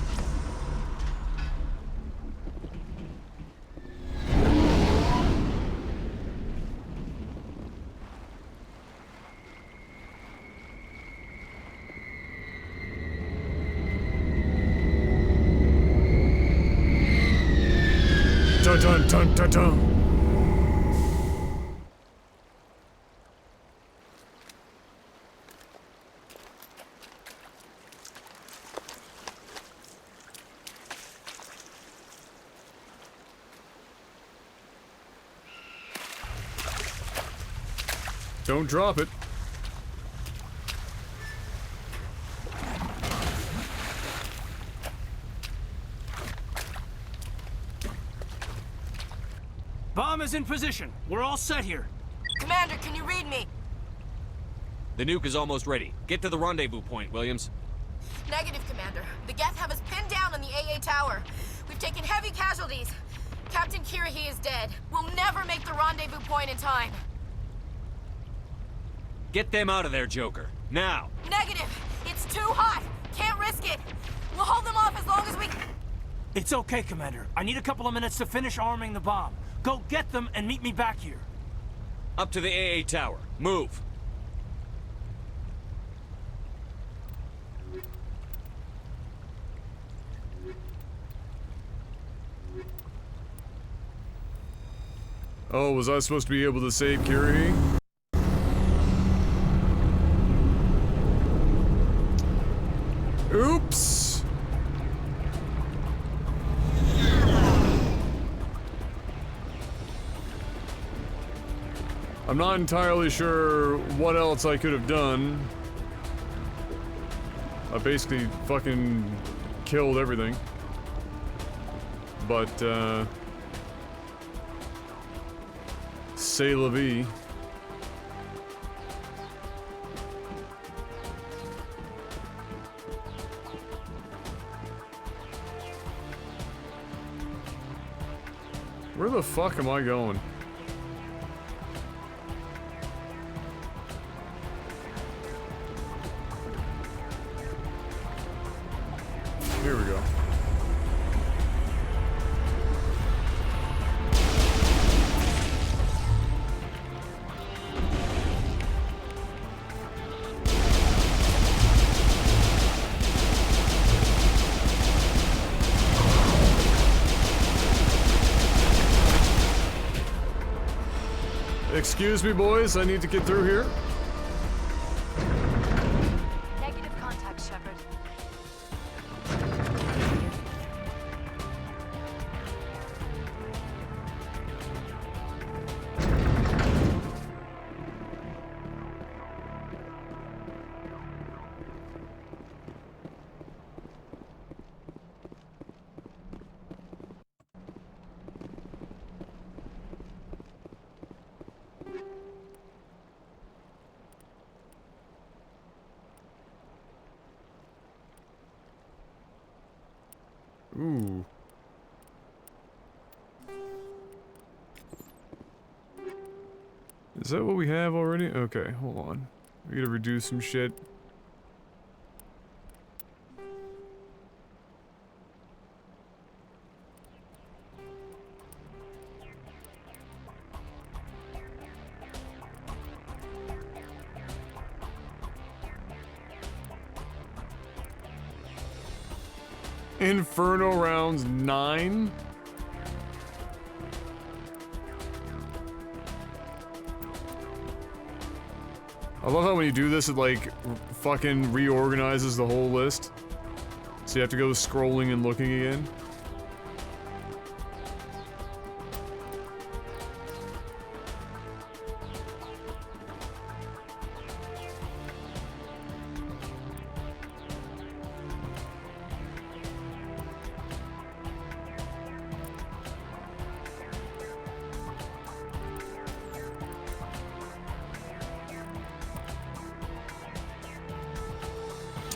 Dun dun dun dun dun. Don't drop it. Bomb is in position. We're all set here. Commander, can you read me? The nuke is almost ready. Get to the rendezvous point, Williams. Negative, Commander. The Geth have us pinned down on the AA tower. We've taken heavy casualties. Captain Kirrahe is dead. We'll never make the rendezvous point in time. Get them out of there, Joker. Now! Negative! It's too hot! Can't risk it! We'll hold them off as long as we... It's okay, Commander. I need a couple of minutes to finish arming the bomb. Go get them and meet me back here. Up to the AA tower. Move! Oh, was I supposed to be able to save Kirrahe? Oops! I'm not entirely sure what else I could have done. I basically fucking killed everything. But, c'est la vie. Where the fuck am I going? Here we go. Excuse me, boys, I need to get through here. Negative contact, Shepard. Ooh. Is that what we have already? Okay, hold on. We gotta reduce some shit. Inferno rounds 9? I love how when you do this, it like fucking reorganizes the whole list. So you have to go scrolling and looking again.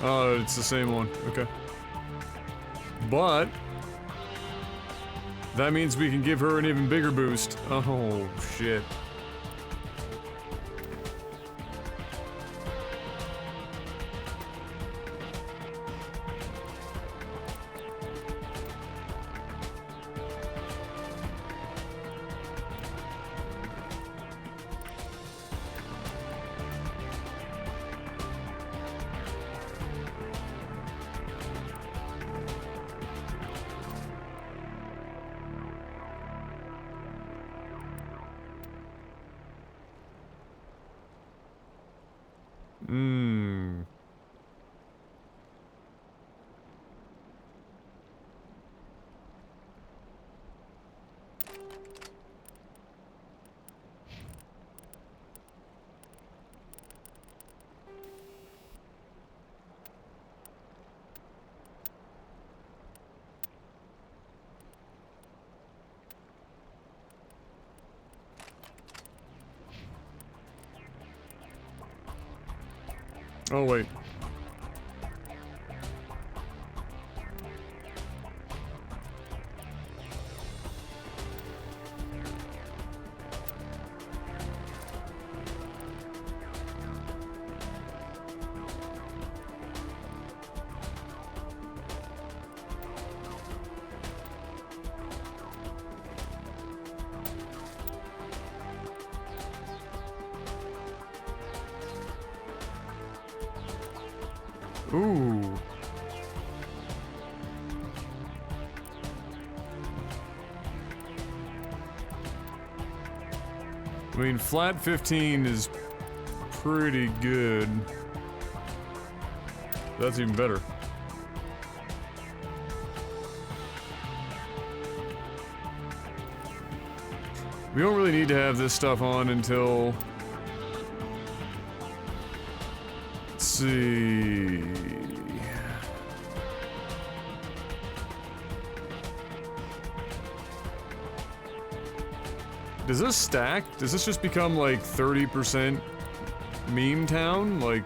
Oh, it's the same one. Okay. But that means we can give her an even bigger boost. Oh, shit. Oh, wait. Ooh. I mean, flat 15 is pretty good. That's even better. We don't really need to have this stuff on until... Let's see... Does this stack? Does this just become like 30% meme town? Like...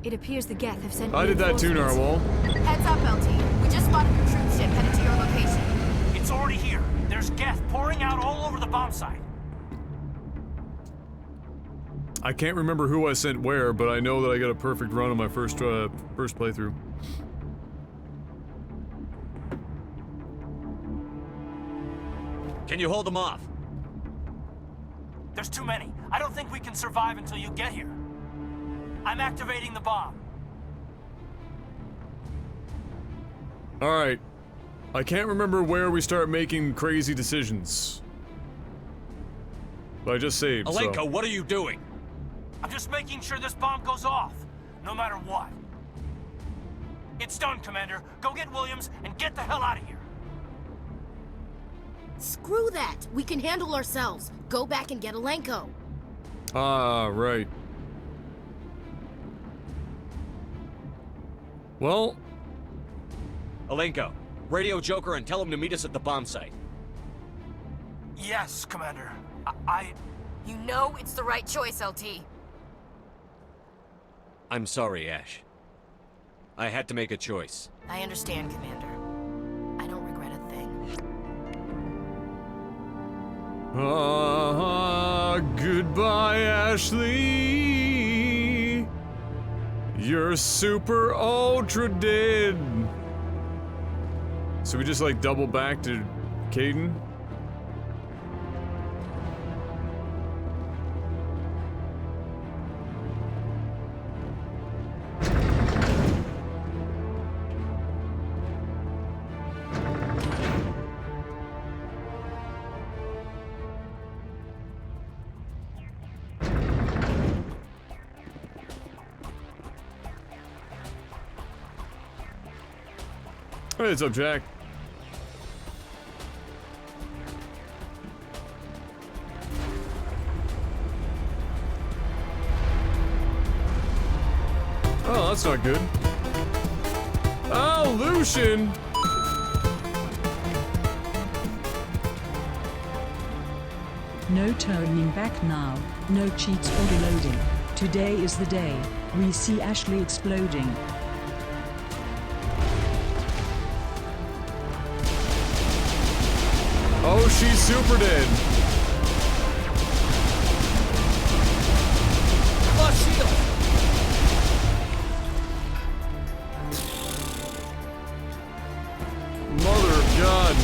It appears the Geth have sent I did that too, Narwhal. Heads up, LT. We just spotted your troop ship headed to your location. It's already here. There's Geth pouring out all over the bomb site. I can't remember who I sent where, but I know that I got a perfect run on my first playthrough. Can you hold them off? There's too many. I don't think we can survive until you get here. I'm activating the bomb. Alright. I can't remember where we start making crazy decisions. But I just saved, Alenko, so. what are you doing? I'm just making sure this bomb goes off, no matter what. It's done, Commander. Go get Williams and get the hell out of here. Screw that! We can handle ourselves. Go back and get Alenko. Ah, right. Well, Alenko, radio Joker and tell him to meet us at the bomb site. Yes, Commander. You know it's the right choice, LT. I'm sorry, Ash. I had to make a choice. I understand, Commander. I don't regret a thing. Goodbye, Ashley. You're super ultra dead. So we just like double back to Kaidan? Hey, what's up, Jack? Oh, that's not good. Oh, Lucian! No turning back now, no cheats or reloading. Today is the day. We see Ashley exploding. Oh, she's super dead. Lost shield. Mother of God.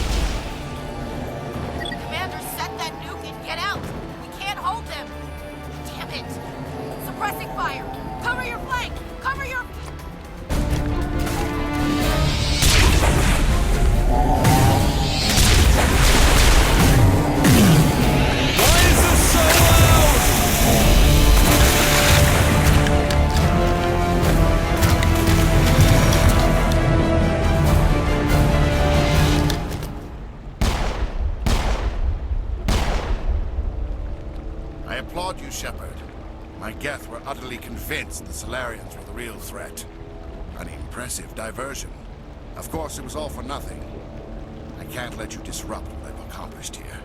Commander, set that nuke and get out. We can't hold them. Damn it. Suppressing fire. Cover your flank. Cover your... I applaud you, Shepard. My Geth were utterly convinced the Salarians were the real threat. An impressive diversion. Of course, it was all for nothing. I can't let you disrupt what I've accomplished here.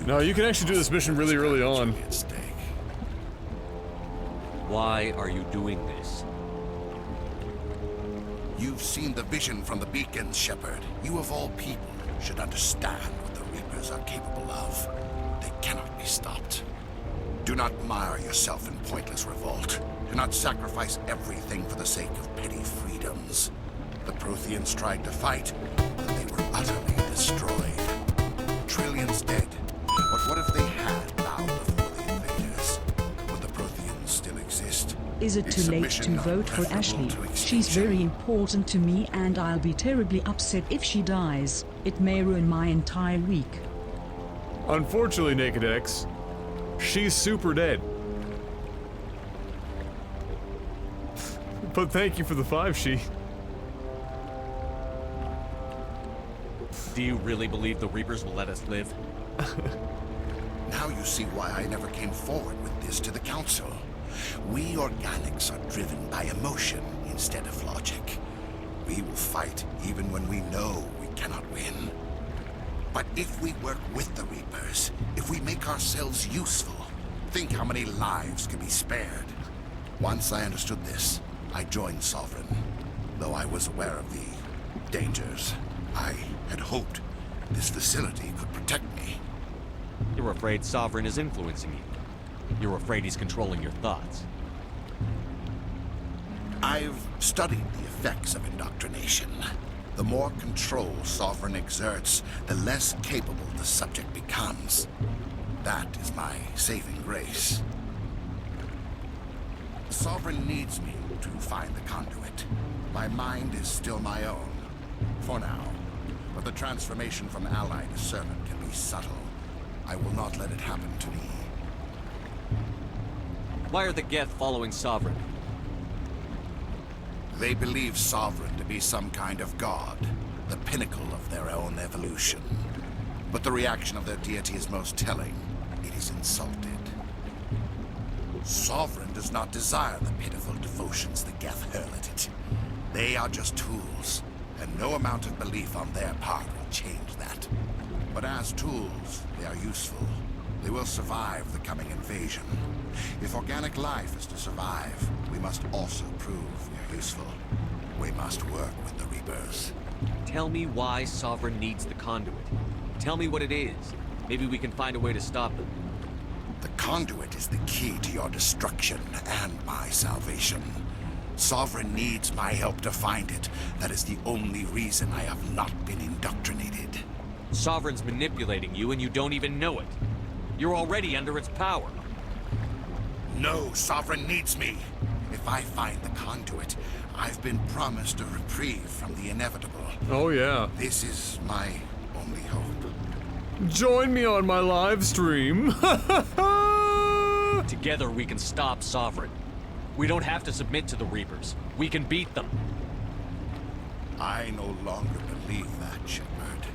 No, you can actually do this mission really early on. Why are you doing this? You've seen the vision from the beacons, Shepard. You of all people should understand what the Reapers are capable of. They cannot be stopped. Do not mire yourself in pointless revolt. Do not sacrifice everything for the sake of petty freedoms. The Protheans tried to fight, but they were utterly destroyed. Trillions dead. But what if they had bowed before the invaders? Would the Protheans still exist? Is it too late to vote for Ashley? She's very important to me and I'll be terribly upset if she dies. It may ruin my entire week. Unfortunately, Naked X, she's super dead. But thank you for the 5, she. Do you really believe the Reapers will let us live? Now you see why I never came forward with this to the Council. We organics are driven by emotion instead of logic. We will fight even when we know we cannot win. But if we work with the Reapers, if we make ourselves useful, think how many lives could be spared. Once I understood this, I joined Sovereign. Though I was aware of the dangers, I had hoped this facility could protect me. You're afraid Sovereign is influencing you. You're afraid he's controlling your thoughts. I've studied the effects of indoctrination. The more control Sovereign exerts, the less capable the subject becomes. That is my saving grace. Sovereign needs me to find the conduit. My mind is still my own, for now. But the transformation from ally to servant can be subtle. I will not let it happen to me. Why are the Geth following Sovereign? They believe Sovereign to be some kind of god, the pinnacle of their own evolution. But the reaction of their deity is most telling. It is insulted. Sovereign does not desire the pitiful devotions the Geth hurl at it. They are just tools, and no amount of belief on their part will change that. But as tools, they are useful. They will survive the coming invasion. If organic life is to survive, we must also prove we are useful. We must work with the Reapers. Tell me why Sovereign needs the conduit. Tell me what it is. Maybe we can find a way to stop them. The conduit is the key to your destruction and my salvation. Sovereign needs my help to find it. That is the only reason I have not been indoctrinated. Sovereign's manipulating you and you don't even know it. You're already under its power. No, Sovereign needs me. If I find the conduit, I've been promised a reprieve from the inevitable. Oh, yeah. This is my only hope. Join me on my live stream. Together we can stop Sovereign. We don't have to submit to the Reapers. We can beat them. I no longer believe that, Shepard.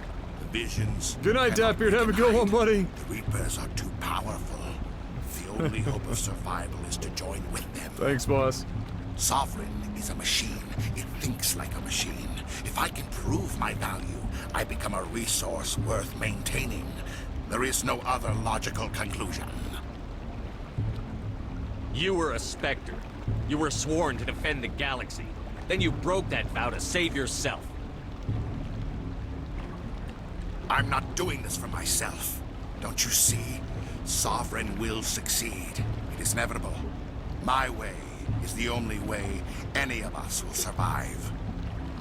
The visions... Good night, Dapbeard. Have a good one, buddy. The Reapers are too powerful. The only hope of survival is to join with them. Thanks, boss. Sovereign is a machine. It thinks like a machine. If I can prove my value, I become a resource worth maintaining. There is no other logical conclusion. You were a Spectre. You were sworn to defend the galaxy. Then you broke that vow to save yourself. I'm not doing this for myself. Don't you see? Sovereign will succeed. It is inevitable. My way is the only way any of us will survive.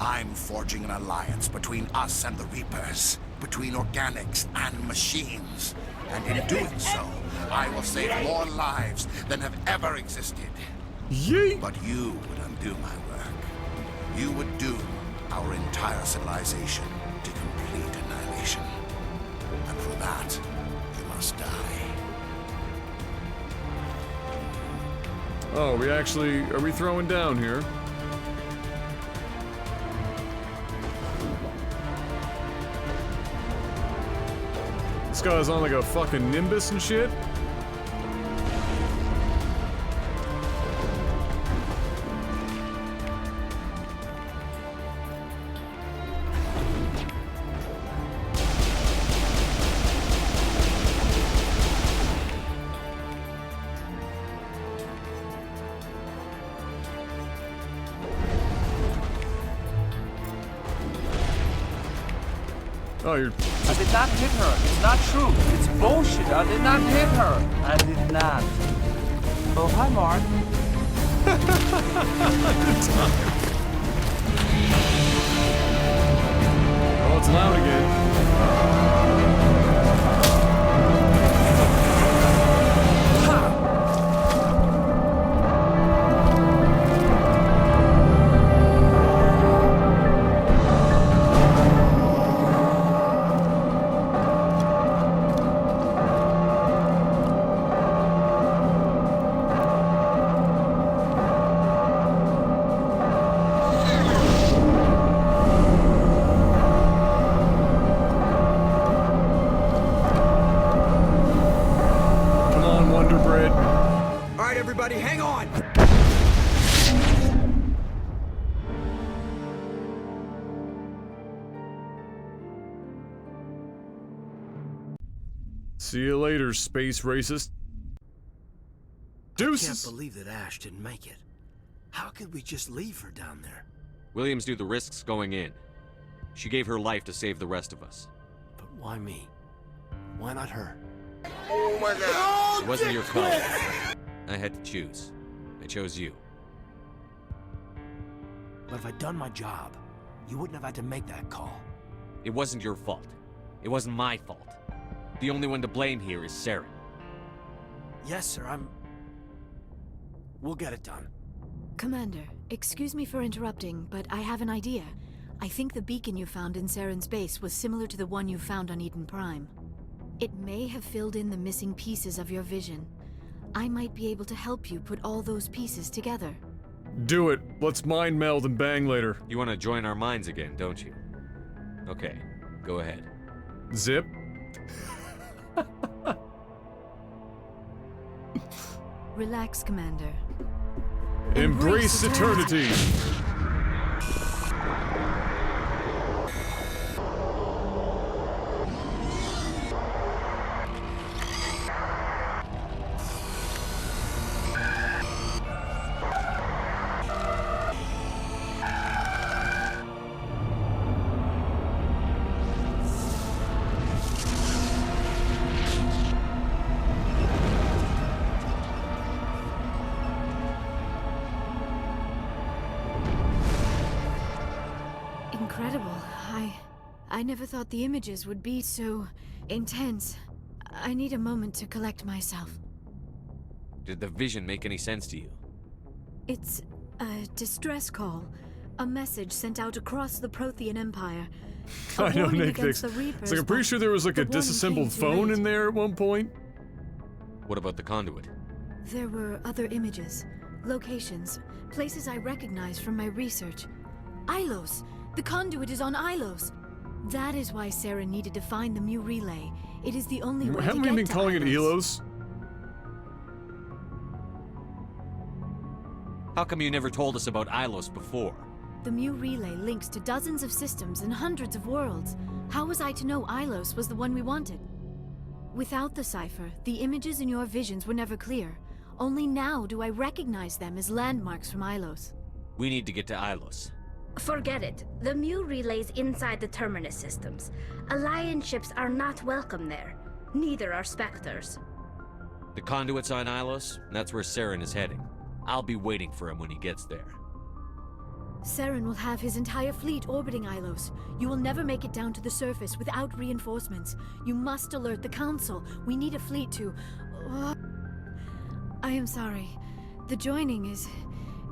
I'm forging an alliance between us and the Reapers, between organics and machines. And in doing so, I will save more lives than have ever existed. Yeet. But you would undo my work. You would doom our entire civilization to complete annihilation. And for that, you must die. Oh, are we throwing down here? This guy's on like a fucking Nimbus and shit. Oh, you're... I did not hit her. It's not true. It's bullshit. I did not hit her. I did not. Oh, hi, Mark. Oh, it's loud again. Everybody, hang on! See you later, space racist. Deuces! I can't believe that Ash didn't make it. How could we just leave her down there? Williams knew the risks going in. She gave her life to save the rest of us. But why me? Why not her? Oh my God! It wasn't your call. I had to choose. I chose you. But if I'd done my job, you wouldn't have had to make that call. It wasn't your fault. It wasn't my fault. The only one to blame here is Saren. Yes, sir, We'll get it done. Commander, excuse me for interrupting, but I have an idea. I think the beacon you found in Saren's base was similar to the one you found on Eden Prime. It may have filled in the missing pieces of your vision. I might be able to help you put all those pieces together. Do it. Let's mind meld and bang later. You want to join our minds again, don't you? Okay, go ahead. Zip. Relax, Commander. Embrace eternity! incredible. I never thought the images would be so intense. I need a moment to collect myself. Did the vision make any sense to you? It's a distress call. A message sent out across the Prothean Empire. I know Nick thinks. It's like I'm pretty sure there was like a disassembled phone in there at one point. What about the conduit? There were other images, locations, places I recognize from my research. Ilos! The conduit is on Ilos! That is why Saren needed to find the Mu relay. It is the only way to get to Ilos. Haven't we been calling it Elos? How come you never told us about Ilos before? The Mu relay links to dozens of systems and hundreds of worlds. How was I to know Ilos was the one we wanted? Without the cipher, the images in your visions were never clear. Only now do I recognize them as landmarks from Ilos. We need to get to Ilos. Forget it. The Mu relay's inside the Terminus systems. Alliance ships are not welcome there. Neither are Spectres. The conduit's on Ilos, and that's where Saren is heading. I'll be waiting for him when he gets there. Saren will have his entire fleet orbiting Ilos. You will never make it down to the surface without reinforcements. You must alert the Council. We need a fleet to... I am sorry. The joining is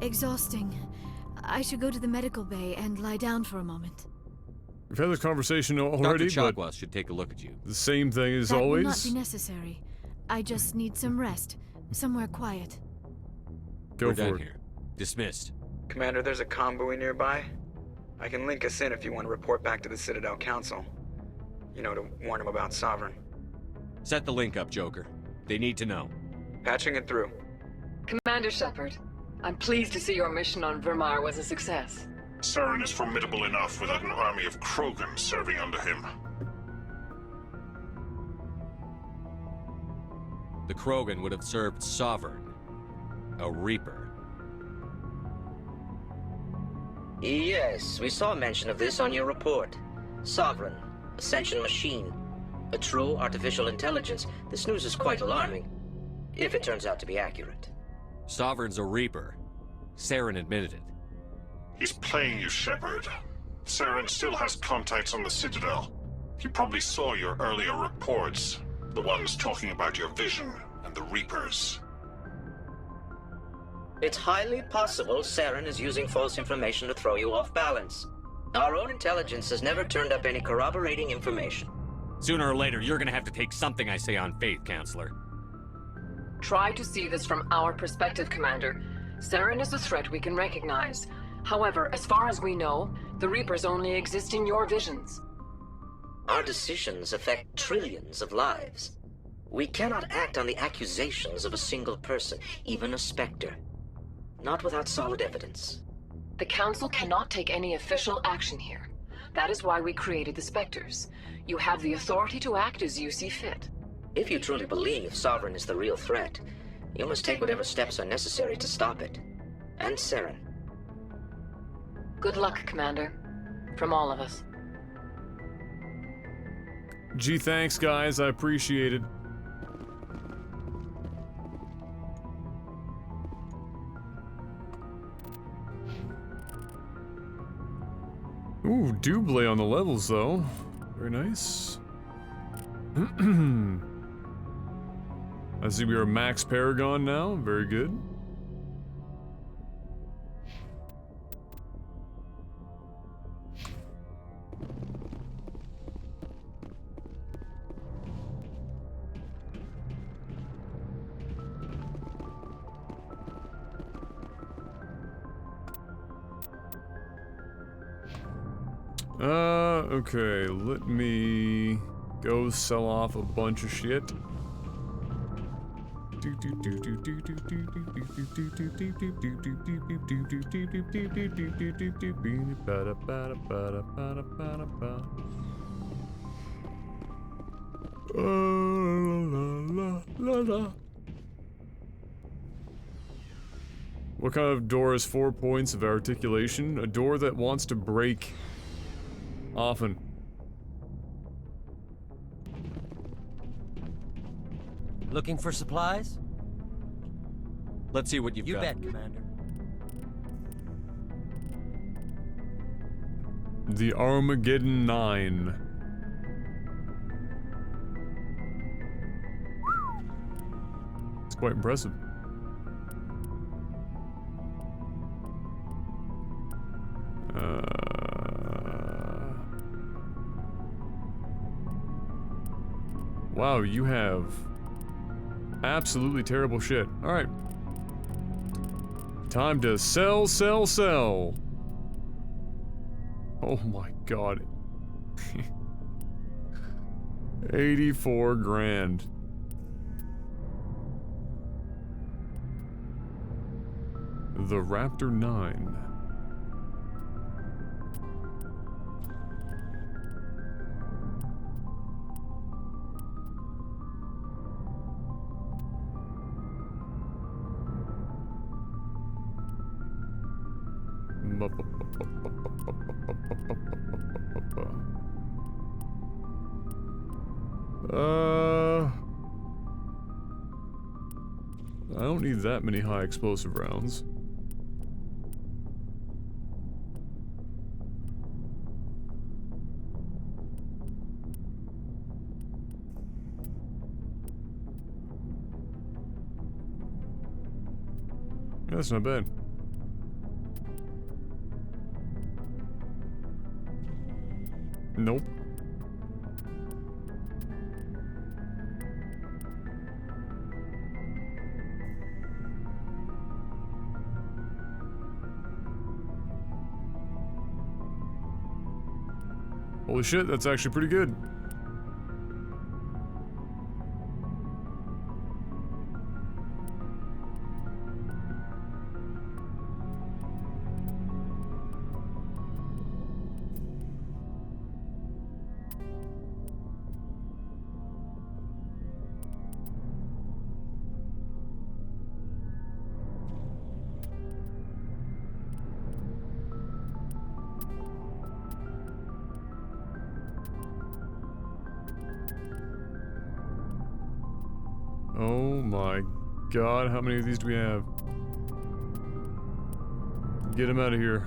exhausting. I should go to the medical bay and lie down for a moment. We've had this conversation already, Dr. but Chakwas should take a look at you. The same thing as that always. Will not be necessary. I just need some rest. Somewhere quiet. We're done here. Dismissed. Commander, there's a comm buoy nearby. I can link us in if you want to report back to the Citadel Council. You know, to warn them about Sovereign. Set the link up, Joker. They need to know. Patching it through. Commander Shepard, I'm pleased to see your mission on Vermar was a success. Saren is formidable enough without an army of Krogan serving under him. The Krogan would have served Sovereign, a Reaper. Yes, we saw mention of this on your report. Sovereign, Ascension machine, a true artificial intelligence. This news is quite alarming, if it turns out to be accurate. Sovereign's a Reaper. Saren admitted it. He's playing you, Shepard. Saren still has contacts on the Citadel. He probably saw your earlier reports, the ones talking about your vision and the Reapers. It's highly possible Saren is using false information to throw you off balance. Our own intelligence has never turned up any corroborating information. Sooner or later, you're gonna have to take something I say on faith, Counselor. Try to see this from our perspective, Commander. Saren is a threat we can recognize. However, as far as we know, the Reapers only exist in your visions. Our decisions affect trillions of lives. We cannot act on the accusations of a single person, even a Spectre. Not without solid evidence. The Council cannot take any official action here. That is why we created the Spectres. You have the authority to act as you see fit. If you truly believe Sovereign is the real threat, you must take whatever steps are necessary to stop it. And Saren. Good luck, Commander. From all of us. Gee, thanks, guys. I appreciate it. Ooh, Double on the levels, though. Very nice. I see we are Max Paragon now. Very good. Okay, let me go sell off a bunch of shit. What kind of door has 4 points of articulation? A door that wants to break. Often. Looking for supplies? Let's see what you've got. You bet, Commander. The Armageddon 9. It's quite impressive. Wow, you have absolutely terrible shit. Alright. Time to sell, sell, sell. Oh my god. 84 grand. The Raptor 9. I don't need that many high explosive rounds. That's not bad. Nope. Holy shit, that's actually pretty good. Oh my god, how many of these do we have? Get him out of here.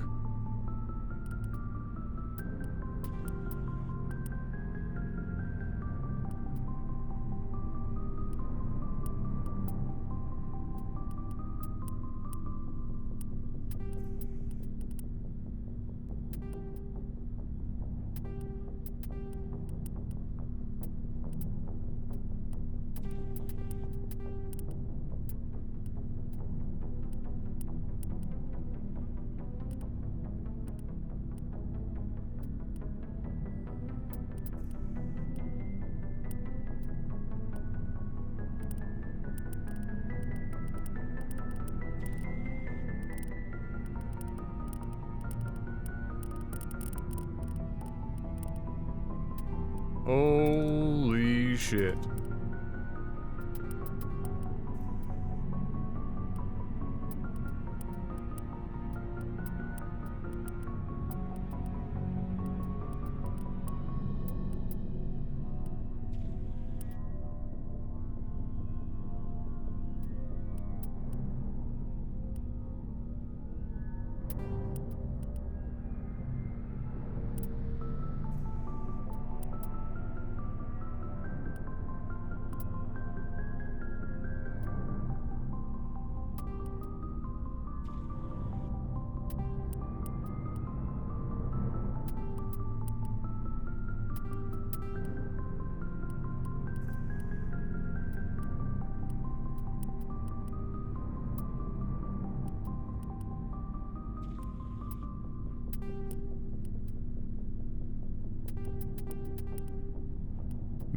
Holy shit.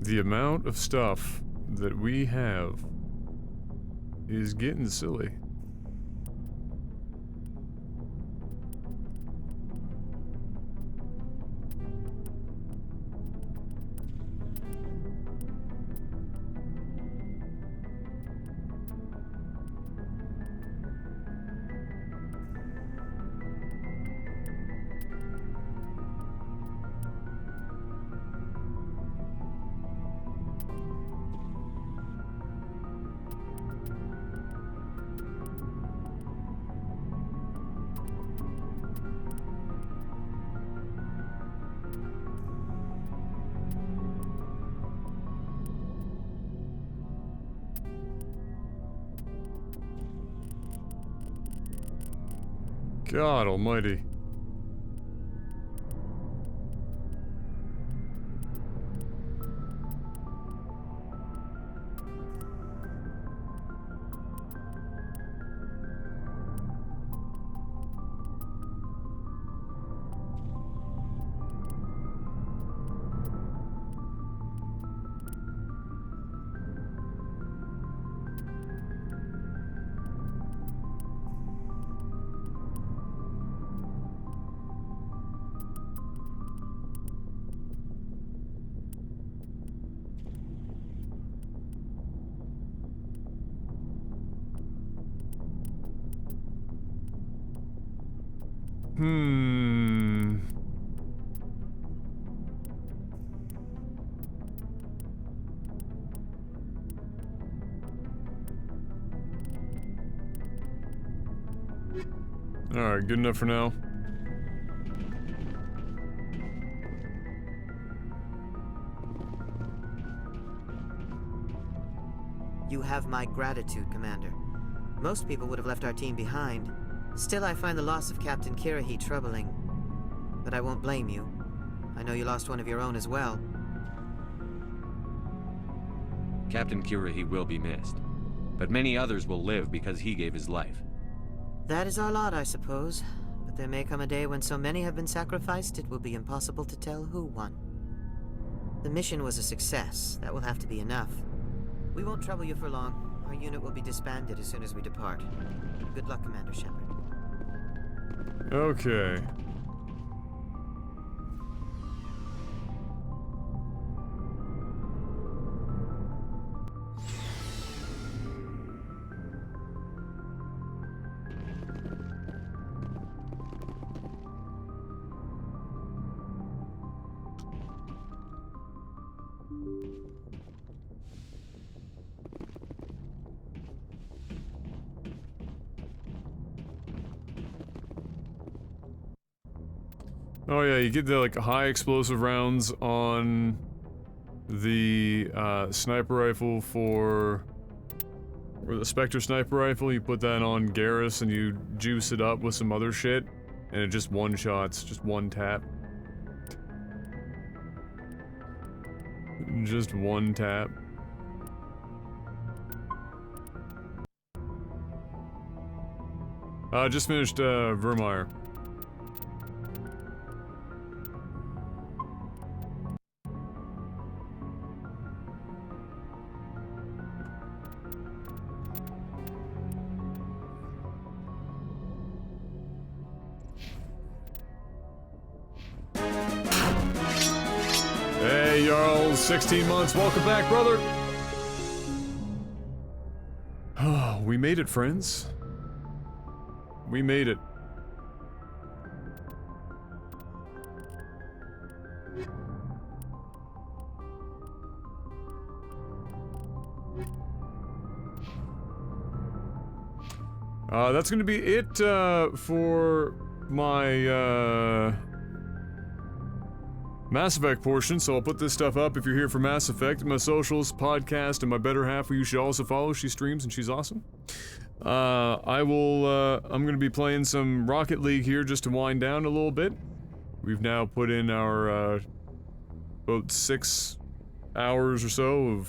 The amount of stuff that we have is getting silly. God almighty. Alright, good enough for now. You have my gratitude, Commander. Most people would have left our team behind. Still, I find the loss of Captain Kirrahe troubling. But I won't blame you. I know you lost one of your own as well. Captain Kirrahe will be missed, but many others will live because he gave his life. That is our lot, I suppose. But there may come a day when so many have been sacrificed, it will be impossible to tell who won. The mission was a success. That will have to be enough. We won't trouble you for long. Our unit will be disbanded as soon as we depart. Good luck, Commander Shepard. Okay. Oh yeah, you get the like high explosive rounds on the sniper rifle or the Spectre sniper rifle. You put that on Garrus and you juice it up with some other shit, and it just one-shots, just one tap. Just one tap. Just finished Vermeer. Hey, Jarl, 16 months. Welcome back, brother. Oh, we made it, friends. We made it. That's gonna be it, for my, Mass Effect portion, so I'll put this stuff up if you're here for Mass Effect. My socials, podcast, and my better half, who you should also follow. She streams and she's awesome. I'm gonna be playing some Rocket League here just to wind down a little bit. We've now put in our, about 6 hours or so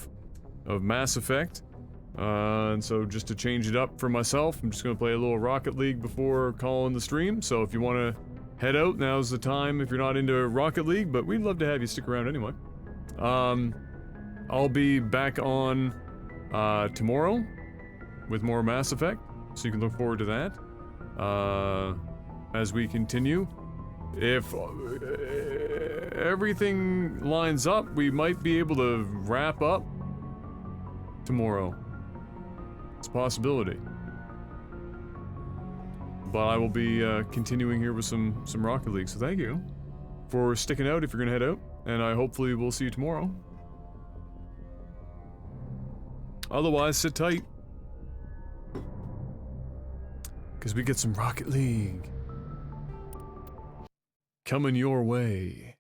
of Mass Effect. And so just to change it up for myself, I'm just gonna play a little Rocket League before calling the stream. So if you wanna head out, now's the time if you're not into Rocket League, but we'd love to have you stick around anyway. I'll be back on, tomorrow with more Mass Effect, so you can look forward to that, as we continue. If everything lines up, we might be able to wrap up tomorrow. It's a possibility. But I will be continuing here with some Rocket League, so thank you for sticking out if you're gonna head out, and I hopefully will see you tomorrow. Otherwise, sit tight, because we get some Rocket League coming your way.